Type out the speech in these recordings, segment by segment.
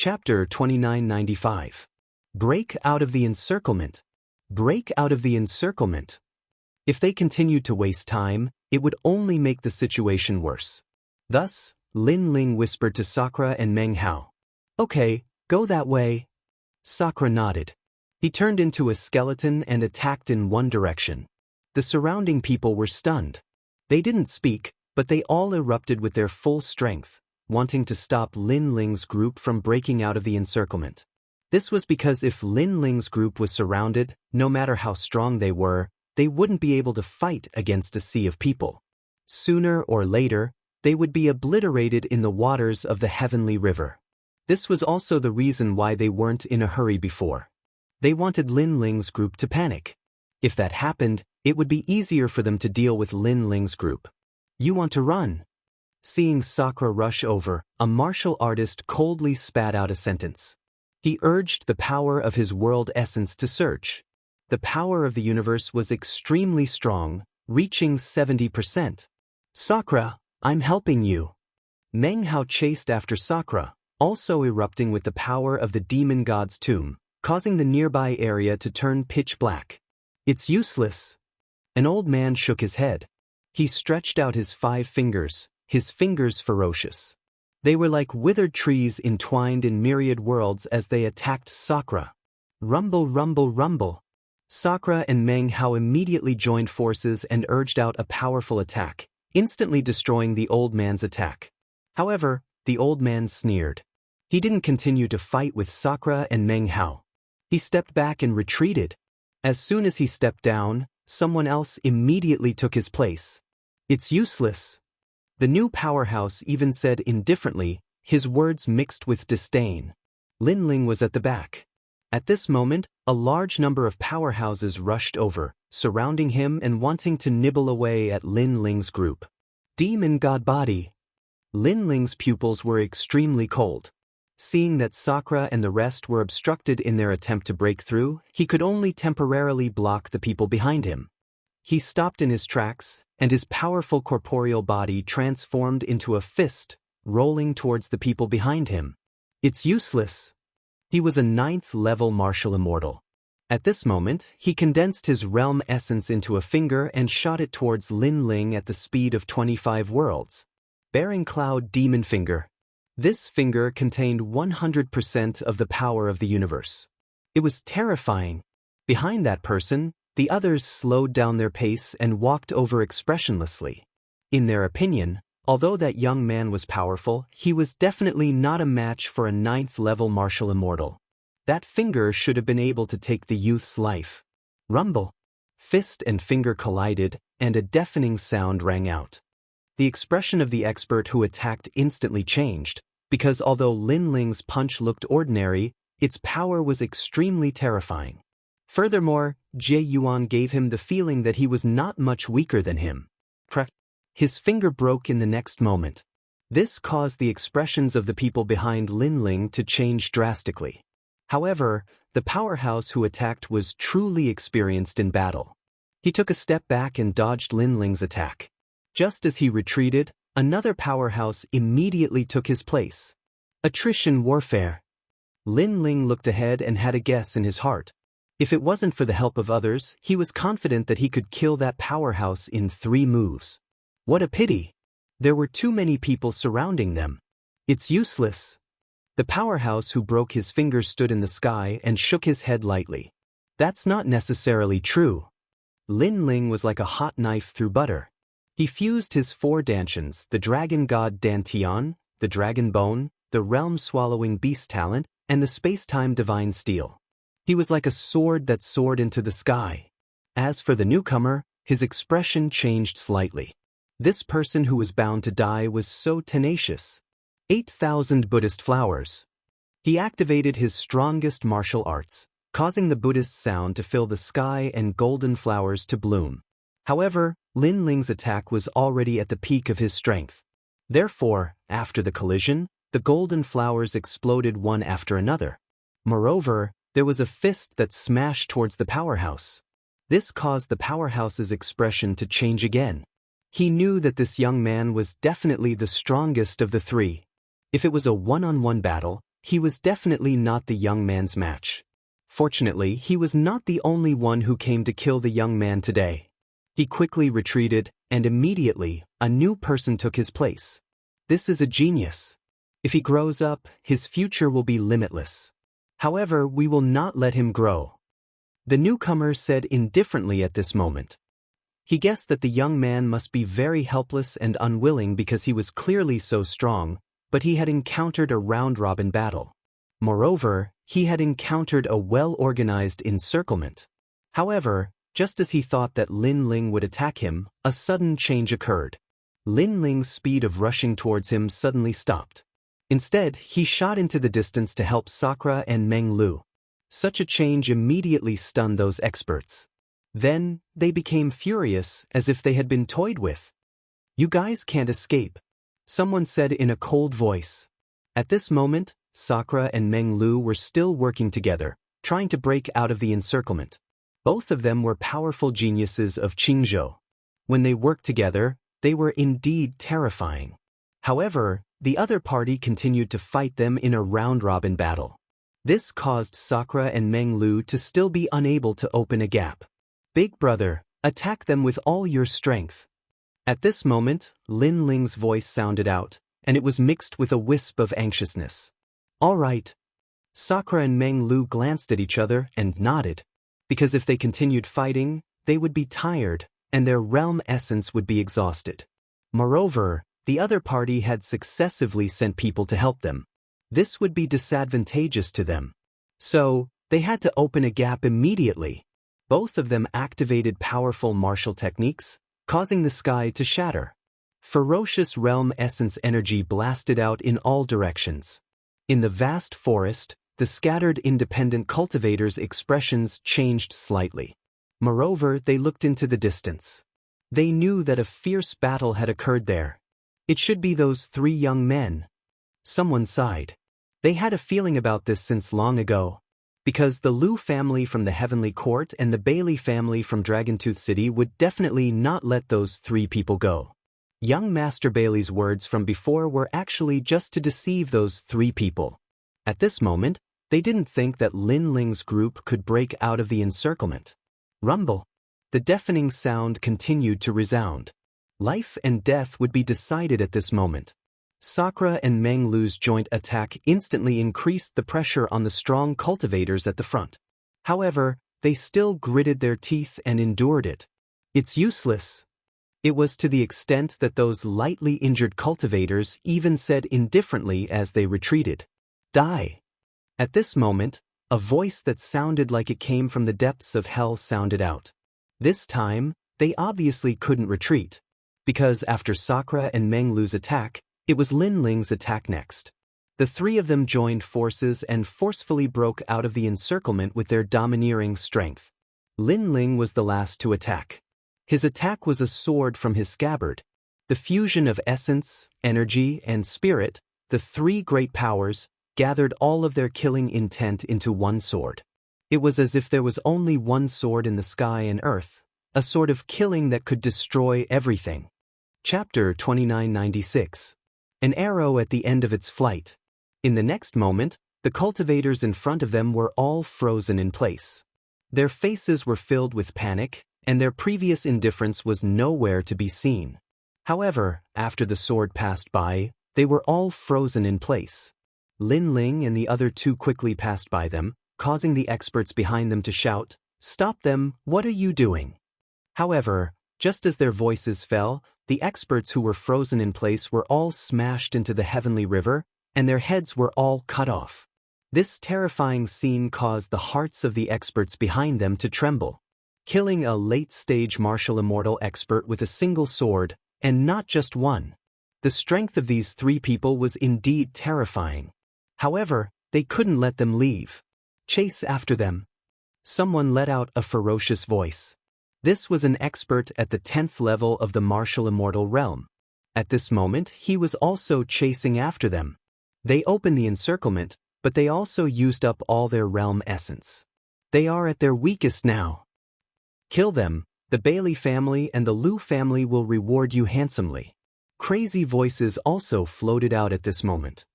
Chapter 2995. Break out of the encirclement. Break out of the encirclement. If they continued to waste time, it would only make the situation worse. Thus, Lin Ling whispered to Sakura and Meng Hao. "Okay, go that way." Sakura nodded. He turned into a skeleton and attacked in one direction. The surrounding people were stunned. They didn't speak, but they all erupted with their full strength, wanting to stop Lin Ling's group from breaking out of the encirclement. This was because if Lin Ling's group was surrounded, no matter how strong they were, they wouldn't be able to fight against a sea of people. Sooner or later, they would be obliterated in the waters of the heavenly river. This was also the reason why they weren't in a hurry before. They wanted Lin Ling's group to panic. If that happened, it would be easier for them to deal with Lin Ling's group. "You want to run?" Seeing Sakura rush over, a martial artist coldly spat out a sentence. He urged the power of his world essence to search. The power of the universe was extremely strong, reaching 70%. "Sakura, I'm helping you." Meng Hao chased after Sakura, also erupting with the power of the demon god's tomb, causing the nearby area to turn pitch black. "It's useless." An old man shook his head. He stretched out his 5 fingers, his fingers ferocious. They were like withered trees entwined in myriad worlds as they attacked Sakura. Rumble, rumble, rumble. Sakura and Meng Hao immediately joined forces and urged out a powerful attack, instantly destroying the old man's attack. However, the old man sneered. He didn't continue to fight with Sakura and Meng Hao. He stepped back and retreated. As soon as he stepped down, someone else immediately took his place. "It's useless." The new powerhouse even said indifferently, his words mixed with disdain. Lin Ling was at the back. At this moment, a large number of powerhouses rushed over, surrounding him and wanting to nibble away at Lin Ling's group. Demon God Body. Lin Ling's pupils were extremely cold. Seeing that Sakura and the rest were obstructed in their attempt to break through, he could only temporarily block the people behind him. He stopped in his tracks, and his powerful corporeal body transformed into a fist, rolling towards the people behind him. "It's useless." He was a 9th-level martial immortal. At this moment, he condensed his realm essence into a finger and shot it towards Lin Ling at the speed of 25 worlds. Bearing Cloud Demon Finger. This finger contained 100% of the power of the universe. It was terrifying. Behind that person, the others slowed down their pace and walked over expressionlessly. In their opinion, although that young man was powerful, he was definitely not a match for a 9th-level martial immortal. That finger should have been able to take the youth's life. Rumble. Fist and finger collided, and a deafening sound rang out. The expression of the expert who attacked instantly changed, because although Lin Ling's punch looked ordinary, its power was extremely terrifying. Furthermore, Jie Yuan gave him the feeling that he was not much weaker than him. His finger broke in the next moment. This caused the expressions of the people behind Lin Ling to change drastically. However, the powerhouse who attacked was truly experienced in battle. He took a step back and dodged Lin Ling's attack. Just as he retreated, another powerhouse immediately took his place. Attrition warfare. Lin Ling looked ahead and had a guess in his heart. If it wasn't for the help of others, he was confident that he could kill that powerhouse in 3 moves. What a pity! There were too many people surrounding them. "It's useless." The powerhouse who broke his finger stood in the sky and shook his head lightly. "That's not necessarily true." Lin Ling was like a hot knife through butter. He fused his 4 dantians, the dragon god Dantian, the dragon bone, the realm-swallowing beast talent, and the space-time divine steel. He was like a sword that soared into the sky. As for the newcomer, his expression changed slightly. This person who was bound to die was so tenacious. 8,000 Buddhist flowers. He activated his strongest martial arts, causing the Buddhist sound to fill the sky and golden flowers to bloom. However, Lin Ling's attack was already at the peak of his strength. Therefore, after the collision, the golden flowers exploded one after another. Moreover, there was a fist that smashed towards the powerhouse. This caused the powerhouse's expression to change again. He knew that this young man was definitely the strongest of the 3. If it was a one-on-one battle, he was definitely not the young man's match. Fortunately, he was not the only one who came to kill the young man today. He quickly retreated, and immediately, a new person took his place. This is a genius. If he grows up, his future will be limitless. However, we will not let him grow. The newcomer said indifferently at this moment. He guessed that the young man must be very helpless and unwilling because he was clearly so strong, but he had encountered a round-robin battle. Moreover, he had encountered a well-organized encirclement. However, just as he thought that Lin Ling would attack him, a sudden change occurred. Lin Ling's speed of rushing towards him suddenly stopped. Instead, he shot into the distance to help Sakura and Meng Lu. Such a change immediately stunned those experts. Then, they became furious, as if they had been toyed with. "You guys can't escape," someone said in a cold voice. At this moment, Sakura and Meng Lu were still working together, trying to break out of the encirclement. Both of them were powerful geniuses of Qingzhou. When they worked together, they were indeed terrifying. However, the other party continued to fight them in a round-robin battle. This caused Sakura and Meng Lu to still be unable to open a gap. "Big brother, attack them with all your strength." At this moment, Lin Ling's voice sounded out, and it was mixed with a wisp of anxiousness. "All right." Sakura and Meng Lu glanced at each other and nodded, because if they continued fighting, they would be tired, and their realm essence would be exhausted. Moreover, the other party had successively sent people to help them. This would be disadvantageous to them. So, they had to open a gap immediately. Both of them activated powerful martial techniques, causing the sky to shatter. Ferocious realm essence energy blasted out in all directions. In the vast forest, the scattered independent cultivators' expressions changed slightly. Moreover, they looked into the distance. They knew that a fierce battle had occurred there. It should be those three young men. Someone sighed. They had a feeling about this since long ago. Because the Liu family from the Heavenly Court and the Bailey family from Dragontooth City would definitely not let those three people go. Young Master Bailey's words from before were actually just to deceive those three people. At this moment, they didn't think that Lin Ling's group could break out of the encirclement. Rumble. The deafening sound continued to resound. Life and death would be decided at this moment. Sakura and Meng Lu's joint attack instantly increased the pressure on the strong cultivators at the front. However, they still gritted their teeth and endured it. "It's useless." It was to the extent that those lightly injured cultivators even said indifferently as they retreated, "Die." At this moment, a voice that sounded like it came from the depths of hell sounded out. This time, they obviously couldn't retreat, because after Sakura and Meng Lu's attack, it was Lin Ling's attack next. The three of them joined forces and forcefully broke out of the encirclement with their domineering strength. Lin Ling was the last to attack. His attack was a sword from his scabbard. The fusion of essence, energy, and spirit, the three great powers, gathered all of their killing intent into one sword. It was as if there was only one sword in the sky and earth, a sword of killing that could destroy everything. Chapter 2996. An arrow at the end of its flight. In the next moment, the cultivators in front of them were all frozen in place. Their faces were filled with panic, and their previous indifference was nowhere to be seen. However, after the sword passed by, they were all frozen in place. Lin Ling and the other two quickly passed by them, causing the experts behind them to shout, "Stop them, what are you doing?" However, just as their voices fell, the experts who were frozen in place were all smashed into the heavenly river, and their heads were all cut off. This terrifying scene caused the hearts of the experts behind them to tremble. Killing a late-stage martial immortal expert with a single sword, and not just one. The strength of these three people was indeed terrifying. However, they couldn't let them leave. "Chase after them." Someone let out a ferocious voice. This was an expert at the 10th level of the martial immortal realm. At this moment, he was also chasing after them. They opened the encirclement, but they also used up all their realm essence. They are at their weakest now. "Kill them. The Bailey family and the Liu family will reward you handsomely." Crazy voices also floated out at this moment.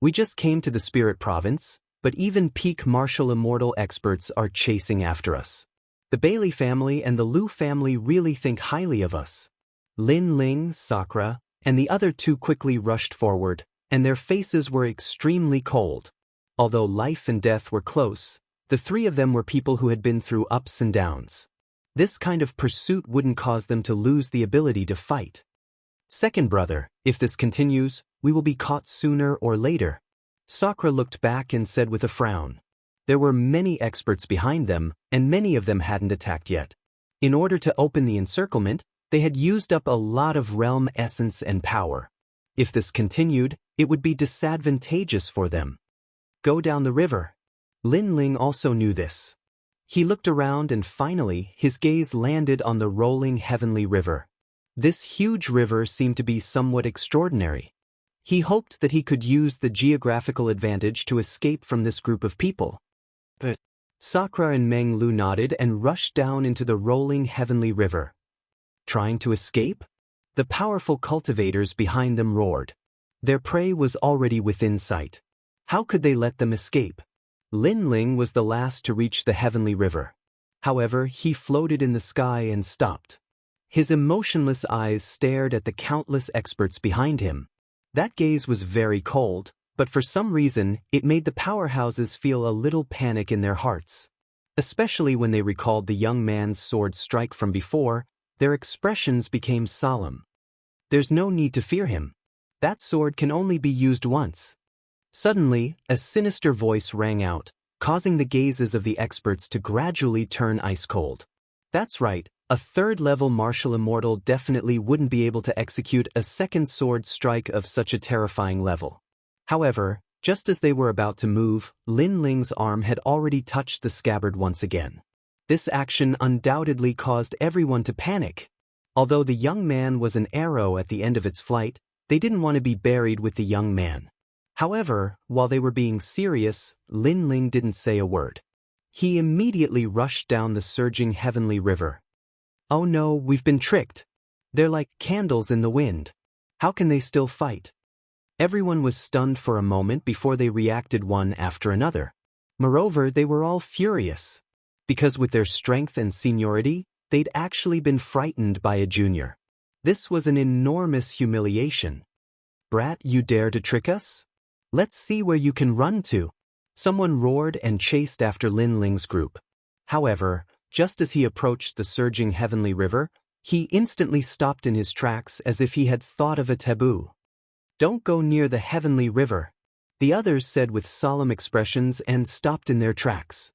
We just came to the Spirit Province, but even peak martial immortal experts are chasing after us. The Bailey family and the Liu family really think highly of us. Lin Ling, Sakura, and the other two quickly rushed forward, and their faces were extremely cold. Although life and death were close, the three of them were people who had been through ups and downs. This kind of pursuit wouldn't cause them to lose the ability to fight. Second brother, if this continues, we will be caught sooner or later. Sakura looked back and said with a frown. There were many experts behind them, and many of them hadn't attacked yet. In order to open the encirclement, they had used up a lot of realm essence and power. If this continued, it would be disadvantageous for them. Go down the river. Lin Ling also knew this. He looked around and finally, his gaze landed on the rolling heavenly river. This huge river seemed to be somewhat extraordinary. He hoped that he could use the geographical advantage to escape from this group of people. But Sakura and Meng Lu nodded and rushed down into the rolling heavenly river. Trying to escape? The powerful cultivators behind them roared. Their prey was already within sight. How could they let them escape? Lin Ling was the last to reach the heavenly river. However, he floated in the sky and stopped. His emotionless eyes stared at the countless experts behind him. That gaze was very cold, but for some reason, it made the powerhouses feel a little panic in their hearts. Especially when they recalled the young man's sword strike from before, their expressions became solemn. There's no need to fear him. That sword can only be used once. Suddenly, a sinister voice rang out, causing the gazes of the experts to gradually turn ice cold. That's right, a third-level martial immortal definitely wouldn't be able to execute a second sword strike of such a terrifying level. However, just as they were about to move, Lin Ling's arm had already touched the scabbard once again. This action undoubtedly caused everyone to panic. Although the young man was an arrow at the end of its flight, they didn't want to be buried with the young man. However, while they were being serious, Lin Ling didn't say a word. He immediately rushed down the surging heavenly river. Oh no, we've been tricked. They're like candles in the wind. How can they still fight? Everyone was stunned for a moment before they reacted one after another. Moreover, they were all furious. Because with their strength and seniority, they'd actually been frightened by a junior. This was an enormous humiliation. Brat, you dare to trick us? Let's see where you can run to. Someone roared and chased after Lin Ling's group. However, just as he approached the surging heavenly river, he instantly stopped in his tracks as if he had thought of a taboo. Don't go near the heavenly river, the others said with solemn expressions and stopped in their tracks.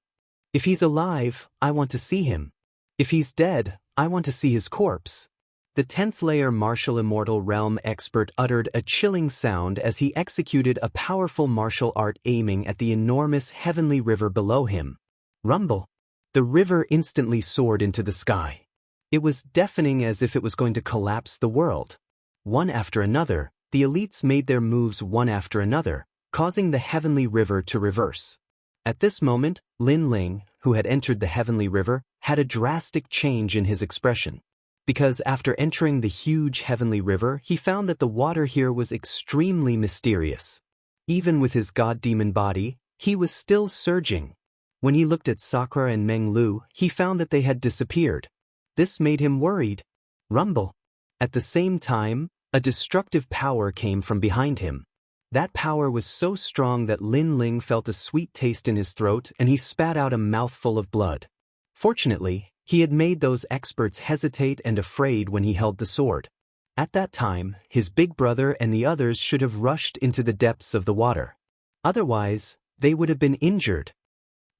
If he's alive, I want to see him. If he's dead, I want to see his corpse. The 10th layer martial immortal realm expert uttered a chilling sound as he executed a powerful martial art aiming at the enormous heavenly river below him. Rumble. The river instantly soared into the sky. It was deafening as if it was going to collapse the world. One after another, the elites made their moves one after another, causing the heavenly river to reverse. At this moment, Lin Ling, who had entered the heavenly river, had a drastic change in his expression. Because after entering the huge heavenly river, he found that the water here was extremely mysterious. Even with his god-demon body, he was still surging. When he looked at Sakura and Meng Lu, he found that they had disappeared. This made him worried. Rumble. At the same time, a destructive power came from behind him. That power was so strong that Lin Ling felt a sweet taste in his throat and he spat out a mouthful of blood. Fortunately, he had made those experts hesitate and afraid when he held the sword. At that time, his big brother and the others should have rushed into the depths of the water. Otherwise, they would have been injured.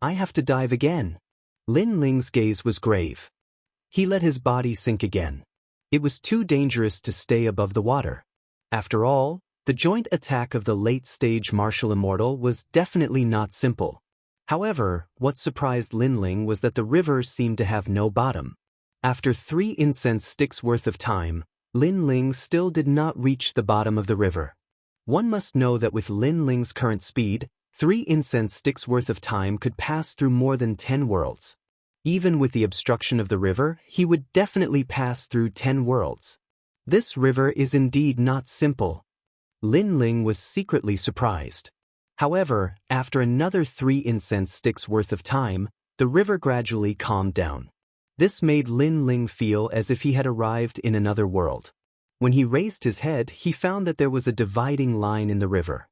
I have to dive again. Lin Ling's gaze was grave. He let his body sink again. It was too dangerous to stay above the water. After all, the joint attack of the late-stage martial immortal was definitely not simple. However, what surprised Lin Ling was that the river seemed to have no bottom. After 3 incense sticks worth of time, Lin Ling still did not reach the bottom of the river. One must know that with Lin Ling's current speed, 3 incense sticks worth of time could pass through more than 10 worlds. Even with the obstruction of the river, he would definitely pass through 10 worlds. This river is indeed not simple. Lin Ling was secretly surprised. However, after another 3 incense sticks worth of time, the river gradually calmed down. This made Lin Ling feel as if he had arrived in another world. When he raised his head, he found that there was a dividing line in the river.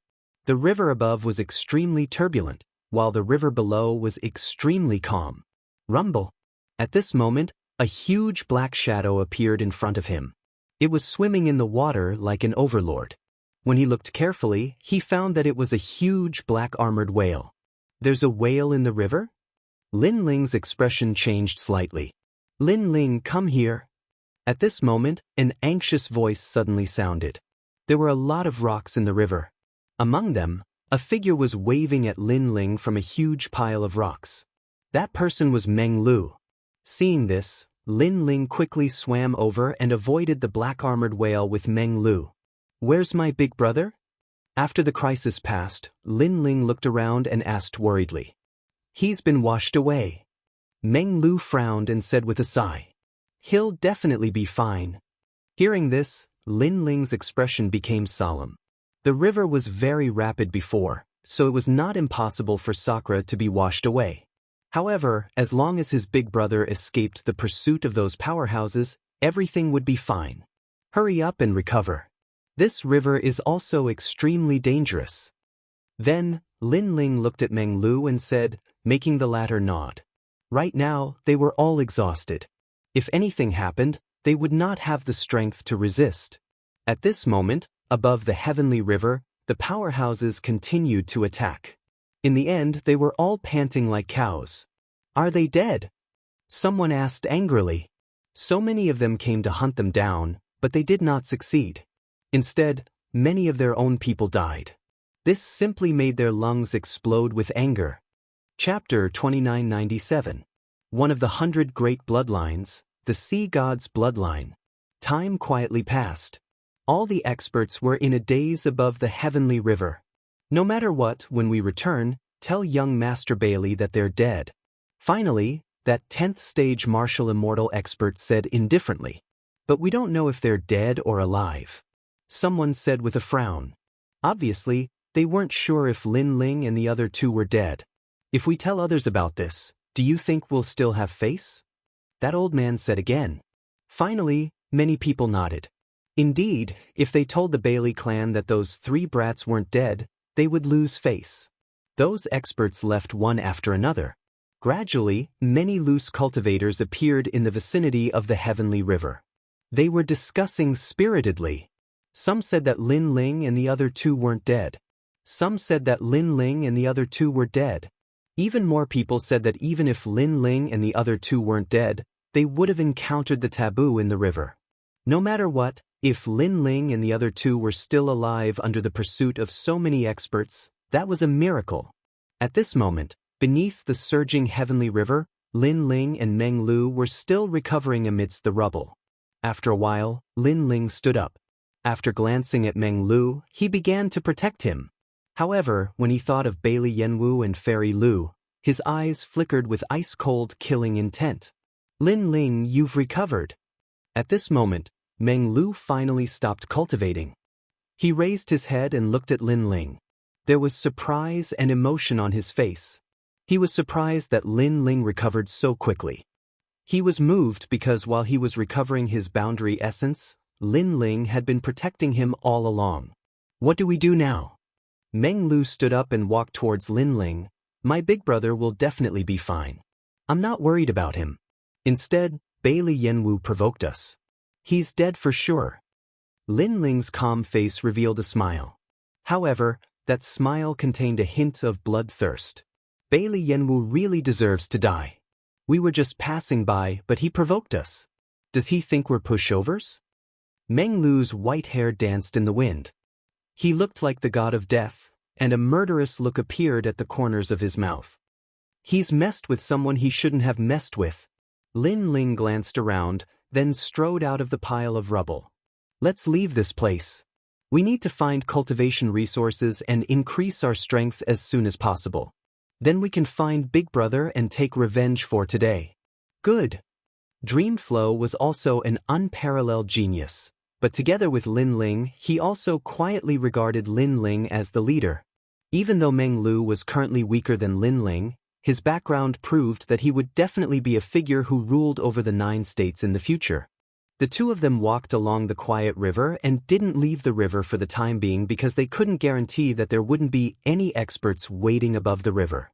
The river above was extremely turbulent, while the river below was extremely calm. Rumble! At this moment, a huge black shadow appeared in front of him. It was swimming in the water like an overlord. When he looked carefully, he found that it was a huge black armored whale. There's a whale in the river? Lin Ling's expression changed slightly. Lin Ling, come here. At this moment, an anxious voice suddenly sounded. There were a lot of rocks in the river. Among them, a figure was waving at Lin Ling from a huge pile of rocks. That person was Meng Lu. Seeing this, Lin Ling quickly swam over and avoided the black armored whale with Meng Lu. Where's my big brother? After the crisis passed, Lin Ling looked around and asked worriedly. He's been washed away. Meng Lu frowned and said with a sigh. He'll definitely be fine. Hearing this, Lin Ling's expression became solemn. The river was very rapid before, so it was not impossible for Sakura to be washed away. However, as long as his big brother escaped the pursuit of those powerhouses, everything would be fine. Hurry up and recover. This river is also extremely dangerous. Then, Lin Ling looked at Meng Lu and said, making the latter nod. Right now, they were all exhausted. If anything happened, they would not have the strength to resist. At this moment, above the heavenly river, the powerhouses continued to attack. In the end, they were all panting like cows. Are they dead? Someone asked angrily. So many of them came to hunt them down, but they did not succeed. Instead, many of their own people died. This simply made their lungs explode with anger. Chapter 2997. One of the 100 Great Bloodlines, the Sea God's Bloodline. Time quietly passed. All the experts were in a daze above the heavenly river. No matter what, when we return, tell young Master Bailey that they're dead. Finally, that 10th stage martial immortal expert said indifferently. But we don't know if they're dead or alive. Someone said with a frown. Obviously, they weren't sure if Lin Ling and the other 2 were dead. If we tell others about this, do you think we'll still have face? That old man said again. Finally, many people nodded. Indeed, if they told the Bailey clan that those 3 brats weren't dead, they would lose face. Those experts left one after another. Gradually, many loose cultivators appeared in the vicinity of the heavenly river. They were discussing spiritedly. Some said that Lin Ling and the other 2 weren't dead. Some said that Lin Ling and the other 2 were dead. Even more people said that even if Lin Ling and the other 2 weren't dead, they would have encountered the taboo in the river. No matter what, if Lin Ling and the other 2 were still alive under the pursuit of so many experts, that was a miracle. At this moment, beneath the surging heavenly river, Lin Ling and Meng Lu were still recovering amidst the rubble. After a while, Lin Ling stood up. After glancing at Meng Lu, he began to protect him. However, when he thought of Bailey Yenwu and Fairy Lu, his eyes flickered with ice-cold killing intent. Lin Ling, you've recovered. At this moment, Meng Lu finally stopped cultivating. He raised his head and looked at Lin Ling. There was surprise and emotion on his face. He was surprised that Lin Ling recovered so quickly. He was moved because while he was recovering his boundary essence, Lin Ling had been protecting him all along. What do we do now? Meng Lu stood up and walked towards Lin Ling. My big brother will definitely be fine. I'm not worried about him. Instead, Bailey Yenwu provoked us. He's dead for sure. Lin Ling's calm face revealed a smile. However, that smile contained a hint of bloodthirst. Bailey Yenwu really deserves to die. We were just passing by, but he provoked us. Does he think we're pushovers? Meng Lu's white hair danced in the wind. He looked like the god of death, and a murderous look appeared at the corners of his mouth. He's messed with someone he shouldn't have messed with. Lin Ling glanced around, then strode out of the pile of rubble. Let's leave this place. We need to find cultivation resources and increase our strength as soon as possible. Then we can find Big Brother and take revenge for today. Good. Dreamflow was also an unparalleled genius. But together with Lin Ling, he also quietly regarded Lin Ling as the leader. Even though Meng Lu was currently weaker than Lin Ling, his background proved that he would definitely be a figure who ruled over the 9 states in the future. The two of them walked along the quiet river and didn't leave the river for the time being because they couldn't guarantee that there wouldn't be any experts waiting above the river.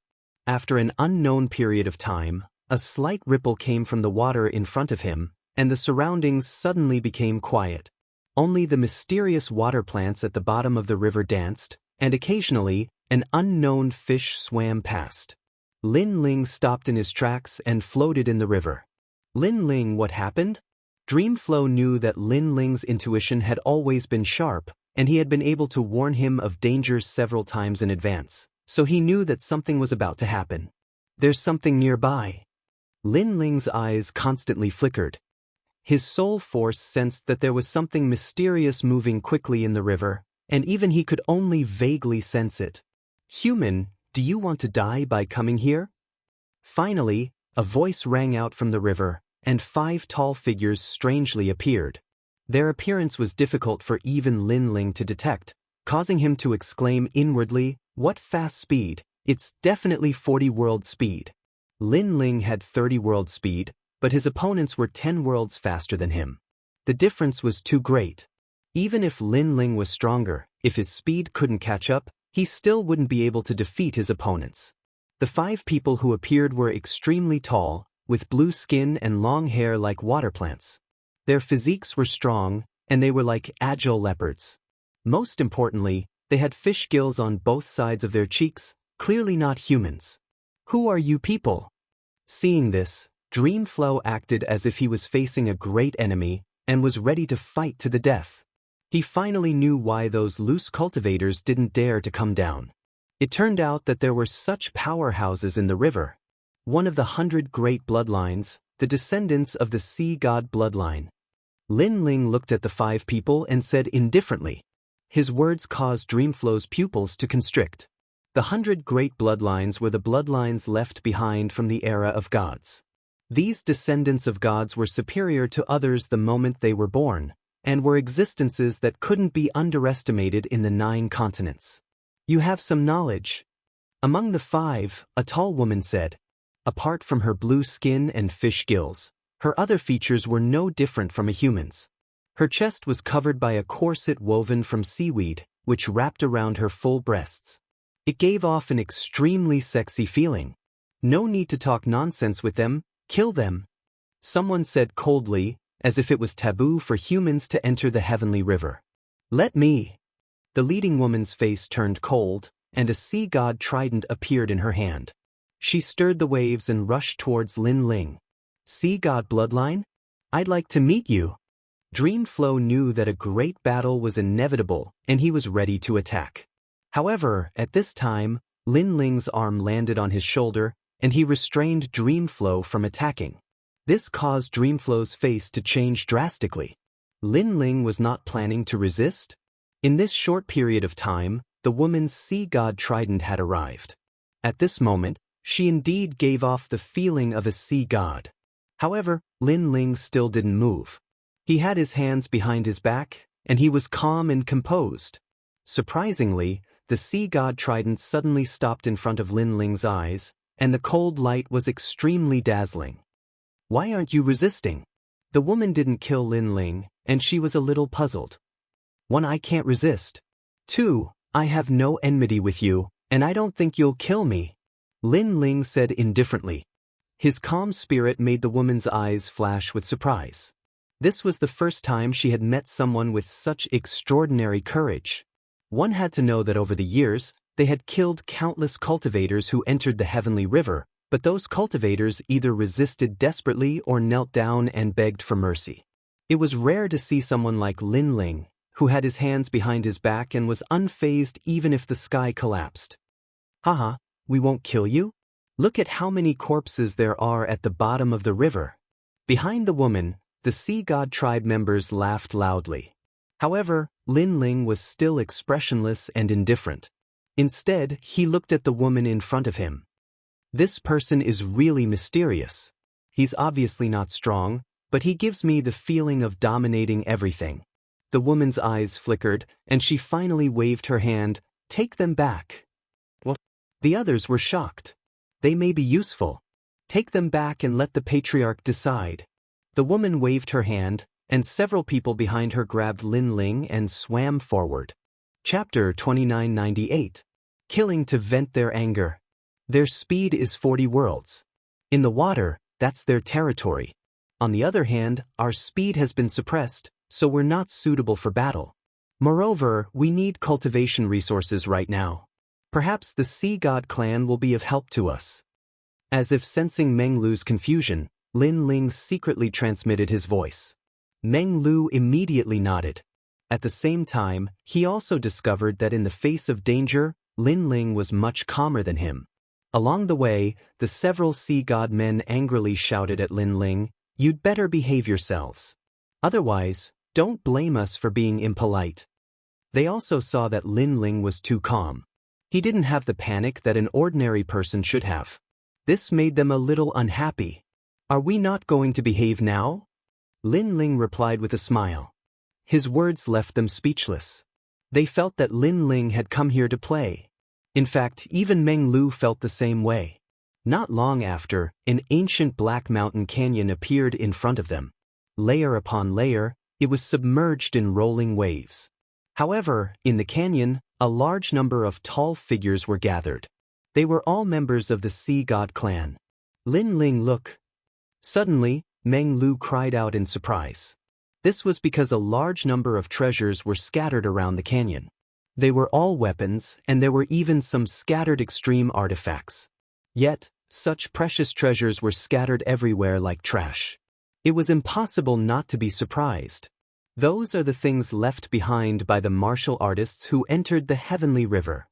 After an unknown period of time, a slight ripple came from the water in front of him, and the surroundings suddenly became quiet. Only the mysterious water plants at the bottom of the river danced, and occasionally, an unknown fish swam past. Lin Ling stopped in his tracks and floated in the river. Lin Ling, what happened? Dreamflow knew that Lin Ling's intuition had always been sharp, and he had been able to warn him of dangers several times in advance, so he knew that something was about to happen. There's something nearby. Lin Ling's eyes constantly flickered. His soul force sensed that there was something mysterious moving quickly in the river, and even he could only vaguely sense it. Human, do you want to die by coming here? Finally, a voice rang out from the river, and 5 tall figures strangely appeared. Their appearance was difficult for even Lin Ling to detect, causing him to exclaim inwardly, "What fast speed, it's definitely 40 world speed." Lin Ling had 30 world speed, but his opponents were 10 worlds faster than him. The difference was too great. Even if Lin Ling was stronger, if his speed couldn't catch up, he still wouldn't be able to defeat his opponents. The 5 people who appeared were extremely tall, with blue skin and long hair like water plants. Their physiques were strong, and they were like agile leopards. Most importantly, they had fish gills on both sides of their cheeks, clearly not humans. Who are you people? Seeing this, Dreamflow acted as if he was facing a great enemy and was ready to fight to the death. He finally knew why those loose cultivators didn't dare to come down. It turned out that there were such powerhouses in the river. One of the 100 great bloodlines, the descendants of the sea god bloodline. Lin Ling looked at the 5 people and said indifferently. His words caused Dreamflow's pupils to constrict. The 100 great bloodlines were the bloodlines left behind from the era of gods. These descendants of gods were superior to others the moment they were born, and were existences that couldn't be underestimated in the 9 continents. You have some knowledge. Among the 5, a tall woman said. Apart from her blue skin and fish gills, her other features were no different from a human's. Her chest was covered by a corset woven from seaweed, which wrapped around her full breasts. It gave off an extremely sexy feeling. No need to talk nonsense with them, kill them. Someone said coldly, as if it was taboo for humans to enter the heavenly river. Let me. The leading woman's face turned cold, and a sea god trident appeared in her hand. She stirred the waves and rushed towards Lin Ling. Sea god bloodline? I'd like to meet you. Dreamflow knew that a great battle was inevitable, and he was ready to attack. However, at this time, Lin Ling's arm landed on his shoulder, and he restrained Dreamflow from attacking. This caused Dreamflow's face to change drastically. Lin Ling was not planning to resist. In this short period of time, the woman's sea god trident had arrived. At this moment, she indeed gave off the feeling of a sea god. However, Lin Ling still didn't move. He had his hands behind his back, and he was calm and composed. Surprisingly, the sea god trident suddenly stopped in front of Lin Ling's eyes, and the cold light was extremely dazzling. Why aren't you resisting? The woman didn't kill Lin Ling, and she was a little puzzled. 1. I can't resist. 2. I have no enmity with you, and I don't think you'll kill me. Lin Ling said indifferently. His calm spirit made the woman's eyes flash with surprise. This was the first time she had met someone with such extraordinary courage. One had to know that over the years, they had killed countless cultivators who entered the heavenly river, but those cultivators either resisted desperately or knelt down and begged for mercy. It was rare to see someone like Lin Ling, who had his hands behind his back and was unfazed even if the sky collapsed. Haha. We won't kill you? Look at how many corpses there are at the bottom of the river. Behind the woman, the sea god tribe members laughed loudly. However, Lin Ling was still expressionless and indifferent. Instead, he looked at the woman in front of him. This person is really mysterious. He's obviously not strong, but he gives me the feeling of dominating everything. The woman's eyes flickered, and she finally waved her hand. Take them back. The others were shocked. They may be useful. Take them back and let the patriarch decide. The woman waved her hand, and several people behind her grabbed Lin Ling and swam forward. Chapter 2998. Killing to vent their anger. Their speed is 40 worlds. In the water, that's their territory. On the other hand, our speed has been suppressed, so we're not suitable for battle. Moreover, we need cultivation resources right now. Perhaps the Sea God clan will be of help to us. As if sensing Meng Lu's confusion, Lin Ling secretly transmitted his voice. Meng Lu immediately nodded. At the same time, he also discovered that in the face of danger, Lin Ling was much calmer than him. Along the way, the several Sea God men angrily shouted at Lin Ling, "You'd better behave yourselves. Otherwise, don't blame us for being impolite." They also saw that Lin Ling was too calm. He didn't have the panic that an ordinary person should have. This made them a little unhappy. "Are we not going to behave now?" Lin Ling replied with a smile. His words left them speechless. They felt that Lin Ling had come here to play. In fact, even Meng Lu felt the same way. Not long after, an ancient black mountain canyon appeared in front of them. Layer upon layer, it was submerged in rolling waves. However, in the canyon, a large number of tall figures were gathered. They were all members of the Sea God clan. "Lin Ling, look." Suddenly, Meng Lu cried out in surprise. This was because a large number of treasures were scattered around the canyon. They were all weapons, and there were even some scattered extreme artifacts. Yet, such precious treasures were scattered everywhere like trash. It was impossible not to be surprised. Those are the things left behind by the martial artists who entered the heavenly river.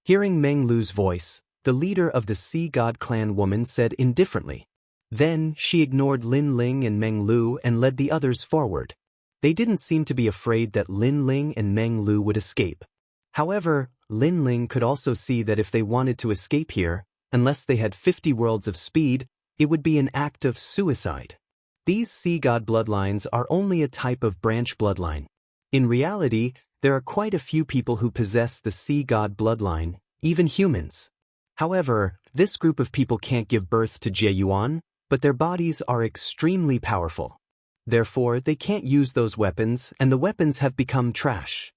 Hearing Meng Lu's voice, the leader of the Sea God clan woman said indifferently. Then, she ignored Lin Ling and Meng Lu and led the others forward. They didn't seem to be afraid that Lin Ling and Meng Lu would escape. However, Lin Ling could also see that if they wanted to escape here, unless they had 50 worlds of speed, it would be an act of suicide. These Sea God bloodlines are only a type of branch bloodline. In reality, there are quite a few people who possess the Sea God bloodline, even humans. However, this group of people can't give birth to Jiayuan, but their bodies are extremely powerful. Therefore, they can't use those weapons, and the weapons have become trash.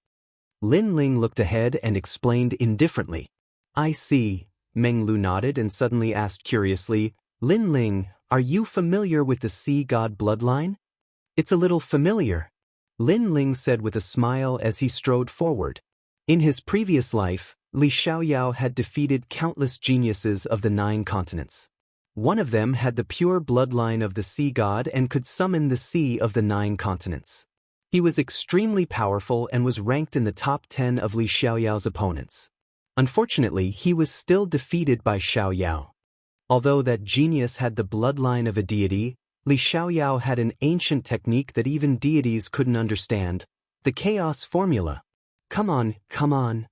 Lin Ling looked ahead and explained indifferently. "I see." Meng Lu nodded and suddenly asked curiously, "Lin Ling, are you familiar with the Sea God bloodline?" "It's a little familiar," Lin Ling said with a smile as he strode forward. In his previous life, Li Xiaoyao had defeated countless geniuses of the 9 continents. One of them had the pure bloodline of the Sea God and could summon the sea of the 9 continents. He was extremely powerful and was ranked in the top 10 of Li Xiaoyao's opponents. Unfortunately, he was still defeated by Xiaoyao. Although that genius had the bloodline of a deity, Li Xiaoyao had an ancient technique that even deities couldn't understand, the chaos formula. "Come on, come on."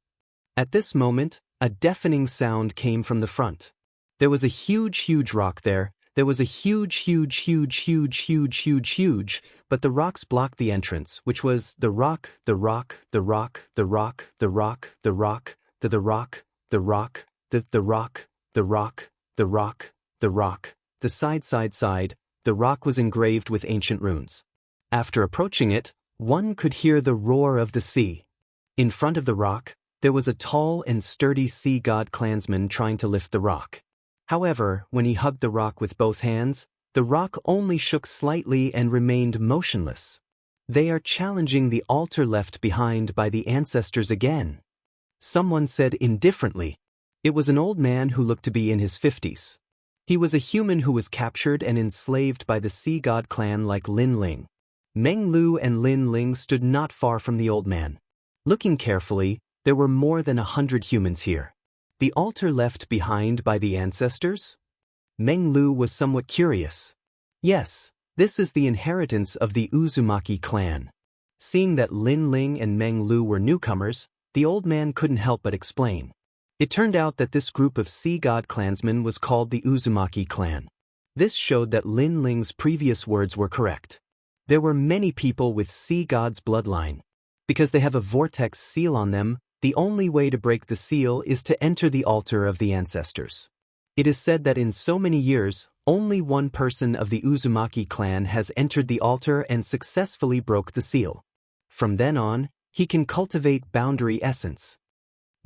At this moment, a deafening sound came from the front. There was a huge rock there. There was a huge, but the rocks blocked the entrance, which was the rock, the rock, the rock, the rock, the rock, the rock, the rock, the rock, the rock, the rock, the rock, the rock, the side. The rock was engraved with ancient runes. After approaching it, one could hear the roar of the sea. In front of the rock, there was a tall and sturdy Sea God clansman trying to lift the rock. However, when he hugged the rock with both hands, the rock only shook slightly and remained motionless. "They are challenging the altar left behind by the ancestors again," someone said indifferently. It was an old man who looked to be in his 50s. He was a human who was captured and enslaved by the Sea God clan like Lin Ling. Meng Lu and Lin Ling stood not far from the old man. Looking carefully, there were more than 100 humans here. The altar left behind by the ancestors? Meng Lu was somewhat curious. Yes, this is the inheritance of the Uzumaki clan. Seeing that Lin Ling and Meng Lu were newcomers, the old man couldn't help but explain. It turned out that this group of Sea God clansmen was called the Uzumaki clan. This showed that Lin Ling's previous words were correct. There were many people with Sea God's bloodline. Because they have a vortex seal on them, The only way to break the seal is to enter the altar of the ancestors. It is said that in so many years, only one person of the Uzumaki clan has entered the altar and successfully broke the seal. From then on, he can cultivate boundary essence.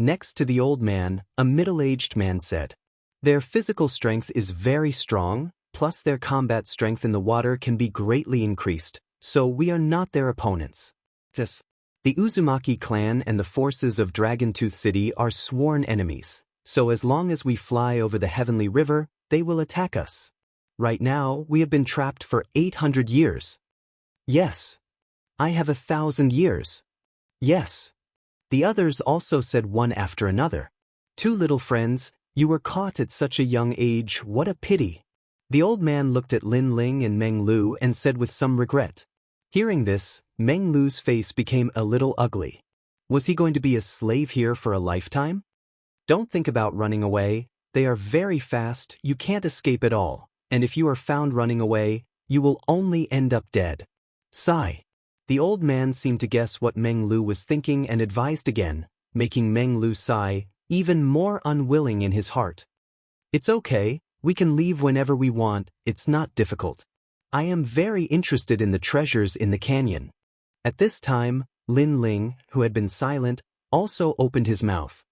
Next to the old man, a middle-aged man said, "Their physical strength is very strong, plus their combat strength in the water can be greatly increased, so we are not their opponents." Yes. The Uzumaki clan and the forces of Dragontooth City are sworn enemies, so as long as we fly over the Heavenly River, they will attack us. Right now, we have been trapped for 800 years. Yes. I have 1,000 years. Yes. The others also said one after another. "Two little friends, you were caught at such a young age, what a pity." The old man looked at Lin Ling and Meng Lu and said with some regret. Hearing this, Meng Lu's face became a little ugly. Was he going to be a slave here for a lifetime? Don't think about running away, they are very fast, you can't escape at all, and if you are found running away, you will only end up dead. Sigh. The old man seemed to guess what Meng Lu was thinking and advised again, making Meng Lu sigh, even more unwilling in his heart. "It's okay, we can leave whenever we want, it's not difficult. I am very interested in the treasures in the canyon." At this time, Lin Ling, who had been silent, also opened his mouth.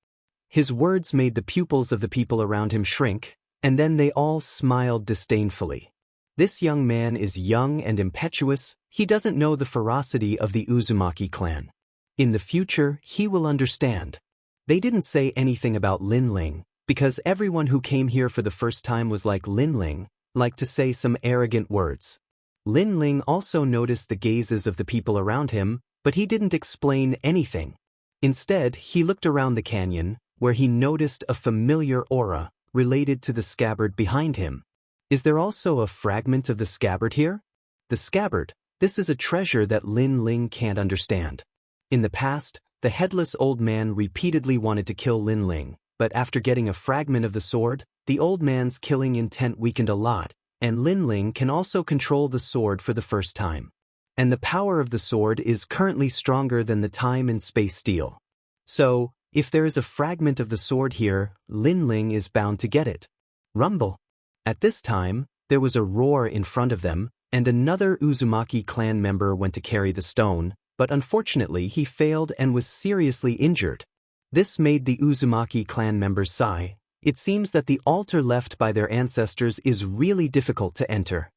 His words made the pupils of the people around him shrink, and then they all smiled disdainfully. This young man is young and impetuous, he doesn't know the ferocity of the Uzumaki clan. In the future, he will understand. They didn't say anything about Lin Ling, because everyone who came here for the first time was like Lin Ling, like to say some arrogant words. Lin Ling also noticed the gazes of the people around him, but he didn't explain anything. Instead, he looked around the canyon, where he noticed a familiar aura, related to the scabbard behind him. Is there also a fragment of the scabbard here? The scabbard, this is a treasure that Lin Ling can't understand. In the past, the headless old man repeatedly wanted to kill Lin Ling, but after getting a fragment of the sword, the old man's killing intent weakened a lot, and Lin Ling can also control the sword for the first time. And the power of the sword is currently stronger than the time and space steel. So, if there is a fragment of the sword here, Lin Ling is bound to get it. Rumble. At this time, there was a roar in front of them, and another Uzumaki clan member went to carry the stone, but unfortunately he failed and was seriously injured. This made the Uzumaki clan members sigh. It seems that the altar left by their ancestors is really difficult to enter.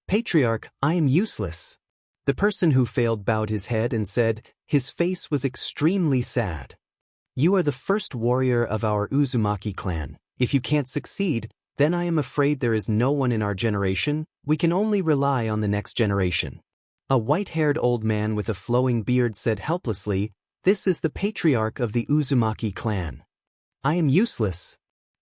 "Patriarch, I am useless." The person who failed bowed his head and said, his face was extremely sad. "You are the first warrior of our Uzumaki clan. If you can't succeed, then I am afraid there is no one in our generation, we can only rely on the next generation." A white-haired old man with a flowing beard said helplessly, "This is the patriarch of the Uzumaki clan. I am useless."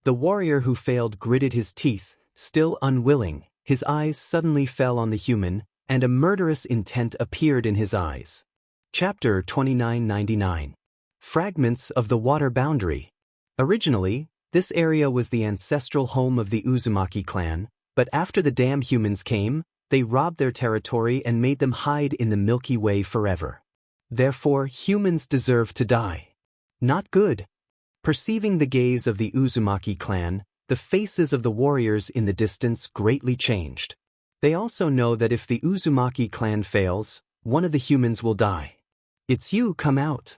The warrior who failed gritted his teeth, still unwilling, his eyes suddenly fell on the human, and a murderous intent appeared in his eyes. Chapter 2999. Fragments of the Water Boundary. Originally, this area was the ancestral home of the Uzumaki clan, but after the damn humans came, they robbed their territory and made them hide in the Milky Way forever. Therefore, humans deserve to die. Not good. Perceiving the gaze of the Uzumaki clan, the faces of the warriors in the distance greatly changed. They also know that if the Uzumaki clan fails, one of the humans will die. "It's you, come out."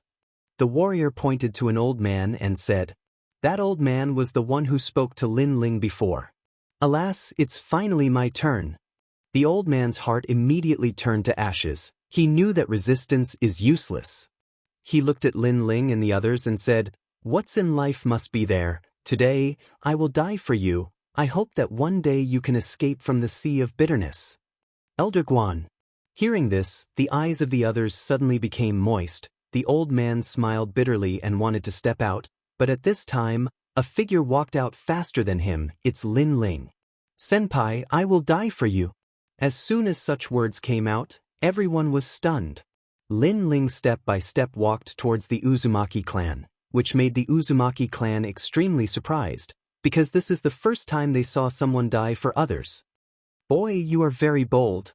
The warrior pointed to an old man and said, "That old man was the one who spoke to Lin Ling before. Alas, it's finally my turn." The old man's heart immediately turned to ashes. He knew that resistance is useless. He looked at Lin Ling and the others and said, "What's in life must be there. Today, I will die for you. I hope that one day you can escape from the sea of bitterness." Elder Guan. Hearing this, the eyes of the others suddenly became moist. The old man smiled bitterly and wanted to step out, but at this time, a figure walked out faster than him. It's Lin Ling. "Senpai, I will die for you." As soon as such words came out, everyone was stunned. Lin Ling step by step walked towards the Uzumaki clan, which made the Uzumaki clan extremely surprised, because this is the first time they saw someone die for others. "Boy, you are very bold."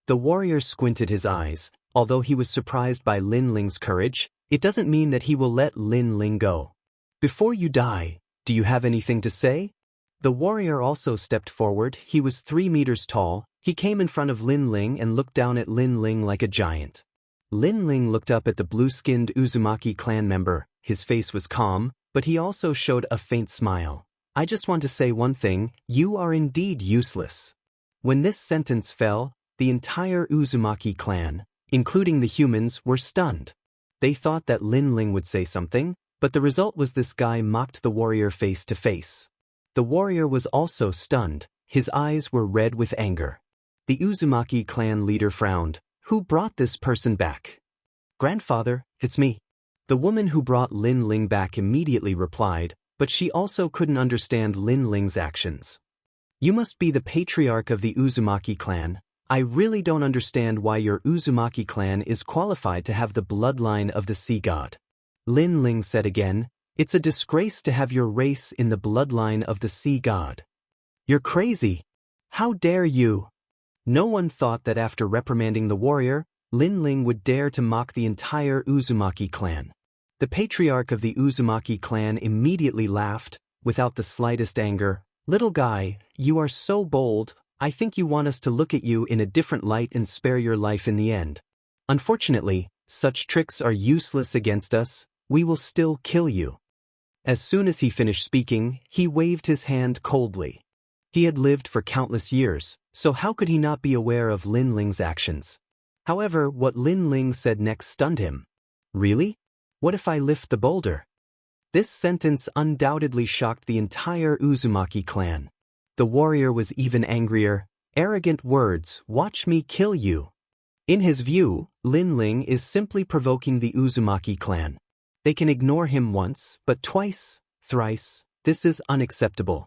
The warrior squinted his eyes. Although he was surprised by Lin Ling's courage, it doesn't mean that he will let Lin Ling go. Before you die, do you have anything to say? The warrior also stepped forward. He was 3 meters tall. He came in front of Lin Ling and looked down at Lin Ling like a giant. Lin Ling looked up at the blue-skinned Uzumaki clan member. His face was calm, but he also showed a faint smile. I just want to say one thing, you are indeed useless. When this sentence fell, the entire Uzumaki clan, including the humans, were stunned. They thought that Lin Ling would say something, but the result was this guy mocked the warrior face to face. The warrior was also stunned. His eyes were red with anger. The Uzumaki clan leader frowned. Who brought this person back? Grandfather, it's me. The woman who brought Lin Ling back immediately replied, but she also couldn't understand Lin Ling's actions. You must be the patriarch of the Uzumaki clan. I really don't understand why your Uzumaki clan is qualified to have the bloodline of the sea god. Lin Ling said again, it's a disgrace to have your race in the bloodline of the sea god. You're crazy. How dare you? No one thought that after reprimanding the warrior, Lin Ling would dare to mock the entire Uzumaki clan. The patriarch of the Uzumaki clan immediately laughed, without the slightest anger. Little guy, you are so bold, I think you want us to look at you in a different light and spare your life in the end. Unfortunately, such tricks are useless against us, we will still kill you. As soon as he finished speaking, he waved his hand coldly. He had lived for countless years, so how could he not be aware of Lin Ling's actions? However, what Lin Ling said next stunned him. Really? What if I lift the boulder? This sentence undoubtedly shocked the entire Uzumaki clan. The warrior was even angrier. Arrogant words, watch me kill you. In his view, Lin Ling is simply provoking the Uzumaki clan. They can ignore him once, but twice, thrice, this is unacceptable.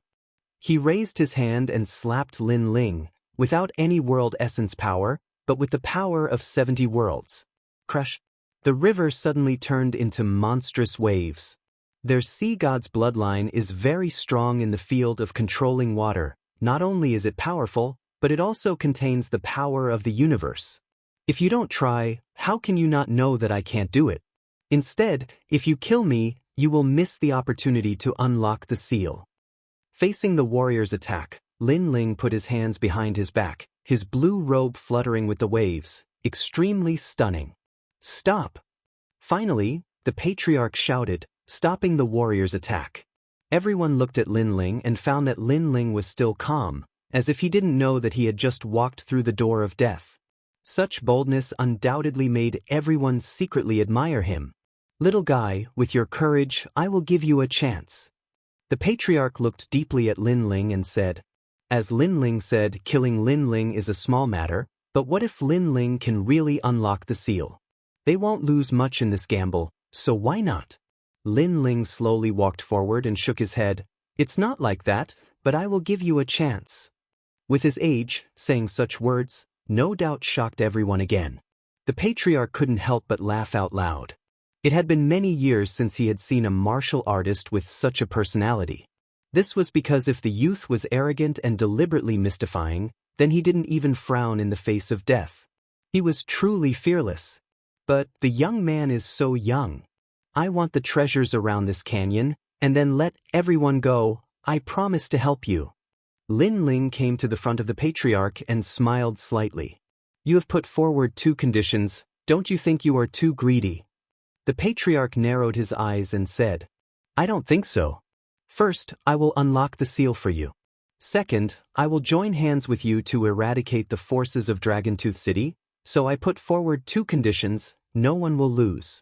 He raised his hand and slapped Lin Ling, without any world essence power, but with the power of 70 worlds. Crush. The river suddenly turned into monstrous waves. Their sea god's bloodline is very strong in the field of controlling water. Not only is it powerful, but it also contains the power of the universe. If you don't try, how can you not know that I can't do it? Instead, if you kill me, you will miss the opportunity to unlock the seal. Facing the warrior's attack, Lin Ling put his hands behind his back, his blue robe fluttering with the waves, extremely stunning. Stop! Finally, the patriarch shouted, stopping the warrior's attack. Everyone looked at Lin Ling and found that Lin Ling was still calm, as if he didn't know that he had just walked through the door of death. Such boldness undoubtedly made everyone secretly admire him. Little guy, with your courage, I will give you a chance. The patriarch looked deeply at Lin Ling and said, as Lin Ling said, killing Lin Ling is a small matter, but what if Lin Ling can really unlock the seal? They won't lose much in this gamble, so why not? Lin Ling slowly walked forward and shook his head. It's not like that, but I will give you a chance. With his age, saying such words, no doubt shocked everyone again. The patriarch couldn't help but laugh out loud. It had been many years since he had seen a martial artist with such a personality. This was because if the youth was arrogant and deliberately mystifying, then he didn't even frown in the face of death. He was truly fearless. But the young man is so young. I want the treasures around this canyon, and then let everyone go. I promise to help you. Lin Ling came to the front of the patriarch and smiled slightly. You have put forward 2 conditions, don't you think you are too greedy? The patriarch narrowed his eyes and said, I don't think so. First, I will unlock the seal for you. Second, I will join hands with you to eradicate the forces of Dragontooth City, so I put forward 2 conditions, no one will lose.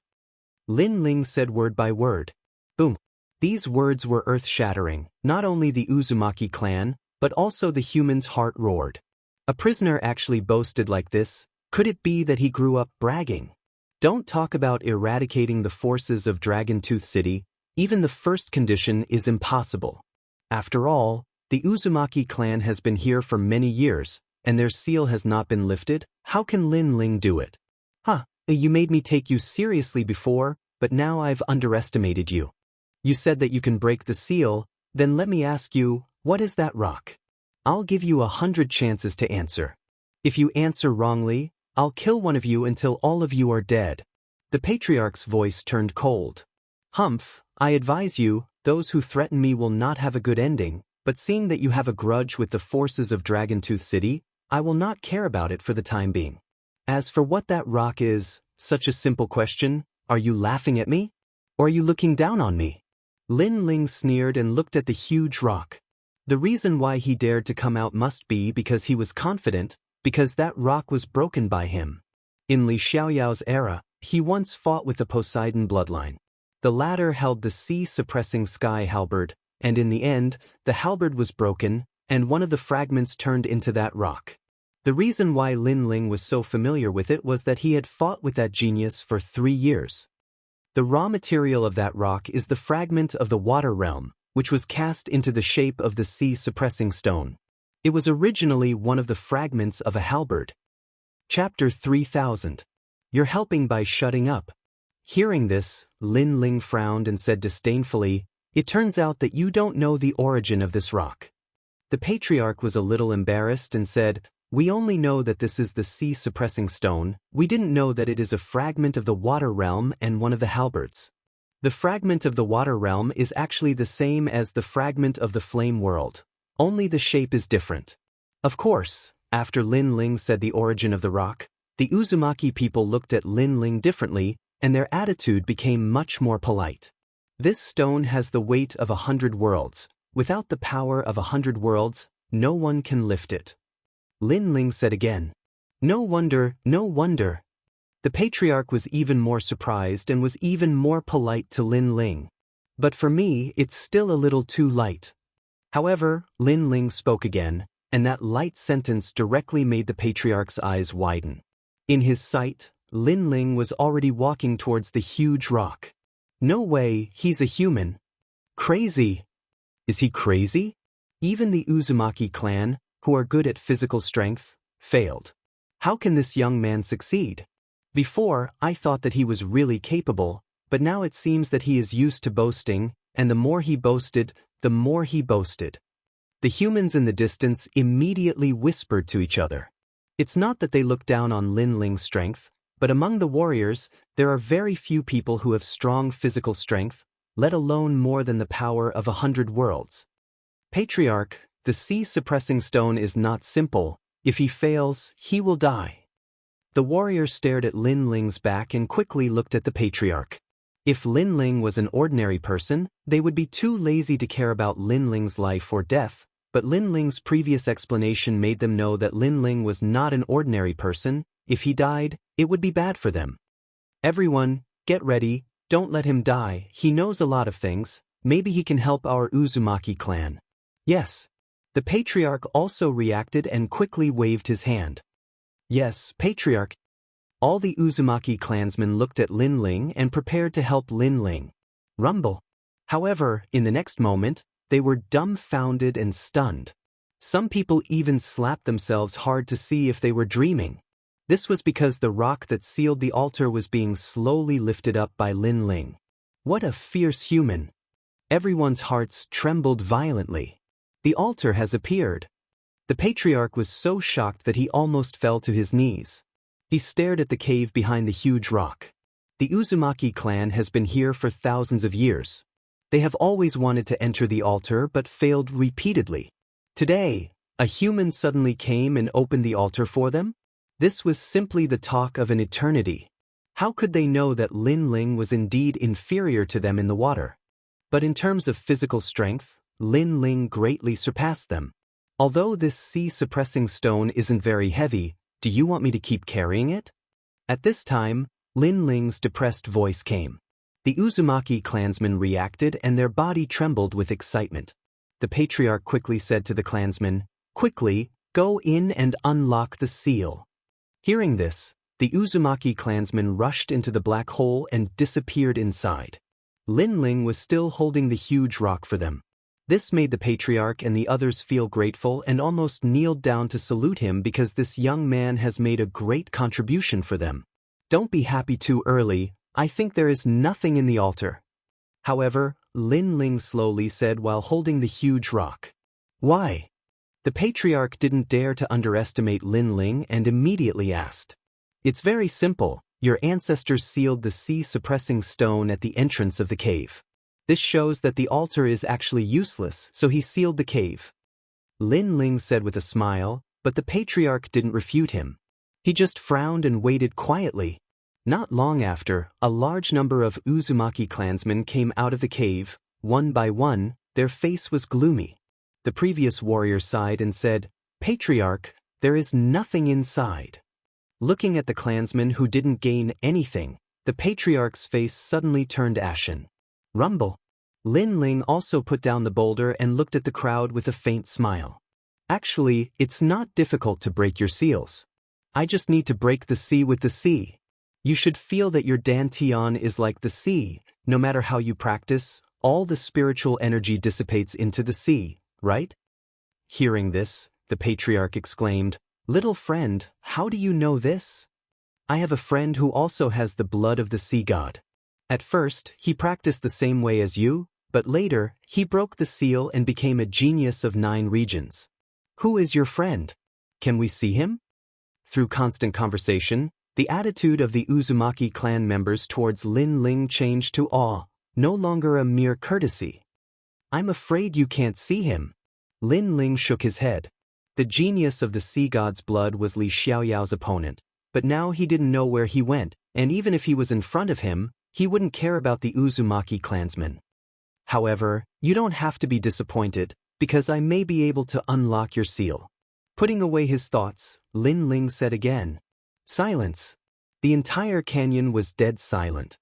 Lin Ling said word by word. Boom. These words were earth-shattering. Not only the Uzumaki clan, but also the human's heart roared. A prisoner actually boasted like this. Could it be that he grew up bragging? Don't talk about eradicating the forces of Dragontooth City. Even the first condition is impossible. After all, the Uzumaki clan has been here for many years, and their seal has not been lifted. How can Lin Ling do it? You made me take you seriously before, but now I've underestimated you. You said that you can break the seal, then let me ask you, what is that rock? I'll give you 100 chances to answer. If you answer wrongly, I'll kill one of you until all of you are dead. The patriarch's voice turned cold. Humph, I advise you, those who threaten me will not have a good ending, but seeing that you have a grudge with the forces of Dragontooth City, I will not care about it for the time being. As for what that rock is, such a simple question, are you laughing at me? Or are you looking down on me? Lin Ling sneered and looked at the huge rock. The reason why he dared to come out must be because he was confident, because that rock was broken by him. In Li Xiaoyao's era, he once fought with the Poseidon bloodline. The latter held the sea-suppressing sky halberd, and in the end, the halberd was broken, and one of the fragments turned into that rock. The reason why Lin Ling was so familiar with it was that he had fought with that genius for 3 years. The raw material of that rock is the fragment of the water realm, which was cast into the shape of the sea-suppressing stone. It was originally one of the fragments of a halberd. Chapter 3000. You're helping by shutting up. Hearing this, Lin Ling frowned and said disdainfully, it turns out that you don't know the origin of this rock. The patriarch was a little embarrassed and said, we only know that this is the sea-suppressing stone, we didn't know that it is a fragment of the water realm and one of the halberds. The fragment of the water realm is actually the same as the fragment of the flame world, only the shape is different. Of course, after Lin Ling said the origin of the rock, the Uzumaki people looked at Lin Ling differently, and their attitude became much more polite. This stone has the weight of 100 worlds. Without the power of 100 worlds, no one can lift it. Lin Ling said again. No wonder, no wonder. The patriarch was even more surprised and was even more polite to Lin Ling. But for me, it's still a little too light. However, Lin Ling spoke again, and that light sentence directly made the patriarch's eyes widen. In his sight, Lin Ling was already walking towards the huge rock. No way, he's a human. Crazy. Is he crazy? Even the Uzumaki clan, who are good at physical strength, failed. How can this young man succeed? Before, I thought that he was really capable, but now it seems that he is used to boasting, and the more he boasted, the more he boasted. The humans in the distance immediately whispered to each other. It's not that they look down on Lin Ling's strength, but among the warriors, there are very few people who have strong physical strength, let alone more than the power of 100 worlds. Patriarch, the sea-suppressing stone is not simple. If he fails, he will die. The warrior stared at Lin Ling's back and quickly looked at the patriarch. If Lin Ling was an ordinary person, they would be too lazy to care about Lin Ling's life or death, but Lin Ling's previous explanation made them know that Lin Ling was not an ordinary person. If he died, it would be bad for them. Everyone, get ready, don't let him die, he knows a lot of things, maybe he can help our Uzumaki clan. Yes. The patriarch also reacted and quickly waved his hand. Yes, patriarch. All the Uzumaki clansmen looked at Lin Ling and prepared to help Lin Ling. Rumble. However, in the next moment, they were dumbfounded and stunned. Some people even slapped themselves hard to see if they were dreaming. This was because the rock that sealed the altar was being slowly lifted up by Lin Ling. What a fierce human! Everyone's hearts trembled violently. The altar has appeared. The patriarch was so shocked that he almost fell to his knees. He stared at the cave behind the huge rock. The Uzumaki clan has been here for thousands of years. They have always wanted to enter the altar but failed repeatedly. Today, a human suddenly came and opened the altar for them? This was simply the talk of an eternity. How could they know that Lin Ling was indeed inferior to them in the water? But in terms of physical strength, Lin Ling greatly surpassed them. Although this sea-suppressing stone isn't very heavy, do you want me to keep carrying it? At this time, Lin Ling's depressed voice came. The Uzumaki clansmen reacted and their body trembled with excitement. The patriarch quickly said to the clansmen, quickly, go in and unlock the seal. Hearing this, the Uzumaki clansmen rushed into the black hole and disappeared inside. Lin Ling was still holding the huge rock for them. This made the patriarch and the others feel grateful and almost kneeled down to salute him because this young man has made a great contribution for them. Don't be happy too early, I think there is nothing in the altar. However, Lin Ling slowly said while holding the huge rock. Why? The patriarch didn't dare to underestimate Lin Ling and immediately asked. It's very simple, Your ancestors sealed the sea-suppressing stone at the entrance of the cave. This shows that the altar is actually useless, so he sealed the cave. Lin Ling said with a smile, but the patriarch didn't refute him. He just frowned and waited quietly. Not long after, a large number of Uzumaki clansmen came out of the cave. One by one, their face was gloomy. The previous warrior sighed and said, "Patriarch, there is nothing inside." Looking at the clansmen who didn't gain anything, the patriarch's face suddenly turned ashen. Rumble. Lin Ling also put down the boulder and looked at the crowd with a faint smile. Actually, it's not difficult to break your seals. I just need to break the sea with the sea. You should feel that your dantian is like the sea. No matter how you practice, all the spiritual energy dissipates into the sea, right? Hearing this, the patriarch exclaimed, "Little friend, how do you know this?" "I have a friend who also has the blood of the sea god. At first, he practiced the same way as you, but later, he broke the seal and became a genius of 9 regions. Who is your friend? Can we see him?" Through constant conversation, the attitude of the Uzumaki clan members towards Lin Ling changed to awe, no longer a mere courtesy. "I'm afraid you can't see him." Lin Ling shook his head. The genius of the sea god's blood was Li Xiaoyao's opponent, but now he didn't know where he went, and even if he was in front of him, he wouldn't care about the Uzumaki clansmen. "However, you don't have to be disappointed, because I may be able to unlock your seal." Putting away his thoughts, Lin Ling said again. Silence. The entire canyon was dead silent.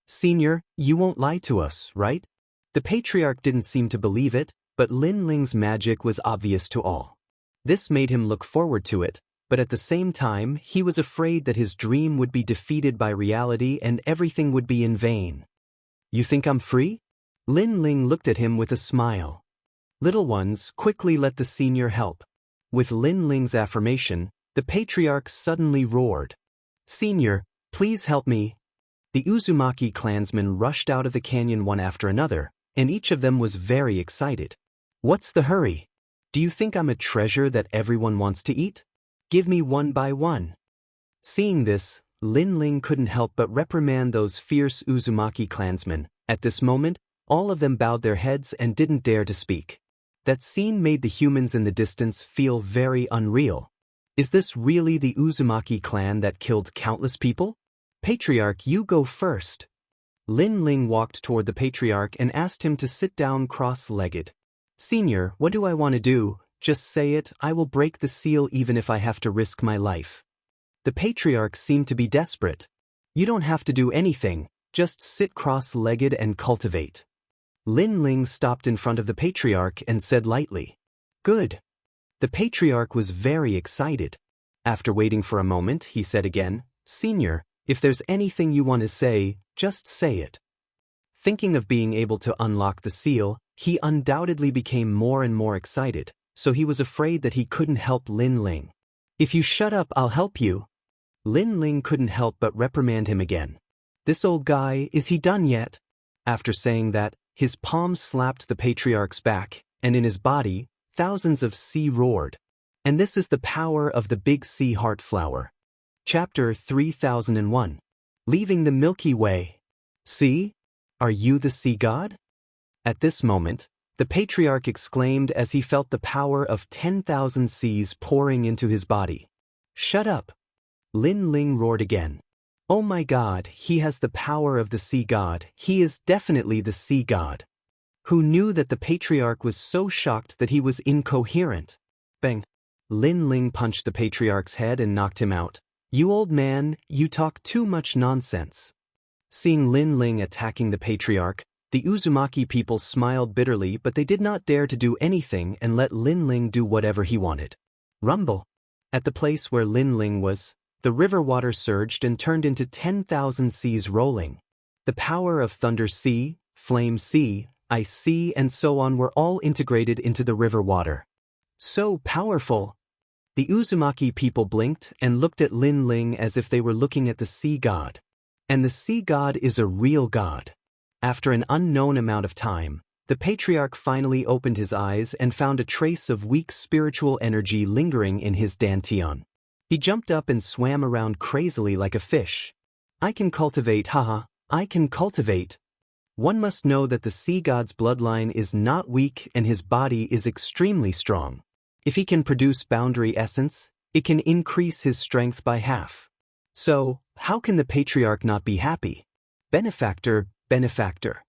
"Senior, you won't lie to us, right?" The patriarch didn't seem to believe it, but Lin Ling's magic was obvious to all. This made him look forward to it, but at the same time, he was afraid that his dream would be defeated by reality and everything would be in vain. "You think I'm free?" Lin Ling looked at him with a smile. "Little ones, quickly let the senior help." With Lin Ling's affirmation, the patriarch suddenly roared. "Senior, please help me." The Uzumaki clansmen rushed out of the canyon one after another, and each of them was very excited. "What's the hurry? Do you think I'm a treasure that everyone wants to eat? Give me one by one." Seeing this, Lin Ling couldn't help but reprimand those fierce Uzumaki clansmen. At this moment, all of them bowed their heads and didn't dare to speak. That scene made the humans in the distance feel very unreal. Is this really the Uzumaki clan that killed countless people? "Patriarch, you go first." Lin Ling walked toward the patriarch and asked him to sit down cross-legged. "Senior, what do I want to do? Just say it, I will break the seal even if I have to risk my life." The patriarch seemed to be desperate. "You don't have to do anything, just sit cross-legged and cultivate." Lin Ling stopped in front of the patriarch and said lightly, "Good." The patriarch was very excited. After waiting for a moment, he said again, "Senior, if there's anything you want to say, just say it." Thinking of being able to unlock the seal, he undoubtedly became more and more excited, so he was afraid that he couldn't help Lin Ling. "If you shut up, I'll help you." Lin Ling couldn't help but reprimand him again. "This old guy, is he done yet?" After saying that, his palm slapped the patriarch's back, and in his body, thousands of sea roared. And this is the power of the big sea heart flower. Chapter 3001. Leaving the Milky Way. "See? Are you the sea god?" At this moment, the patriarch exclaimed as he felt the power of 10,000 seas pouring into his body. "Shut up!" Lin Ling roared again. "Oh my god, he has the power of the sea god, he is definitely the sea god." Who knew that the patriarch was so shocked that he was incoherent? Bang! Lin Ling punched the patriarch's head and knocked him out. "You old man, you talk too much nonsense." Seeing Lin Ling attacking the patriarch, the Uzumaki people smiled bitterly, but they did not dare to do anything and let Lin Ling do whatever he wanted. Rumble. At the place where Lin Ling was, the river water surged and turned into 10,000 seas rolling. The power of Thunder Sea, Flame Sea, Ice Sea and so on were all integrated into the river water. So powerful! The Uzumaki people blinked and looked at Lin Ling as if they were looking at the sea god. And the sea god is a real god. After an unknown amount of time, the patriarch finally opened his eyes and found a trace of weak spiritual energy lingering in his dantian. He jumped up and swam around crazily like a fish. I can cultivate, haha, I can cultivate. One must know that the sea god's bloodline is not weak and his body is extremely strong. If he can produce boundary essence, it can increase his strength by half. So, how can the patriarch not be happy? Benefactor, benefactor.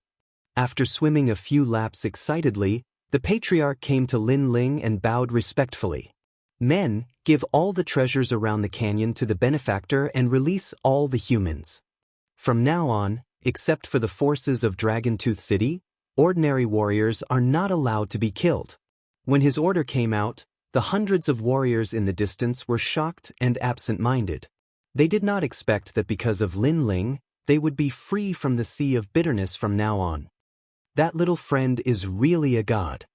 After swimming a few laps excitedly, the patriarch came to Lin Ling and bowed respectfully. Men, give all the treasures around the canyon to the benefactor and release all the humans. From now on, except for the forces of Dragontooth City, ordinary warriors are not allowed to be killed. When his order came out, the hundreds of warriors in the distance were shocked and absent-minded. They did not expect that because of Lin Ling, they would be free from the sea of bitterness from now on. That little friend is really a god.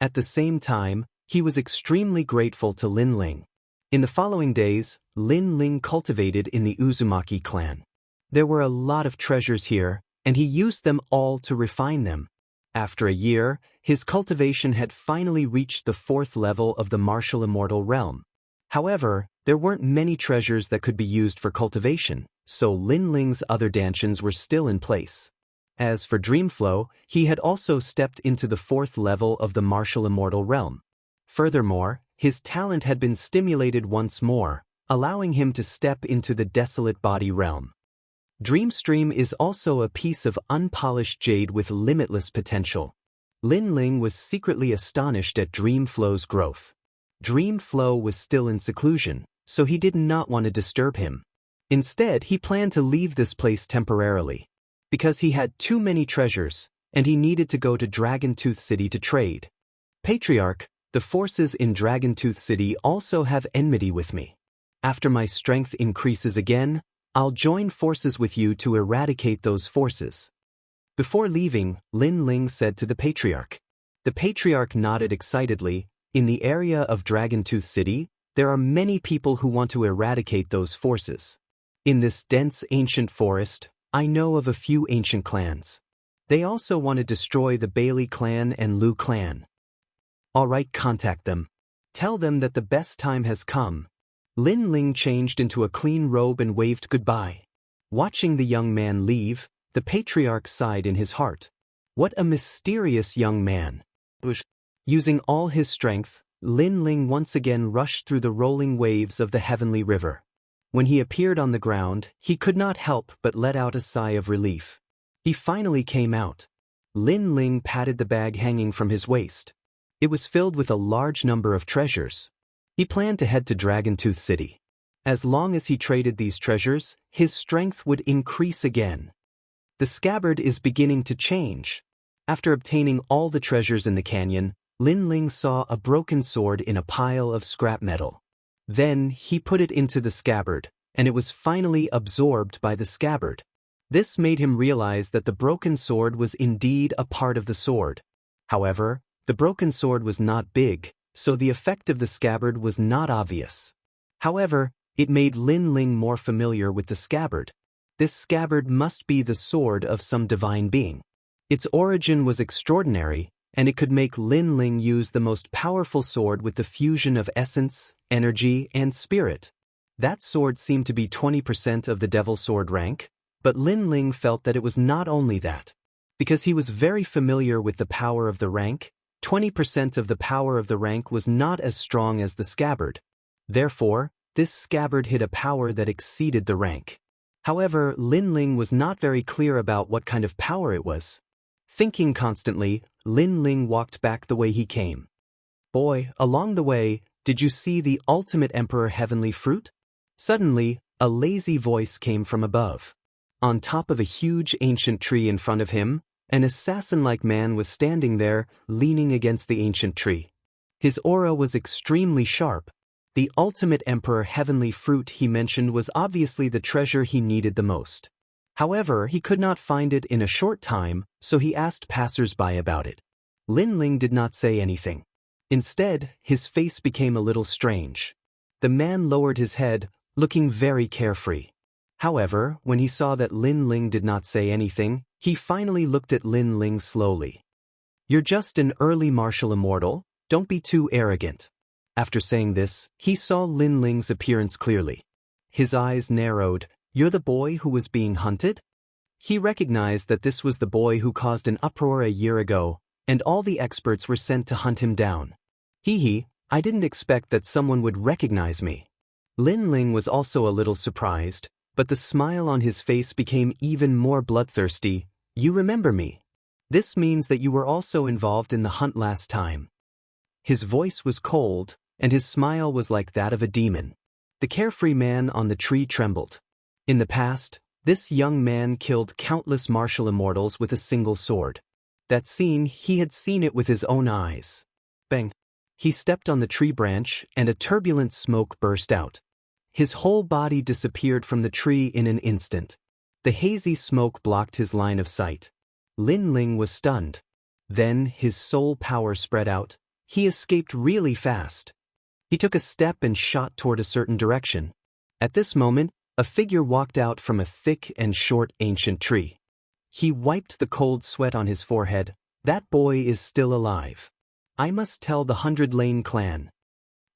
At the same time, he was extremely grateful to Lin Ling. In the following days, Lin Ling cultivated in the Uzumaki clan. There were a lot of treasures here, and he used them all to refine them. After a year, his cultivation had finally reached the 4th level of the martial immortal realm. However, there weren't many treasures that could be used for cultivation, so Lin Ling's other dantians were still in place. As for Dreamflow, he had also stepped into the 4th level of the martial immortal realm. Furthermore, his talent had been stimulated once more, allowing him to step into the desolate body realm. Dreamstream is also a piece of unpolished jade with limitless potential. Lin Ling was secretly astonished at Dreamflow's growth. Dreamflow was still in seclusion, so he did not want to disturb him. Instead, he planned to leave this place temporarily. Because he had too many treasures, and he needed to go to Dragontooth City to trade. Patriarch, the forces in Dragontooth City also have enmity with me. After my strength increases again, I'll join forces with you to eradicate those forces. Before leaving, Lin Ling said to the Patriarch. The Patriarch nodded excitedly. In the area of Dragontooth City, there are many people who want to eradicate those forces. In this dense ancient forest, I know of a few ancient clans. They also want to destroy the Bailey clan and Lu clan. Alright, contact them. Tell them that the best time has come. Lin Ling changed into a clean robe and waved goodbye. Watching the young man leave, the Patriarch sighed in his heart. What a mysterious young man. Using all his strength, Lin Ling once again rushed through the rolling waves of the heavenly river. When he appeared on the ground, he could not help but let out a sigh of relief. He finally came out. Lin Ling patted the bag hanging from his waist. It was filled with a large number of treasures. He planned to head to Dragontooth City. As long as he traded these treasures, his strength would increase again. The scabbard is beginning to change. After obtaining all the treasures in the canyon, Lin Ling saw a broken sword in a pile of scrap metal. Then he put it into the scabbard, and it was finally absorbed by the scabbard. This made him realize that the broken sword was indeed a part of the sword. However, the broken sword was not big, so the effect of the scabbard was not obvious. However, it made Lin Ling more familiar with the scabbard. This scabbard must be the sword of some divine being. Its origin was extraordinary, and it could make Lin Ling use the most powerful sword with the fusion of essence, energy, and spirit. That sword seemed to be 20% of the Devil Sword rank, but Lin Ling felt that it was not only that. Because he was very familiar with the power of the rank, 20% of the power of the rank was not as strong as the scabbard. Therefore, this scabbard hid a power that exceeded the rank. However, Lin Ling was not very clear about what kind of power it was. Thinking constantly, Lin Ling walked back the way he came. Boy, along the way, did you see the ultimate Emperor Heavenly Fruit? Suddenly, a lazy voice came from above. On top of a huge ancient tree in front of him, an assassin-like man was standing there, leaning against the ancient tree. His aura was extremely sharp. The ultimate Emperor Heavenly Fruit he mentioned was obviously the treasure he needed the most. However, he could not find it in a short time, so he asked passers-by about it. Lin Ling did not say anything. Instead, his face became a little strange. The man lowered his head, looking very carefree. However, when he saw that Lin Ling did not say anything, he finally looked at Lin Ling slowly. You're just an early martial immortal, don't be too arrogant. After saying this, he saw Lin Ling's appearance clearly. His eyes narrowed, You're the boy who was being hunted? He recognized that this was the boy who caused an uproar a year ago, and all the experts were sent to hunt him down. I didn't expect that someone would recognize me. Lin Ling was also a little surprised, but the smile on his face became even more bloodthirsty. You remember me. This means that you were also involved in the hunt last time. His voice was cold, and his smile was like that of a demon. The carefree man on the tree trembled. In the past, this young man killed countless martial immortals with a single sword. That scene, he had seen it with his own eyes. Bang! He stepped on the tree branch, and a turbulent smoke burst out. His whole body disappeared from the tree in an instant. The hazy smoke blocked his line of sight. Lin Ling was stunned. Then his soul power spread out. He escaped really fast. He took a step and shot toward a certain direction. At this moment, a figure walked out from a thick and short ancient tree. He wiped the cold sweat on his forehead. That boy is still alive. I must tell the 100 Lane clan.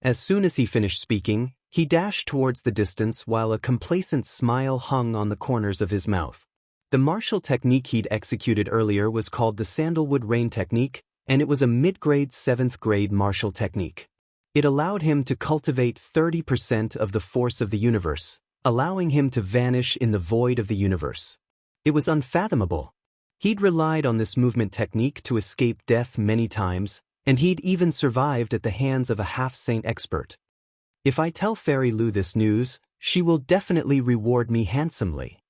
As soon as he finished speaking, he dashed towards the distance while a complacent smile hung on the corners of his mouth. The martial technique he'd executed earlier was called the Sandalwood Rain Technique, and it was a mid-grade 7th grade martial technique. It allowed him to cultivate 30% of the force of the universe, allowing him to vanish in the void of the universe. It was unfathomable. He'd relied on this movement technique to escape death many times, and he'd even survived at the hands of a half-saint expert. If I tell Fairy Lu this news, she will definitely reward me handsomely.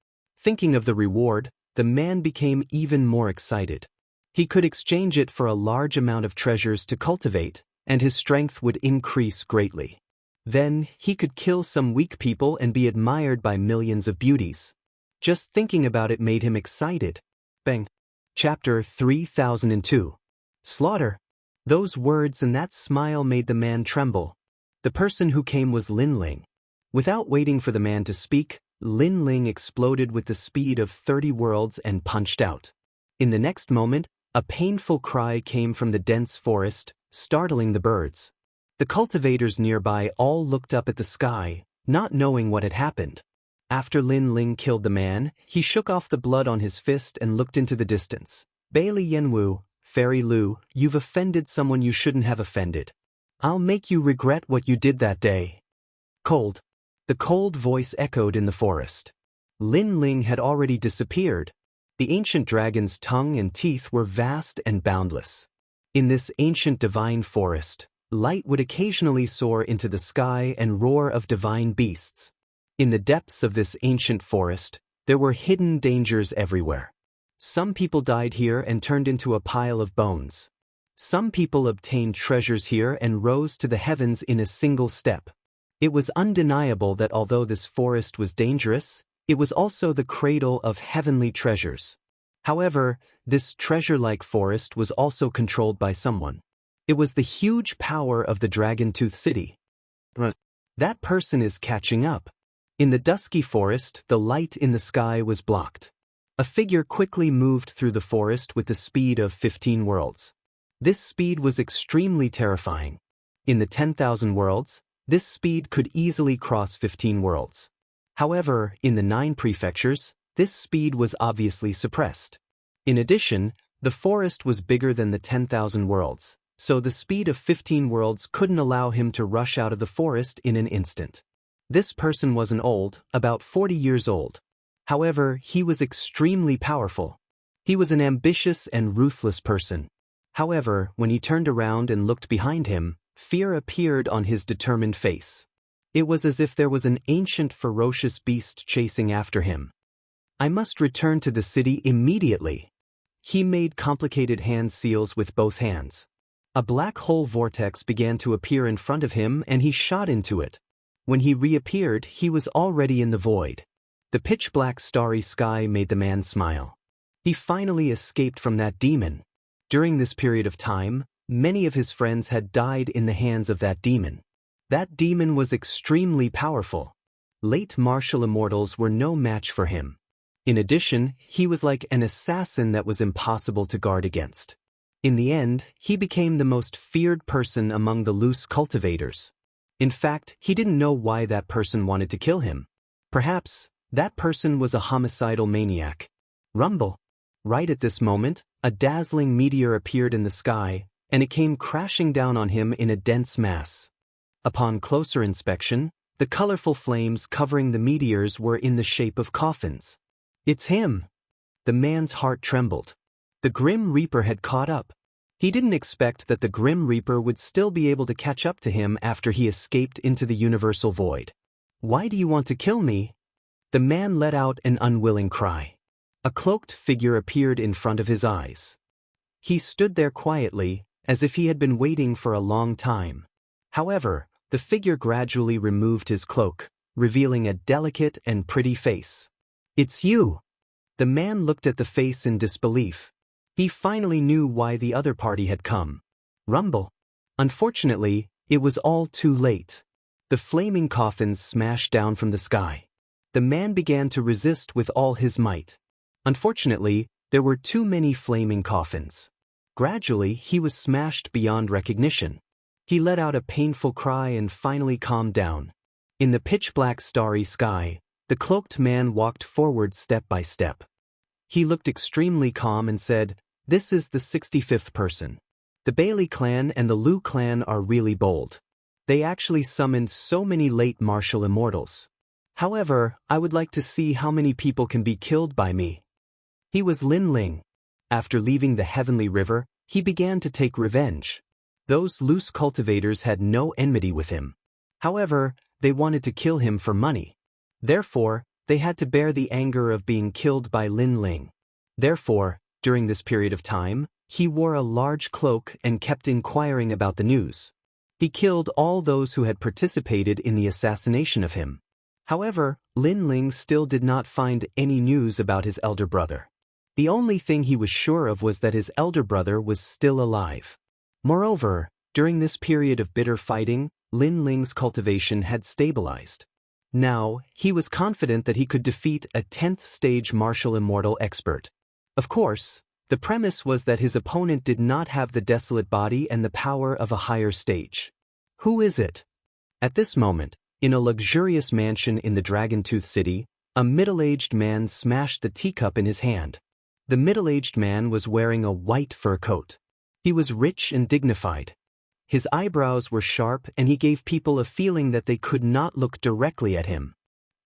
Thinking of the reward, the man became even more excited. He could exchange it for a large amount of treasures to cultivate, and his strength would increase greatly. Then, he could kill some weak people and be admired by millions of beauties. Just thinking about it made him excited. Bang! Chapter 3002. Slaughter. Those words and that smile made the man tremble. The person who came was Lin Ling. Without waiting for the man to speak, Lin Ling exploded with the speed of 30 worlds and punched out. In the next moment, a painful cry came from the dense forest, startling the birds. The cultivators nearby all looked up at the sky, not knowing what had happened. After Lin Ling killed the man, he shook off the blood on his fist and looked into the distance. Bailey Yanwu, Fairy Lu, you've offended someone you shouldn't have offended. I'll make you regret what you did that day. Cold. The cold voice echoed in the forest. Lin Ling had already disappeared. The ancient dragon's tongue and teeth were vast and boundless. In this ancient divine forest, light would occasionally soar into the sky and roar of divine beasts. In the depths of this ancient forest, there were hidden dangers everywhere. Some people died here and turned into a pile of bones. Some people obtained treasures here and rose to the heavens in a single step. It was undeniable that although this forest was dangerous, it was also the cradle of heavenly treasures. However, this treasure-like forest was also controlled by someone. It was the huge power of the Dragon-Tooth City. That person is catching up. In the dusky forest, the light in the sky was blocked. A figure quickly moved through the forest with the speed of 15 worlds. This speed was extremely terrifying. In the 10,000 worlds, this speed could easily cross 15 worlds. However, in the 9 prefectures, this speed was obviously suppressed. In addition, the forest was bigger than the 10,000 worlds, so the speed of 15 worlds couldn't allow him to rush out of the forest in an instant. This person wasn't old, about 40 years old. However, he was extremely powerful. He was an ambitious and ruthless person. However, when he turned around and looked behind him, fear appeared on his determined face. It was as if there was an ancient ferocious beast chasing after him. I must return to the city immediately. He made complicated hand seals with both hands. A black hole vortex began to appear in front of him and he shot into it. When he reappeared, he was already in the void. The pitch-black starry sky made the man smile. He finally escaped from that demon. During this period of time, many of his friends had died in the hands of that demon. That demon was extremely powerful. Late martial immortals were no match for him. In addition, he was like an assassin that was impossible to guard against. In the end, he became the most feared person among the loose cultivators. In fact, he didn't know why that person wanted to kill him. Perhaps, That person was a homicidal maniac. Rumble. Right at this moment, a dazzling meteor appeared in the sky, and it came crashing down on him in a dense mass. Upon closer inspection, the colorful flames covering the meteors were in the shape of coffins. It's him! The man's heart trembled. The Grim Reaper had caught up. He didn't expect that the Grim Reaper would still be able to catch up to him after he escaped into the universal void. Why do you want to kill me? The man let out an unwilling cry. A cloaked figure appeared in front of his eyes. He stood there quietly, as if he had been waiting for a long time. However, the figure gradually removed his cloak, revealing a delicate and pretty face. It's you! The man looked at the face in disbelief. He finally knew why the other party had come. Rumble. Unfortunately, it was all too late. The flaming coffins smashed down from the sky. The man began to resist with all his might. Unfortunately, there were too many flaming coffins. Gradually, he was smashed beyond recognition. He let out a painful cry and finally calmed down. In the pitch-black starry sky, the cloaked man walked forward step by step. He looked extremely calm and said, "This is the 65th person. The Bailey clan and the Liu clan are really bold. They actually summoned so many late martial immortals. However, I would like to see how many people can be killed by me." He was Lin Ling. After leaving the Heavenly River, he began to take revenge. Those loose cultivators had no enmity with him. However, they wanted to kill him for money. Therefore, they had to bear the anger of being killed by Lin Ling. Therefore, during this period of time, he wore a large cloak and kept inquiring about the news. He killed all those who had participated in the assassination of him. However, Lin Ling still did not find any news about his elder brother. The only thing he was sure of was that his elder brother was still alive. Moreover, during this period of bitter fighting, Lin Ling's cultivation had stabilized. Now, he was confident that he could defeat a 10th stage martial immortal expert. Of course, the premise was that his opponent did not have the desolate body and the power of a higher stage. Who is it? At this moment, in a luxurious mansion in the Dragon Tooth City, a middle-aged man smashed the teacup in his hand. The middle-aged man was wearing a white fur coat. He was rich and dignified. His eyebrows were sharp and he gave people a feeling that they could not look directly at him.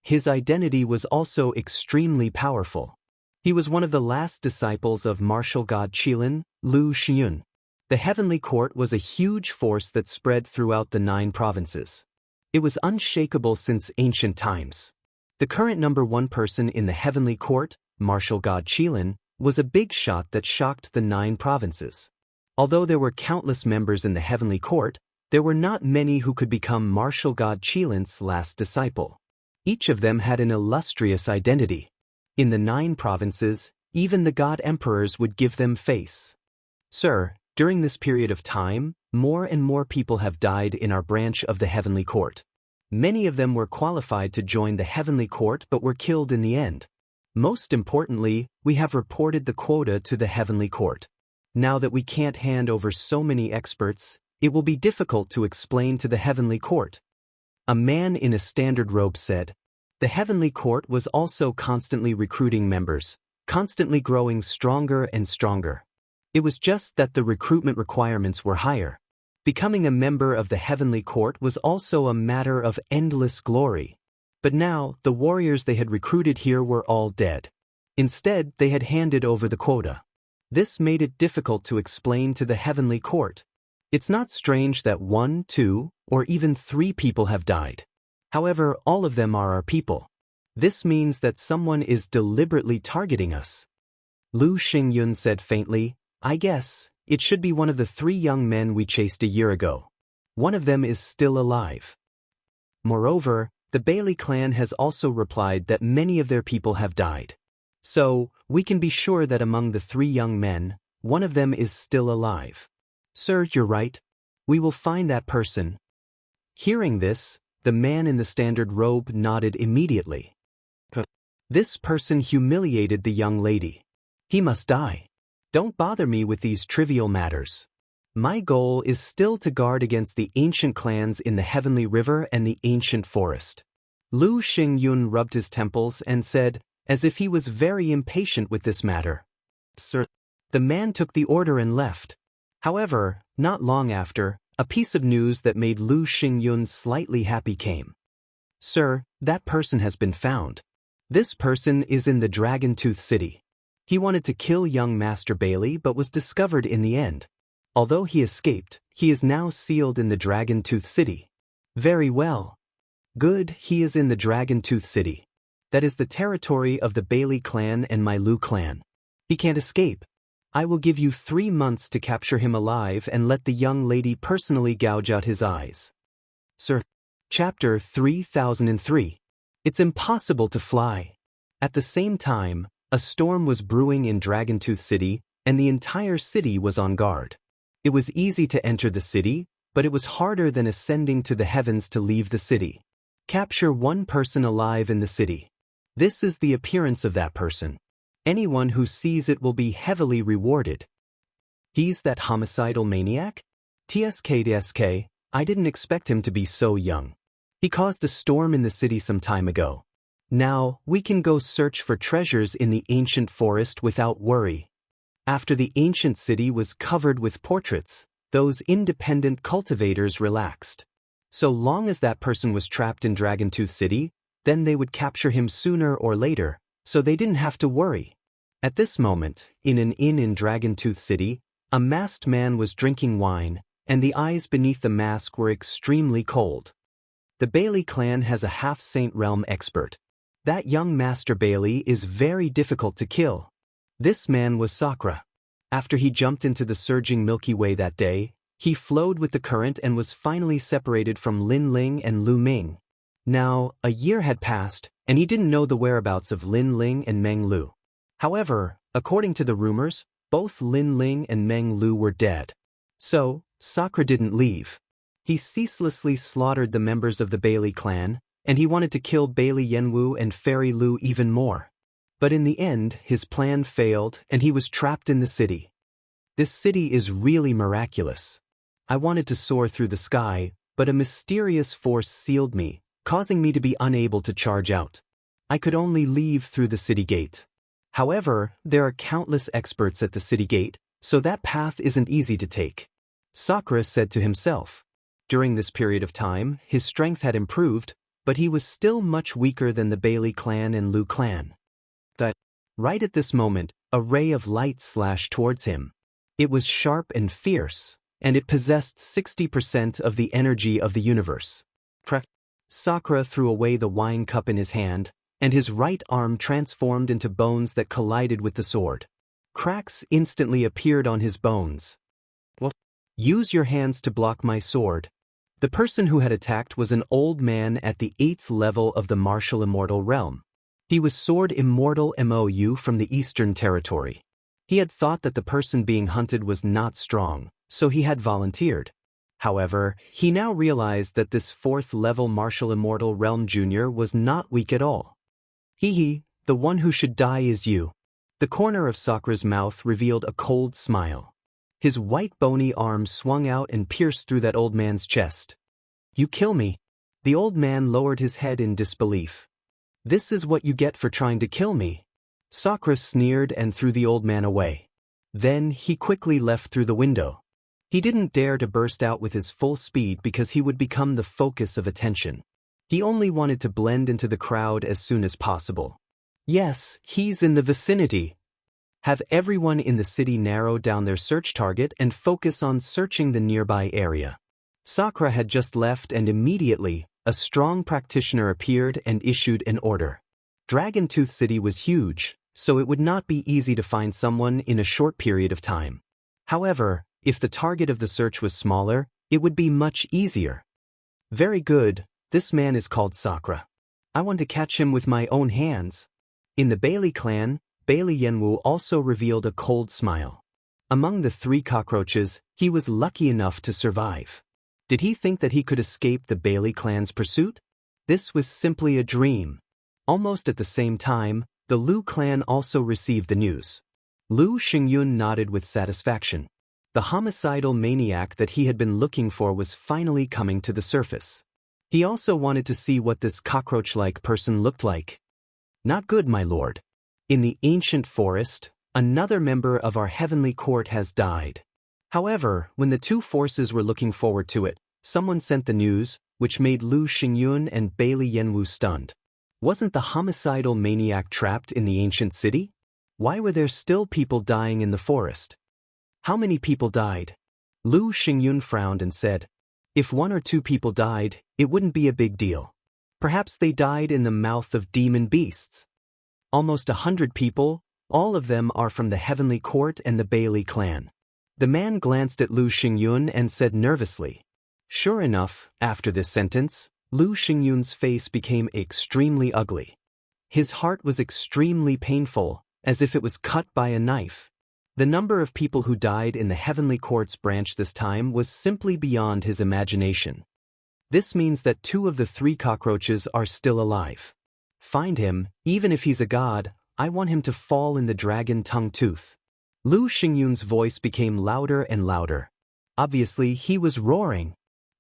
His identity was also extremely powerful. He was one of the last disciples of martial god Qilin, Lu Xiyun. The Heavenly Court was a huge force that spread throughout the 9 provinces. It was unshakable since ancient times. The current #1 person in the Heavenly Court, martial god Qilin, was a big shot that shocked the 9 provinces. Although there were countless members in the Heavenly Court, there were not many who could become martial god Qilin's last disciple. Each of them had an illustrious identity. In the 9 provinces, even the god emperors would give them face. Sir, during this period of time, more and more people have died in our branch of the Heavenly Court. Many of them were qualified to join the Heavenly Court but were killed in the end. Most importantly, we have reported the quota to the Heavenly Court. Now that we can't hand over so many experts, it will be difficult to explain to the Heavenly Court. A man in a standard robe said. The Heavenly Court was also constantly recruiting members, constantly growing stronger and stronger. It was just that the recruitment requirements were higher. Becoming a member of the Heavenly Court was also a matter of endless glory. But now, the warriors they had recruited here were all dead. Instead, they had handed over the quota. This made it difficult to explain to the Heavenly Court. It's not strange that 1, 2, or even 3 people have died. However, all of them are our people. This means that someone is deliberately targeting us. Lu Xingyun said faintly, "I guess, it should be one of the 3 young men we chased a year ago. One of them is still alive." Moreover, the Bailey clan has also replied that many of their people have died. So, we can be sure that among the 3 young men, one of them is still alive. Sir, you're right. We will find that person. Hearing this, the man in the standard robe nodded immediately. This person humiliated the young lady. He must die. Don't bother me with these trivial matters. My goal is still to guard against the ancient clans in the Heavenly River and the ancient forest. Lu Xingyun rubbed his temples and said, as if he was very impatient with this matter. Sir. The man took the order and left. However, not long after, a piece of news that made Lu Xingyun slightly happy came. Sir, that person has been found. This person is in the Dragon Tooth City. He wanted to kill young Master Bailey but was discovered in the end. Although he escaped, he is now sealed in the Dragon Tooth City. Very well. Good, he is in the Dragon Tooth City. That is the territory of the Bailey clan and my Lu clan. He can't escape. I will give you 3 months to capture him alive and let the young lady personally gouge out his eyes. Sir. Chapter 3003. It's impossible to fly. At the same time, a storm was brewing in Dragontooth City, and the entire city was on guard. It was easy to enter the city, but it was harder than ascending to the heavens to leave the city. Capture 1 person alive in the city. This is the appearance of that person. Anyone who sees it will be heavily rewarded. He's that homicidal maniac? TSK, I didn't expect him to be so young. He caused a storm in the city some time ago. Now, we can go search for treasures in the ancient forest without worry. After the ancient city was covered with portraits, those independent cultivators relaxed. So long as that person was trapped in Dragontooth City, then they would capture him sooner or later, so they didn't have to worry. At this moment, in an inn in Dragontooth City, a masked man was drinking wine, and the eyes beneath the mask were extremely cold. The Bailey clan has a half-Saint Realm expert. That young Master Bailey is very difficult to kill. This man was Sakura. After he jumped into the surging Milky Way that day, he flowed with the current and was finally separated from Lin Ling and Lu Ming. Now, a year had passed, and he didn't know the whereabouts of Lin Ling and Meng Lu. However, according to the rumors, both Lin Ling and Meng Lu were dead. So, Sakura didn't leave. He ceaselessly slaughtered the members of the Bailey clan, and he wanted to kill Bailey Yenwu and Fairy Lu even more. But in the end, his plan failed, and he was trapped in the city. This city is really miraculous. I wanted to soar through the sky, but a mysterious force sealed me, causing me to be unable to charge out. I could only leave through the city gate. However, there are countless experts at the city gate, so that path isn't easy to take. Sakura said to himself. During this period of time, his strength had improved, but he was still much weaker than the Bailey clan and Lu clan. Right at this moment, a ray of light slashed towards him. It was sharp and fierce, and it possessed 60% of the energy of the universe. Sakura threw away the wine cup in his hand, and his right arm transformed into bones that collided with the sword. Cracks instantly appeared on his bones. What? Use your hands to block my sword. The person who had attacked was an old man at the 8th level of the martial immortal realm. He was Sword Immortal MOU from the Eastern Territory. He had thought that the person being hunted was not strong, so he had volunteered. However, he now realized that this 4th level martial immortal realm junior was not weak at all. Hee, the one who should die is you. The corner of Sakura's mouth revealed a cold smile. His white bony arm swung out and pierced through that old man's chest. You kill me. The old man lowered his head in disbelief. This is what you get for trying to kill me. Sakura sneered and threw the old man away. Then he quickly left through the window. He didn't dare to burst out with his full speed because he would become the focus of attention. He only wanted to blend into the crowd as soon as possible. Yes, he's in the vicinity. Have everyone in the city narrow down their search target and focus on searching the nearby area. Sakura had just left and immediately, a strong practitioner appeared and issued an order. Dragontooth City was huge, so it would not be easy to find someone in a short period of time. However, if the target of the search was smaller, it would be much easier. Very good, this man is called Sakura. I want to catch him with my own hands. In the Bailey clan, Bailey Yenwu also revealed a cold smile. Among the 3 cockroaches, he was lucky enough to survive. Did he think that he could escape the Bailey clan's pursuit? This was simply a dream. Almost at the same time, the Lu clan also received the news. Lu Xingyun nodded with satisfaction. The homicidal maniac that he had been looking for was finally coming to the surface. He also wanted to see what this cockroach-like person looked like. Not good, my lord. In the ancient forest, another member of our heavenly court has died. However, when the two forces were looking forward to it, someone sent the news, which made Lu Xingyun and Bailey Yanwu stunned. Wasn't the homicidal maniac trapped in the ancient city? Why were there still people dying in the forest? How many people died? Lu Xingyun frowned and said, if 1 or 2 people died, it wouldn't be a big deal. Perhaps they died in the mouth of demon beasts. Almost 100 people, all of them are from the heavenly court and the Bailey clan. The man glanced at Lu Xingyun and said nervously. Sure enough, after this sentence, Lu Xingyun's face became extremely ugly. His heart was extremely painful, as if it was cut by a knife. The number of people who died in the heavenly court's branch this time was simply beyond his imagination. This means that 2 of the 3 cockroaches are still alive. Find him, even if he's a god, I want him to fall in the dragon tongue tooth. Lu Xingyun's voice became louder and louder. Obviously, he was roaring.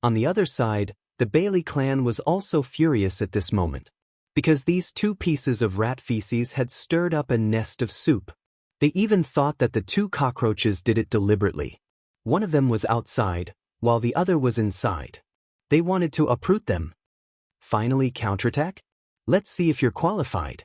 On the other side, the Bailey clan was also furious at this moment, because these 2 pieces of rat feces had stirred up a nest of soup. They even thought that the 2 cockroaches did it deliberately. One of them was outside, while the other was inside. They wanted to uproot them. Finally, counterattack? Let's see if you're qualified,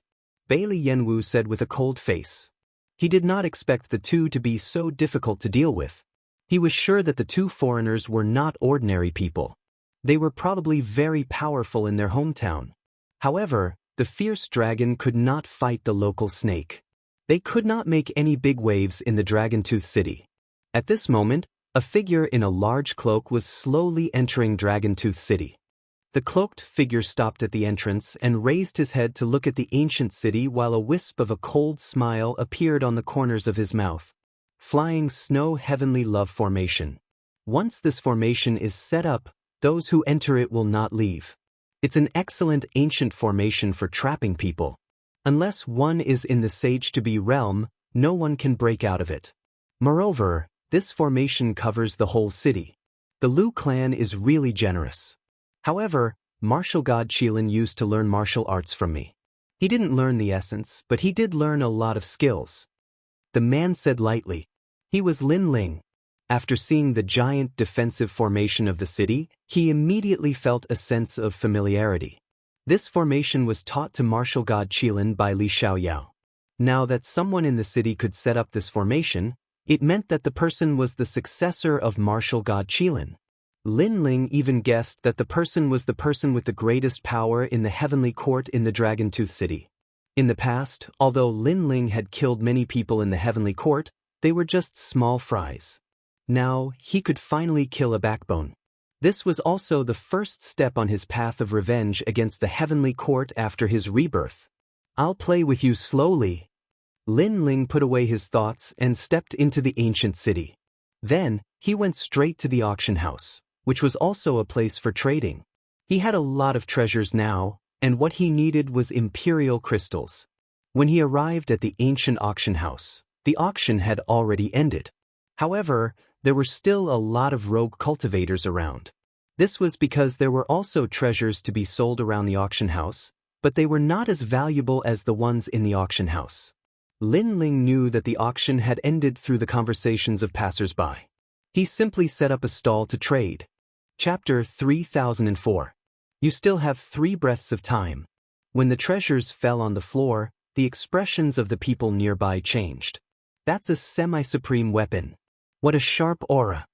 Bailey Yanwu said with a cold face. He did not expect the 2 to be so difficult to deal with. He was sure that the 2 foreigners were not ordinary people. They were probably very powerful in their hometown. However, the fierce dragon could not fight the local snake. They could not make any big waves in the Dragon Tooth City. At this moment, a figure in a large cloak was slowly entering Dragon Tooth City. The cloaked figure stopped at the entrance and raised his head to look at the ancient city while a wisp of a cold smile appeared on the corners of his mouth. Flying Snow Heavenly Love Formation. Once this formation is set up, those who enter it will not leave. It's an excellent ancient formation for trapping people. Unless one is in the Sage-to-be realm, no one can break out of it. Moreover, this formation covers the whole city. The Lu clan is really generous. However, martial god Qilin used to learn martial arts from me. He didn't learn the essence, but he did learn a lot of skills. The man said lightly. He was Lin Ling. After seeing the giant defensive formation of the city, he immediately felt a sense of familiarity. This formation was taught to martial god Qilin by Li Xiaoyao. Now that someone in the city could set up this formation, it meant that the person was the successor of martial god Qilin. Lin Ling even guessed that the person was the person with the greatest power in the heavenly court in the Dragon Tooth City. In the past, although Lin Ling had killed many people in the heavenly court, they were just small fries. Now, he could finally kill a backbone. This was also the first step on his path of revenge against the heavenly court after his rebirth. I'll play with you slowly. Lin Ling put away his thoughts and stepped into the ancient city. Then, he went straight to the auction house, which was also a place for trading. He had a lot of treasures now, and what he needed was imperial crystals. When he arrived at the ancient auction house, the auction had already ended. However, there were still a lot of rogue cultivators around. This was because there were also treasures to be sold around the auction house, but they were not as valuable as the ones in the auction house. Lin Ling knew that the auction had ended through the conversations of passers-by. He simply set up a stall to trade. Chapter 3004. You still have 3 breaths of time. When the treasures fell on the floor, the expressions of the people nearby changed. That's a semi-supreme weapon. What a sharp aura.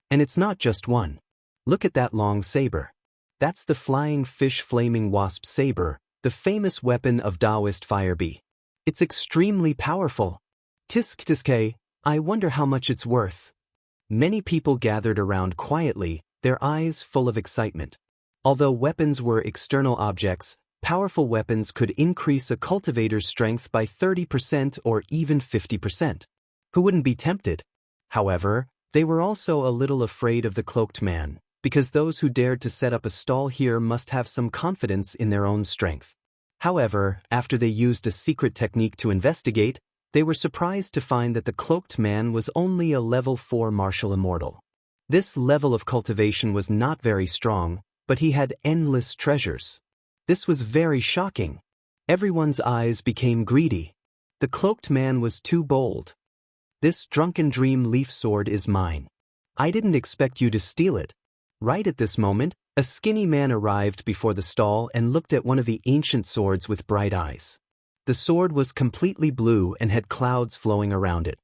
And it's not just one. Look at that long saber. That's the flying fish flaming wasp saber, the famous weapon of Taoist Firebee. It's extremely powerful. Tisk, I wonder how much it's worth. Many people gathered around quietly, their eyes full of excitement. Although weapons were external objects, powerful weapons could increase a cultivator's strength by 30% or even 50%. Who wouldn't be tempted? However, they were also a little afraid of the cloaked man, because those who dared to set up a stall here must have some confidence in their own strength. However, after they used a secret technique to investigate, they were surprised to find that the cloaked man was only a level 4 martial immortal. This level of cultivation was not very strong, but he had endless treasures. This was very shocking. Everyone's eyes became greedy. The cloaked man was too bold. "This drunken dream leaf sword is mine. I didn't expect you to steal it." Right at this moment, a skinny man arrived before the stall and looked at one of the ancient swords with bright eyes. The sword was completely blue and had clouds flowing around it.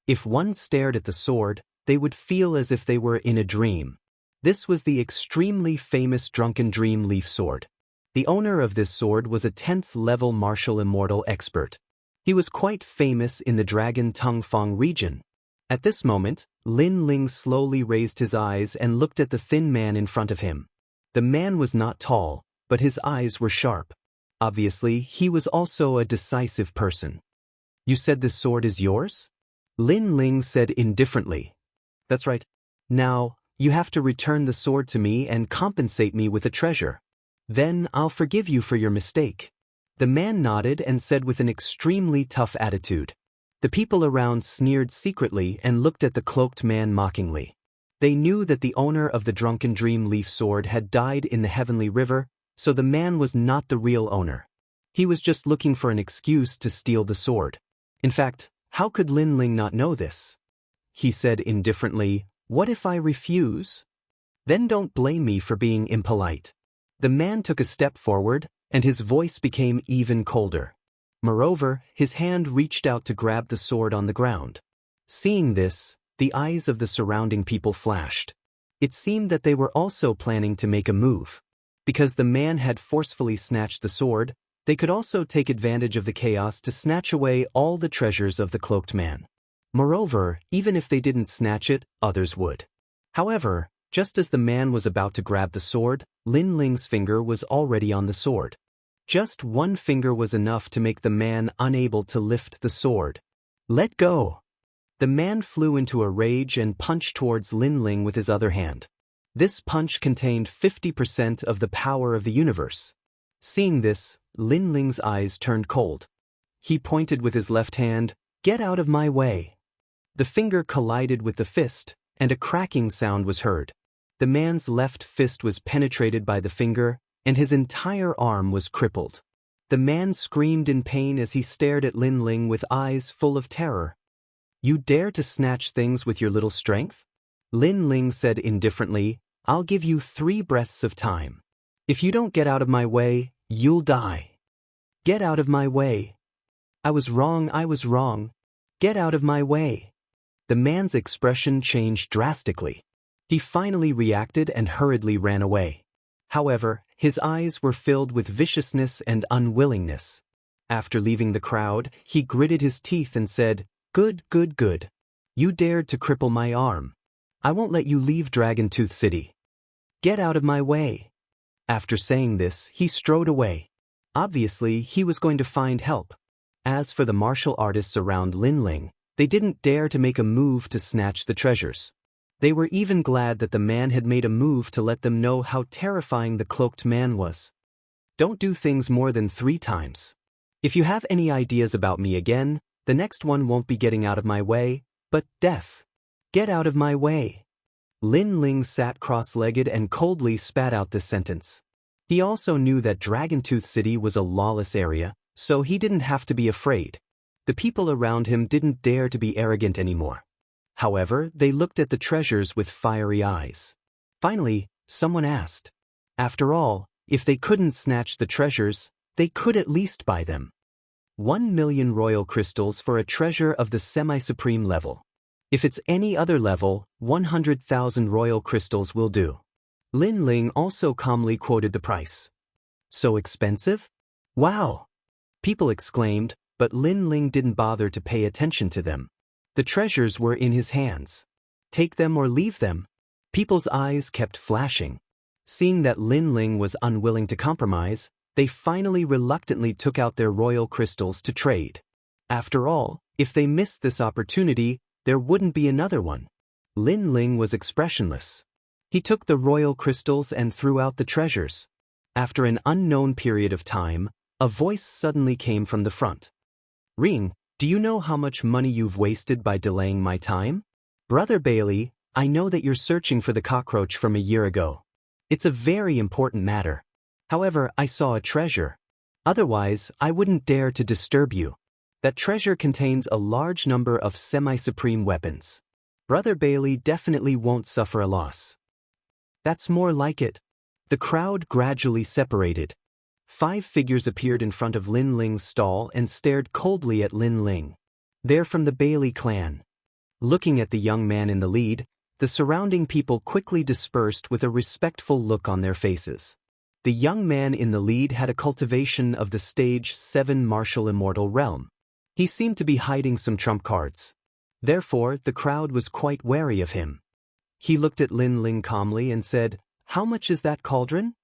If one stared at the sword, they would feel as if they were in a dream. This was the extremely famous drunken dream leaf sword. The owner of this sword was a 10th level martial immortal expert. He was quite famous in the Dragon Tongue Fong region. At this moment, Lin Ling slowly raised his eyes and looked at the thin man in front of him. The man was not tall, but his eyes were sharp. Obviously, he was also a decisive person. "You said this sword is yours?" Lin Ling said indifferently. "That's right. Now, you have to return the sword to me and compensate me with a treasure. Then I'll forgive you for your mistake." The man nodded and said with an extremely tough attitude. The people around sneered secretly and looked at the cloaked man mockingly. They knew that the owner of the drunken dream leaf sword had died in the heavenly river, so the man was not the real owner. He was just looking for an excuse to steal the sword. In fact, how could Lin Ling not know this? He said indifferently, "What if I refuse? Then don't blame me for being impolite." The man took a step forward, and his voice became even colder. Moreover, his hand reached out to grab the sword on the ground. Seeing this, the eyes of the surrounding people flashed. It seemed that they were also planning to make a move. Because the man had forcefully snatched the sword, they could also take advantage of the chaos to snatch away all the treasures of the cloaked man. Moreover, even if they didn't snatch it, others would. However, just as the man was about to grab the sword, Lin Ling's finger was already on the sword. Just one finger was enough to make the man unable to lift the sword. "Let go!" The man flew into a rage and punched towards Lin Ling with his other hand. This punch contained 50% of the power of the universe. Seeing this, Lin Ling's eyes turned cold. He pointed with his left hand, "Get out of my way." The finger collided with the fist, and a cracking sound was heard. The man's left fist was penetrated by the finger, and his entire arm was crippled. The man screamed in pain as he stared at Lin Ling with eyes full of terror. "You dare to snatch things with your little strength?" Lin Ling said indifferently, "I'll give you 3 breaths of time. If you don't get out of my way, you'll die. Get out of my way. I was wrong. Get out of my way." The man's expression changed drastically. He finally reacted and hurriedly ran away. However, his eyes were filled with viciousness and unwillingness. After leaving the crowd, he gritted his teeth and said, Good. You dared to cripple my arm. I won't let you leave Dragon Tooth City. Get out of my way." After saying this, he strode away. Obviously, he was going to find help. As for the martial artists around Lin Ling, they didn't dare to make a move to snatch the treasures. They were even glad that the man had made a move to let them know how terrifying the cloaked man was. Don't do things more than 3 times. If you have any ideas about me again, the next one won't be getting out of my way, but death. Get out of my way. Lin Ling sat cross-legged and coldly spat out this sentence. He also knew that Dragon Tooth City was a lawless area, so he didn't have to be afraid. The people around him didn't dare to be arrogant anymore. However, they looked at the treasures with fiery eyes. Finally, someone asked. After all, if they couldn't snatch the treasures, they could at least buy them. 1 million royal crystals for a treasure of the semi-supreme level. If it's any other level, 100,000 royal crystals will do. Lin Ling also calmly quoted the price. So expensive? Wow! People exclaimed, but Lin Ling didn't bother to pay attention to them. The treasures were in his hands. Take them or leave them. People's eyes kept flashing. Seeing that Lin Ling was unwilling to compromise, they finally reluctantly took out their royal crystals to trade. After all, if they missed this opportunity, there wouldn't be another one. Lin Ling was expressionless. He took the royal crystals and threw out the treasures. After an unknown period of time, a voice suddenly came from the front. "Ring, do you know how much money you've wasted by delaying my time? Brother Bailey, I know that you're searching for the cockroach from a year ago. It's a very important matter. However, I saw a treasure. Otherwise, I wouldn't dare to disturb you. That treasure contains a large number of semi-supreme weapons. Brother Bailey definitely won't suffer a loss. That's more like it. The crowd gradually separated. 5 figures appeared in front of Lin Ling's stall and stared coldly at Lin Ling. They're from the Bailey clan. Looking at the young man in the lead, the surrounding people quickly dispersed with a respectful look on their faces. The young man in the lead had a cultivation of the stage 7 martial immortal realm. He seemed to be hiding some trump cards. Therefore, the crowd was quite wary of him. He looked at Lin Ling calmly and said, "How much is that cauldron?"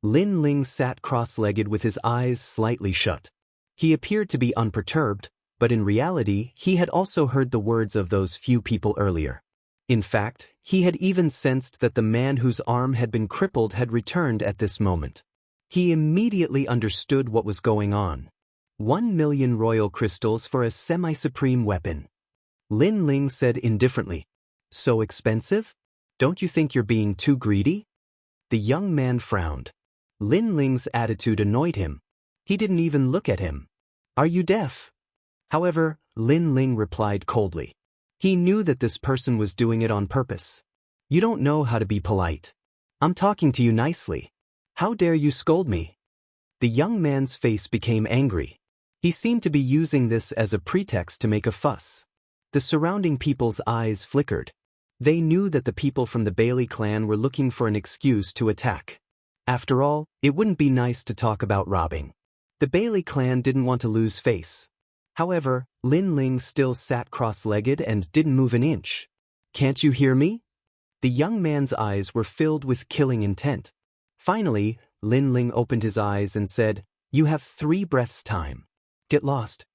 Lin Ling sat cross-legged with his eyes slightly shut. He appeared to be unperturbed, but in reality, he had also heard the words of those few people earlier. In fact, he had even sensed that the man whose arm had been crippled had returned at this moment. He immediately understood what was going on. 1 million royal crystals for a semi-supreme weapon. Lin Ling said indifferently, "So expensive? Don't you think you're being too greedy?" The young man frowned. Lin Ling's attitude annoyed him. He didn't even look at him. "Are you deaf?" However, Lin Ling replied coldly. He knew that this person was doing it on purpose. "You don't know how to be polite. I'm talking to you nicely. How dare you scold me?" The young man's face became angry. He seemed to be using this as a pretext to make a fuss. The surrounding people's eyes flickered. They knew that the people from the Bailey clan were looking for an excuse to attack. After all, it wouldn't be nice to talk about robbing. The Bailey clan didn't want to lose face. However, Lin Ling still sat cross-legged and didn't move an inch. "Can't you hear me?" The young man's eyes were filled with killing intent. Finally, Lin Ling opened his eyes and said, "You have 3 breaths time. Get lost."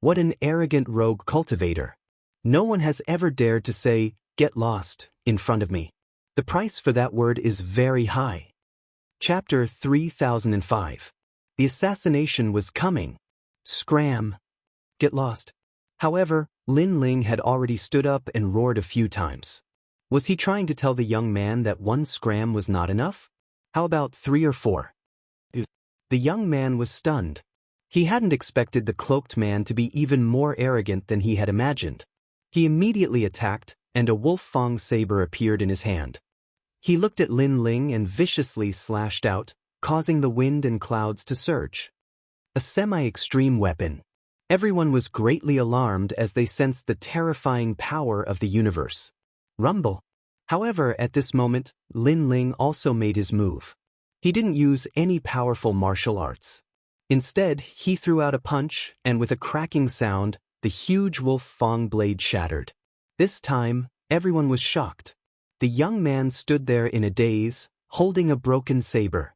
What an arrogant rogue cultivator. No one has ever dared to say, "Get lost," in front of me. The price for that word is very high. Chapter 3005. The assassination was coming. Scram. Get lost. However, Lin Ling had already stood up and roared a few times. Was he trying to tell the young man that 1 scram was not enough? How about 3 or 4? The young man was stunned. He hadn't expected the cloaked man to be even more arrogant than he had imagined. He immediately attacked, and a wolf fang saber appeared in his hand. He looked at Lin Ling and viciously slashed out, causing the wind and clouds to surge. A semi-extreme weapon. Everyone was greatly alarmed as they sensed the terrifying power of the universe. Rumble. However, at this moment, Lin Ling also made his move. He didn't use any powerful martial arts. Instead, he threw out a punch, and with a cracking sound, the huge wolf fang blade shattered. This time, everyone was shocked. The young man stood there in a daze, holding a broken saber.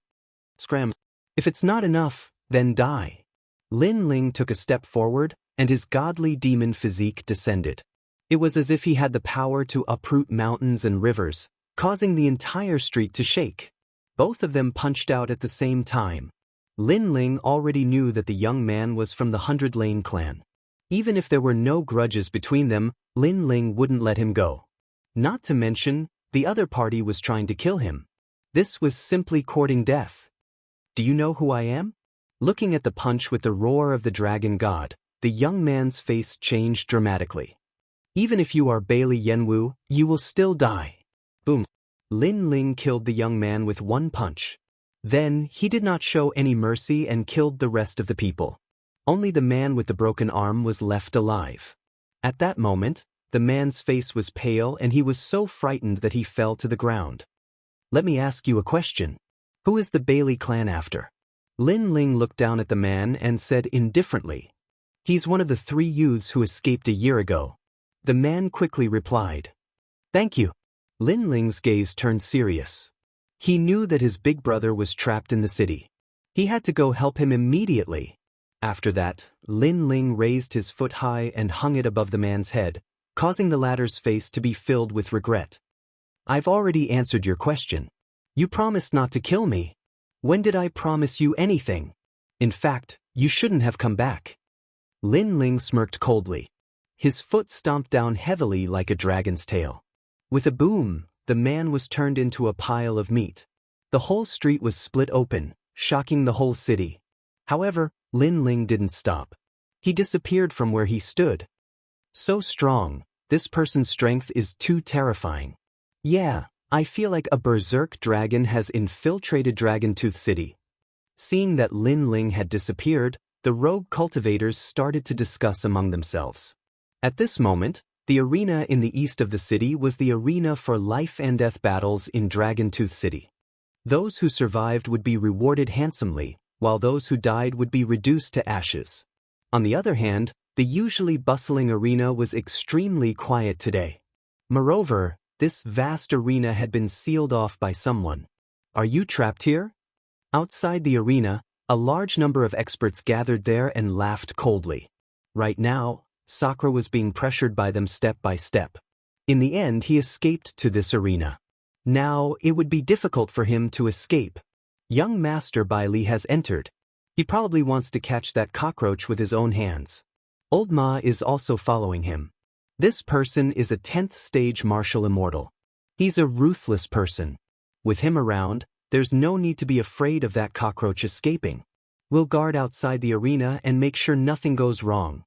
Scram. If it's not enough, then die. Lin Ling took a step forward, and his godly demon physique descended. It was as if he had the power to uproot mountains and rivers, causing the entire street to shake. Both of them punched out at the same time. Lin Ling already knew that the young man was from the 100 Lane clan. Even if there were no grudges between them, Lin Ling wouldn't let him go. Not to mention, the other party was trying to kill him. This was simply courting death. "Do you know who I am?" Looking at the punch with the roar of the dragon god, the young man's face changed dramatically. "Even if you are Bailey Yanwu, you will still die." Boom. Lin Ling killed the young man with 1 punch. Then, he did not show any mercy and killed the rest of the people. Only the man with the broken arm was left alive. At that moment, the man's face was pale and he was so frightened that he fell to the ground. "Let me ask you a question. Who is the Bailey clan after?" Lin Ling looked down at the man and said indifferently, "He's one of the 3 youths who escaped a year ago." The man quickly replied, "Thank you." Lin Ling's gaze turned serious. He knew that his big brother was trapped in the city. He had to go help him immediately. After that, Lin Ling raised his foot high and hung it above the man's head, causing the latter's face to be filled with regret. "I've already answered your question. You promised not to kill me. When did I promise you anything? In fact, you shouldn't have come back." Lin Ling smirked coldly. His foot stomped down heavily like a dragon's tail. With a boom, the man was turned into a pile of meat. The whole street was split open, shocking the whole city. However, Lin Ling didn't stop. He disappeared from where he stood. So strong, this person's strength is too terrifying. Yeah, I feel like a berserk dragon has infiltrated Dragontooth City. Seeing that Lin Ling had disappeared, the rogue cultivators started to discuss among themselves. At this moment, the arena in the east of the city was the arena for life and death battles in Dragontooth City. Those who survived would be rewarded handsomely, while those who died would be reduced to ashes. On the other hand, the usually bustling arena was extremely quiet today. Moreover, this vast arena had been sealed off by someone. Are you trapped here? Outside the arena, a large number of experts gathered there and laughed coldly. Right now, Sakura was being pressured by them step by step. In the end, he escaped to this arena. Now, it would be difficult for him to escape. Young Master Bai Li has entered. He probably wants to catch that cockroach with his own hands. Old Ma is also following him. This person is a 10th stage martial immortal. He's a ruthless person. With him around, there's no need to be afraid of that cockroach escaping. We'll guard outside the arena and make sure nothing goes wrong.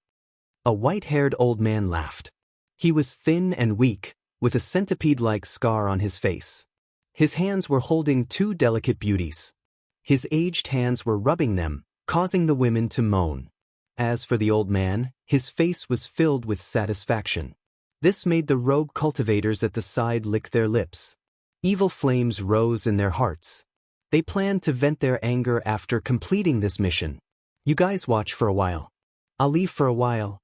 A white-haired old man laughed. He was thin and weak, with a centipede-like scar on his face. His hands were holding two delicate beauties. His aged hands were rubbing them, causing the women to moan. As for the old man, his face was filled with satisfaction. This made the rogue cultivators at the side lick their lips. Evil flames rose in their hearts. They planned to vent their anger after completing this mission. You guys watch for a while. I'll leave for a while.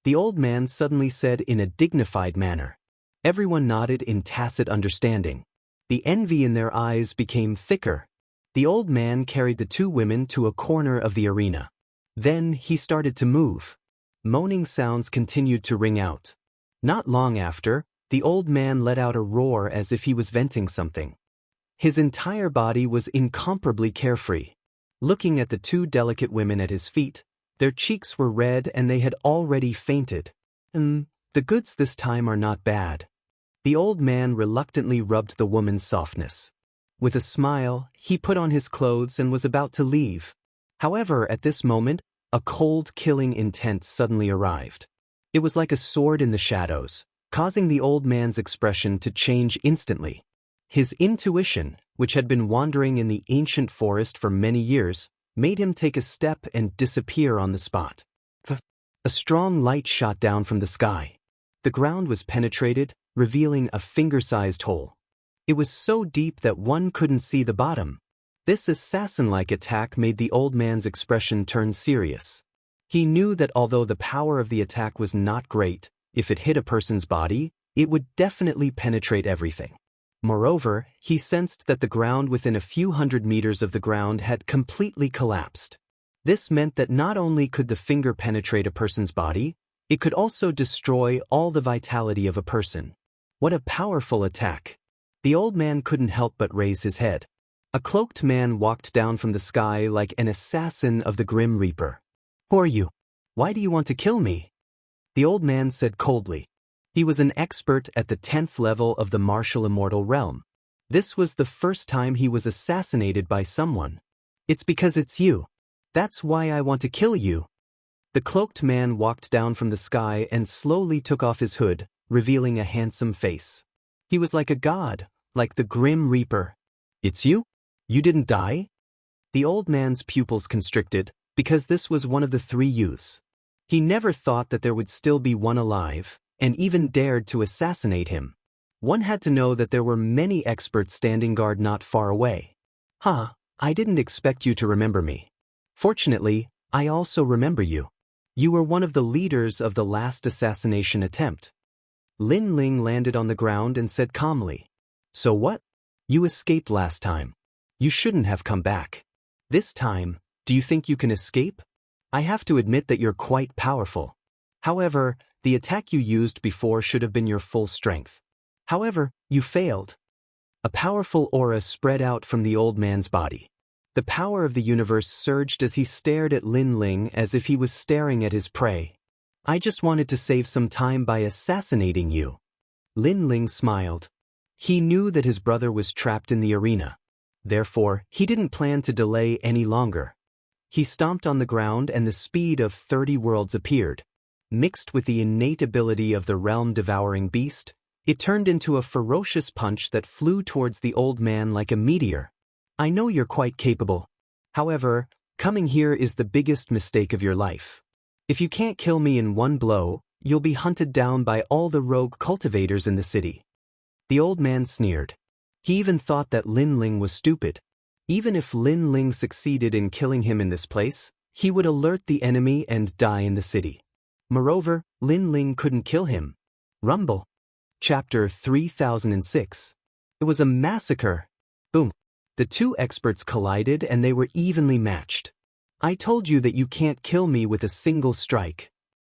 The old man suddenly said in a dignified manner. Everyone nodded in tacit understanding. The envy in their eyes became thicker. The old man carried the two women to a corner of the arena. Then he started to move. Moaning sounds continued to ring out. Not long after, the old man let out a roar as if he was venting something. His entire body was incomparably carefree. Looking at the two delicate women at his feet, their cheeks were red and they had already fainted. The goods this time are not bad. The old man reluctantly rubbed the woman's softness. With a smile, he put on his clothes and was about to leave. However, at this moment, a cold, killing intent suddenly arrived. It was like a sword in the shadows, causing the old man's expression to change instantly. His intuition, which had been wandering in the ancient forest for many years, made him take a step and disappear on the spot. A strong light shot down from the sky. The ground was penetrated, revealing a finger-sized hole. It was so deep that one couldn't see the bottom. This assassin-like attack made the old man's expression turn serious. He knew that although the power of the attack was not great, if it hit a person's body, it would definitely penetrate everything. Moreover, he sensed that the ground within a few hundred meters of the ground had completely collapsed. This meant that not only could the finger penetrate a person's body, it could also destroy all the vitality of a person. What a powerful attack! The old man couldn't help but raise his head. A cloaked man walked down from the sky like an assassin of the Grim Reaper. Who are you? Why do you want to kill me? The old man said coldly. He was an expert at the 10th level of the martial immortal realm. This was the first time he was assassinated by someone. It's because it's you. That's why I want to kill you. The cloaked man walked down from the sky and slowly took off his hood, revealing a handsome face. He was like a god, like the Grim Reaper. It's you? You didn't die? The old man's pupils constricted, because this was one of the three youths. He never thought that there would still be one alive, and even dared to assassinate him. One had to know that there were many experts standing guard not far away. I didn't expect you to remember me. Fortunately, I also remember you. You were one of the leaders of the last assassination attempt. Lin Ling landed on the ground and said calmly, So what? You escaped last time. You shouldn't have come back. This time, do you think you can escape? I have to admit that you're quite powerful. However, the attack you used before should have been your full strength. However, you failed. A powerful aura spread out from the old man's body. The power of the universe surged as he stared at Lin Ling as if he was staring at his prey. I just wanted to save some time by assassinating you. Lin Ling smiled. He knew that his brother was trapped in the arena. Therefore, he didn't plan to delay any longer. He stomped on the ground and the speed of 30 worlds appeared. Mixed with the innate ability of the realm-devouring beast, it turned into a ferocious punch that flew towards the old man like a meteor. I know you're quite capable. However, coming here is the biggest mistake of your life. If you can't kill me in one blow, you'll be hunted down by all the rogue cultivators in the city. The old man sneered. He even thought that Lin Ling was stupid. Even if Lin Ling succeeded in killing him in this place, he would alert the enemy and die in the city. Moreover, Lin Ling couldn't kill him. Rumble. Chapter 3006. It was a massacre. Boom. The two experts collided and they were evenly matched. I told you that you can't kill me with a single strike.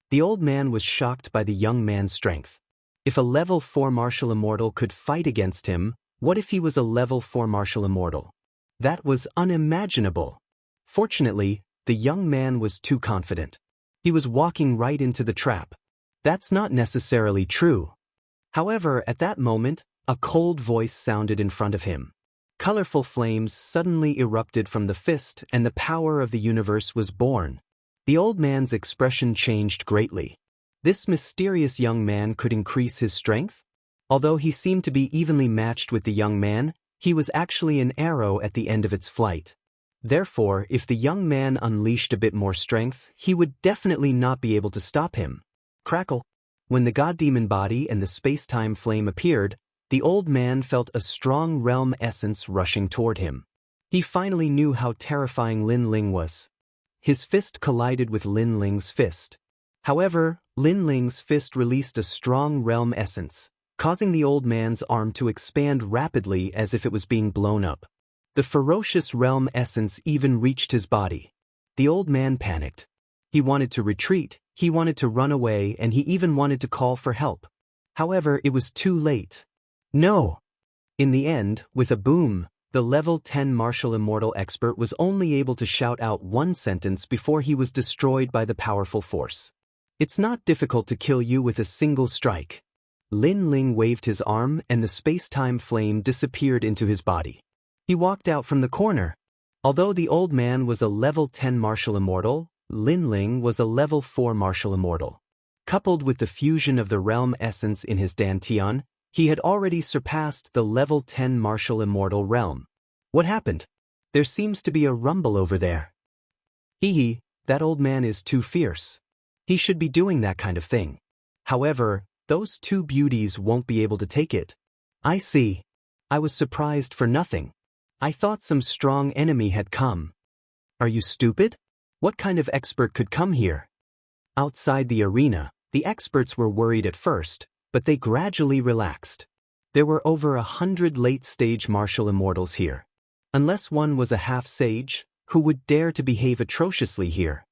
The old man was shocked by the young man's strength. If a level 4 martial immortal could fight against him, what if he was a level 4 martial immortal? That was unimaginable. Fortunately, the young man was too confident. He was walking right into the trap. That's not necessarily true. However, at that moment, a cold voice sounded in front of him. Colorful flames suddenly erupted from the fist and the power of the universe was born. The old man's expression changed greatly. This mysterious young man could increase his strength? Although he seemed to be evenly matched with the young man, he was actually an arrow at the end of its flight. Therefore, if the young man unleashed a bit more strength, he would definitely not be able to stop him. Crackle. When the god-demon body and the space-time flame appeared, the old man felt a strong realm essence rushing toward him. He finally knew how terrifying Lin Ling was. His fist collided with Lin Ling's fist. However, Lin Ling's fist released a strong realm essence, causing the old man's arm to expand rapidly as if it was being blown up. The ferocious realm essence even reached his body. The old man panicked. He wanted to retreat, he wanted to run away, and he even wanted to call for help. However, it was too late. No! In the end, with a boom, the level 10 martial immortal expert was only able to shout out one sentence before he was destroyed by the powerful force. It's not difficult to kill you with a single strike. Lin Ling waved his arm and the space-time flame disappeared into his body. He walked out from the corner. Although the old man was a level 10 martial immortal, Lin Ling was a level 4 martial immortal. Coupled with the fusion of the realm essence in his dantian, he had already surpassed the level 10 martial immortal realm. What happened? There seems to be a rumble over there. Hee, that old man is too fierce. He should be doing that kind of thing. However, those two beauties won't be able to take it. I see. I was surprised for nothing. I thought some strong enemy had come. Are you stupid? What kind of expert could come here? Outside the arena, the experts were worried at first, but they gradually relaxed. There were over 100 late-stage martial immortals here. Unless one was a half-sage, who would dare to behave atrociously here?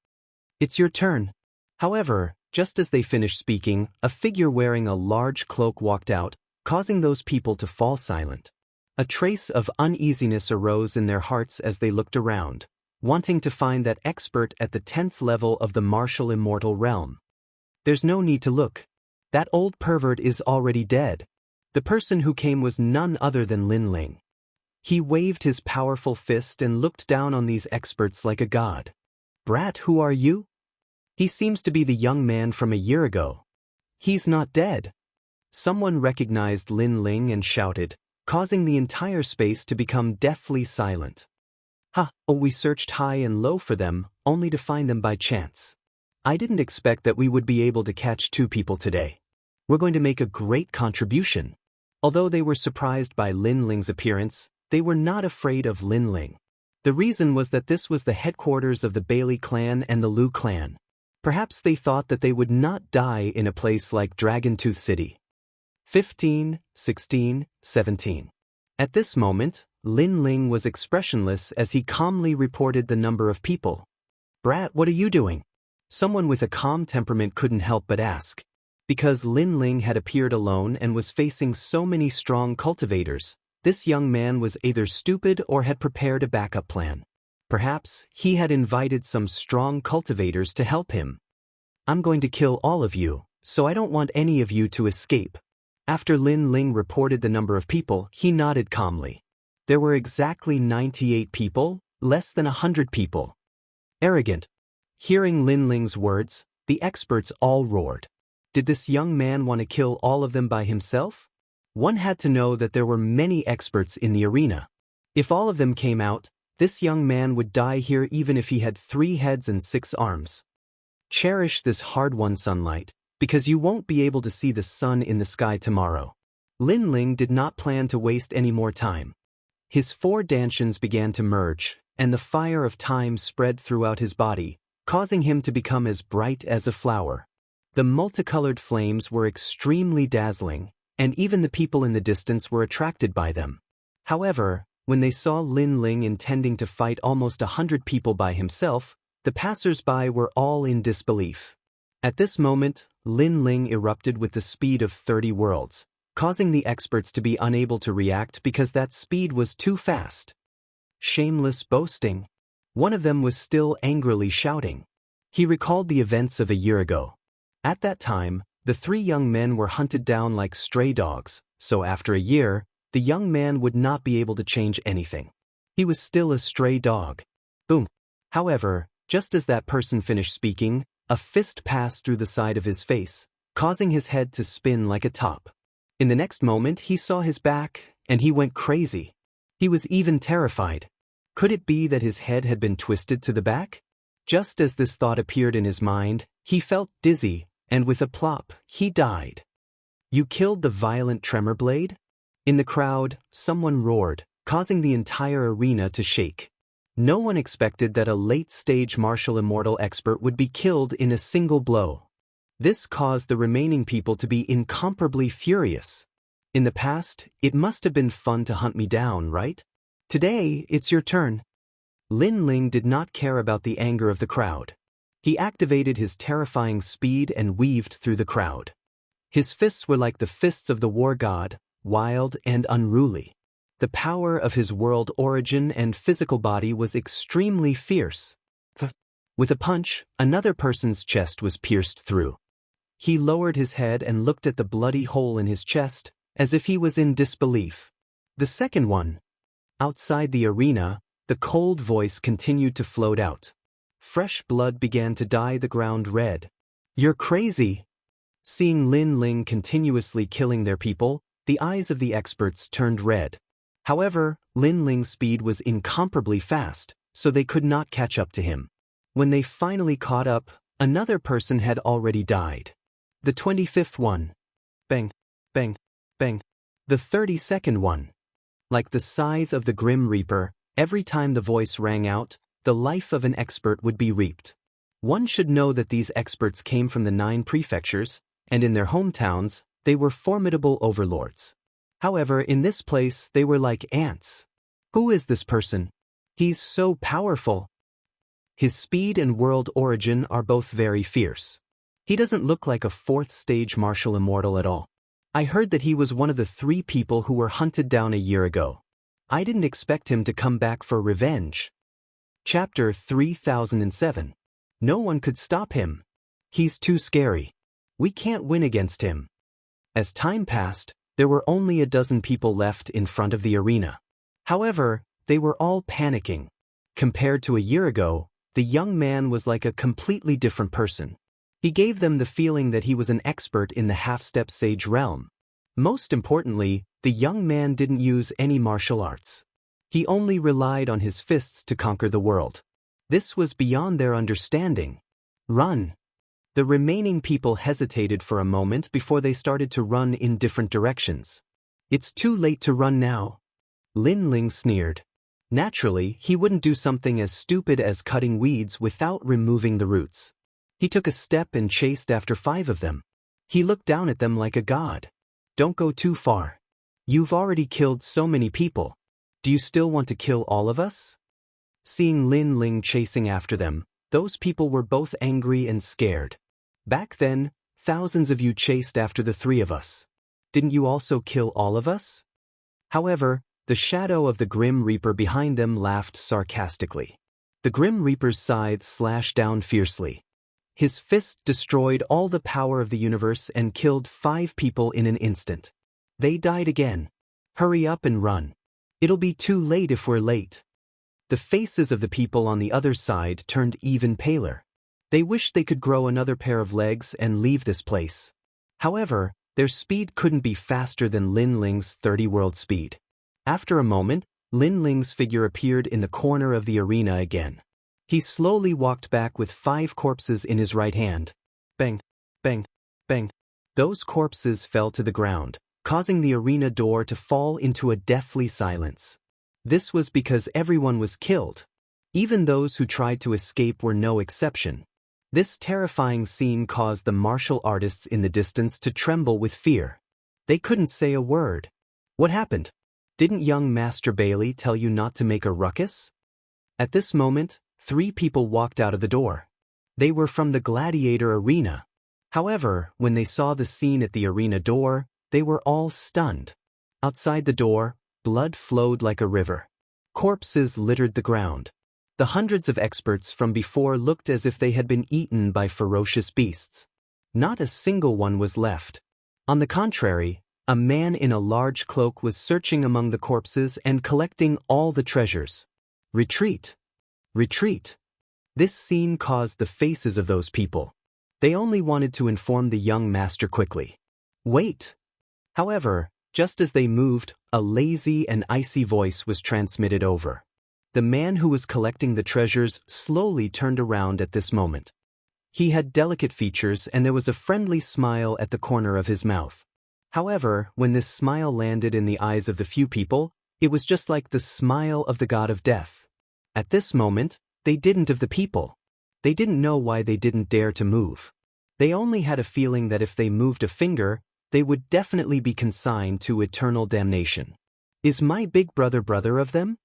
It's your turn. However, just as they finished speaking, a figure wearing a large cloak walked out, causing those people to fall silent. A trace of uneasiness arose in their hearts as they looked around, wanting to find that expert at the 10th level of the martial immortal realm. There's no need to look. That old pervert is already dead. The person who came was none other than Lin Ling. He waved his powerful fist and looked down on these experts like a god. Brat, who are you? He seems to be the young man from a year ago. He's not dead. Someone recognized Lin Ling and shouted, causing the entire space to become deathly silent. We searched high and low for them, only to find them by chance. I didn't expect that we would be able to catch two people today. We're going to make a great contribution. Although they were surprised by Lin Ling's appearance, they were not afraid of Lin Ling. The reason was that this was the headquarters of the Bailey clan and the Lu clan. Perhaps they thought that they would not die in a place like Dragon Tooth City. 15, 16, 17. At this moment, Lin Ling was expressionless as he calmly reported the number of people. Brat, what are you doing? Someone with a calm temperament couldn't help but ask. Because Lin Ling had appeared alone and was facing so many strong cultivators, this young man was either stupid or had prepared a backup plan. Perhaps he had invited some strong cultivators to help him. I'm going to kill all of you, so I don't want any of you to escape. After Lin Ling reported the number of people, he nodded calmly. There were exactly 98 people, less than 100 people. Arrogant. Hearing Lin Ling's words, the experts all roared. Did this young man want to kill all of them by himself? One had to know that there were many experts in the arena. If all of them came out, this young man would die here even if he had 3 heads and 6 arms. Cherish this hard-won sunlight, because you won't be able to see the sun in the sky tomorrow. Lin Ling did not plan to waste any more time. His 4 dantians began to merge, and the fire of time spread throughout his body, causing him to become as bright as a flower. The multicolored flames were extremely dazzling, and even the people in the distance were attracted by them. However, when they saw Lin Ling intending to fight almost 100 people by himself, the passers-by were all in disbelief. At this moment, Lin Ling erupted with the speed of 30 worlds, causing the experts to be unable to react because that speed was too fast. Shameless boasting. One of them was still angrily shouting. He recalled the events of a year ago. At that time, the 3 young men were hunted down like stray dogs, so after a year, the young man would not be able to change anything. He was still a stray dog. Boom. However, just as that person finished speaking, a fist passed through the side of his face, causing his head to spin like a top. In the next moment, he saw his back, and he went crazy. He was even terrified. Could it be that his head had been twisted to the back? Just as this thought appeared in his mind, he felt dizzy, and with a plop, he died. You killed the violent tremor blade? In the crowd, someone roared, causing the entire arena to shake. No one expected that a late-stage martial immortal expert would be killed in a single blow. This caused the remaining people to be incomparably furious. In the past, it must have been fun to hunt me down, right? Today, it's your turn. Lin Ling did not care about the anger of the crowd. He activated his terrifying speed and weaved through the crowd. His fists were like the fists of the war god, wild and unruly. The power of his world origin and physical body was extremely fierce. With a punch, another person's chest was pierced through. He lowered his head and looked at the bloody hole in his chest, as if he was in disbelief. The second one. Outside the arena, the cold voice continued to float out. Fresh blood began to dye the ground red. You're crazy. Seeing Lin Ling continuously killing their people, the eyes of the experts turned red. However, Lin Ling's speed was incomparably fast, so they could not catch up to him. When they finally caught up, another person had already died. The 25th one. Bang, bang, bang. The 32nd one. Like the scythe of the Grim Reaper, every time the voice rang out, the life of an expert would be reaped. One should know that these experts came from the 9 prefectures, and in their hometowns, they were formidable overlords. However, in this place, they were like ants. Who is this person? He's so powerful. His speed and world origin are both very fierce. He doesn't look like a 4th-stage martial immortal at all. I heard that he was one of the 3 people who were hunted down a year ago. I didn't expect him to come back for revenge. Chapter 3007. No one could stop him. He's too scary. We can't win against him. As time passed, there were only a dozen people left in front of the arena. However, they were all panicking. Compared to a year ago, the young man was like a completely different person. He gave them the feeling that he was an expert in the half-step sage realm. Most importantly, the young man didn't use any martial arts. He only relied on his fists to conquer the world. This was beyond their understanding. Run. The remaining people hesitated for a moment before they started to run in different directions. It's too late to run now. Lin Ling sneered. Naturally, he wouldn't do something as stupid as cutting weeds without removing the roots. He took a step and chased after 5 of them. He looked down at them like a god. Don't go too far. You've already killed so many people. Do you still want to kill all of us? Seeing Lin Ling chasing after them, those people were both angry and scared. Back then, thousands of you chased after the 3 of us. Didn't you also kill all of us? However, the shadow of the Grim Reaper behind them laughed sarcastically. The Grim Reaper's scythe slashed down fiercely. His fist destroyed all the power of the universe and killed 5 people in an instant. They died again. Hurry up and run. It'll be too late if we're late. The faces of the people on the other side turned even paler. They wished they could grow another pair of legs and leave this place. However, their speed couldn't be faster than Lin Ling's 30 world speed. After a moment, Lin Ling's figure appeared in the corner of the arena again. He slowly walked back with 5 corpses in his right hand. Bang, bang, bang. Those corpses fell to the ground, causing the arena door to fall into a deathly silence. This was because everyone was killed. Even those who tried to escape were no exception. This terrifying scene caused the martial artists in the distance to tremble with fear. They couldn't say a word. What happened? Didn't young Master Bailey tell you not to make a ruckus? At this moment, 3 people walked out of the door. They were from the gladiator arena. However, when they saw the scene at the arena door, they were all stunned. Outside the door, blood flowed like a river. Corpses littered the ground. The hundreds of experts from before looked as if they had been eaten by ferocious beasts. Not a single one was left. On the contrary, a man in a large cloak was searching among the corpses and collecting all the treasures. Retreat! Retreat! This scene caused the faces of those people. They only wanted to inform the young master quickly. Wait! However, just as they moved, a lazy and icy voice was transmitted over. The man who was collecting the treasures slowly turned around at this moment. He had delicate features and there was a friendly smile at the corner of his mouth. However, when this smile landed in the eyes of the few people, it was just like the smile of the god of death. At this moment, they didn't of the people. They didn't know why they didn't dare to move. They only had a feeling that if they moved a finger, they would definitely be consigned to eternal damnation. Is my big brother of them?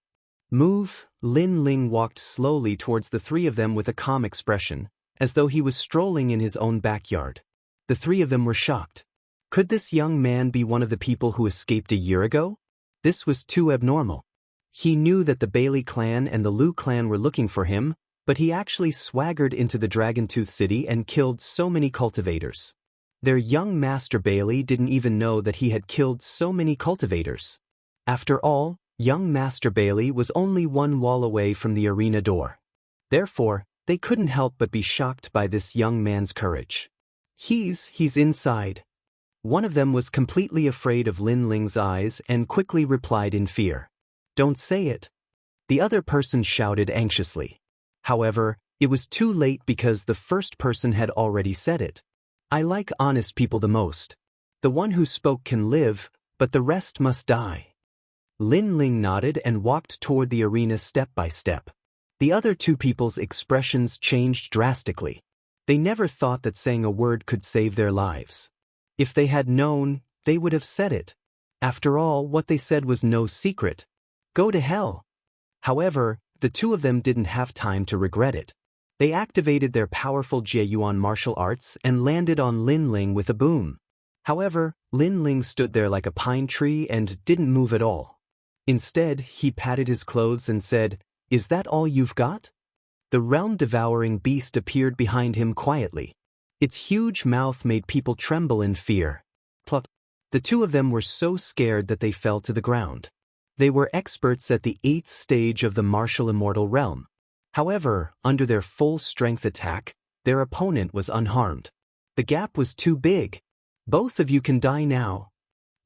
Move. Lin Ling walked slowly towards the 3 of them with a calm expression, as though he was strolling in his own backyard. The 3 of them were shocked. Could this young man be one of the people who escaped a year ago? This was too abnormal. He knew that the Bailey clan and the Liu clan were looking for him, but he actually swaggered into the Dragon Tooth City and killed so many cultivators. Their young Master Bailey didn't even know that he had killed so many cultivators. After all, young Master Bailey was only 1 wall away from the arena door. Therefore, they couldn't help but be shocked by this young man's courage. He's inside. One of them was completely afraid of Lin Ling's eyes and quickly replied in fear. Don't say it. The other person shouted anxiously. However, it was too late because the first person had already said it. I like honest people the most. The one who spoke can live, but the rest must die. Lin Ling nodded and walked toward the arena step by step. The other 2 people's expressions changed drastically. They never thought that saying a word could save their lives. If they had known, they would have said it. After all, what they said was no secret. Go to hell. However, the 2 of them didn't have time to regret it. They activated their powerful Jiayuan martial arts and landed on Lin Ling with a boom. However, Lin Ling stood there like a pine tree and didn't move at all. Instead, he patted his clothes and said, "Is that all you've got?" The realm-devouring beast appeared behind him quietly. Its huge mouth made people tremble in fear. Plop. The 2 of them were so scared that they fell to the ground. They were experts at the 8th stage of the martial immortal realm. However, under their full-strength attack, their opponent was unharmed. The gap was too big. Both of you can die now.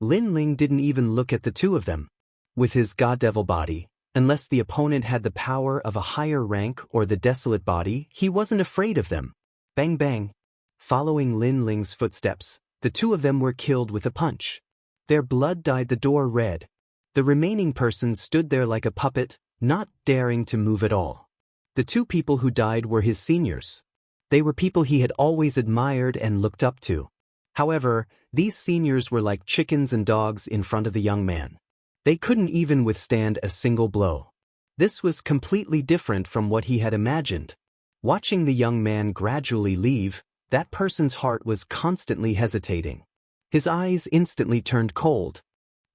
Lin Ling didn't even look at the 2 of them. With his god-devil body, unless the opponent had the power of a higher rank or the desolate body, he wasn't afraid of them. Bang bang. Following Lin Ling's footsteps, the 2 of them were killed with a punch. Their blood dyed the door red. The remaining person stood there like a puppet, not daring to move at all. The 2 people who died were his seniors. They were people he had always admired and looked up to. However, these seniors were like chickens and dogs in front of the young man. They couldn't even withstand a single blow. This was completely different from what he had imagined. Watching the young man gradually leave, that person's heart was constantly hesitating. His eyes instantly turned cold.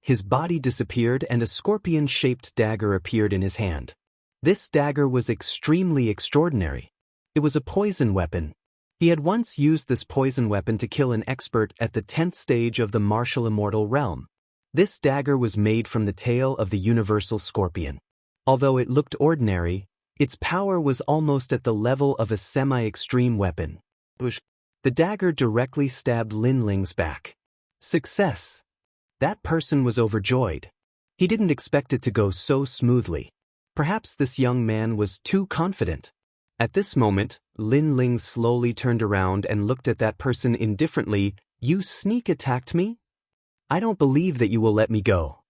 His body disappeared and a scorpion-shaped dagger appeared in his hand. This dagger was extremely extraordinary. It was a poison weapon. He had once used this poison weapon to kill an expert at the 10th stage of the martial immortal realm. This dagger was made from the tail of the universal scorpion. Although it looked ordinary, its power was almost at the level of a semi-extreme weapon. The dagger directly stabbed Lin Ling's back. Success! That person was overjoyed. He didn't expect it to go so smoothly. Perhaps this young man was too confident. At this moment, Lin Ling slowly turned around and looked at that person indifferently. You sneak attacked me? I don't believe that you will let me go.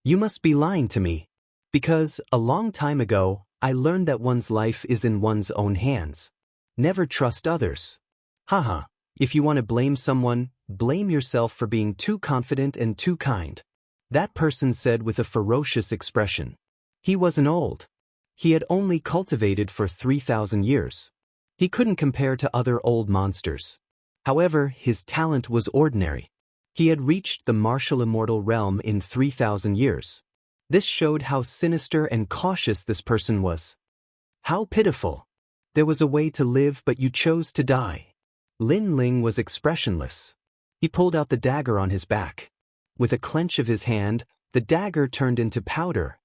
You must be lying to me. Because, a long time ago, I learned that one's life is in one's own hands. Never trust others. Haha, if you want to blame someone, blame yourself for being too confident and too kind. That person said with a ferocious expression. He wasn't old. He had only cultivated for 3,000 years. He couldn't compare to other old monsters. However, his talent was ordinary. He had reached the martial immortal realm in 3,000 years. This showed how sinister and cautious this person was. How pitiful. There was a way to live, but you chose to die. Lin Ling was expressionless. He pulled out the dagger on his back. With a clench of his hand, the dagger turned into powder.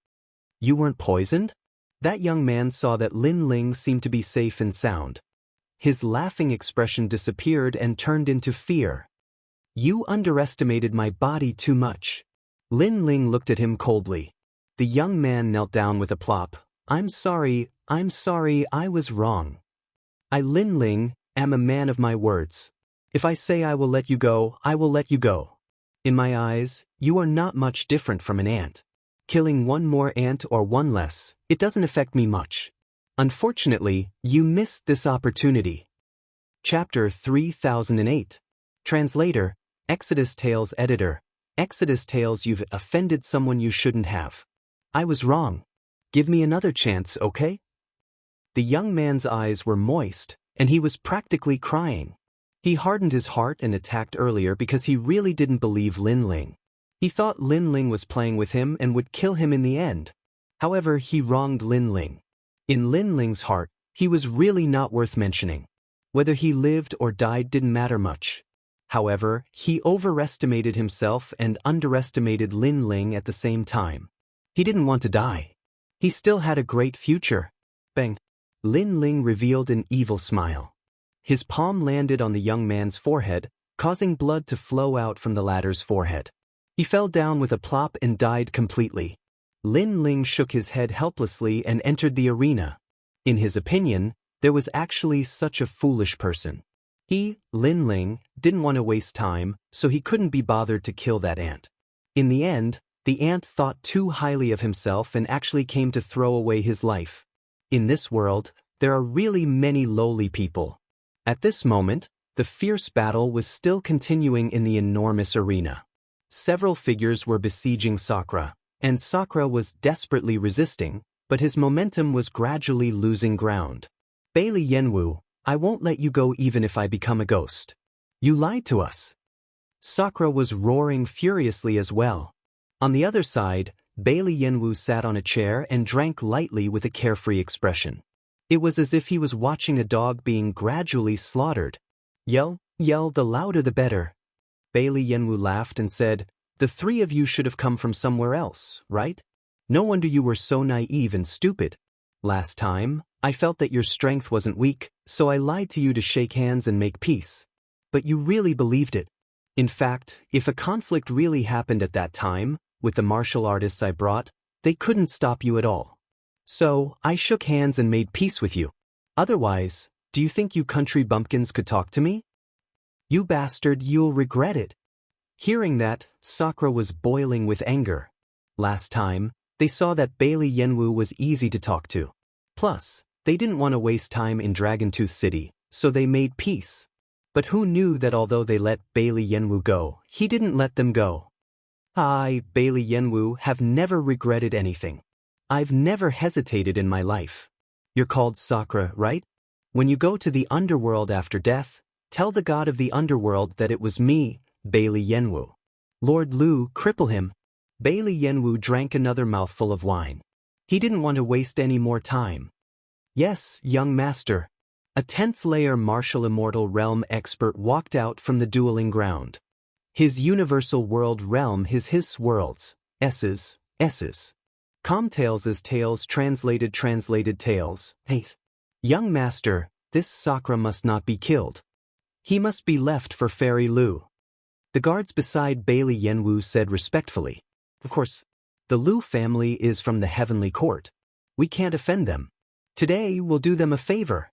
You weren't poisoned? That young man saw that Lin Ling seemed to be safe and sound. His laughing expression disappeared and turned into fear. You underestimated my body too much. Lin Ling looked at him coldly. The young man knelt down with a plop. I'm sorry, I was wrong. I, Lin Ling, am a man of my words. If I say I will let you go, I will let you go. In my eyes, you are not much different from an ant. Killing one more ant or one less, it doesn't affect me much. Unfortunately, you missed this opportunity. Chapter 3008. Translator, Exodus Tales Editor. Exodus Tales. You've offended someone you shouldn't have. I was wrong. Give me another chance, okay? The young man's eyes were moist, and he was practically crying. He hardened his heart and attacked earlier because he really didn't believe Lin Ling. He thought Lin Ling was playing with him and would kill him in the end. However, he wronged Lin Ling. In Lin Ling's heart, he was really not worth mentioning. Whether he lived or died didn't matter much. However, he overestimated himself and underestimated Lin Ling at the same time. He didn't want to die. He still had a great future. Bang! Lin Ling revealed an evil smile. His palm landed on the young man's forehead, causing blood to flow out from the latter's forehead. He fell down with a plop and died completely. Lin Ling shook his head helplessly and entered the arena. In his opinion, there was actually such a foolish person. He, Lin Ling, didn't want to waste time, so he couldn't be bothered to kill that ant. In the end, the ant thought too highly of himself and actually came to throw away his life. In this world, there are really many lowly people. At this moment, the fierce battle was still continuing in the enormous arena. Several figures were besieging Sakura, and Sakura was desperately resisting, but his momentum was gradually losing ground. Bailey Yenwu, I won't let you go even if I become a ghost. You lied to us. Sakura was roaring furiously as well. On the other side, Bailey Yenwu sat on a chair and drank lightly with a carefree expression. It was as if he was watching a dog being gradually slaughtered. Yell, the louder the better. Bailey Yenwu laughed and said, The three of you should have come from somewhere else, right? No wonder you were so naive and stupid. Last time, I felt that your strength wasn't weak, so I lied to you to shake hands and make peace. But you really believed it. In fact, if a conflict really happened at that time, with the martial artists I brought, they couldn't stop you at all. So, I shook hands and made peace with you. Otherwise, do you think you country bumpkins could talk to me? You bastard, you'll regret it. Hearing that, Sakura was boiling with anger. Last time, they saw that Bailey Yenwu was easy to talk to. Plus, they didn't want to waste time in Dragontooth City, so they made peace. But who knew that although they let Bailey Yenwu go, he didn't let them go? I, Bailey Yenwu, have never regretted anything. I've never hesitated in my life. You're called Sakura, right? When you go to the underworld after death, tell the god of the underworld that it was me, Bailey Yenwu. Lord Lu, cripple him. Bailey Yenwu drank another mouthful of wine. He didn't want to waste any more time. Yes, young master. A 10th layer martial immortal realm expert walked out from the dueling ground. His universal world realm, his worlds, S's. Com tales translated tales. Hey. Young master, this Sakura must not be killed. He must be left for Fairy Lu. The guards beside Bailey Yenwu said respectfully. Of course, the Lu family is from the heavenly court. We can't offend them. Today we'll do them a favor.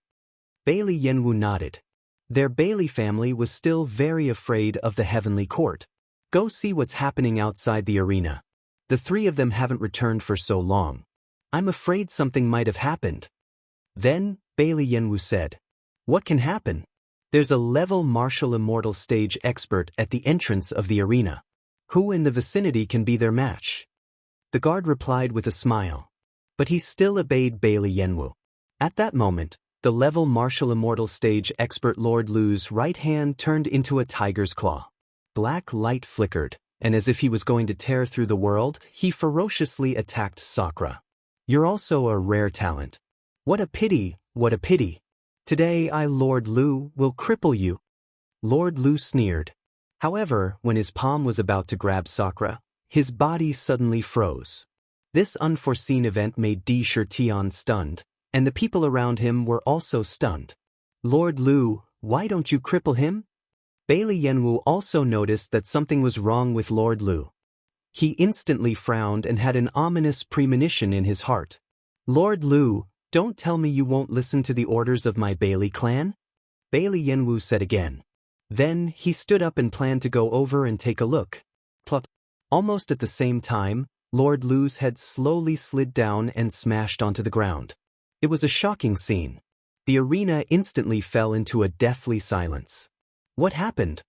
Bailey Yenwu nodded. Their Bailey family was still very afraid of the heavenly court. Go see what's happening outside the arena. The three of them haven't returned for so long. I'm afraid something might have happened. Then, Bailey Yenwu said. What can happen? There's a level martial immortal stage expert at the entrance of the arena. Who in the vicinity can be their match? The guard replied with a smile. But he still obeyed Bailey Yenwu. At that moment, the level martial immortal stage expert Lord Lu's right hand turned into a tiger's claw. Black light flickered, and as if he was going to tear through the world, he ferociously attacked Sakura. You're also a rare talent. What a pity, what a pity. Today Lord Lu, will cripple you. Lord Lu sneered. However, when his palm was about to grab Sakura, his body suddenly froze. This unforeseen event made Di Shirtian stunned, and the people around him were also stunned. Lord Lu, why don't you cripple him? Bailey Yenwu also noticed that something was wrong with Lord Lu. He instantly frowned and had an ominous premonition in his heart. Lord Lu, don't tell me you won't listen to the orders of my Bailey clan? Bailey Yenwu said again. Then he stood up and planned to go over and take a look. Plop. Almost at the same time, Lord Lu's head slowly slid down and smashed onto the ground. It was a shocking scene. The arena instantly fell into a deathly silence. What happened?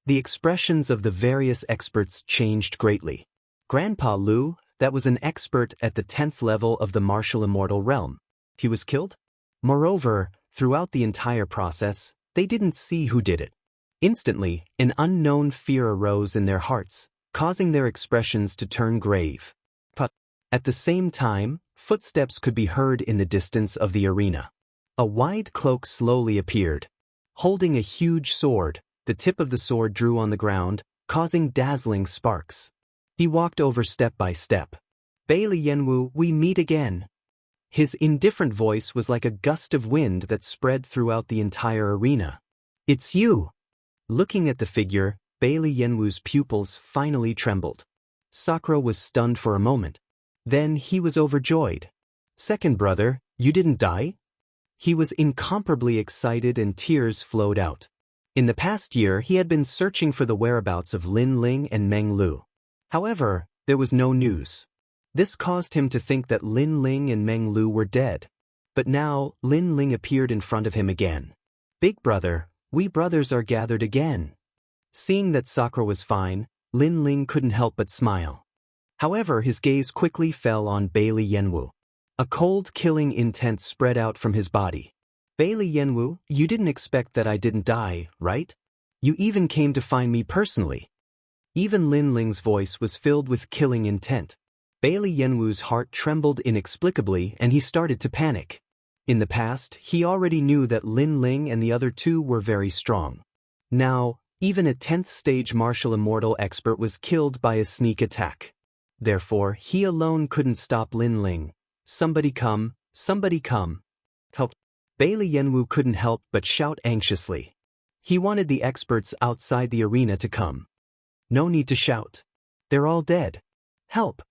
The expressions of the various experts changed greatly. Grandpa Lu, that was an expert at the 10th level of the martial immortal realm. He was killed? Moreover, throughout the entire process, they didn't see who did it. Instantly, an unknown fear arose in their hearts, causing their expressions to turn grave. But at the same time, footsteps could be heard in the distance of the arena. A wide cloak slowly appeared. Holding a huge sword, the tip of the sword drew on the ground, causing dazzling sparks. He walked over step by step. Bailey Yenwu, we meet again. His indifferent voice was like a gust of wind that spread throughout the entire arena. It's you. Looking at the figure, Bailey Yenwu's pupils finally trembled. Sakura was stunned for a moment. Then he was overjoyed. Second brother, you didn't die? He was incomparably excited and tears flowed out. In the past year he had been searching for the whereabouts of Lin Ling and Meng Lu. However, there was no news. This caused him to think that Lin Ling and Meng Lu were dead. But now, Lin Ling appeared in front of him again. Big brother, we brothers are gathered again. Seeing that Sakura was fine, Lin Ling couldn't help but smile. However, his gaze quickly fell on Bailey Yenwu. A cold, killing intent spread out from his body. Bailey Yenwu, you didn't expect that I didn't die, right? You even came to find me personally. Even Lin Ling's voice was filled with killing intent. Bailey Yenwu's heart trembled inexplicably and he started to panic. In the past, he already knew that Lin Ling and the other two were very strong. Now, even a 10th stage martial immortal expert was killed by a sneak attack. Therefore, he alone couldn't stop Lin Ling. Somebody come, help. Bailey Yenwu couldn't help but shout anxiously. He wanted the experts outside the arena to come. No need to shout. They're all dead. Help.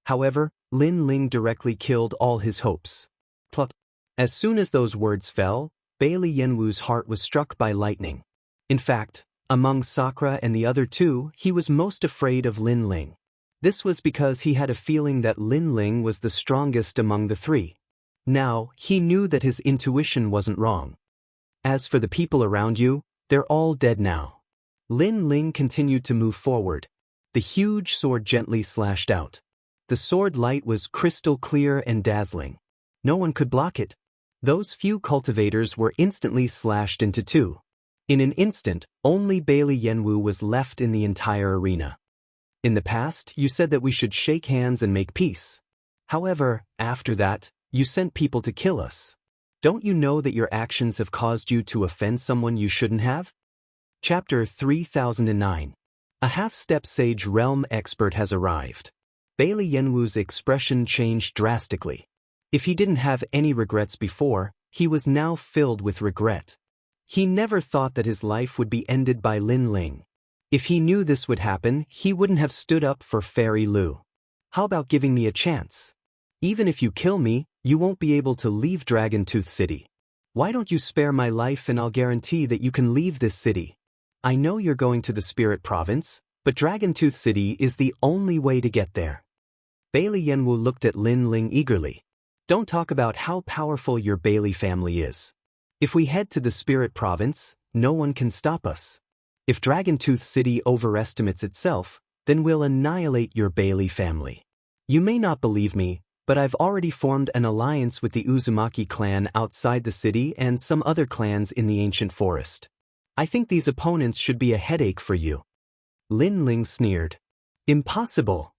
However, Lin Ling directly killed all his hopes. Plop. As soon as those words fell, Bailey Yenwu's heart was struck by lightning. In fact, among Sakura and the other two, he was most afraid of Lin Ling. This was because he had a feeling that Lin Ling was the strongest among the three. Now, he knew that his intuition wasn't wrong. As for the people around you, they're all dead now. Lin Ling continued to move forward. The huge sword gently slashed out. The sword light was crystal clear and dazzling. No one could block it. Those few cultivators were instantly slashed into two. In an instant, only Bailey Yenwu was left in the entire arena. In the past, you said that we should shake hands and make peace. However, after that, you sent people to kill us. Don't you know that your actions have caused you to offend someone you shouldn't have? Chapter 3009. A half-step sage realm expert has arrived. Bailey Yenwu's expression changed drastically. If he didn't have any regrets before, he was now filled with regret. He never thought that his life would be ended by Lin Ling. If he knew this would happen, he wouldn't have stood up for Fairy Lu. How about giving me a chance? Even if you kill me, you won't be able to leave Dragon Tooth City. Why don't you spare my life and I'll guarantee that you can leave this city. I know you're going to the Spirit Province, but Dragon Tooth City is the only way to get there. Bailey Yenwu looked at Lin Ling eagerly. Don't talk about how powerful your Bailey family is. If we head to the Spirit Province, no one can stop us. If Dragon Tooth City overestimates itself, then we'll annihilate your Bailey family. You may not believe me, but I've already formed an alliance with the Uzumaki clan outside the city and some other clans in the ancient forest. I think these opponents should be a headache for you. Lin Ling sneered. Impossible.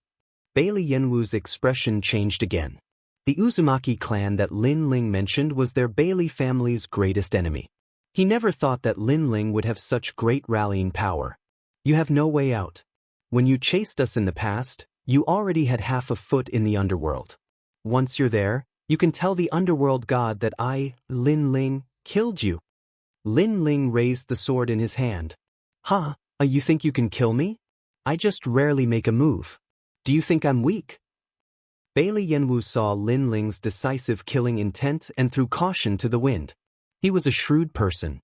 Bailey Yenwu's expression changed again. The Uzumaki clan that Lin Ling mentioned was their Bailey family's greatest enemy. He never thought that Lin Ling would have such great rallying power. You have no way out. When you chased us in the past, you already had half a foot in the underworld. Once you're there, you can tell the underworld god that I, Lin Ling, killed you. Lin Ling raised the sword in his hand. Huh, you think you can kill me? I just rarely make a move. Do you think I'm weak? Bailey Yenwu saw Lin Ling's decisive killing intent and threw caution to the wind. He was a shrewd person.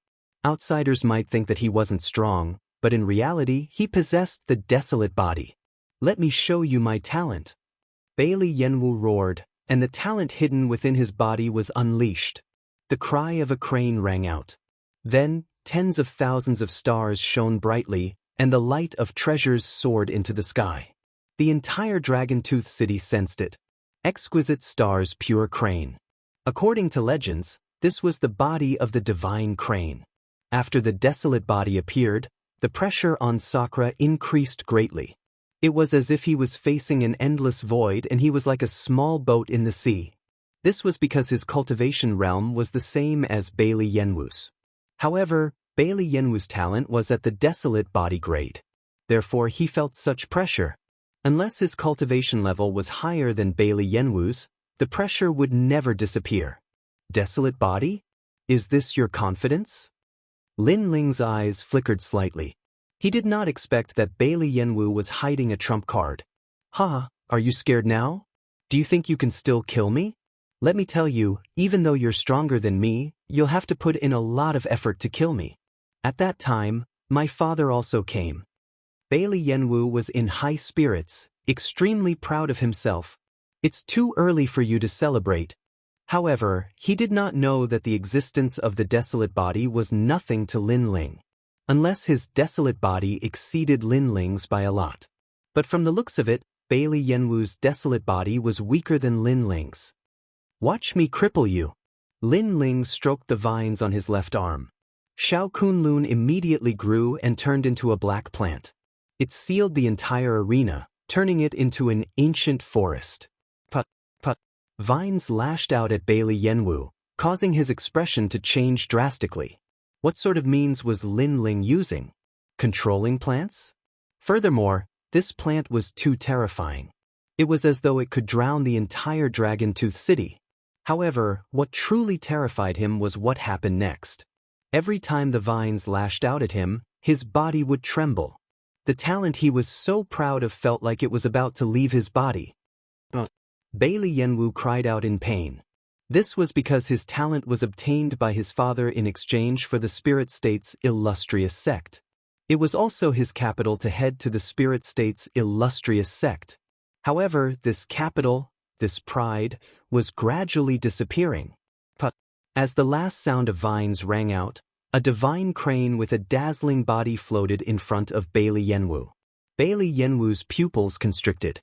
Outsiders might think that he wasn't strong, but in reality he possessed the desolate body. Let me show you my talent. Bailey Yenwu roared, and the talent hidden within his body was unleashed. The cry of a crane rang out. Then, tens of thousands of stars shone brightly, and the light of treasures soared into the sky. The entire Dragon Tooth City sensed it. Exquisite stars, pure crane. According to legends, this was the body of the divine crane. After the desolate body appeared, the pressure on Sakura increased greatly. It was as if he was facing an endless void and he was like a small boat in the sea. This was because his cultivation realm was the same as Bailey Yenwu's. However, Bailey Yenwu's talent was at the desolate body grade. Therefore he felt such pressure. Unless his cultivation level was higher than Bailey Yenwu's, the pressure would never disappear. Desolate body? Is this your confidence? Lin Ling's eyes flickered slightly. He did not expect that Bailey Yenwu was hiding a trump card. Ha, are you scared now? Do you think you can still kill me? Let me tell you, even though you're stronger than me, you'll have to put in a lot of effort to kill me. At that time, my father also came. Bailey Yenwu was in high spirits, extremely proud of himself. It's too early for you to celebrate. However, he did not know that the existence of the desolate body was nothing to Lin Ling. Unless his desolate body exceeded Lin Ling's by a lot. But from the looks of it, Bailey Yenwu's desolate body was weaker than Lin Ling's. Watch me cripple you. Lin Ling stroked the vines on his left arm. Shao Kunlun immediately grew and turned into a black plant. It sealed the entire arena, turning it into an ancient forest. Put. Vines lashed out at Bailey Yenwu, causing his expression to change drastically. What sort of means was Lin Ling using? Controlling plants? Furthermore, this plant was too terrifying. It was as though it could drown the entire Dragon Tooth City. However, what truly terrified him was what happened next. Every time the vines lashed out at him, his body would tremble. The talent he was so proud of felt like it was about to leave his body. Bailey Yenwu cried out in pain. This was because his talent was obtained by his father in exchange for the Spirit State's illustrious sect. It was also his capital to head to the Spirit State's illustrious sect. However, this capital, this pride, was gradually disappearing. As the last sound of vines rang out, a divine crane with a dazzling body floated in front of Bailey Yenwu. Bailey Yenwu's pupils constricted.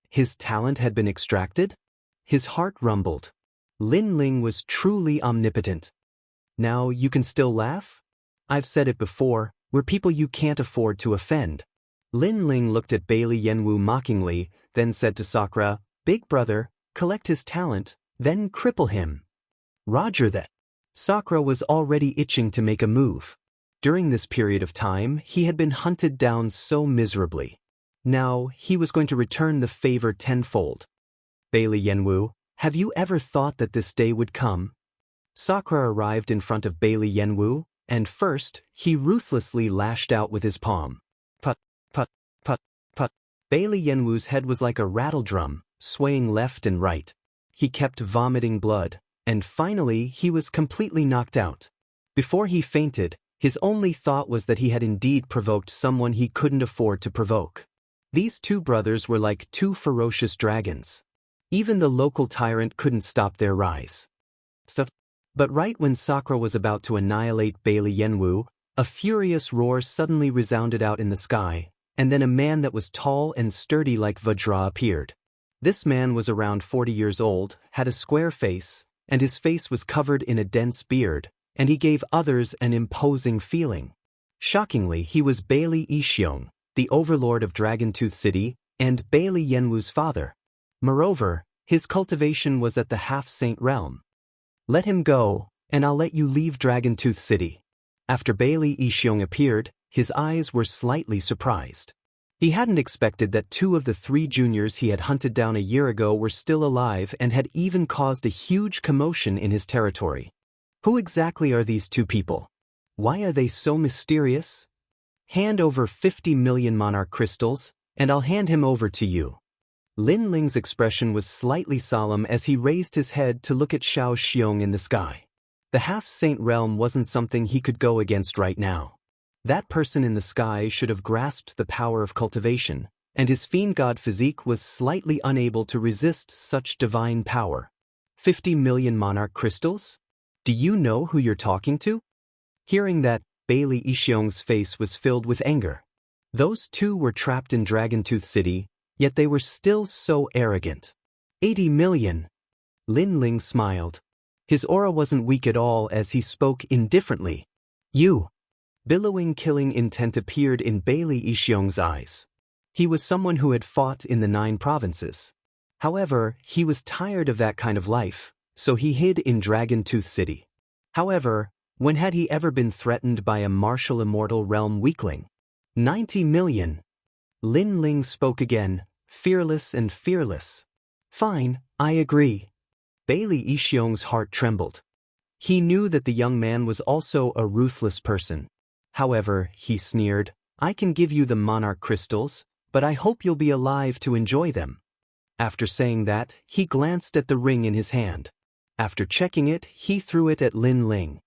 His talent had been extracted? His heart rumbled. Lin Ling was truly omnipotent. Now you can still laugh? I've said it before, we're people you can't afford to offend. Lin Ling looked at Bailey Yenwu mockingly, then said to Sakura, Big brother, collect his talent, then cripple him. Roger that. Sakura was already itching to make a move. During this period of time, he had been hunted down so miserably. Now, he was going to return the favor tenfold. Bailey Yenwu, have you ever thought that this day would come? Sakura arrived in front of Bailey Yenwu, and first, he ruthlessly lashed out with his palm. Put, put, put, put. Bailey Yenwu's head was like a rattle drum, swaying left and right. He kept vomiting blood, and finally he was completely knocked out. Before he fainted, his only thought was that he had indeed provoked someone he couldn't afford to provoke. These two brothers were like two ferocious dragons. Even the local tyrant couldn't stop their rise. But right when Sakura was about to annihilate Bailey Yenwu, a furious roar suddenly resounded out in the sky, and then a man that was tall and sturdy like Vajra appeared. This man was around 40 years old, had a square face, and his face was covered in a dense beard, and he gave others an imposing feeling. Shockingly, he was Bailey Ishiong, the overlord of Dragontooth City, and Bailey Yenwu's father. Moreover, his cultivation was at the half-saint realm. Let him go, and I'll let you leave Dragontooth City. After Bailey Ishiong appeared, his eyes were slightly surprised. He hadn't expected that 2 of the 3 juniors he had hunted down a year ago were still alive and had even caused a huge commotion in his territory. Who exactly are these 2 people? Why are they so mysterious? Hand over 50 million monarch crystals, and I'll hand him over to you. Lin Ling's expression was slightly solemn as he raised his head to look at Xiao Xiong in the sky. The half-saint realm wasn't something he could go against right now. That person in the sky should have grasped the power of cultivation, and his fiend god physique was slightly unable to resist such divine power. 50 million monarch crystals? Do you know who you're talking to? Hearing that, Bailey Ishiong's face was filled with anger. Those 2 were trapped in Dragontooth City, yet they were still so arrogant. 80 million. Lin Ling smiled. His aura wasn't weak at all as he spoke indifferently. You. Billowing killing intent appeared in Bailey Ishiong's eyes. He was someone who had fought in the 9 provinces. However, he was tired of that kind of life, so he hid in Dragontooth City. However, when had he ever been threatened by a martial immortal realm weakling? 90 million. Lin Ling spoke again, fearless and fearless. Fine, I agree. Bailey Ishiong's heart trembled. He knew that the young man was also a ruthless person. However, he sneered, I can give you the monarch crystals, but I hope you'll be alive to enjoy them. After saying that, he glanced at the ring in his hand. After checking it, he threw it at Lin Ling.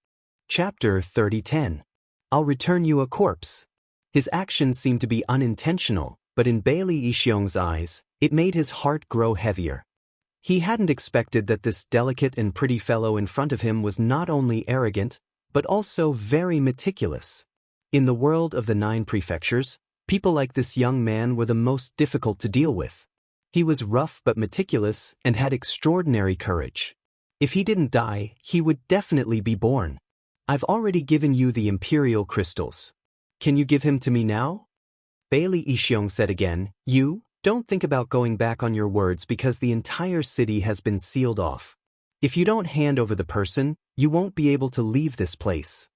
Chapter 30:10. I'll return you a corpse. His actions seemed to be unintentional, but in Bailey Ishiong's eyes, it made his heart grow heavier. He hadn't expected that this delicate and pretty fellow in front of him was not only arrogant, but also very meticulous. In the world of the 9 prefectures, people like this young man were the most difficult to deal with. He was rough but meticulous and had extraordinary courage. If he didn't die, he would definitely be born. I've already given you the imperial crystals. Can you give him to me now? Bailey Ishiong said again, You, don't think about going back on your words because the entire city has been sealed off. If you don't hand over the person, you won't be able to leave this place.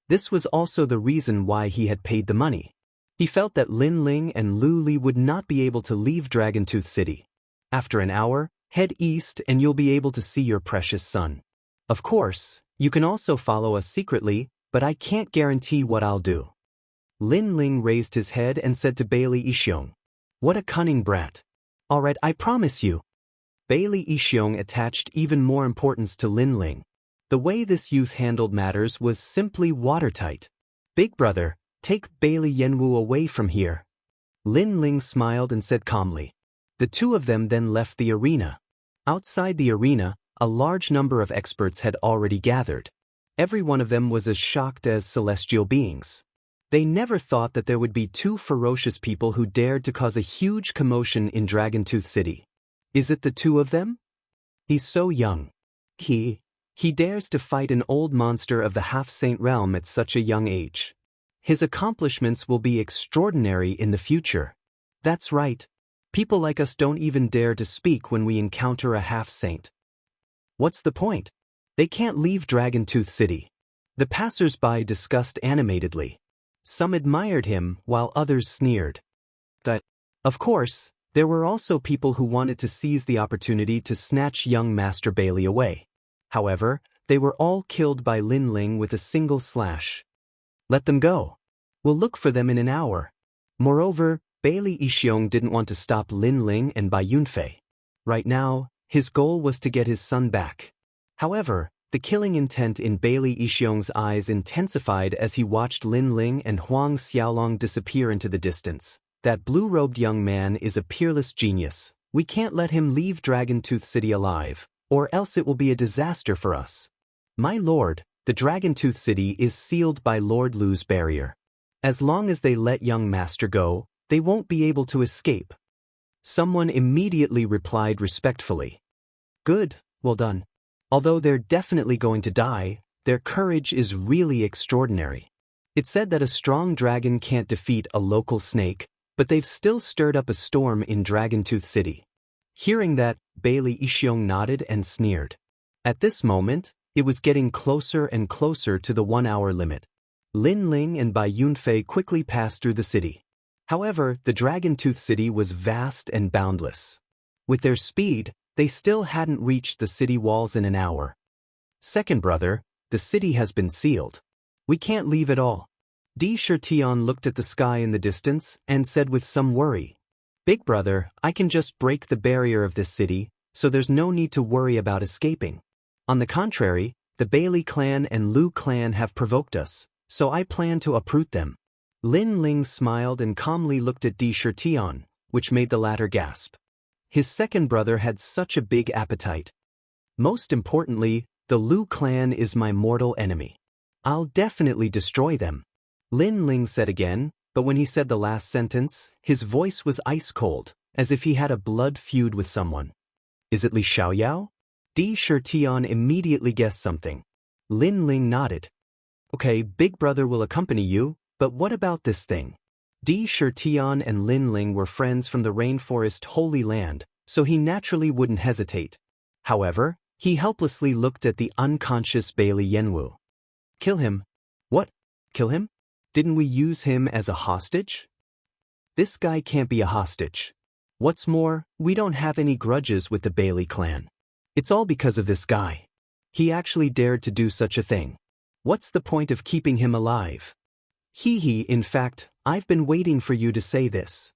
This was also the reason why he had paid the money. He felt that Lin Ling and Lu Li would not be able to leave Dragontooth City. After an hour, head east and you'll be able to see your precious son. Of course, you can also follow us secretly, but I can't guarantee what I'll do. Lin Ling raised his head and said to Bailey Ishiong, What a cunning brat. All right, I promise you. Bailey Ishiong attached even more importance to Lin Ling. The way this youth handled matters was simply watertight. Big brother, take Bailey Yenwu away from here. Lin Ling smiled and said calmly. The 2 of them then left the arena. Outside the arena, a large number of experts had already gathered. Every one of them was as shocked as celestial beings. They never thought that there would be 2 ferocious people who dared to cause a huge commotion in Dragontooth City. Is it the 2 of them? He's so young. He dares to fight an old monster of the half-saint realm at such a young age. His accomplishments will be extraordinary in the future. That's right. People like us don't even dare to speak when we encounter a half-saint. What's the point? They can't leave Dragontooth City. The passers-by discussed animatedly. Some admired him while others sneered. Of course, there were also people who wanted to seize the opportunity to snatch young Master Bailey away. However, they were all killed by Lin Ling with a single slash. Let them go. We'll look for them in an hour. Moreover, Bailey Yixiong didn't want to stop Lin Ling and Bai Yunfei. Right now, his goal was to get his son back. However, the killing intent in Bailey Yixiong's eyes intensified as he watched Lin Ling and Huang Xiaolong disappear into the distance. That blue-robed young man is a peerless genius. We can't let him leave Dragon Tooth City alive, or else it will be a disaster for us. My lord, the Dragon Tooth City is sealed by Lord Lu's barrier. As long as they let young master go, they won't be able to escape. Someone immediately replied respectfully. Good, well done. Although they're definitely going to die, their courage is really extraordinary. It's said that a strong dragon can't defeat a local snake, but they've still stirred up a storm in Dragon Tooth City. Hearing that, Bailey Yixiong nodded and sneered. At this moment, it was getting closer and closer to the 1-hour limit. Lin Ling and Bai Yunfei quickly passed through the city. However, the Dragon Tooth City was vast and boundless. With their speed, they still hadn't reached the city walls in an hour. Second brother, the city has been sealed. We can't leave at all. Di Shirtian looked at the sky in the distance and said with some worry, Big brother, I can just break the barrier of this city, so there's no need to worry about escaping. On the contrary, the Bailey clan and Lu clan have provoked us, so I plan to uproot them. Lin Ling smiled and calmly looked at Di Shirtian, which made the latter gasp. His second brother had such a big appetite. Most importantly, the Lu clan is my mortal enemy. I'll definitely destroy them. Lin Ling said again, but when he said the last sentence, his voice was ice-cold, as if he had a blood feud with someone. Is it Li Xiaoyao? Di Shirtian immediately guessed something. Lin Ling nodded. Okay, big brother will accompany you, but what about this thing? Di Shirtian and Lin Ling were friends from the rainforest Holy Land, so he naturally wouldn't hesitate. However, he helplessly looked at the unconscious Bailey Yenwu. Kill him. What? Kill him? Didn't we use him as a hostage? This guy can't be a hostage. What's more, we don't have any grudges with the Bailey clan. It's all because of this guy. He actually dared to do such a thing. What's the point of keeping him alive? In fact, I've been waiting for you to say this.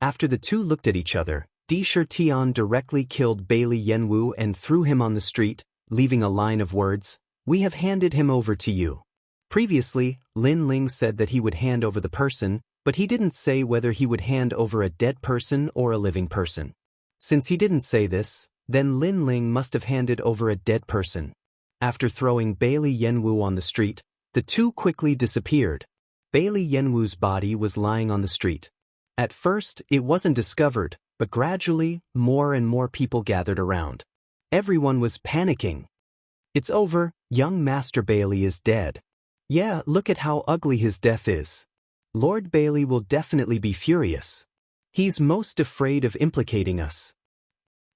After the two looked at each other, Di Shirtian directly killed Bailey Yenwu and threw him on the street, leaving a line of words, We have handed him over to you. Previously, Lin Ling said that he would hand over the person, but he didn't say whether he would hand over a dead person or a living person. Since he didn't say this, then Lin Ling must have handed over a dead person. After throwing Bailey Yenwu on the street, the two quickly disappeared. Bailey Yenwu's body was lying on the street. At first, it wasn't discovered, but gradually, more and more people gathered around. Everyone was panicking. It's over, young Master Bailey is dead. Yeah, look at how ugly his death is. Lord Bailey will definitely be furious. He's most afraid of implicating us.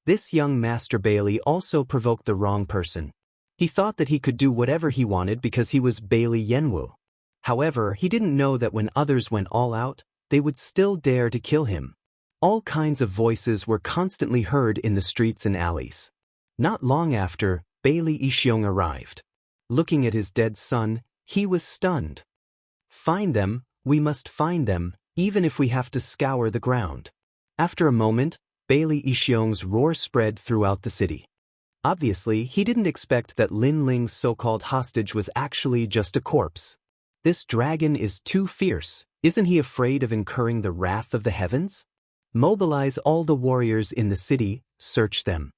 This young Master Bailey also provoked the wrong person. He thought that he could do whatever he wanted because he was Bailey Yenwu. However, he didn't know that when others went all out, they would still dare to kill him. All kinds of voices were constantly heard in the streets and alleys. Not long after, Bailey Yixiong arrived. Looking at his dead son, he was stunned. Find them, we must find them, even if we have to scour the ground. After a moment, Bailey Yixiong's roar spread throughout the city. Obviously, he didn't expect that Lin Ling's so-called hostage was actually just a corpse. This dragon is too fierce. Isn't he afraid of incurring the wrath of the heavens? Mobilize all the warriors in the city, search them.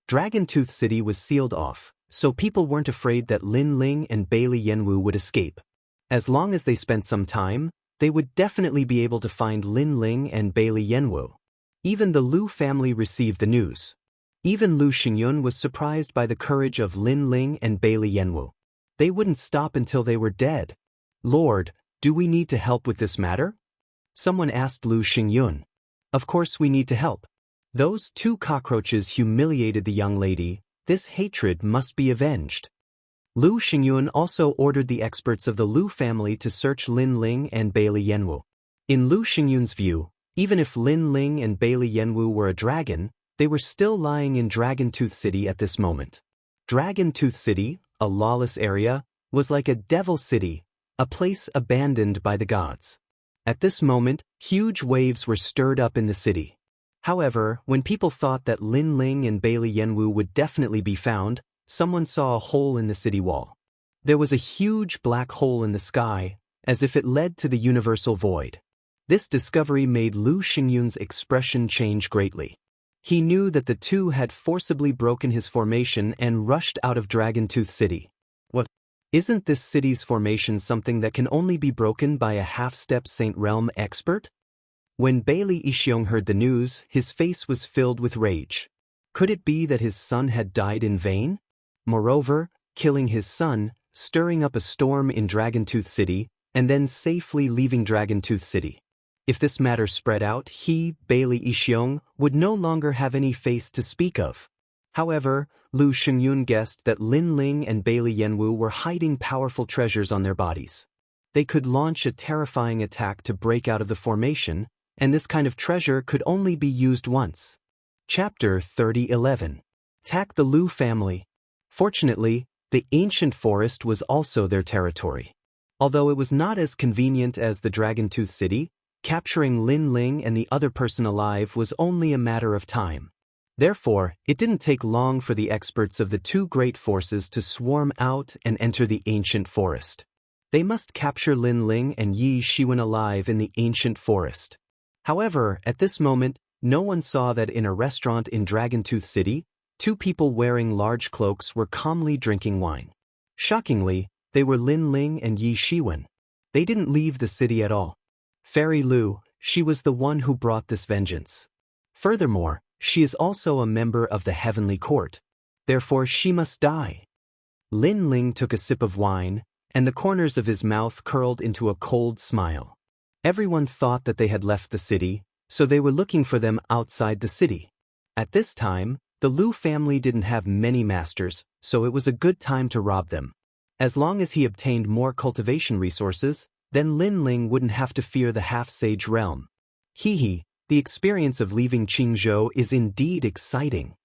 Dragon Tooth City was sealed off, so people weren't afraid that Lin Ling and Bailey Yenwu would escape. As long as they spent some time, they would definitely be able to find Lin Ling and Bailey Yenwu. Even the Lu family received the news. Even Lu Xingyun was surprised by the courage of Lin Ling and Bailey Yenwu. They wouldn't stop until they were dead. Lord, do we need to help with this matter? Someone asked Lu Xingyun. Of course we need to help. Those two cockroaches humiliated the young lady. This hatred must be avenged. Lu Xingyun also ordered the experts of the Lu family to search Lin Ling and Bailey Yanwu. In Lu Xingyun's view, even if Lin Ling and Bailey Yanwu were a dragon, they were still lying in Dragon Tooth City at this moment. Dragon Tooth City, a lawless area, was like a devil city, a place abandoned by the gods. At this moment, huge waves were stirred up in the city. However, when people thought that Lin Ling and Bailey Yanwu would definitely be found, someone saw a hole in the city wall. There was a huge black hole in the sky, as if it led to the universal void. This discovery made Lu Xingyun's expression change greatly. He knew that the two had forcibly broken his formation and rushed out of Dragon Tooth City. What? Isn't this city's formation something that can only be broken by a half-step Saint Realm expert? When Bailey Yixiong heard the news, his face was filled with rage. Could it be that his son had died in vain? Moreover, killing his son, stirring up a storm in Dragon Tooth City, and then safely leaving Dragon Tooth City. If this matter spread out, he, Bailey Yixiong, would no longer have any face to speak of. However, Lu Xingyun guessed that Lin Ling and Bailey Yanwu were hiding powerful treasures on their bodies. They could launch a terrifying attack to break out of the formation, and this kind of treasure could only be used once. Chapter 30:11. Attack the Lu family. Fortunately, the ancient forest was also their territory. Although it was not as convenient as the Dragon Tooth City, capturing Lin Ling and the other person alive was only a matter of time. Therefore, it didn't take long for the experts of the two great forces to swarm out and enter the ancient forest. They must capture Lin Ling and Yi Shiwen alive in the ancient forest. However, at this moment, no one saw that in a restaurant in Dragon Tooth City, two people wearing large cloaks were calmly drinking wine. Shockingly, they were Lin Ling and Yi Shiwen. They didn't leave the city at all. Fairy Lu, she was the one who brought this vengeance. Furthermore, she is also a member of the Heavenly Court. Therefore, she must die. Lin Ling took a sip of wine, and the corners of his mouth curled into a cold smile. Everyone thought that they had left the city, so they were looking for them outside the city. At this time, the Lu family didn't have many masters, so it was a good time to rob them. As long as he obtained more cultivation resources, then Lin Ling wouldn't have to fear the half-sage realm. The experience of leaving Qingzhou is indeed exciting.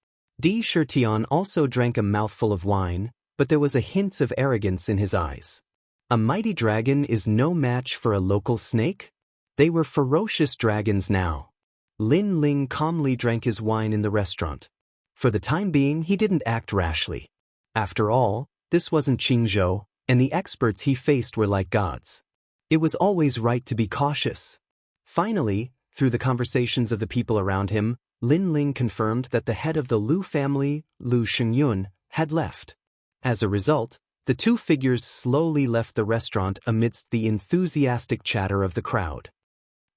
Di Shitian also drank a mouthful of wine, but there was a hint of arrogance in his eyes. A mighty dragon is no match for a local snake? They were ferocious dragons now. Lin Ling calmly drank his wine in the restaurant. For the time being, he didn't act rashly. After all, this wasn't Qingzhou, and the experts he faced were like gods. It was always right to be cautious. Finally, through the conversations of the people around him, Lin Ling confirmed that the head of the Lu family, Lu Xingyun, had left. As a result, the two figures slowly left the restaurant amidst the enthusiastic chatter of the crowd.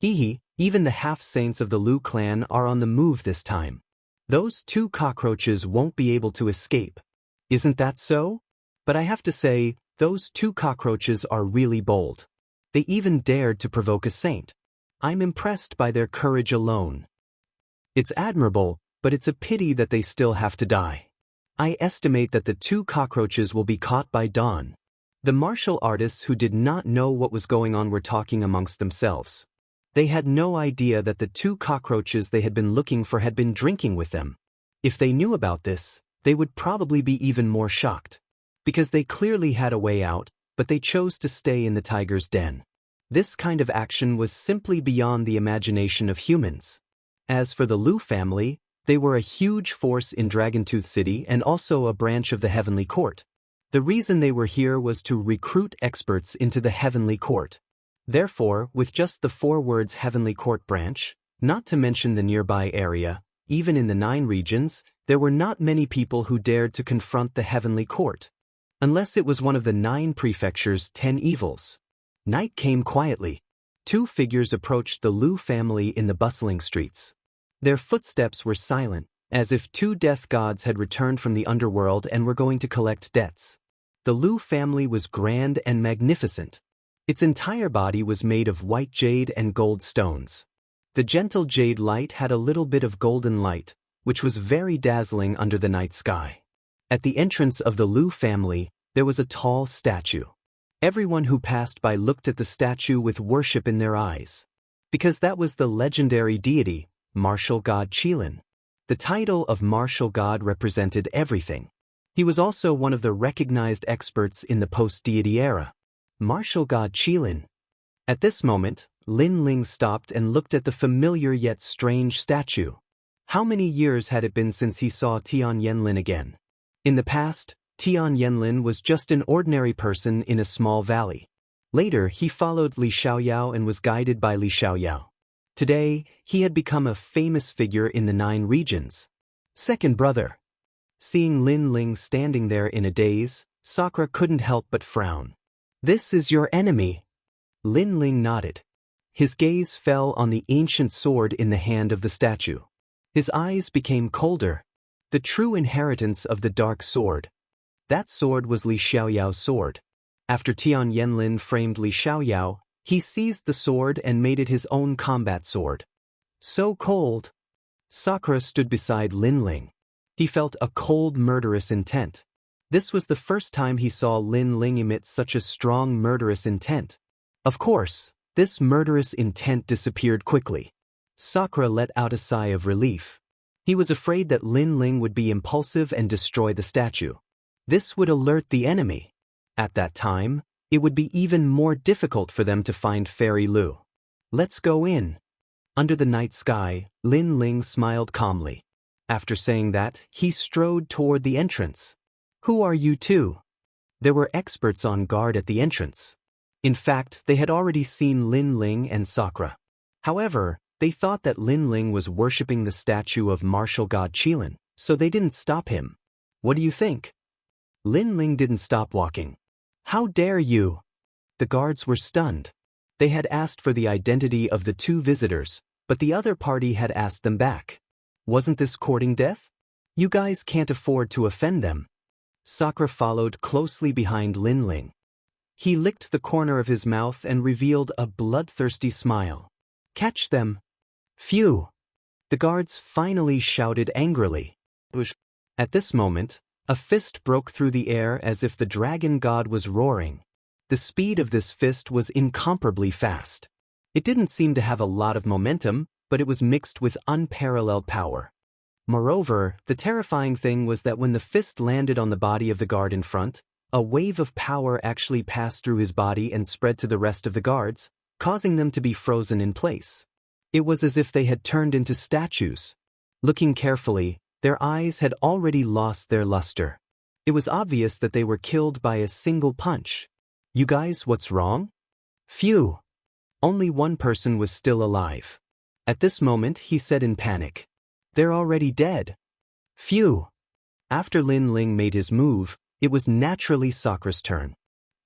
Even the half-saints of the Lu clan are on the move this time. Those two cockroaches won't be able to escape. Isn't that so? But I have to say, those two cockroaches are really bold. They even dared to provoke a saint. I'm impressed by their courage alone. It's admirable, but it's a pity that they still have to die. I estimate that the two cockroaches will be caught by dawn. The martial artists who did not know what was going on were talking amongst themselves. They had no idea that the two cockroaches they had been looking for had been drinking with them. If they knew about this, they would probably be even more shocked. Because they clearly had a way out, but they chose to stay in the tiger's den. This kind of action was simply beyond the imagination of humans. As for the Lu family, they were a huge force in Dragon Tooth City and also a branch of the Heavenly Court. The reason they were here was to recruit experts into the Heavenly Court. Therefore, with just the 4 words Heavenly Court branch, not to mention the nearby area, even in the 9 regions, there were not many people who dared to confront the Heavenly Court. Unless it was one of the 9 prefectures' 10 evils. Night came quietly. 2 figures approached the Lu family in the bustling streets. Their footsteps were silent, as if 2 death gods had returned from the underworld and were going to collect debts. The Lu family was grand and magnificent. Its entire body was made of white jade and gold stones. The gentle jade light had a little bit of golden light, which was very dazzling under the night sky. At the entrance of the Lu family, there was a tall statue. Everyone who passed by looked at the statue with worship in their eyes. Because that was the legendary deity, martial god Qilin. The title of martial god represented everything. He was also one of the recognized experts in the post-deity era. Martial god Qilin. At this moment, Lin Ling stopped and looked at the familiar yet strange statue. How many years had it been since he saw Tian Yanlin again? In the past, Tian Yanlin was just an ordinary person in a small valley. Later, he followed Li Xiaoyao and was guided by Li Xiaoyao. Today, he had become a famous figure in the 9 regions. Second brother. Seeing Lin Ling standing there in a daze, Sakura couldn't help but frown. This is your enemy. Lin Ling nodded. His gaze fell on the ancient sword in the hand of the statue. His eyes became colder. The true inheritance of the dark sword. That sword was Li Xiaoyao's sword. After Tian Yanlin framed Li Xiaoyao, he seized the sword and made it his own combat sword. So cold. Sakura stood beside Lin Ling. He felt a cold, murderous intent. This was the first time he saw Lin Ling emit such a strong murderous intent. Of course, this murderous intent disappeared quickly. Sakura let out a sigh of relief. He was afraid that Lin Ling would be impulsive and destroy the statue. This would alert the enemy. At that time, it would be even more difficult for them to find Fairy Lu. Let's go in. Under the night sky, Lin Ling smiled calmly. After saying that, he strode toward the entrance. Who are you two? There were experts on guard at the entrance. In fact, they had already seen Lin Ling and Sakura. However, they thought that Lin Ling was worshipping the statue of martial god Qilin, so they didn't stop him. What do you think? Lin Ling didn't stop walking. How dare you? The guards were stunned. They had asked for the identity of the 2 visitors, but the other party had asked them back. Wasn't this courting death? You guys can't afford to offend them. Sakura followed closely behind Lin Ling. He licked the corner of his mouth and revealed a bloodthirsty smile. Catch them. Phew! The guards finally shouted angrily. At this moment, a fist broke through the air as if the dragon god was roaring. The speed of this fist was incomparably fast. It didn't seem to have a lot of momentum, but it was mixed with unparalleled power. Moreover, the terrifying thing was that when the fist landed on the body of the guard in front, a wave of power actually passed through his body and spread to the rest of the guards, causing them to be frozen in place. It was as if they had turned into statues. Looking carefully, their eyes had already lost their luster. It was obvious that they were killed by a single punch. You guys, what's wrong? Phew! Only one person was still alive. At this moment, he said in panic. They're already dead. Phew! After Lin Ling made his move, it was naturally Sakura's turn.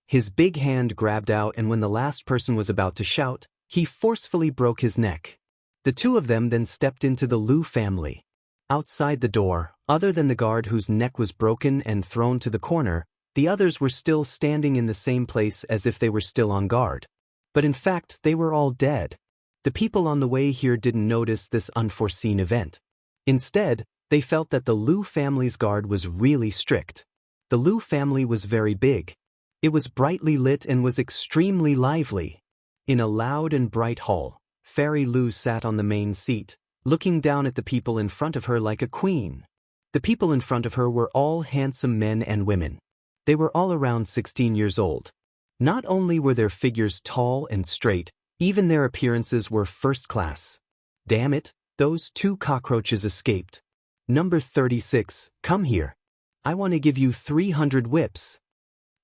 His big hand grabbed out, and when the last person was about to shout, he forcefully broke his neck. The 2 of them then stepped into the Lu family. Outside the door, other than the guard whose neck was broken and thrown to the corner, the others were still standing in the same place as if they were still on guard. But in fact, they were all dead. The people on the way here didn't notice this unforeseen event. Instead, they felt that the Lu family's guard was really strict. The Lu family was very big. It was brightly lit and was extremely lively. In a loud and bright hall, Fairy Lu sat on the main seat, looking down at the people in front of her like a queen. The people in front of her were all handsome men and women. They were all around 16 years old. Not only were their figures tall and straight, even their appearances were first class. Damn it, those 2 cockroaches escaped. Number 36, come here. I want to give you 300 whips.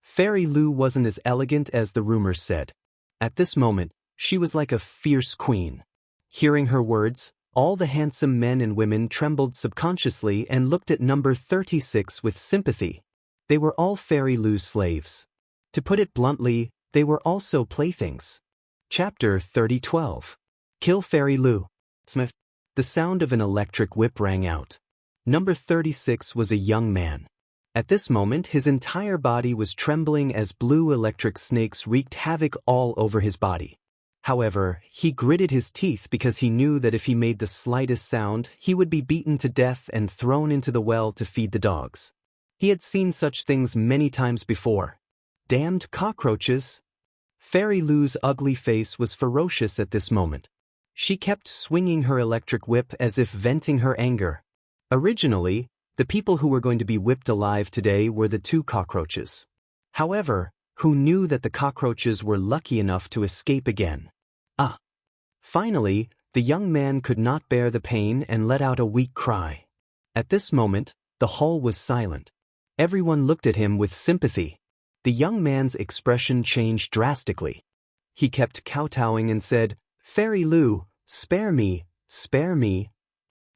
Fairy Lu wasn't as elegant as the rumors said. At this moment, she was like a fierce queen. Hearing her words, all the handsome men and women trembled subconsciously and looked at number 36 with sympathy. They were all Fairy Lu's slaves. To put it bluntly, they were also playthings. Chapter 30:12. Kill Fairy Lu. Smith. The sound of an electric whip rang out. Number 36 was a young man. At this moment, his entire body was trembling as blue electric snakes wreaked havoc all over his body. However, he gritted his teeth because he knew that if he made the slightest sound, he would be beaten to death and thrown into the well to feed the dogs. He had seen such things many times before. Damned cockroaches! Fairy Lu's ugly face was ferocious at this moment. She kept swinging her electric whip as if venting her anger. Originally, the people who were going to be whipped alive today were the 2 cockroaches. However, who knew that the cockroaches were lucky enough to escape again? Finally, the young man could not bear the pain and let out a weak cry. At this moment, the hall was silent. Everyone looked at him with sympathy. The young man's expression changed drastically. He kept kowtowing and said, "Fairy Lu, spare me, spare me.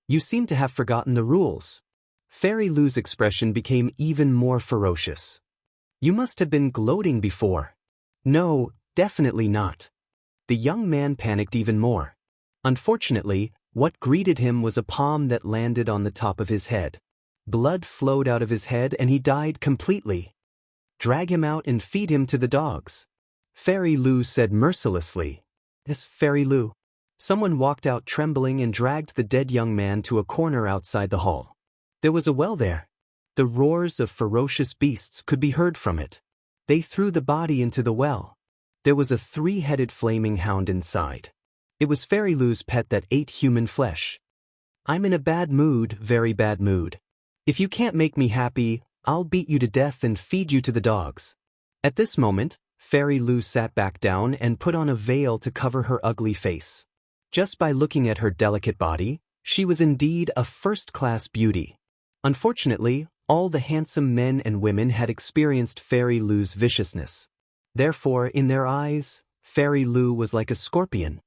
You seem to have forgotten the rules." Fairy Lu's expression became even more ferocious. "You must have been gloating before." "No, definitely not." The young man panicked even more. Unfortunately, what greeted him was a palm that landed on the top of his head. Blood flowed out of his head and he died completely. "Drag him out and feed him to the dogs," Fairy Lu said mercilessly. "This Fairy Lu." Someone walked out trembling and dragged the dead young man to a corner outside the hall. There was a well there. The roars of ferocious beasts could be heard from it. They threw the body into the well. There was a 3-headed flaming hound inside. It was Fairy Lu's pet that ate human flesh. "I'm in a bad mood, very bad mood. If you can't make me happy, I'll beat you to death and feed you to the dogs." At this moment, Fairy Lu sat back down and put on a veil to cover her ugly face. Just by looking at her delicate body, she was indeed a first-class beauty. Unfortunately, all the handsome men and women had experienced Fairy Lu's viciousness. Therefore, in their eyes, Fairy Lu was like a scorpion.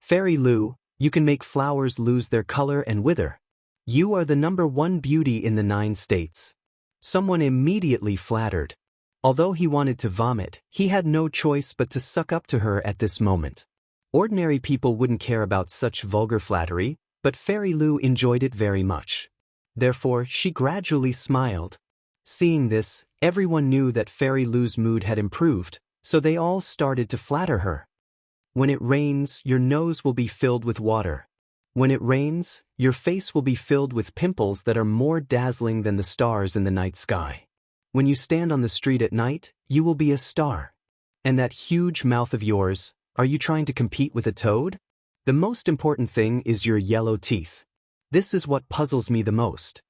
"Fairy Lu, you can make flowers lose their color and wither. You are the #1 beauty in the 9 states. Someone immediately flattered. Although he wanted to vomit, he had no choice but to suck up to her at this moment. Ordinary people wouldn't care about such vulgar flattery, but Fairy Lu enjoyed it very much. Therefore, she gradually smiled. Seeing this, everyone knew that Fairy Lu's mood had improved, so they all started to flatter her. "When it rains, your nose will be filled with water. When it rains, your face will be filled with pimples that are more dazzling than the stars in the night sky. When you stand on the street at night, you will be a star. And that huge mouth of yours, are you trying to compete with a toad? The most important thing is your yellow teeth. This is what puzzles me the most.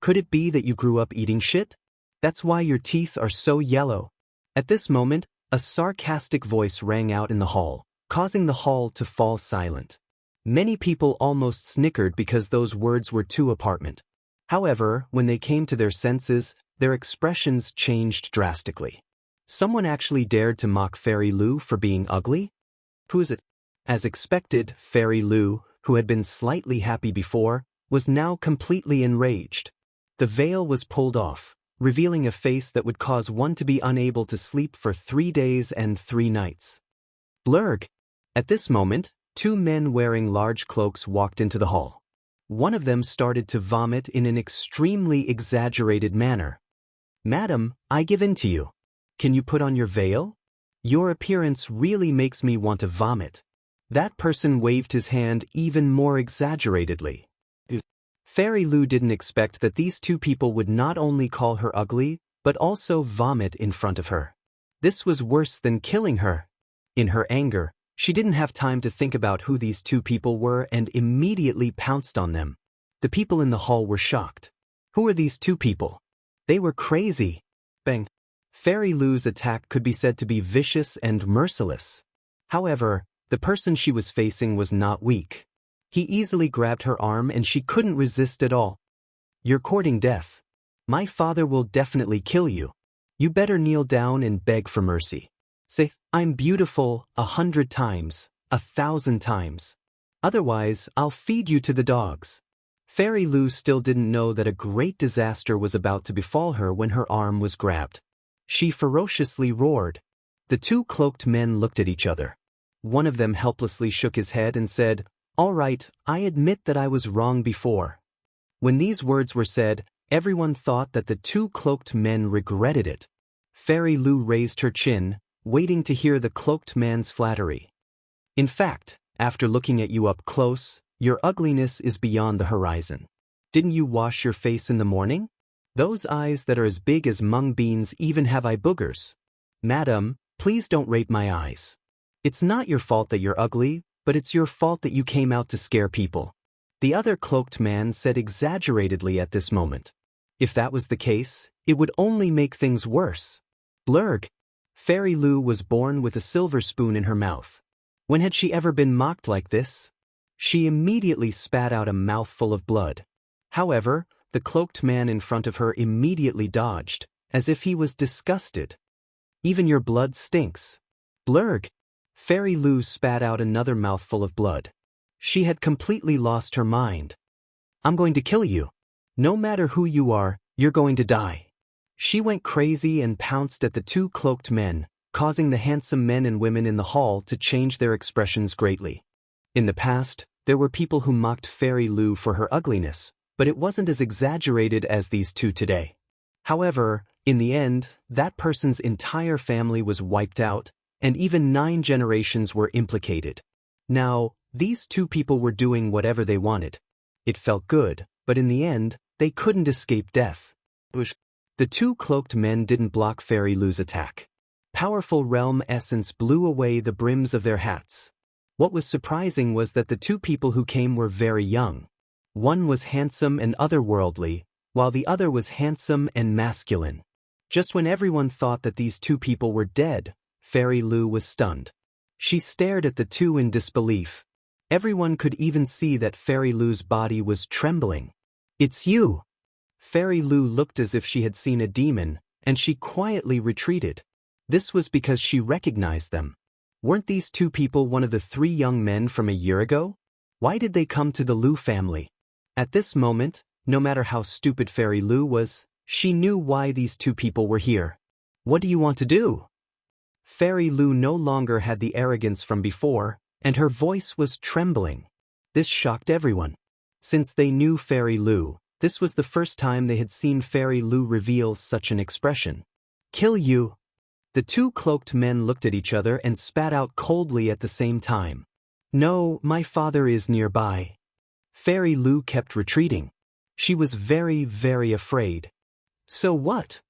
Could it be that you grew up eating shit? That's why your teeth are so yellow." At this moment, a sarcastic voice rang out in the hall, causing the hall to fall silent. Many people almost snickered because those words were too apparent. However, when they came to their senses, their expressions changed drastically. Someone actually dared to mock Fairy Lu for being ugly? Who is it? As expected, Fairy Lu, who had been slightly happy before, was now completely enraged. The veil was pulled off, revealing a face that would cause one to be unable to sleep for 3 days and 3 nights. Blurg! At this moment, 2 men wearing large cloaks walked into the hall. One of them started to vomit in an extremely exaggerated manner. "Madam, I give in to you. Can you put on your veil? Your appearance really makes me want to vomit." That person waved his hand even more exaggeratedly. Fairy Lu didn't expect that these 2 people would not only call her ugly, but also vomit in front of her. This was worse than killing her. In her anger, she didn't have time to think about who these 2 people were and immediately pounced on them. The people in the hall were shocked. Who are these 2 people? They were crazy. Bang! Fairy Lu's attack could be said to be vicious and merciless. However, the person she was facing was not weak. He easily grabbed her arm and she couldn't resist at all. "You're courting death. My father will definitely kill you. You better kneel down and beg for mercy. Say, 'I'm beautiful' 100 times, 1,000 times. Otherwise, I'll feed you to the dogs." Fairy Lu still didn't know that a great disaster was about to befall her when her arm was grabbed. She ferociously roared. The 2 cloaked men looked at each other. One of them helplessly shook his head and said, "All right, I admit that I was wrong before." When these words were said, everyone thought that the 2 cloaked men regretted it. Fairy Lu raised her chin, waiting to hear the cloaked man's flattery. "In fact, after looking at you up close, your ugliness is beyond the horizon. Didn't you wash your face in the morning? Those eyes that are as big as mung beans even have eye boogers. Madam, please don't rape my eyes. It's not your fault that you're ugly, but it's your fault that you came out to scare people. The other cloaked man said exaggeratedly at this moment. If that was the case, it would only make things worse. Blurg. Fairy Lu was born with a silver spoon in her mouth. When had she ever been mocked like this? She immediately spat out a mouthful of blood. However, the cloaked man in front of her immediately dodged, as if he was disgusted. Even your blood stinks. Blurg. Fairy Lu spat out another mouthful of blood. She had completely lost her mind. I'm going to kill you. No matter who you are, you're going to die. She went crazy and pounced at the two cloaked men, causing the handsome men and women in the hall to change their expressions greatly. In the past, there were people who mocked Fairy Lu for her ugliness, but it wasn't as exaggerated as these two today. However, in the end, that person's entire family was wiped out, and even 9 generations were implicated. Now, these two people were doing whatever they wanted. It felt good, but in the end, they couldn't escape death. The two cloaked men didn't block Fairy Lu's attack. Powerful realm essence blew away the brims of their hats. What was surprising was that the two people who came were very young. One was handsome and otherworldly, while the other was handsome and masculine. Just when everyone thought that these two people were dead, Fairy Lu was stunned. She stared at the two in disbelief. Everyone could even see that Fairy Lu's body was trembling. It's you! Fairy Lu looked as if she had seen a demon, and she quietly retreated. This was because she recognized them. Weren't these two people one of the 3 young men from a year ago? Why did they come to the Lu family? At this moment, no matter how stupid Fairy Lu was, she knew why these two people were here. What do you want to do? Fairy Lu no longer had the arrogance from before, and her voice was trembling. This shocked everyone. Since they knew Fairy Lu, this was the first time they had seen Fairy Lu reveal such an expression. Kill you! The two cloaked men looked at each other and spat out coldly at the same time. No, my father is nearby. Fairy Lu kept retreating. She was very, very afraid. So what?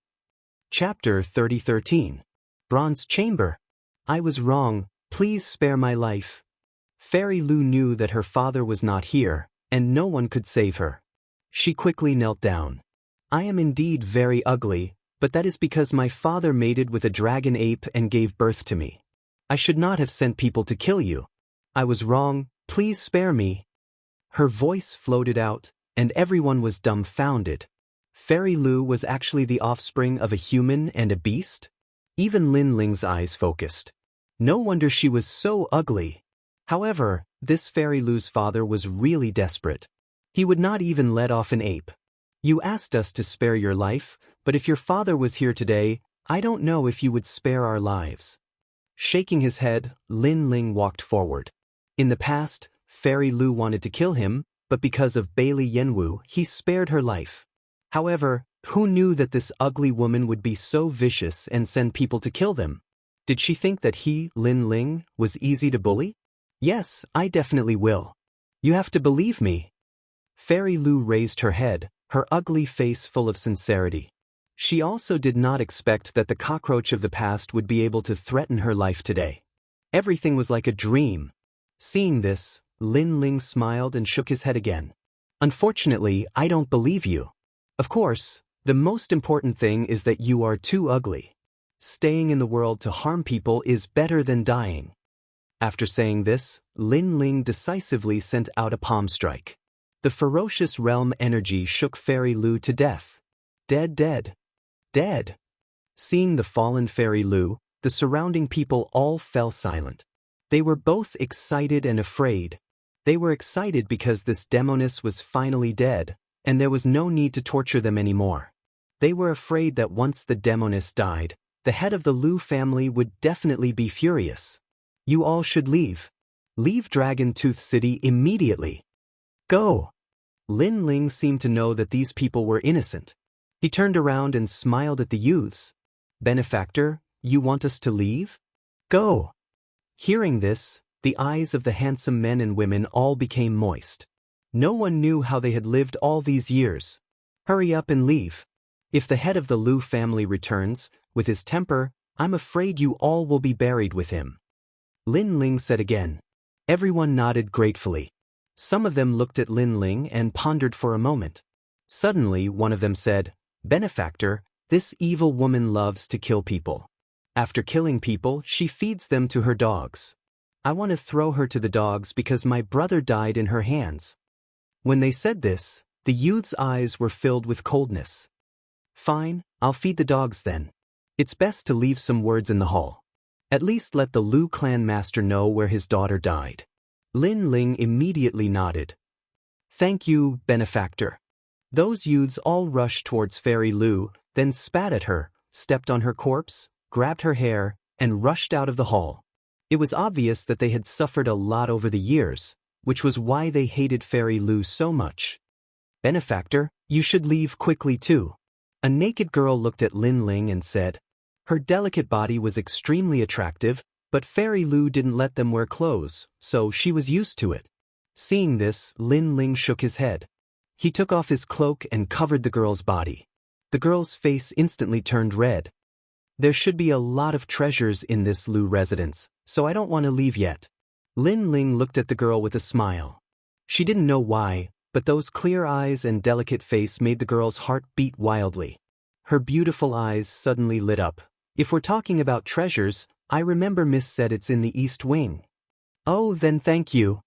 Chapter 3013. Bronze Chamber. I was wrong, please spare my life. Fairy Lu knew that her father was not here, and no one could save her. She quickly knelt down. I am indeed very ugly, but that is because my father mated with a dragon ape and gave birth to me. I should not have sent people to kill you. I was wrong, please spare me. Her voice floated out, and everyone was dumbfounded. Fairy Lu was actually the offspring of a human and a beast? Even Lin Ling's eyes focused. No wonder she was so ugly. However, this Fairy Lu's father was really desperate. He would not even let off an ape. You asked us to spare your life, but if your father was here today, I don't know if you would spare our lives. Shaking his head, Lin Ling walked forward. In the past, Fairy Lu wanted to kill him, but because of Bailey Yanwu, he spared her life. However, who knew that this ugly woman would be so vicious and send people to kill them? Did she think that he, Lin Ling, was easy to bully? Yes, I definitely will. You have to believe me. Fairy Lu raised her head, her ugly face full of sincerity. She also did not expect that the cockroach of the past would be able to threaten her life today. Everything was like a dream. Seeing this, Lin Ling smiled and shook his head again. Unfortunately, I don't believe you. Of course, the most important thing is that you are too ugly. Staying in the world to harm people is better than dying. After saying this, Lin Ling decisively sent out a palm strike. The ferocious realm energy shook Fairy Lu to death. Dead, dead. Dead. Seeing the fallen Fairy Lu, the surrounding people all fell silent. They were both excited and afraid. They were excited because this demoness was finally dead, and there was no need to torture them anymore. They were afraid that once the demoness died, the head of the Lu family would definitely be furious. You all should leave. Leave Dragon Tooth City immediately. Go. Lin Ling seemed to know that these people were innocent. He turned around and smiled at the youths. Benefactor, you want us to leave? Go. Hearing this, the eyes of the handsome men and women all became moist. No one knew how they had lived all these years. Hurry up and leave. If the head of the Lu family returns, with his temper, I'm afraid you all will be buried with him. Lin Ling said again. Everyone nodded gratefully. Some of them looked at Lin Ling and pondered for a moment. Suddenly, one of them said, Benefactor, this evil woman loves to kill people. After killing people, she feeds them to her dogs. I want to throw her to the dogs because my brother died in her hands. When they said this, the youth's eyes were filled with coldness. Fine, I'll feed the dogs then. It's best to leave some words in the hall. At least let the Lu clan master know where his daughter died. Lin Ling immediately nodded. Thank you, benefactor. Those youths all rushed towards Fairy Lu, then spat at her, stepped on her corpse, grabbed her hair, and rushed out of the hall. It was obvious that they had suffered a lot over the years, which was why they hated Fairy Lu so much. Benefactor, you should leave quickly too. A naked girl looked at Lin Ling and said. Her delicate body was extremely attractive, but Fairy Lu didn't let them wear clothes, so she was used to it. Seeing this, Lin Ling shook his head. He took off his cloak and covered the girl's body. The girl's face instantly turned red. There should be a lot of treasures in this Lu residence, so I don't want to leave yet. Lin Ling looked at the girl with a smile. She didn't know why, but those clear eyes and delicate face made the girl's heart beat wildly. Her beautiful eyes suddenly lit up. If we're talking about treasures, I remember Miss said it's in the East Wing. Oh, then thank you.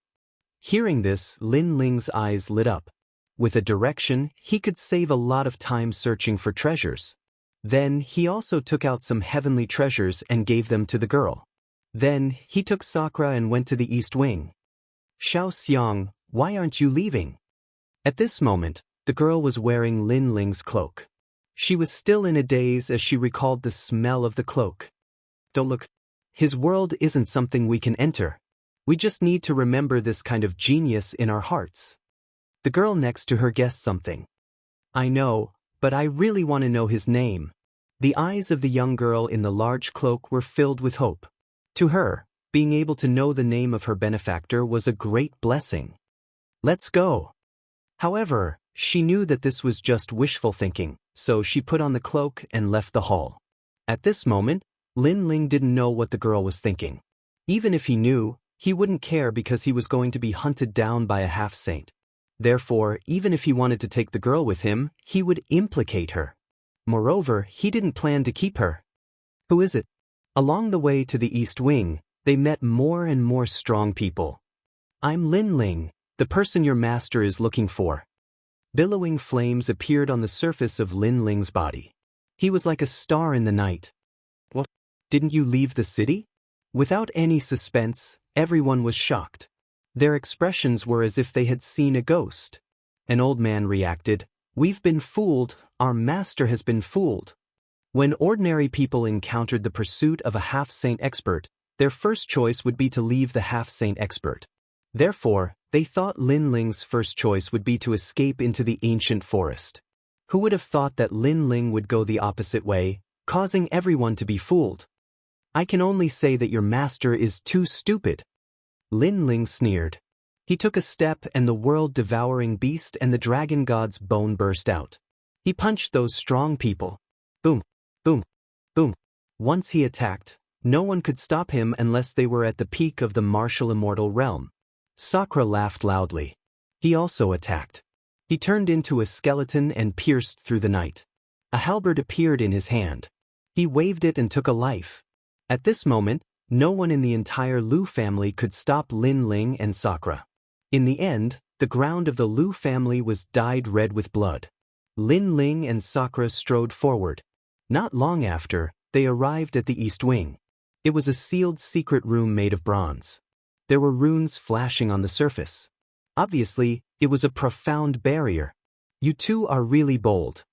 Hearing this, Lin Ling's eyes lit up. With a direction, he could save a lot of time searching for treasures. Then, he also took out some heavenly treasures and gave them to the girl. Then, he took Sakura and went to the East Wing. Xiao Xiang, why aren't you leaving? At this moment, the girl was wearing Lin Ling's cloak. She was still in a daze as she recalled the smell of the cloak. Don't look. His world isn't something we can enter. We just need to remember this kind of genius in our hearts. The girl next to her guessed something. I know, but I really want to know his name. The eyes of the young girl in the large cloak were filled with hope. To her, being able to know the name of her benefactor was a great blessing. Let's go. However, she knew that this was just wishful thinking, so she put on the cloak and left the hall. At this moment, Lin Ling didn't know what the girl was thinking. Even if he knew, he wouldn't care because he was going to be hunted down by a half-saint. Therefore, even if he wanted to take the girl with him, he would implicate her. Moreover, he didn't plan to keep her. Who is it? Along the way to the East Wing, they met more and more strong people. I'm Lin Ling, the person your master is looking for. Billowing flames appeared on the surface of Lin Ling's body. He was like a star in the night. What? Didn't you leave the city? Without any suspense, everyone was shocked. Their expressions were as if they had seen a ghost. An old man reacted, We've been fooled, our master has been fooled. When ordinary people encountered the pursuit of a half-saint expert, their first choice would be to leave the half-saint expert. Therefore, they thought Lin Ling's first choice would be to escape into the ancient forest. Who would have thought that Lin Ling would go the opposite way, causing everyone to be fooled? I can only say that your master is too stupid. Lin Ling sneered. He took a step and the world-devouring beast and the dragon god's bone burst out. He punched those strong people. Boom, boom, boom. Once he attacked, no one could stop him unless they were at the peak of the martial immortal realm. Sakura laughed loudly. He also attacked. He turned into a skeleton and pierced through the night. A halberd appeared in his hand. He waved it and took a life. At this moment, no one in the entire Lu family could stop Lin Ling and Sakura. In the end, the ground of the Lu family was dyed red with blood. Lin Ling and Sakura strode forward. Not long after, they arrived at the East Wing. It was a sealed secret room made of bronze. There were runes flashing on the surface. Obviously, it was a profound barrier. You two are really bold.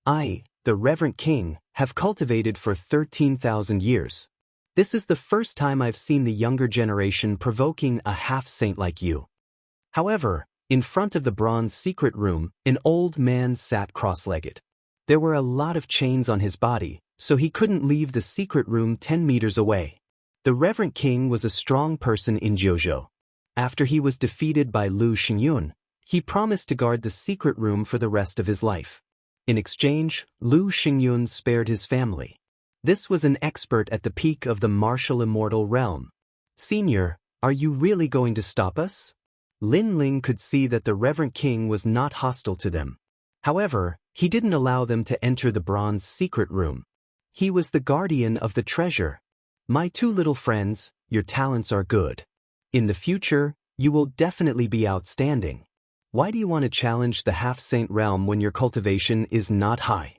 I, the Reverend King, have cultivated for 13,000 years. This is the first time I've seen the younger generation provoking a half-saint like you. However, in front of the bronze secret room, an old man sat cross-legged. There were a lot of chains on his body, so he couldn't leave the secret room 10 meters away. The Reverend King was a strong person in Jianghu. After he was defeated by Lu Xingyun, he promised to guard the secret room for the rest of his life. In exchange, Lu Xingyun spared his family. This was an expert at the peak of the martial immortal realm. Senior, are you really going to stop us? Lin Ling could see that the reverend king was not hostile to them. However, he didn't allow them to enter the bronze secret room. He was the guardian of the treasure. My two little friends, your talents are good. In the future, you will definitely be outstanding. Why do you want to challenge the half-saint realm when your cultivation is not high?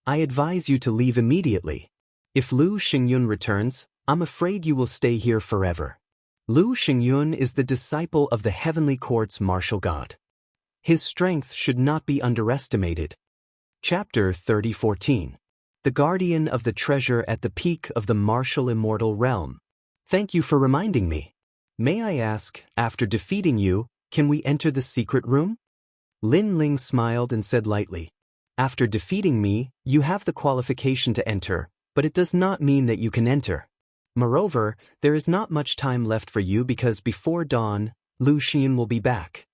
I advise you to leave immediately. If Lu Xingyun returns, I'm afraid you will stay here forever. Lu Xingyun is the disciple of the heavenly court's martial god. His strength should not be underestimated. Chapter 30:14. The guardian of the treasure at the peak of the martial immortal realm. Thank you for reminding me. May I ask, after defeating you, can we enter the secret room? Lin Ling smiled and said lightly, after defeating me, you have the qualification to enter, but it does not mean that you can enter. Moreover, there is not much time left for you because before dawn, Lu Xingyun will be back.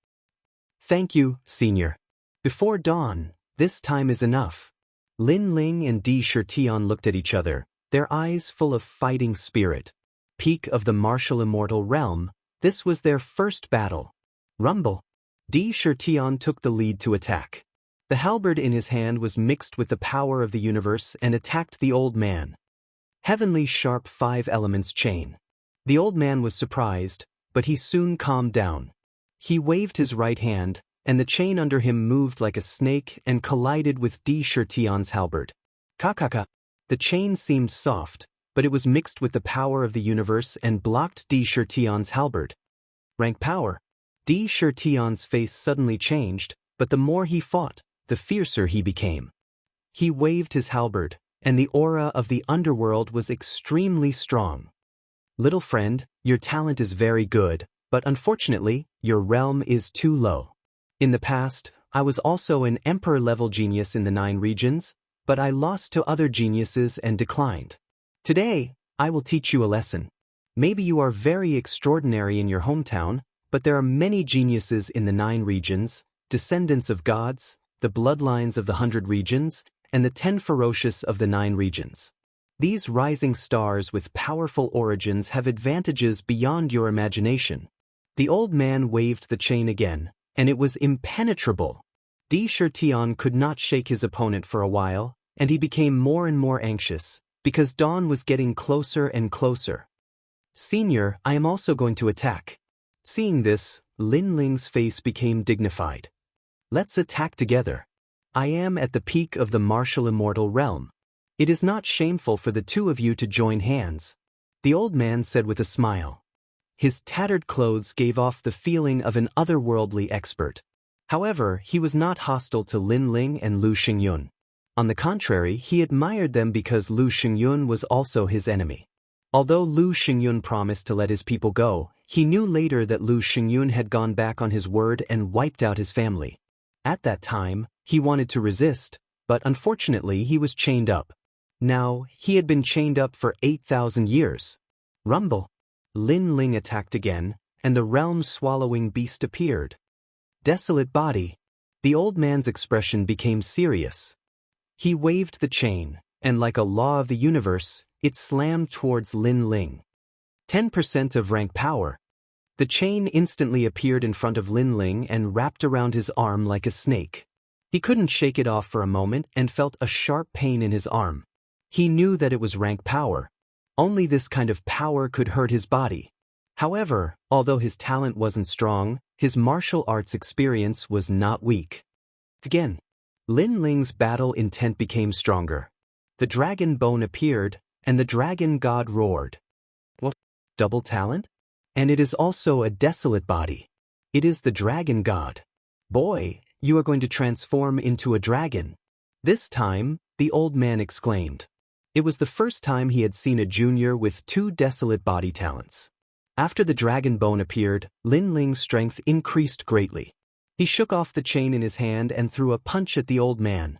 Thank you, Senior. Before dawn, this time is enough. Lin Ling and Di Shitian looked at each other, their eyes full of fighting spirit. Peak of the martial immortal realm, this was their first battle. Rumble. Di Shitian took the lead to attack. The halberd in his hand was mixed with the power of the universe and attacked the old man. Heavenly sharp 5 elements chain. The old man was surprised, but he soon calmed down. He waved his right hand, and the chain under him moved like a snake and collided with Di Shitian's halberd. Kakaka. The chain seemed soft, but it was mixed with the power of the universe and blocked Di Shitian's halberd. Rank power. Di Shitian's face suddenly changed, but the more he fought, the fiercer he became. He waved his halberd, and the aura of the underworld was extremely strong. Little friend, your talent is very good, but unfortunately, your realm is too low. In the past, I was also an emperor-level genius in the 9 regions, but I lost to other geniuses and declined. Today, I will teach you a lesson. Maybe you are very extraordinary in your hometown, but there are many geniuses in the 9 regions, descendants of gods, the bloodlines of the 100 regions, and the 10 ferocious of the 9 regions. These rising stars with powerful origins have advantages beyond your imagination. The old man waved the chain again, and it was impenetrable. Di Shitian could not shake his opponent for a while, and he became more and more anxious, because dawn was getting closer and closer. Senior, I am also going to attack. Seeing this, Lin Ling's face became dignified. Let's attack together. I am at the peak of the martial immortal realm. It is not shameful for the two of you to join hands. The old man said with a smile. His tattered clothes gave off the feeling of an otherworldly expert. However, he was not hostile to Lin Ling and Lu Xingyun. On the contrary, he admired them because Lu Xingyun was also his enemy. Although Lu Xingyun promised to let his people go, he knew later that Lu Xingyun had gone back on his word and wiped out his family. At that time, he wanted to resist, but unfortunately he was chained up. Now, he had been chained up for 8,000 years. Rumble. Lin Ling attacked again, and the realm-swallowing beast appeared. Desolate body. The old man's expression became serious. He waved the chain, and like a law of the universe, it slammed towards Lin Ling. 10% of rank power. The chain instantly appeared in front of Lin Ling and wrapped around his arm like a snake. He couldn't shake it off for a moment and felt a sharp pain in his arm. He knew that it was rank power. Only this kind of power could hurt his body. However, although his talent wasn't strong, his martial arts experience was not weak. Again, Lin Ling's battle intent became stronger. The dragon bone appeared, and the dragon god roared. What? Double talent? And it is also a desolate body. It is the dragon god. Boy, you are going to transform into a dragon. This time, the old man exclaimed. It was the first time he had seen a junior with 2 desolate body talents. After the dragon bone appeared, Lin Ling's strength increased greatly. He shook off the chain in his hand and threw a punch at the old man.